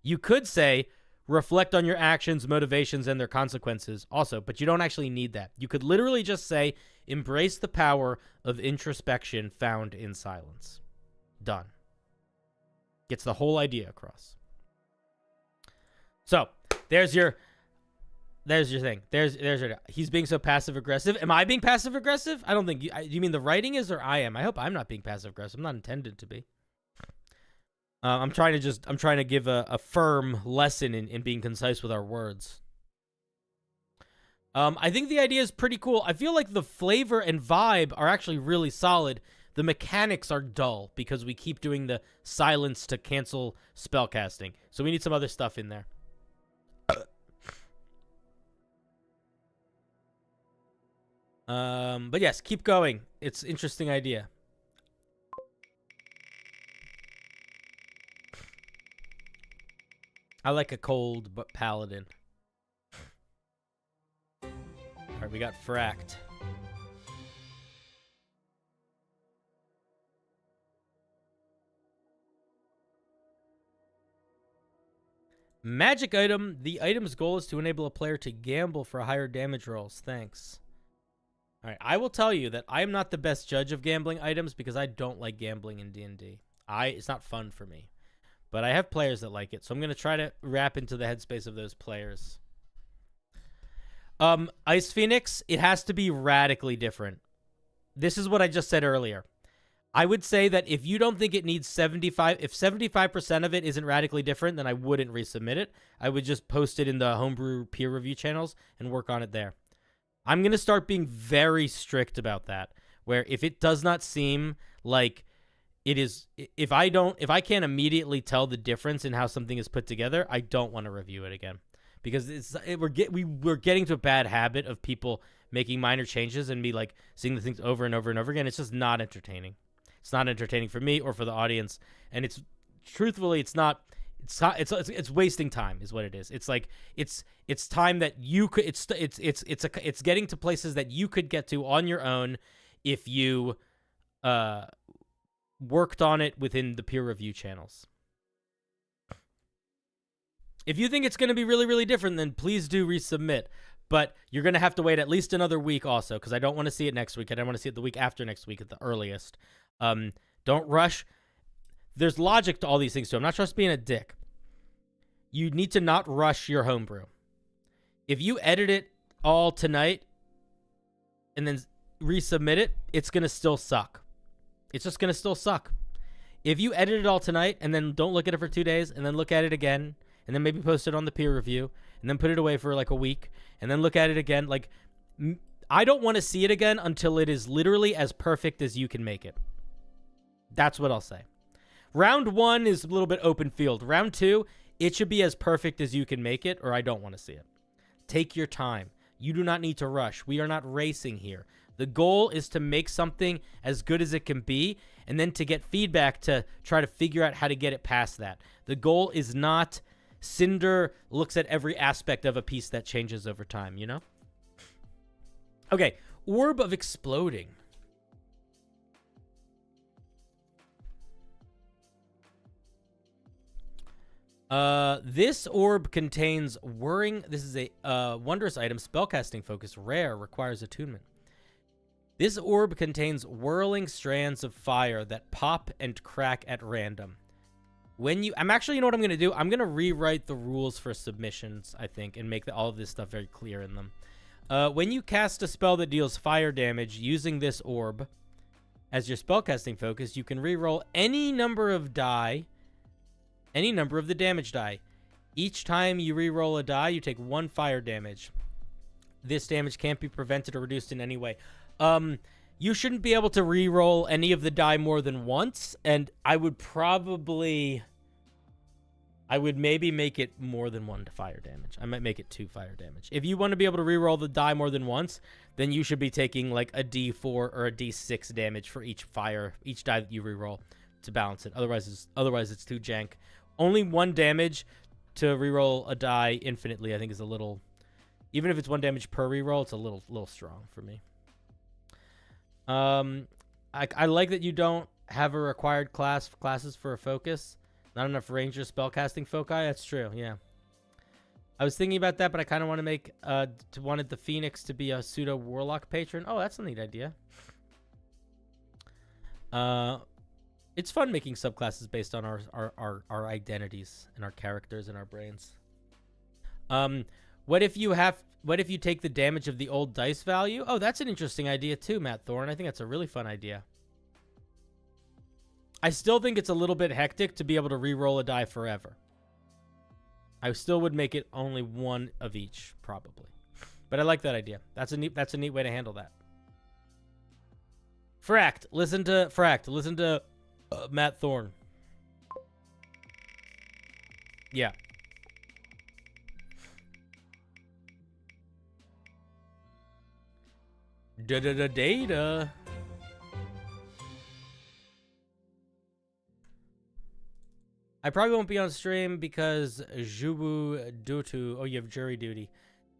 You could say, reflect on your actions, motivations, and their consequences also, but you don't actually need that. You could literally just say, embrace the power of introspection found in silence. Done. Gets the whole idea across. So, there's your thing. There's your... He's being so passive-aggressive. Am I being passive-aggressive? I don't think... You mean the writing is, or I am? I hope I'm not being passive-aggressive. I'm not intended to be. I'm trying to give a firm lesson in being concise with our words. I think the idea is pretty cool. I feel like the flavor and vibe are actually really solid. The mechanics are dull because we keep doing the silence to cancel spellcasting. So we need some other stuff in there. But yes, keep going. It's an interesting idea. I like a cold paladin. Alright, we got fracked. Magic item. The item's goal is to enable a player to gamble for higher damage rolls. Thanks. Alright, I will tell you that I am not the best judge of gambling items because I don't like gambling in D&D. It's not fun for me. But I have players that like it, so I'm going to try to wrap into the headspace of those players. Ice Phoenix, it has to be radically different. This is what I just said earlier. I would say that if you don't think it needs 75, if 75% of it isn't radically different, then I wouldn't resubmit it. I would just post it in the Homebrew peer review channels and work on it there. I'm going to start being very strict about that, where if it does not seem like it is, if I can't immediately tell the difference in how something is put together, I don't want to review it again, because we're getting to a bad habit of people making minor changes and me like seeing the things over and over and over again. It's just not entertaining. It's not entertaining for me or for the audience, and it's truthfully, it's not It's wasting time is what it is. It's like it's time that you could it's getting to places that you could get to on your own if you worked on it within the peer review channels. If you think it's going to be really, really different, then please do resubmit. But you're going to have to wait at least another week also, because I don't want to see it next week. I don't want to see it the week after next week at the earliest. Don't rush. There's logic to all these things, too. I'm not just being a dick. You need to not rush your homebrew. If you edit it all tonight and then resubmit it, it's going to still suck. It's just going to still suck. If you edit it all tonight and then don't look at it for 2 days and then look at it again and then maybe post it on the peer review and then put it away for like a week and then look at it again, like, I don't want to see it again until it is literally as perfect as you can make it. That's what I'll say. Round 1 is a little bit open field. Round 2, it should be as perfect as you can make it, or I don't want to see it. Take your time. You do not need to rush. We are not racing here. The goal is to make something as good as it can be, and then to get feedback to try to figure out how to get it past that. The goal is not Cinder looks at every aspect of a piece that changes over time, you know? Okay, Orb of Exploding. This orb contains whirring. This is a wondrous item, spellcasting focus, rare, requires attunement. This orb contains whirling strands of fire that pop and crack at random. When you, I'm actually, you know what I'm going to do? I'm going to rewrite the rules for submissions, I think, and make all of this stuff very clear in them. When you cast a spell that deals fire damage using this orb as your spellcasting focus, you can reroll any number of die, any number of the damage die. Each time you reroll a die, you take 1 fire damage. This damage can't be prevented or reduced in any way. You shouldn't be able to reroll any of the die more than once, and I would maybe make it more than 1 fire damage. I might make it 2 fire damage. If you want to be able to reroll the die more than once, then you should be taking like a D4 or a D6 damage for each die that you reroll to balance it. Otherwise it's too jank. Only 1 damage to reroll a die infinitely, I think, is a little. Even if it's 1 damage per reroll, it's a little strong for me. I like that you don't have a required classes for a focus. Not enough ranger spellcasting foci. That's true. Yeah. I was thinking about that, but I kind of want to make wanted the Phoenix to be a pseudo warlock patron. Oh, that's a neat idea. It's fun making subclasses based on our identities and our characters and our brains. What if you take the damage of the old dice value? Oh, that's an interesting idea too, Matt Thorne. I think that's a really fun idea. I still think it's a little bit hectic to be able to re-roll a die forever. I still would make it only 1 of each, probably. But I like that idea. That's a neat way to handle that. Fract, listen to Matt Thorne. Yeah. Data. I probably won't be on stream because Jubu Dutu. Oh, you have jury duty.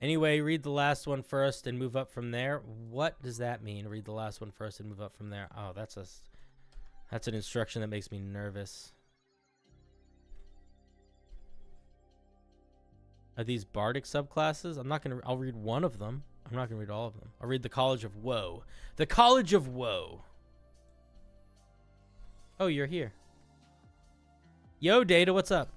Anyway, read the last one first and move up from there. What does that mean? Read the last one first and move up from there. Oh, that's an instruction that makes me nervous. Are these bardic subclasses? I'll read one of them. I'm not gonna read all of them. I'll read the College of Woe. The College of Woe. Oh, you're here. Yo, Data, what's up?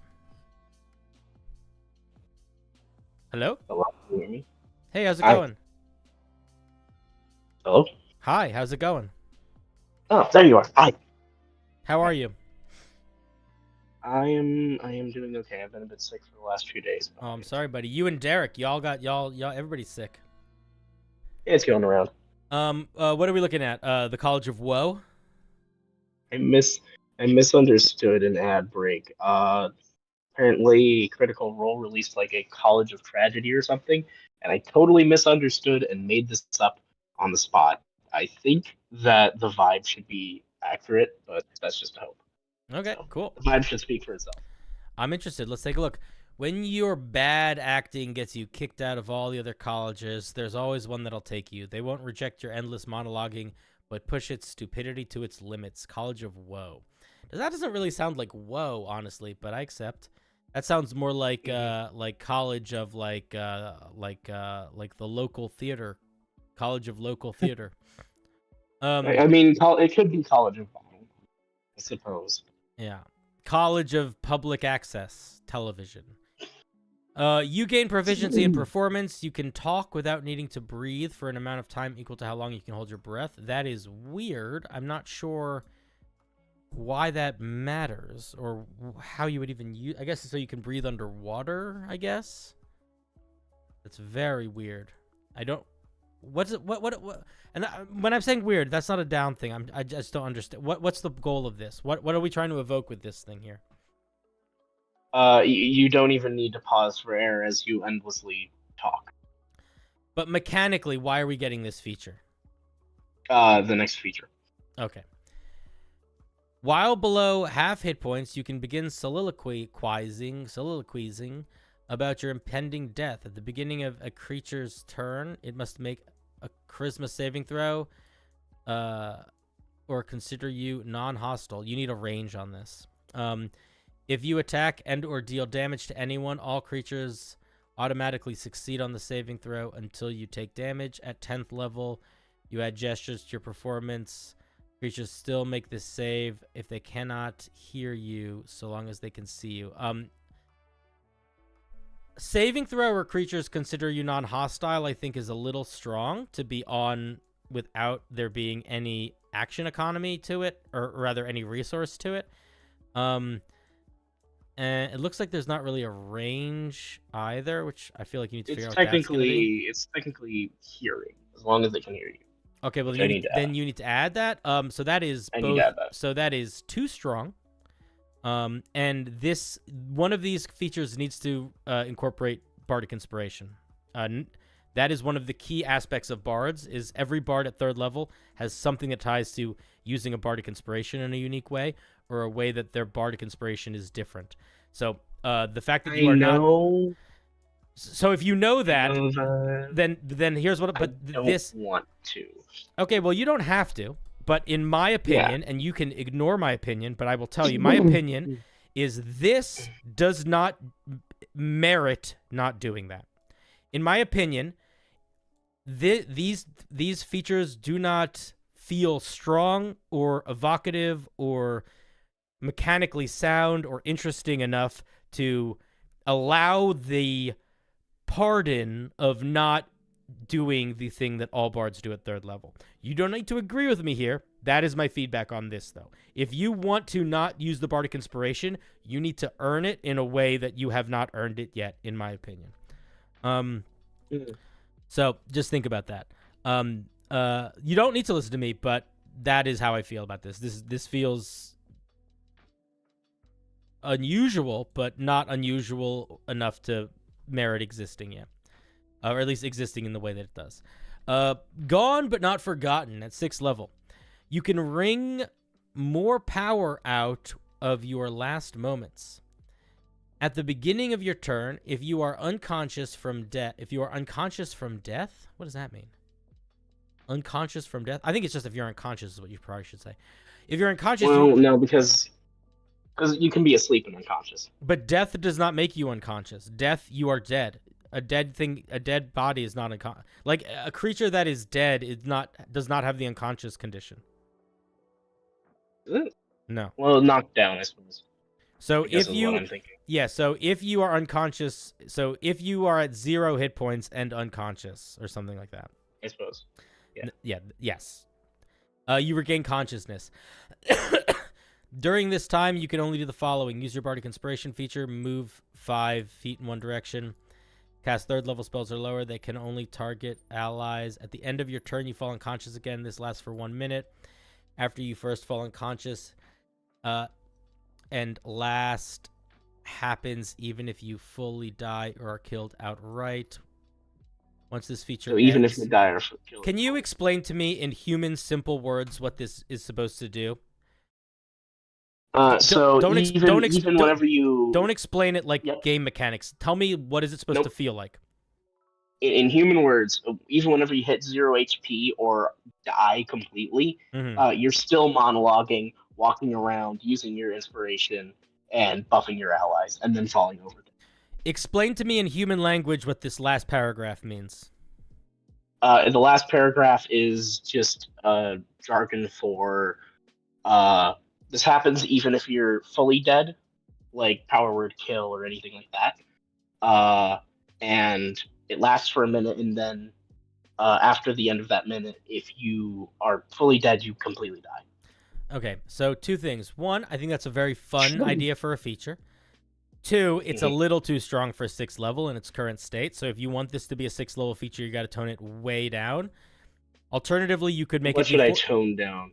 Hello? Hello, can you hear me? Hey, how's it going? Hello? Hi, how's it going? Oh, there you are. Hi. How are you? I am doing okay. I've been a bit sick for the last few days. Oh, I'm sorry, buddy. You and Derek, y'all everybody's sick. It's going around. What are we looking at? The College of Woe? I misunderstood an ad break. Apparently Critical Role released like a College of Tragedy or something, and I totally misunderstood and made this up on the spot. I think that the vibe should be accurate, but that's just a hope. Okay, so, cool. The vibe should speak for itself. I'm interested. Let's take a look. When your bad acting gets you kicked out of all the other colleges, there's always one that'll take you. They won't reject your endless monologuing, but push its stupidity to its limits. College of Woe. That doesn't really sound like woe, honestly, but I accept. That sounds more like college of like the local theater, College of Local Theater. I mean, it could be College of Bottle, I suppose. Yeah, College of Public Access Television. You gain proficiency in performance. You can talk without needing to breathe for an amount of time equal to how long you can hold your breath. That is weird. I'm not sure why that matters or how you would even use. I guess so you can breathe underwater, I guess. That's very weird. I don't. What's it? What? And when I'm saying weird, that's not a down thing. I just don't understand. What's the goal of this? What are we trying to evoke with this thing here? You don't even need to pause for air as you endlessly talk. But mechanically, why are we getting this feature? The next feature. Okay. While below half hit points, you can begin soliloquizing about your impending death. At the beginning of a creature's turn, it must make a charisma saving throw, or consider you non-hostile. You need a range on this. If you attack and or deal damage to anyone, all creatures automatically succeed on the saving throw until you take damage. At 10th level, you add gestures to your performance. Creatures still make this save if they cannot hear you, so long as they can see you. Saving throw or creatures consider you non-hostile, I think, is a little strong to be on without there being any action economy to it, or rather any resource to it. And it looks like there's not really a range either, which I feel like you need to figure out. It's technically hearing, as long as they can hear you. Okay, well then you need to add that. So that is both. So that is too strong. And this one of these features needs to incorporate bardic inspiration. That is one of the key aspects of bards. Is every bard at 3rd level has something that ties to using a bardic inspiration in a unique way, or a way that their bardic inspiration is different. So the fact that you are not. So if you know that, then here's what. But I don't this want to. Okay, well you don't have to. But in my opinion, and you can ignore my opinion, but I will tell you, my opinion is this does not merit not doing that. In my opinion, these features do not feel strong or evocative or mechanically sound or interesting enough to allow the pardon of not doing the thing that all bards do at 3rd level. You don't need to agree with me here. That is my feedback on this, though. If you want to not use the bardic inspiration, you need to earn it in a way that you have not earned it yet, in my opinion. So just think about that. You don't need to listen to me, but that is how I feel about this. This feels unusual, but not unusual enough to merit existing yet. Or at least existing in the way that it does. Gone but not forgotten at 6th level. You can wring more power out of your last moments. At the beginning of your turn, if you are unconscious from death. What does that mean? Unconscious from death? I think it's just if you're unconscious is what you probably should say. If you're unconscious... Well, no, because you can be asleep and unconscious. But death does not make you unconscious. Death, you are dead. A dead body is not unconscious. Like a creature that is dead does not have the unconscious condition. Is it? No. Well, knocked down, I suppose. So if you are unconscious, so if you are at 0 hit points and unconscious or something like that. I suppose. Yeah. Yes. You regain consciousness. During this time, you can only do the following: use your bardic inspiration feature, move 5 feet in one direction. Cast 3rd level spells or lower. They can only target allies. At the end of your turn, you fall unconscious again. This lasts for 1 minute. After you first fall unconscious, and last happens even if you fully die or are killed outright. Once this feature So even ends, if you die or killed. Can you explain to me in human simple words what this is supposed to do? So don't even whenever you don't explain it like Yep. game mechanics. Tell me, what is it supposed Nope. to feel like? In human words, even whenever you hit 0 HP or die completely, Mhm. you're still monologuing, walking around, using your inspiration, and buffing your allies, and then falling over them. Explain to me in human language what this last paragraph means. The last paragraph is just jargon for this happens even if you're fully dead, like power word kill or anything like that. And it lasts for a minute, and then after the end of that minute, if you are fully dead, you completely die. Okay, so two things. One, I think that's a very fun idea for a feature. Two, it's a little too strong for 6th level in its current state. So if you want this to be a 6th level feature, you got to tone it way down. Alternatively, you could make What it. should I tone down?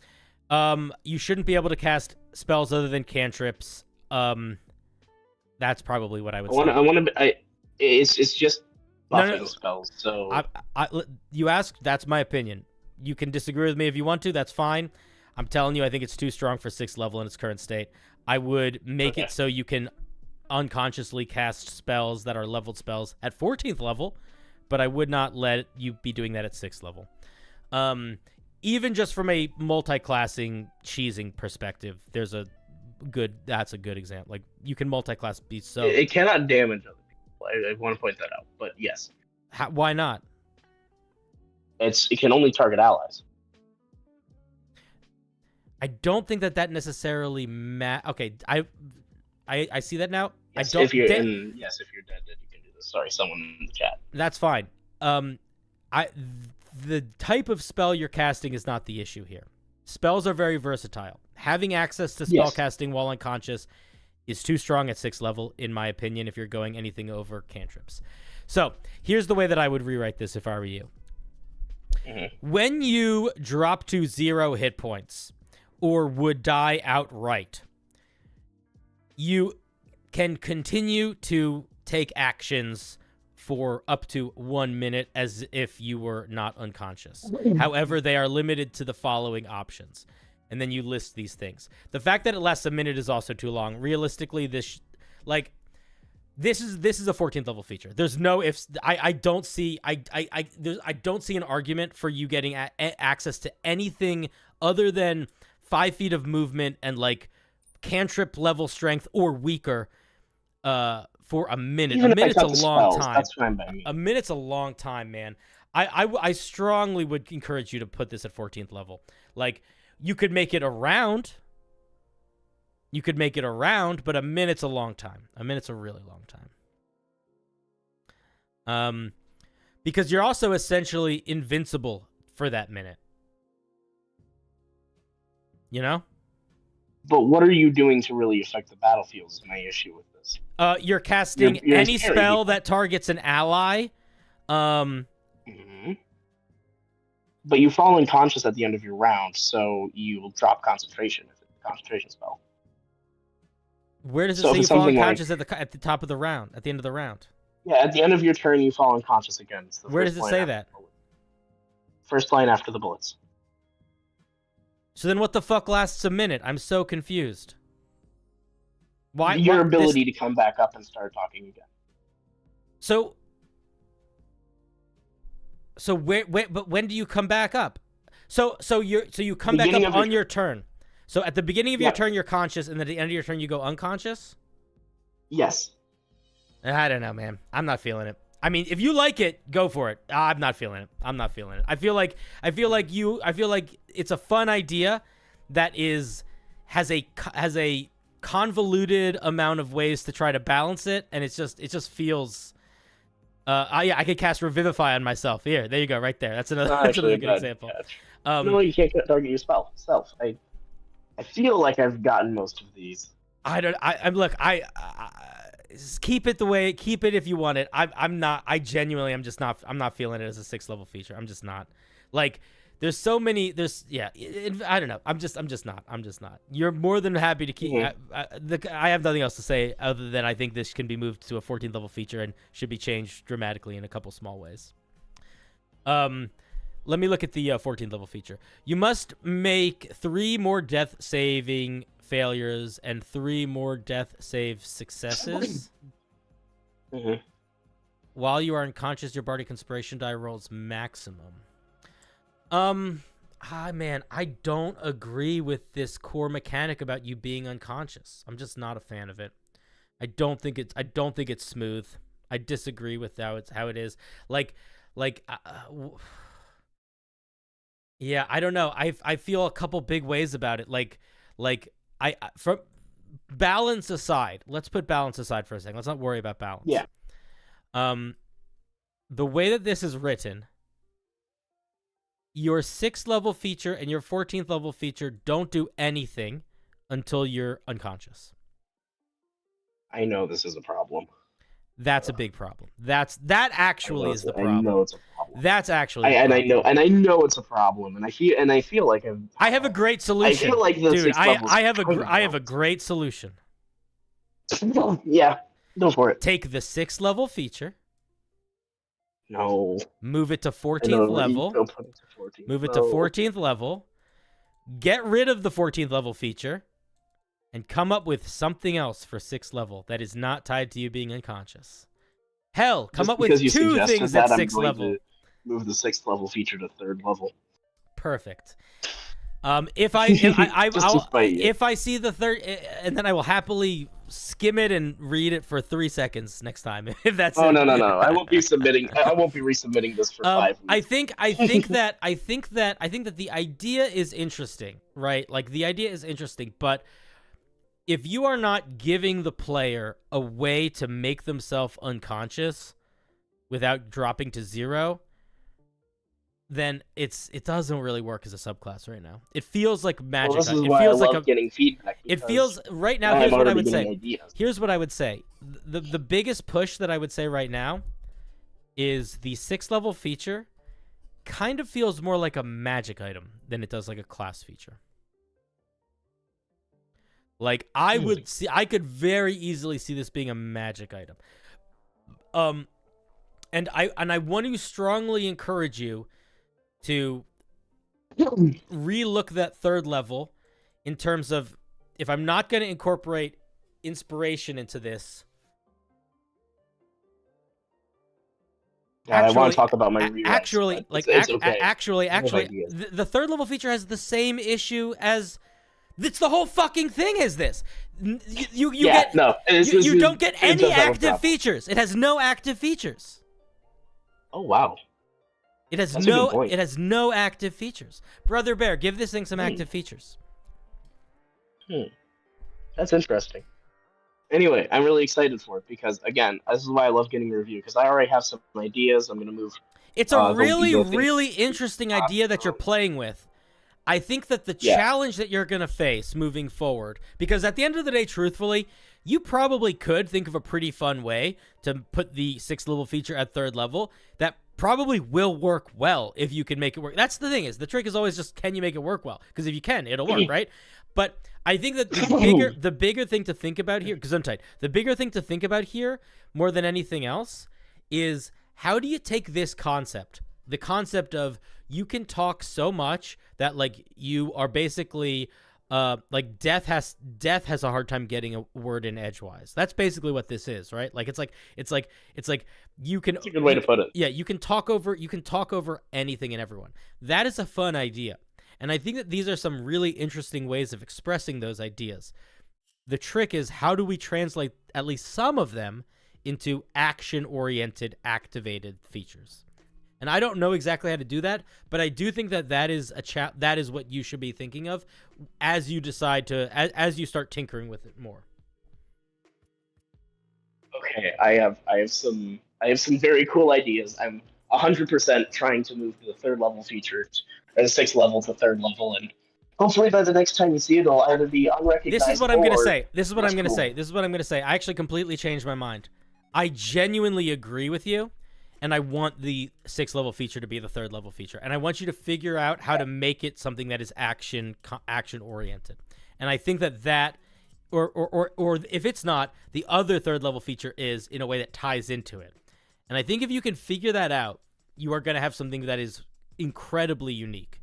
You shouldn't be able to cast spells other than cantrips. That's probably what I would say. It's just buffing No. spells. So you asked. That's my opinion. You can disagree with me if you want to. That's fine. I'm telling you, I think it's too strong for 6th level in its current state. I would make it so you can unconsciously cast spells that are leveled spells at 14th level, but I would not let you be doing that at 6th level. Even just from a multi-classing cheesing perspective, that's a good example. Like, you can multi-class be so. It cannot damage other people. I want to point that out, but yes. Why not? It can only target allies. I don't think that necessarily okay, I see that now. Yes, I don't. if you're dead, then you can do this. Sorry, someone in the chat. That's fine. The type of spell you're casting is not the issue here. Spells are very versatile. Having access to spell casting while unconscious is too strong at 6th level, in my opinion, if you're going anything over cantrips. So here's the way that I would rewrite this if I were you. When you drop to 0 hit points or would die outright, you can continue to take actions for up to 1 minute as if you were not unconscious. However, they are limited to the following options. And then you list these things. The fact that it lasts a minute is also too long. Realistically, this is a 14th level feature. There's no ifs. I don't see I don't see an argument for you getting access to anything other than 5 feet of movement and like cantrip level strength or weaker for a minute. Even a minute's a long spells, time. that's fine by me. A minute's a long time, man. I strongly would encourage you to put this at 14th level. Like, you could make it around. But a minute's a long time. A minute's a really long time. Because you're also essentially invincible for that minute. You know? But what are you doing to really affect the battlefield is my issue with this. You're casting any spell that targets an ally. But you fall unconscious at the end of your round, so you will drop concentration if it's a concentration spell. Where does it say you fall unconscious at the top of the round, at the end of the round? Yeah, at the end of your turn, you fall unconscious again. Where does it say that? First line after the bullets. So then what the fuck lasts a minute? I'm so confused. Why? Your ability to come back up and start talking again. So but when do you come back up? So you come back up on your turn. So at the beginning of your turn you're conscious, and at the end of your turn you go unconscious? Yes. I don't know, man. I'm not feeling it. I mean, if you like it, go for it. I'm not feeling it. I feel like it's a fun idea that has a convoluted amount of ways to try to balance it, and it just feels. I could cast Revivify on myself. Here, there you go, right there. That's another good example. No, you can't target your self. I feel like I've gotten most of these. Just keep it if you want it. I'm not feeling it as a 6th level feature. I'm just not. Like, there's so many, I don't know. I'm just not. You're more than happy to keep, I have nothing else to say other than I think this can be moved to a 14th level feature and should be changed dramatically in a couple small ways. Let me look at the 14th level feature. You must make 3 more death saving failures and 3 more death save successes. Mhm. While you are unconscious, your bardic inspiration die rolls maximum. Man, I don't agree with this core mechanic about you being unconscious. I'm just not a fan of it. I don't think it's smooth. I disagree with how it is. Yeah, I don't know. I feel a couple big ways about it. From balance aside, let's put balance aside for a second. Let's not worry about balance. Yeah. The way that this is written, your 6th level feature and your 14th level feature don't do anything until you're unconscious. I know this is a problem. That's a big problem. That actually is the problem. I know it's a problem. That's actually I know it's a problem, and I feel like I have a great solution. I feel like the dude, 6th level's I have a great solution. Yeah, go for it. Take the 6th level feature. No. Move it to 14th level. Don't put it to 14th. Move it to 14th level. Get rid of the 14th level feature. And come up with something else for 6th level that is not tied to you being unconscious. Hell, come Just up with because you 2 suggested things that, at I'm 6th going level. to move the 6th level feature to 3rd level. Perfect. If I see the 3rd, and then I will happily skim it and read it for 3 seconds next time. If that's no. it. I won't be resubmitting this for 5 weeks. I think that the idea is interesting, right? Like the idea is interesting, but if you are not giving the player a way to make themselves unconscious without dropping to 0, then it doesn't really work as a subclass right now. It feels like magic. Well, this is it why feels I like love getting feedback. It feels right now. Here's what I would say. Here's what I would say. The biggest push that I would say right now is the 6th level feature kind of feels more like a magic item than it does like a class feature. Like I could very easily see this being a magic item. And I want to strongly encourage you to relook that 3rd level in terms of, if I'm not going to incorporate inspiration into this. I want to talk about my rewrites. Actually, it's okay. Actually, the 3rd level feature has the same issue as. It's the whole fucking thing is this. You don't get any active features. It has no active features. Oh wow. It has no active features. Brother Bear, give this thing some active features. That's interesting. Anyway, I'm really excited for it because, again, this is why I love getting a review, because I already have some ideas. I'm going to move. It's a really interesting idea that you're playing with. I think that the challenge that you're going to face moving forward, because at the end of the day, truthfully, you probably could think of a pretty fun way to put the 6th level feature at 3rd level that probably will work well if you can make it work. That's the thing, is the trick is always just, can you make it work well? Because if you can, it'll work, right? But I think that the bigger thing to think about here, the bigger thing to think about here more than anything else is, how do you take this concept, the concept of you can talk so much that like you are basically like death has a hard time getting a word in edgewise. That's basically what this is, right? Like it's like you can. That's a good way to put it. Yeah, you can talk over anything and everyone. That is a fun idea, and I think that these are some really interesting ways of expressing those ideas. The trick is, how do we translate at least some of them into action-oriented, activated features? And I don't know exactly how to do that, but I do think that that is what you should be thinking of as you decide to as you start tinkering with it more. Okay, I have some very cool ideas. I'm 100% trying to move the 3rd level feature, or the 6th level to 3rd level, and hopefully by the next time you see it, it'll either be unrecognizable. This is what I'm gonna say. I actually completely changed my mind. I genuinely agree with you. And I want the 6th level feature to be the 3rd level feature. And I want you to figure out how to make it something that is action oriented. And I think that or if it's not, the other 3rd level feature is in a way that ties into it. And I think if you can figure that out, you are going to have something that is incredibly unique.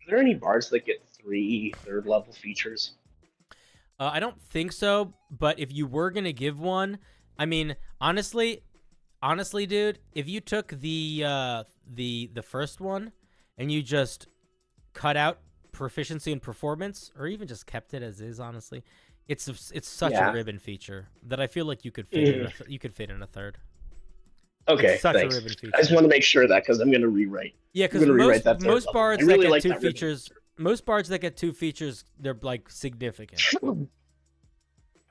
Are there any bards that get 3 3rd level features? I don't think so, but if you were gonna give one, I mean, honestly, dude, if you took the first one and you just cut out proficiency and performance, or even just kept it as is, honestly, it's such a ribbon feature that I feel like you could fit in a third. Okay, It's such thanks. a ribbon feature. I just want to make sure that because I'm going to rewrite. Yeah, because most bards that get two features, most bards that get two features, they're like significant.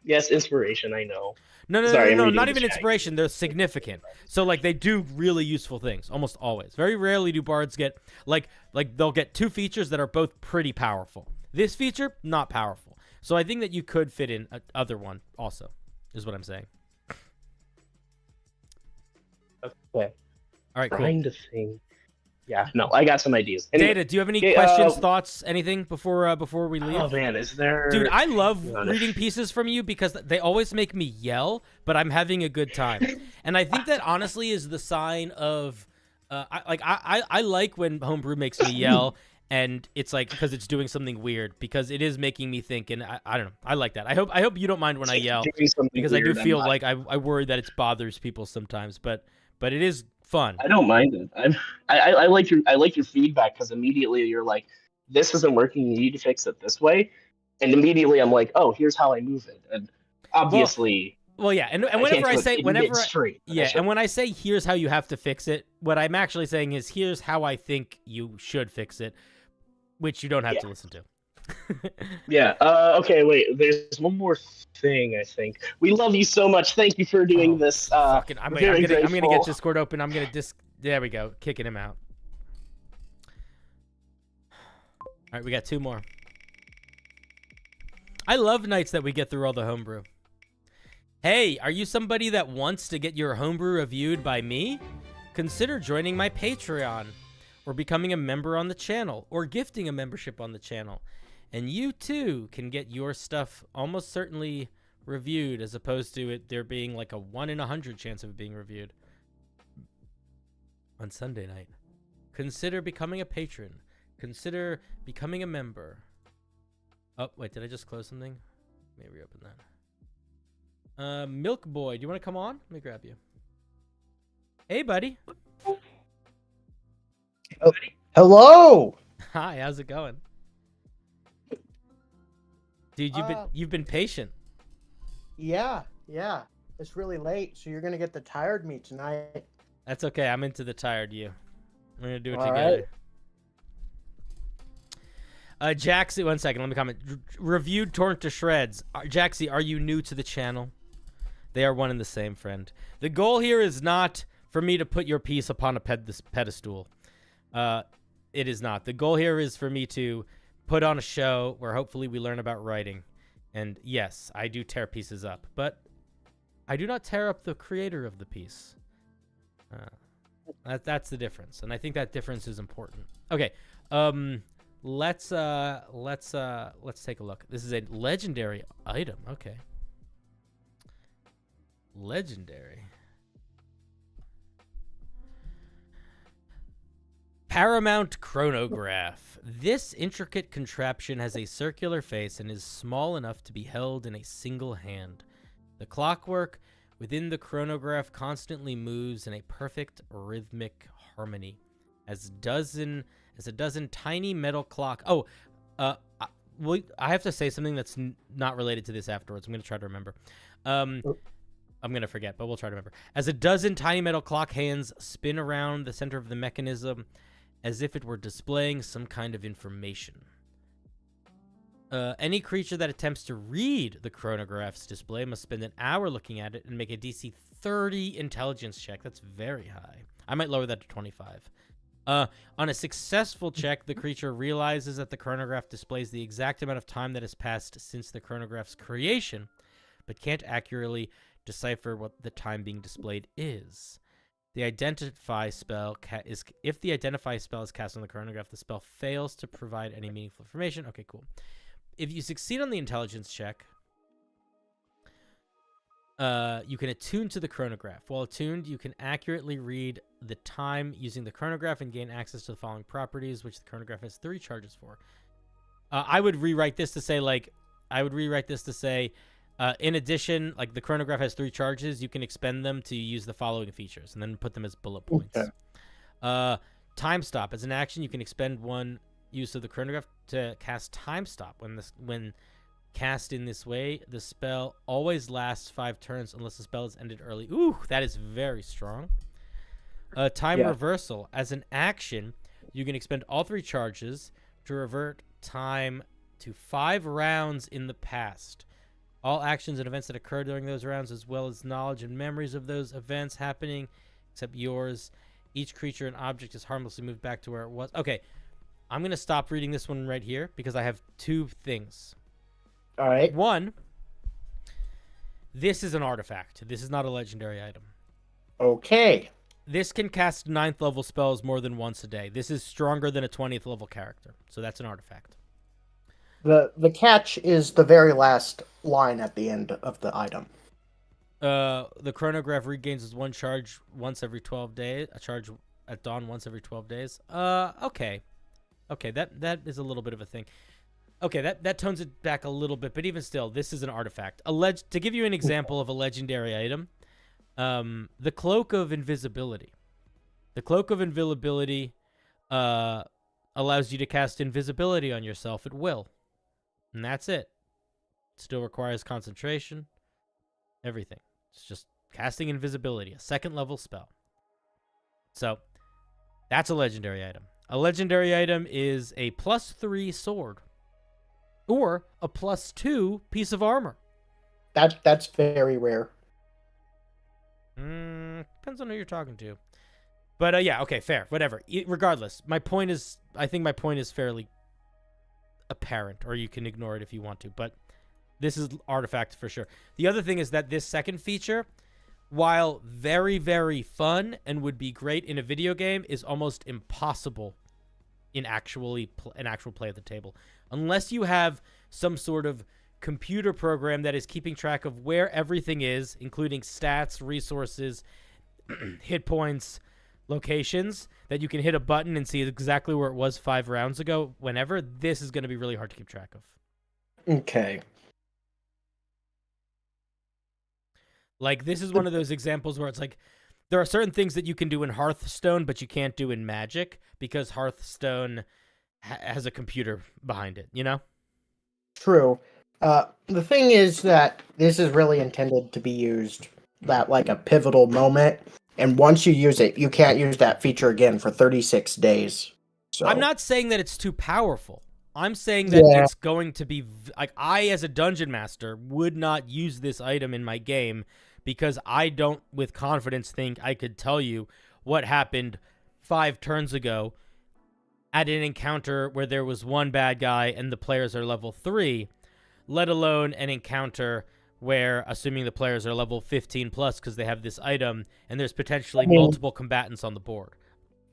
Yes, inspiration. I know. No, Sorry, not even inspiration. They're significant. So like they do really useful things almost always. Very rarely do bards get like they'll get two features that are both pretty powerful. This feature not powerful. So I think that you could fit in a other one also, is what I'm saying. Okay. All right, cool. Trying to think. Yeah, no, I got some ideas. Anyway, Data, do you have any questions, thoughts, anything before we leave? Oh man, is there? Dude, I love reading pieces from you because they always make me yell, but I'm having a good time. And I think that honestly is the sign of, I like when Homebrew makes me yell, and it's like because it's doing something weird, because it is making me think, and I don't know, I like that. I hope you don't mind when I yell, because I do feel like I worry that it bothers people sometimes, but it is fun. I don't mind it. I like your feedback because immediately you're like, this isn't working. You need to fix it this way, and immediately I'm like, oh, here's how I move it. And obviously, well yeah, and whenever I say and when I say here's how you have to fix it, what I'm actually saying is here's how I think you should fix it, which you don't have to listen to. Yeah. Okay. Wait. There's one more thing. I think we love you so much. Thank you for doing this. I'm gonna get Discord open. I'm gonna There we go. Kicking him out. All right, we got two more. I love nights that we get through all the homebrew. Hey, are you somebody that wants to get your homebrew reviewed by me? Consider joining my Patreon, or becoming a member on the channel, or gifting a membership on the channel. And you too can get your stuff almost certainly reviewed, as opposed to it there being like a 1 in 100 chance of it being reviewed on Sunday night. Consider becoming a patron. Consider becoming a member. Oh, wait, did I just close something? Let me reopen that. Milk Boy, do you want to come on? Let me grab you. Hey, buddy. Oh, hello. Hi, how's it going? Dude, you've been patient. Yeah. It's really late, so you're gonna get the tired me tonight. That's okay. I'm into the tired you. We're gonna do it All together. Right. Jaxie, 1 second. Let me comment. Reviewed Torn to Shreds. Jaxie, are you new to the channel? They are one and the same, friend. The goal here is not for me to put your piece upon a pedestal. It is not. The goal here is for me to put on a show where hopefully we learn about writing. And yes, I do tear pieces up, but I do not tear up the creator of the piece. That's the difference, and I think that difference is important. Okay, let's take a look. This is a legendary item. Okay, legendary. Paramount chronograph. This intricate contraption has a circular face and is small enough to be held in a single hand. The clockwork within the chronograph constantly moves in a perfect rhythmic harmony, as a dozen tiny metal clock. I have to say something that's not related to this afterwards. I'm going to try to remember. I'm going to forget, but we'll try to remember. As a dozen tiny metal clock hands spin around the center of the mechanism, as if it were displaying some kind of information. Any creature that attempts to read the chronograph's display must spend an hour looking at it and make a DC 30 intelligence check. That's very high. I might lower that to 25. On a successful check, the creature realizes that the chronograph displays the exact amount of time that has passed since the chronograph's creation, but can't accurately decipher what the time being displayed is. The identify spell if the identify spell is cast on the chronograph, the spell fails to provide any meaningful information. Okay, cool. If you succeed on the intelligence check, you can attune to the chronograph. While attuned, you can accurately read the time using the chronograph and gain access to the following properties, which the chronograph has 3 charges for. I would rewrite this to say, like, I would rewrite this to say, in addition, like the chronograph has 3 charges, you can expend them to use the following features, and then put them as bullet points. Okay. Time stop. As an action, you can expend 1 use of the chronograph to cast time stop. When cast in this way, the spell always lasts 5 turns unless the spell is ended early. Ooh, that is very strong. Time reversal. As an action, you can expend all 3 charges to revert time to 5 rounds in the past. All actions and events that occur during those rounds, as well as knowledge and memories of those events happening, except yours. Each creature and object is harmlessly moved back to where it was. Okay, I'm going to stop reading this one right here because I have 2 things. All right. 1, this is an artifact. This is not a legendary item. Okay. This can cast 9th level spells more than once a day. This is stronger than a 20th level character, so that's an artifact. The catch is the very last line at the end of the item. The chronograph regains its 1 charge once every 12 days. A charge at dawn once every 12 days. Okay. Okay, that is a little bit of a thing. Okay, that tones it back a little bit, but even still, this is an artifact. To give you an example of a legendary item, the Cloak of Invisibility. The Cloak of Invisibility allows you to cast invisibility on yourself at will. And that's it. Still requires concentration. Everything. It's just casting invisibility. A 2nd level spell. So, that's a legendary item. A legendary item is a +3 sword. Or a +2 piece of armor. That's very rare. Depends on who you're talking to. But yeah, okay, fair. Whatever. Regardless, I think my point is fairly apparent, or you can ignore it if you want to, but this is artifact for sure. The other thing is that this 2nd feature, while very, very fun and would be great in a video game, is almost impossible in actual play at the table. Unless you have some sort of computer program that is keeping track of where everything is, including stats, resources, hit points, locations, that you can hit a button and see exactly where it was 5 rounds ago, whenever, this is going to be really hard to keep track of. Okay. Like, this is one of those examples where it's like, there are certain things that you can do in Hearthstone, but you can't do in Magic, because Hearthstone has a computer behind it, you know? True. The thing is that this is really intended to be used at like a pivotal moment, and once you use it, you can't use that feature again for 36 days. So I'm not saying that it's too powerful. I'm saying that it's going to be like, I as a dungeon master would not use this item in my game because I don't with confidence think I could tell you what happened 5 turns ago at an encounter where there was 1 bad guy and the players are level 3, let alone an encounter where, assuming the players are level 15 plus because they have this item, and there's potentially multiple combatants on the board.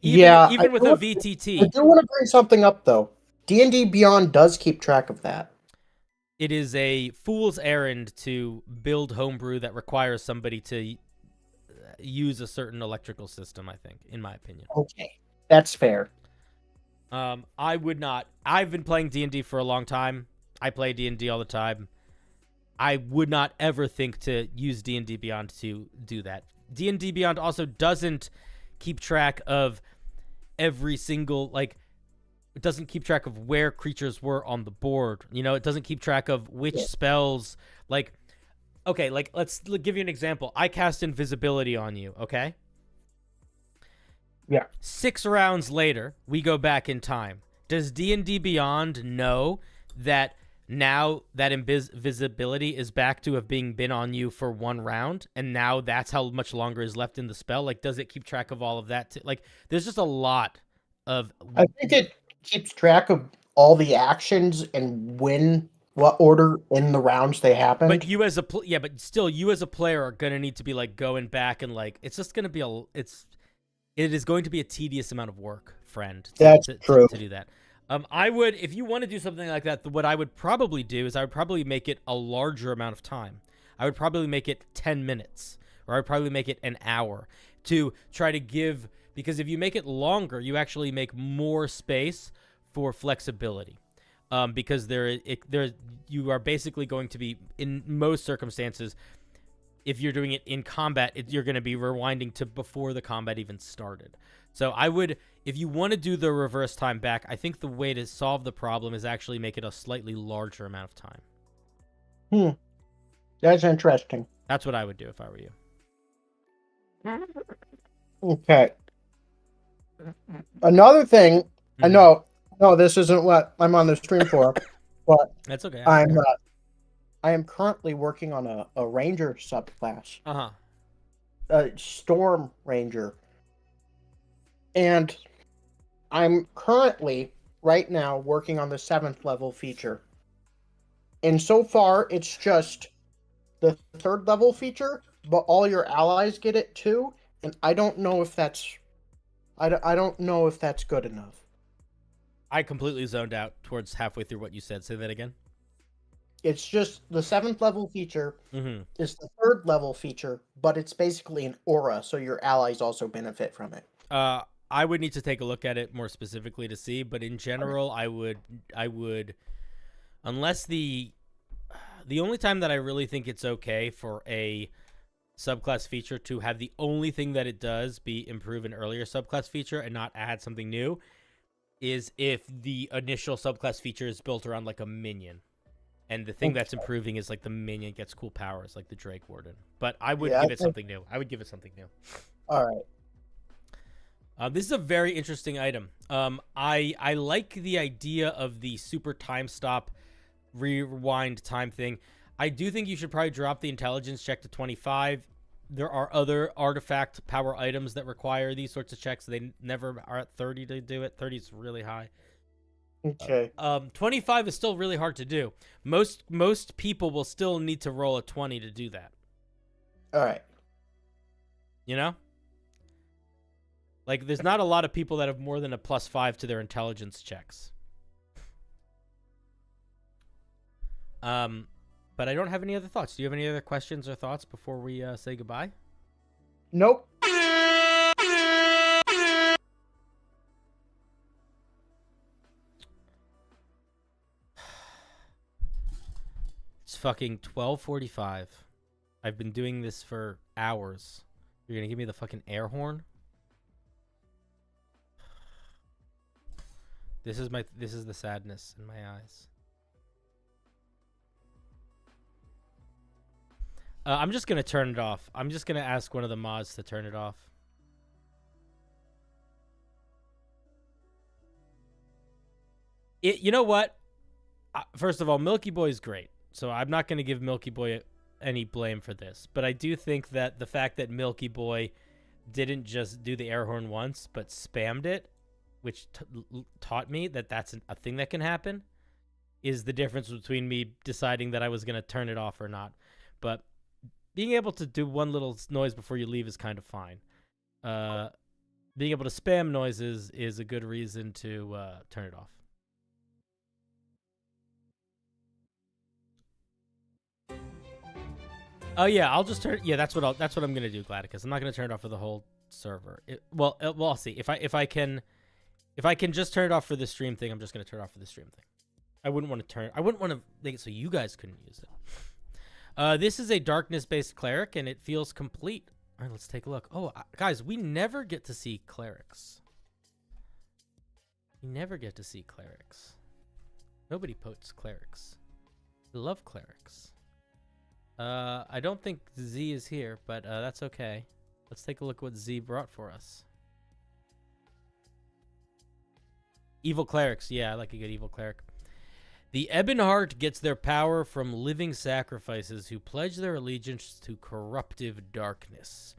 Even with a VTT. I do want to bring something up, though. D&D Beyond does keep track of that. It is a fool's errand to build homebrew that requires somebody to use a certain electrical system, I think, in my opinion. Okay, that's fair. I would not. I've been playing D&D for a long time. I play D&D all the time. I would not ever think to use D&D Beyond to do that. D&D Beyond also doesn't keep track of every single, like, it doesn't keep track of where creatures were on the board. You know, it doesn't keep track of which spells, like, okay, like, let's give you an example. I cast invisibility on you, okay? Yeah. 6 rounds later, we go back in time. Does D&D Beyond know that now that invisibility is back to have been on you for 1 round, and now that's how much longer is left in the spell? Like, does it keep track of all of that? Like, there's just a lot of... I think it keeps track of all the actions and what order in the rounds they happened. But you as a but still, you as a player are gonna need to be like going back and like, it's just gonna be it is going to be a tedious amount of work, friend. That's true. To do that. I would, if you want to do something like that, what I would probably do is I would probably make it a larger amount of time. I would probably make it 10 minutes, or I would probably make it an hour to try to give, because if you make it longer, you actually make more space for flexibility. because you are basically going to be, in most circumstances, if you're doing it in combat, you're going to be rewinding to before the combat even started. So I would, if you want to do the reverse time back, I think the way to solve the problem is actually make it a slightly larger amount of time. That's interesting. That's what I would do if I were you. Okay. Another thing, I know, no, this isn't what I'm on the stream for, but that's okay. I am currently working on a ranger subclass. Uh-huh. A storm ranger. And I'm currently, right now, working on the 7th level feature. And so far, it's just the 3rd level feature, but all your allies get it too. And I don't know if that's, I don't know if that's good enough. I completely zoned out towards halfway through what you said. Say that again. It's just the 7th level feature is the 3rd level feature, but it's basically an aura, so your allies also benefit from it. I would need to take a look at it more specifically to see, but in general, I would, unless the only time that I really think it's okay for a subclass feature to have the only thing that it does be improve an earlier subclass feature and not add something new is if the initial subclass feature is built around like a minion. And the thing that's improving is like the minion gets cool powers, like the Drake Warden. But I would give it something new. I would give it something new. All right. This is a very interesting item. I like the idea of the super time stop, rewind time thing. I do think you should probably drop the intelligence check to 25. There are other artifact power items that require these sorts of checks. They never are at 30 to do it. 30 is really high. Okay. 25 is still really hard to do. Most people will still need to roll a 20 to do that. All right. You know? Like, there's not a lot of people that have more than a +5 to their intelligence checks. But I don't have any other thoughts. Do you have any other questions or thoughts before we say goodbye? Nope. It's fucking 12:45. I've been doing this for hours. You're gonna give me the fucking air horn? This is the sadness in my eyes. I'm just gonna turn it off. I'm just gonna ask one of the mods to turn it off. You know what? First of all, Milky Boy's great, so I'm not gonna give Milky Boy any blame for this. But I do think that the fact that Milky Boy didn't just do the air horn once, but spammed it, which taught me that that's a thing that can happen, is the difference between me deciding that I was gonna turn it off or not. But being able to do one little noise before you leave is kind of fine. Being able to spam noises is a good reason to turn it off. Oh yeah, I'll just turn. Yeah, that's what I'm gonna do, Gladicus. I'm not gonna turn it off for the whole server. Well, I'll see if I can just turn it off for the stream thing. I'm just gonna turn it off for the stream thing. I wouldn't want to make it so you guys couldn't use it. This is a darkness-based cleric, and it feels complete. All right, let's take a look. Oh, guys, we never get to see clerics. We never get to see clerics. Nobody posts clerics. We love clerics. I don't think Z is here, but that's okay. Let's take a look what Z brought for us. Evil clerics. Yeah, I like a good evil cleric. The Ebonheart gets their power from living sacrifices who pledge their allegiance to corruptive darkness.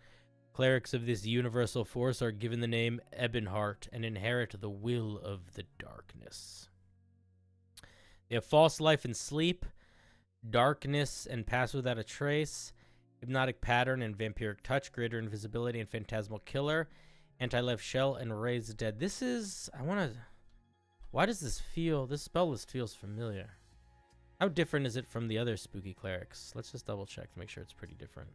Clerics of this universal force are given the name Ebonheart and inherit the will of the darkness. They have false life and sleep, darkness and pass without a trace, hypnotic pattern and vampiric touch, greater invisibility and phantasmal killer, anti-life shell and raise dead. This is, why does this spell list feels familiar? How different is it from the other spooky clerics? Let's just double check to make sure it's pretty different.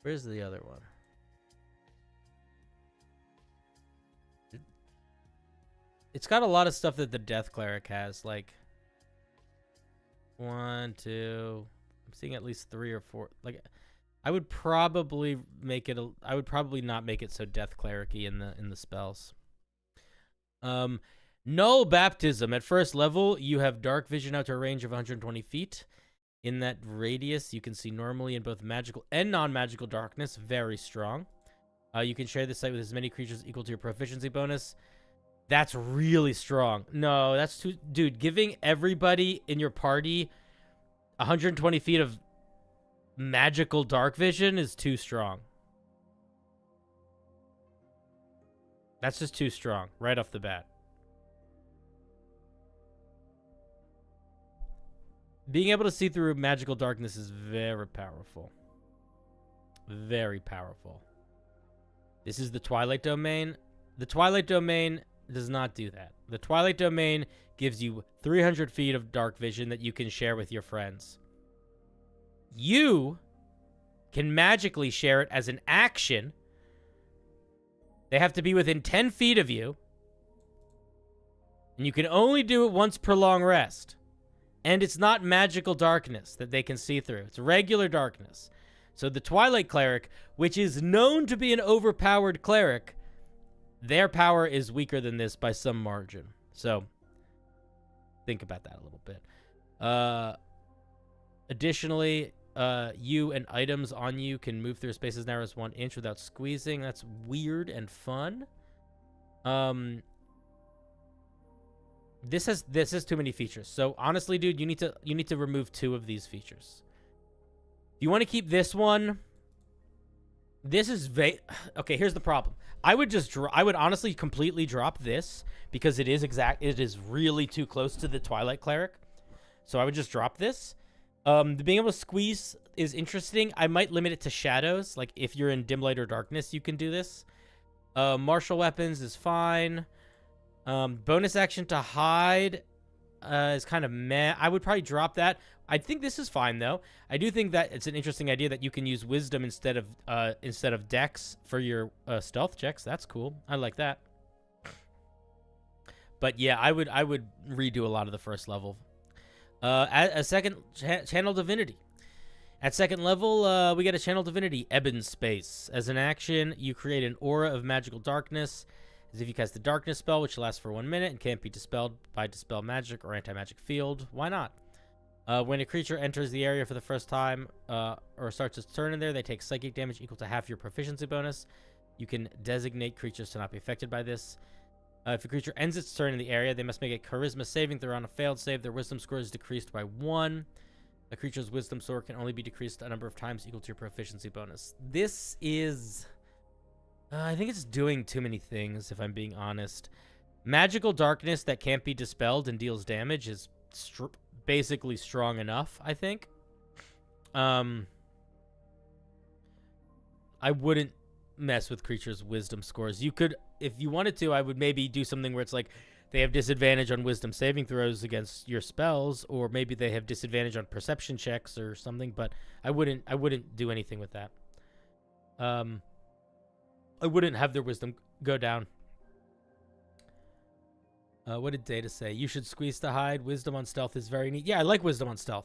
Where's the other one? It's got a lot of stuff that the Death Cleric has, like 1, 2. I'm seeing at least 3 or 4. Like, I would probably make it. I would probably not make it so Death Cleric-y in the spells. Null Baptism. At first level, you have dark vision out to a range of 120 feet. In that radius, you can see normally in both magical and non-magical darkness. Very strong. You can share this site with as many creatures equal to your proficiency bonus. That's really strong. No, that's too... Dude, giving everybody in your party 120 feet of magical dark vision is too strong. That's just too strong, right off the bat. Being able to see through magical darkness is very powerful. Very powerful. This is the Twilight Domain. The Twilight Domain does not do that. The Twilight Domain gives you 300 feet of dark vision that you can share with your friends. You can magically share it as an action. They have to be within 10 feet of you. And you can only do it once per long rest. And it's not magical darkness that they can see through. It's regular darkness. So the Twilight Cleric, which is known to be an overpowered cleric, their power is weaker than this by some margin. So think about that a little bit. Additionally, you and items on you can move through a space as narrow as 1 inch without squeezing. That's weird and fun. This has too many features. So honestly, dude, you need to remove 2 of these features. If you want to keep this one, this is okay. Here's the problem. I would honestly completely drop this because it is really too close to the Twilight Cleric. So I would just drop this. Being able to squeeze is interesting. I might limit it to shadows. Like if you're in dim light or darkness, you can do this. Martial weapons is fine. Bonus action to hide is kind of meh. I would probably drop that. I think this is fine though. I do think that it's an interesting idea that you can use wisdom instead of dex for your stealth checks. That's cool. I like that. But yeah, I would redo a lot of the first level. A second channel divinity. At second level, we get a channel divinity, Ebon Space. As an action, you create an aura of magical darkness, as if you cast a darkness spell, which lasts for 1 minute and can't be dispelled by dispel magic or anti-magic field. Why not? When a creature enters the area for the first time or starts its turn in there, they take psychic damage equal to half your proficiency bonus. You can designate creatures to not be affected by this. If a creature ends its turn in the area, they must make a charisma saving throw. On a failed save, their wisdom score is decreased by 1. A creature's wisdom score can only be decreased a number of times equal to your proficiency bonus. This is... I think it's doing too many things, if I'm being honest. Magical darkness that can't be dispelled and deals damage is basically strong enough, I think. I wouldn't mess with creatures' wisdom scores. You could, if you wanted to, I would maybe do something where it's like they have disadvantage on wisdom saving throws against your spells, or maybe they have disadvantage on perception checks or something, but I wouldn't do anything with that. I wouldn't have their wisdom go down. What did Data say? You should squeeze to hide. Wisdom on stealth is very neat. Yeah, I like wisdom on stealth.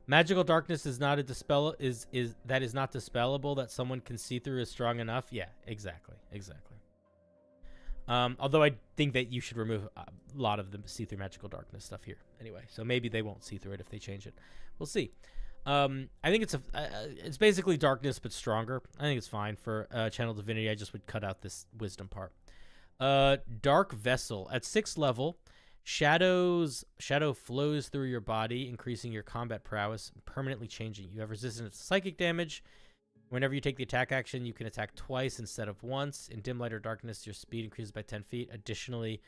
Magical darkness is not a dispel that is not dispellable that someone can see through is strong enough. Yeah, exactly. Although I think that you should remove a lot of the see-through magical darkness stuff here. Anyway, so maybe they won't see through it if they change it. We'll see. I think it's basically darkness but stronger. I think it's fine for channel divinity. I just would cut out this wisdom part. Dark Vessel at 6th level. Shadow flows through your body, increasing your combat prowess, permanently changing. You have resistance to psychic damage. Whenever you take the attack action, you can attack twice instead of once. In dim light or darkness, your speed increases by 10 feet. Additionally,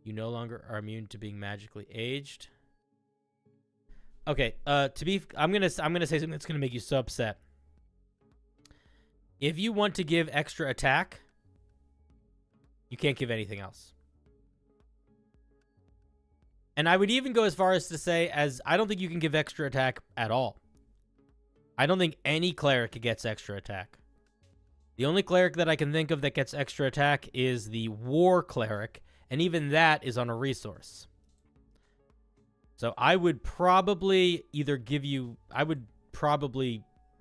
you no longer are immune to being magically aged. Okay, I'm gonna say something that's gonna make you so upset. If you want to give extra attack, you can't give anything else. And I would even go as far as to say, I don't think you can give extra attack at all. I don't think any cleric gets extra attack. The only cleric that I can think of that gets extra attack is the war cleric, and even that is on a resource. So I would probably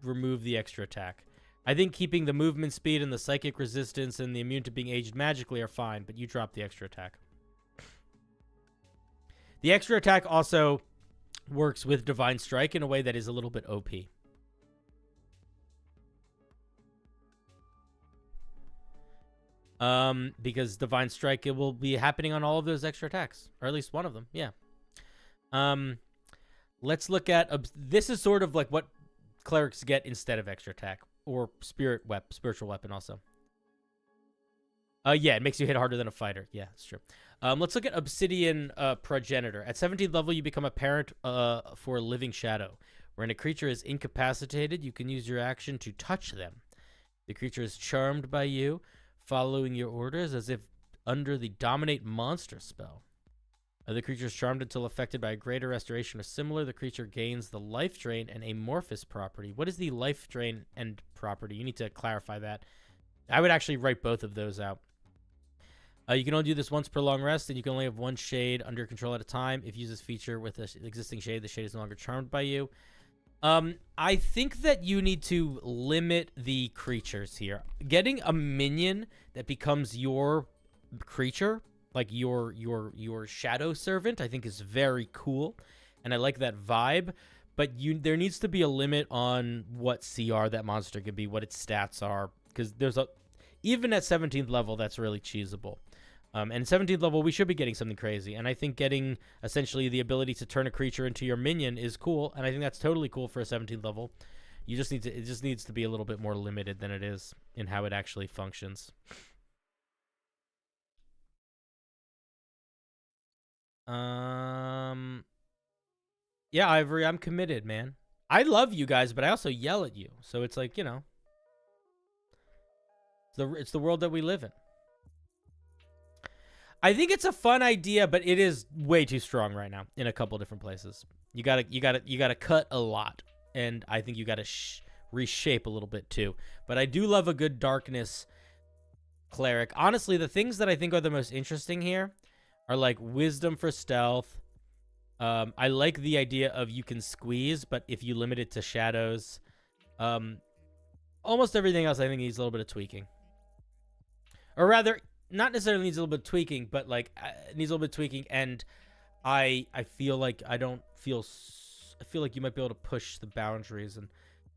remove the extra attack. I think keeping the movement speed and the psychic resistance and the immune to being aged magically are fine, but you drop the extra attack. The extra attack also works with Divine Strike in a way that is a little bit OP. Because Divine Strike, it will be happening on all of those extra attacks, or at least one of them. Yeah. Let's look at this is sort of like what clerics get instead of extra attack, or spiritual weapon also. Yeah, it makes you hit harder than a fighter. Yeah, that's true. Let's look at Obsidian Progenitor. At 17th level, you become a parent for a living shadow. When a creature is incapacitated, you can use your action to touch them. The creature is charmed by you, following your orders as if under the Dominate Monster spell. The creature is charmed until affected by a greater restoration or similar. The creature gains the life drain and amorphous property. What is the life drain and property? You need to clarify that. I would actually write both of those out. You can only do this once per long rest, and you can only have one shade under control at a time. If you use this feature with an existing shade, the shade is no longer charmed by you. I think that you need to limit the creatures here. Getting a minion that becomes your creature, like your shadow servant, I think is very cool, and I like that vibe. But there needs to be a limit on what CR that monster could be, what its stats are, because even at 17th level, that's really cheesable. And 17th level, we should be getting something crazy. And I think getting essentially the ability to turn a creature into your minion is cool. And I think that's totally cool for a 17th level. It just needs to be a little bit more limited than it is in how it actually functions. Yeah, Ivory, I'm committed, man. I love you guys, but I also yell at you. So it's like, you know, it's the world that we live in. I think it's a fun idea, but it is way too strong right now in a couple different places. You gotta cut a lot, and I think you gotta reshape a little bit too. But I do love a good darkness cleric. Honestly, the things that I think are the most interesting here are like wisdom for stealth. I like the idea of you can squeeze, but if you limit it to shadows, almost everything else I think needs a little bit of tweaking, or rather, not necessarily needs a little bit of tweaking, but like it needs a little bit of tweaking. And I feel like I feel like you might be able to push the boundaries, and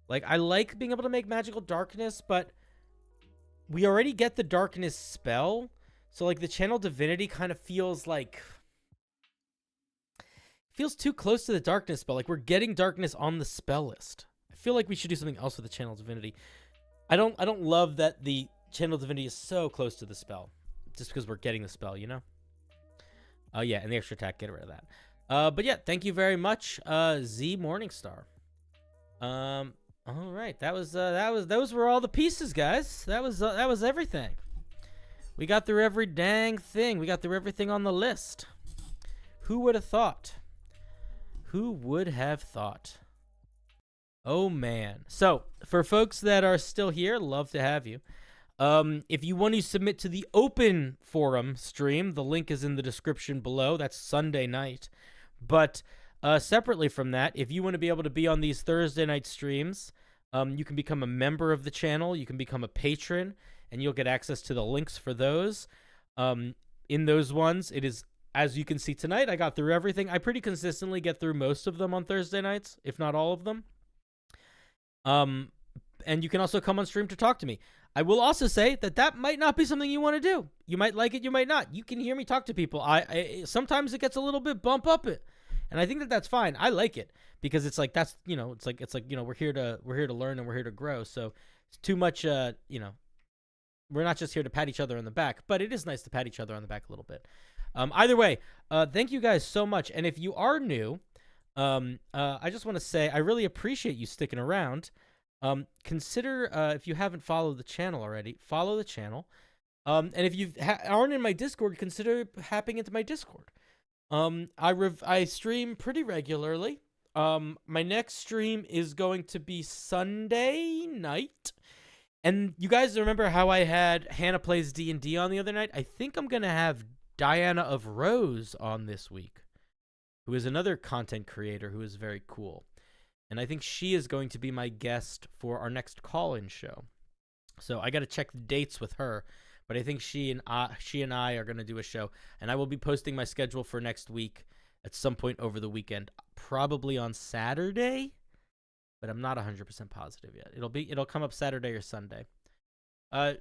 like I like being able to make magical darkness, but we already get the darkness spell, so like the channel divinity kind of feels too close to the darkness spell. Like we're getting darkness on the spell list. I feel like we should do something else with the channel divinity. I don't love that the channel divinity is so close to the spell, just because we're getting the spell, you know? Oh yeah, and the extra attack, get rid of that. But yeah, thank you very much, Z Morningstar. All right, those were all the pieces, guys. That was everything. We got through every dang thing. We got through everything on the list. Who would have thought? Who would have thought? Oh man. So for folks that are still here, love to have you. If you want to submit to the open forum stream, the link is in the description below. That's Sunday night. But separately from that, if you want to be able to be on these Thursday night streams, you can become a member of the channel. You can become a patron, and you'll get access to the links for those. In those ones, it is, as you can see tonight, I got through everything. I pretty consistently get through most of them on Thursday nights, if not all of them. And you can also come on stream to talk to me. I will also say that might not be something you want to do. You might like it, you might not. You can hear me talk to people. I sometimes it gets a little bit bump up it, and I think that's fine. I like it because it's like that's it's like we're here to learn and we're here to grow. So it's too much we're not just here to pat each other on the back, but it is nice to pat each other on the back a little bit. Either way, thank you guys so much. And if you are new, I just want to say I really appreciate you sticking around. Consider, if you haven't followed the channel already, follow the channel. And if you aren't in my Discord, consider hopping into my Discord. I stream pretty regularly. My next stream is going to be Sunday night, And you guys remember how I had Hannah Plays D&D on the other night? I think I'm going to have Diana of Rose on this week, who is another content creator who is very cool. And I think she is going to be my guest for our next call-in show. So I got to check the dates with her, but I think she and I are going to do a show, and I will be posting my schedule for next week at some point over the weekend, probably on Saturday, but I'm not 100% positive yet. It'll come up Saturday or Sunday. No.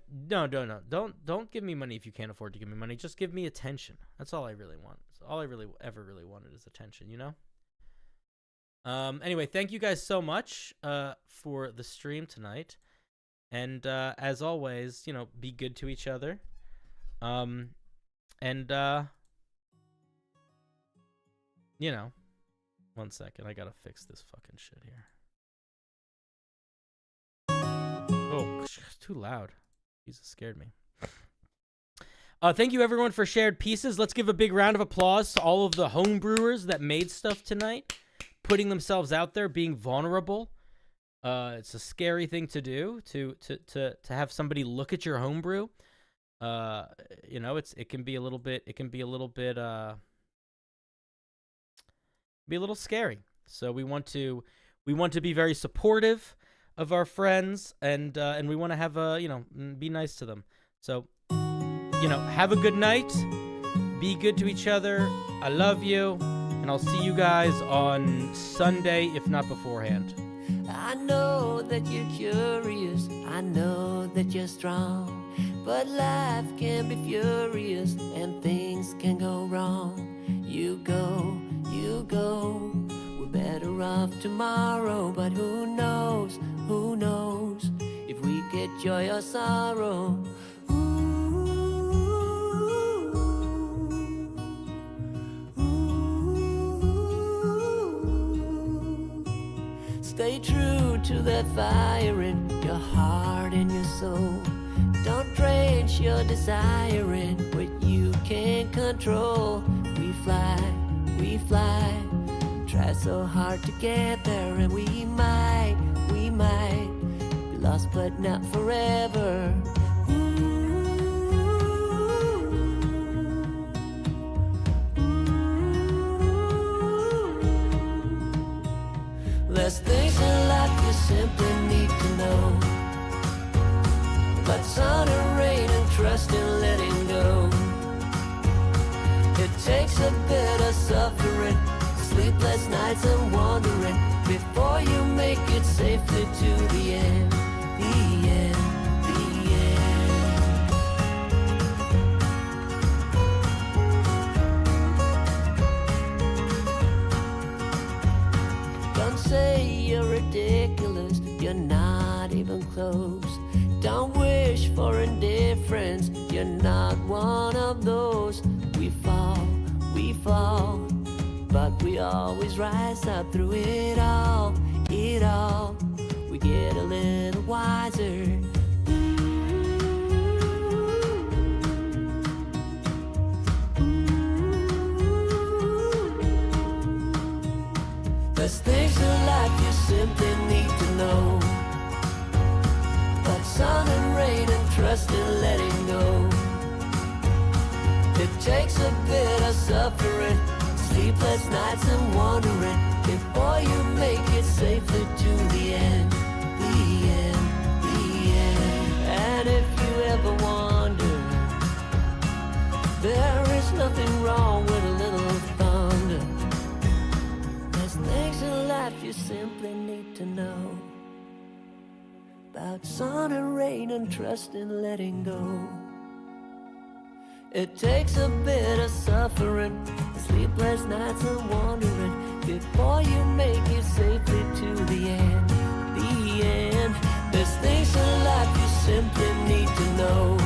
Don't give me money if you can't afford to give me money. Just give me attention. That's all I really want. All I ever really wanted is attention, you know? Anyway, thank you guys so much for the stream tonight. And as always, be good to each other. One second, I gotta fix this fucking shit here. Oh, it's too loud. Jesus scared me. Thank you everyone for shared pieces. Let's give a big round of applause to all of the homebrewers that made stuff tonight, putting themselves out there, being vulnerable. It's a scary thing to do, to have somebody look at your homebrew. It can be a little bit scary. So we want to be very supportive of our friends, and we want to have be nice to them. So have a good night. Be good to each other. I love you, and I'll see you guys on Sunday, if not beforehand. I know that you're curious, I know that you're strong, but life can be furious and things can go wrong. You go, we're better off tomorrow, but who knows if we get joy or sorrow. Stay true to that fire in your heart and your soul. Don't drench your desire in what you can't control. We fly, try so hard to get there, and we might be lost but not forever. There's things in life you simply need to know, but sun and rain and trust in letting go. It takes a bit of suffering, sleepless nights and wandering, before you make it safely to the end, the end. Don't say you're ridiculous, you're not even close. Don't wish for indifference, you're not one of those. We fall, but we always rise up through it all. We get a little wiser. There's things in life you simply need to know, but sun and rain and trust in letting go. It takes a bit of suffering, sleepless nights and wandering, before you make it safely to the end, the end. And if you ever wonder, there is nothing wrong with a little thunder. There's things in life you simply need to know, about sun and rain and trust in letting go. It takes a bit of suffering, sleepless nights and wandering, before you make it safely to the end, the end. There's things in life you simply need to know,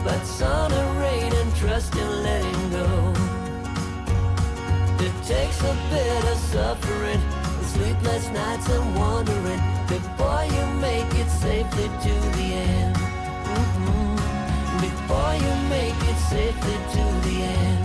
but sun and rain and trust in letting go. It takes a bit of suffering, sleepless nights and wandering, before you make it safely to the end. Before you make it safely to the end.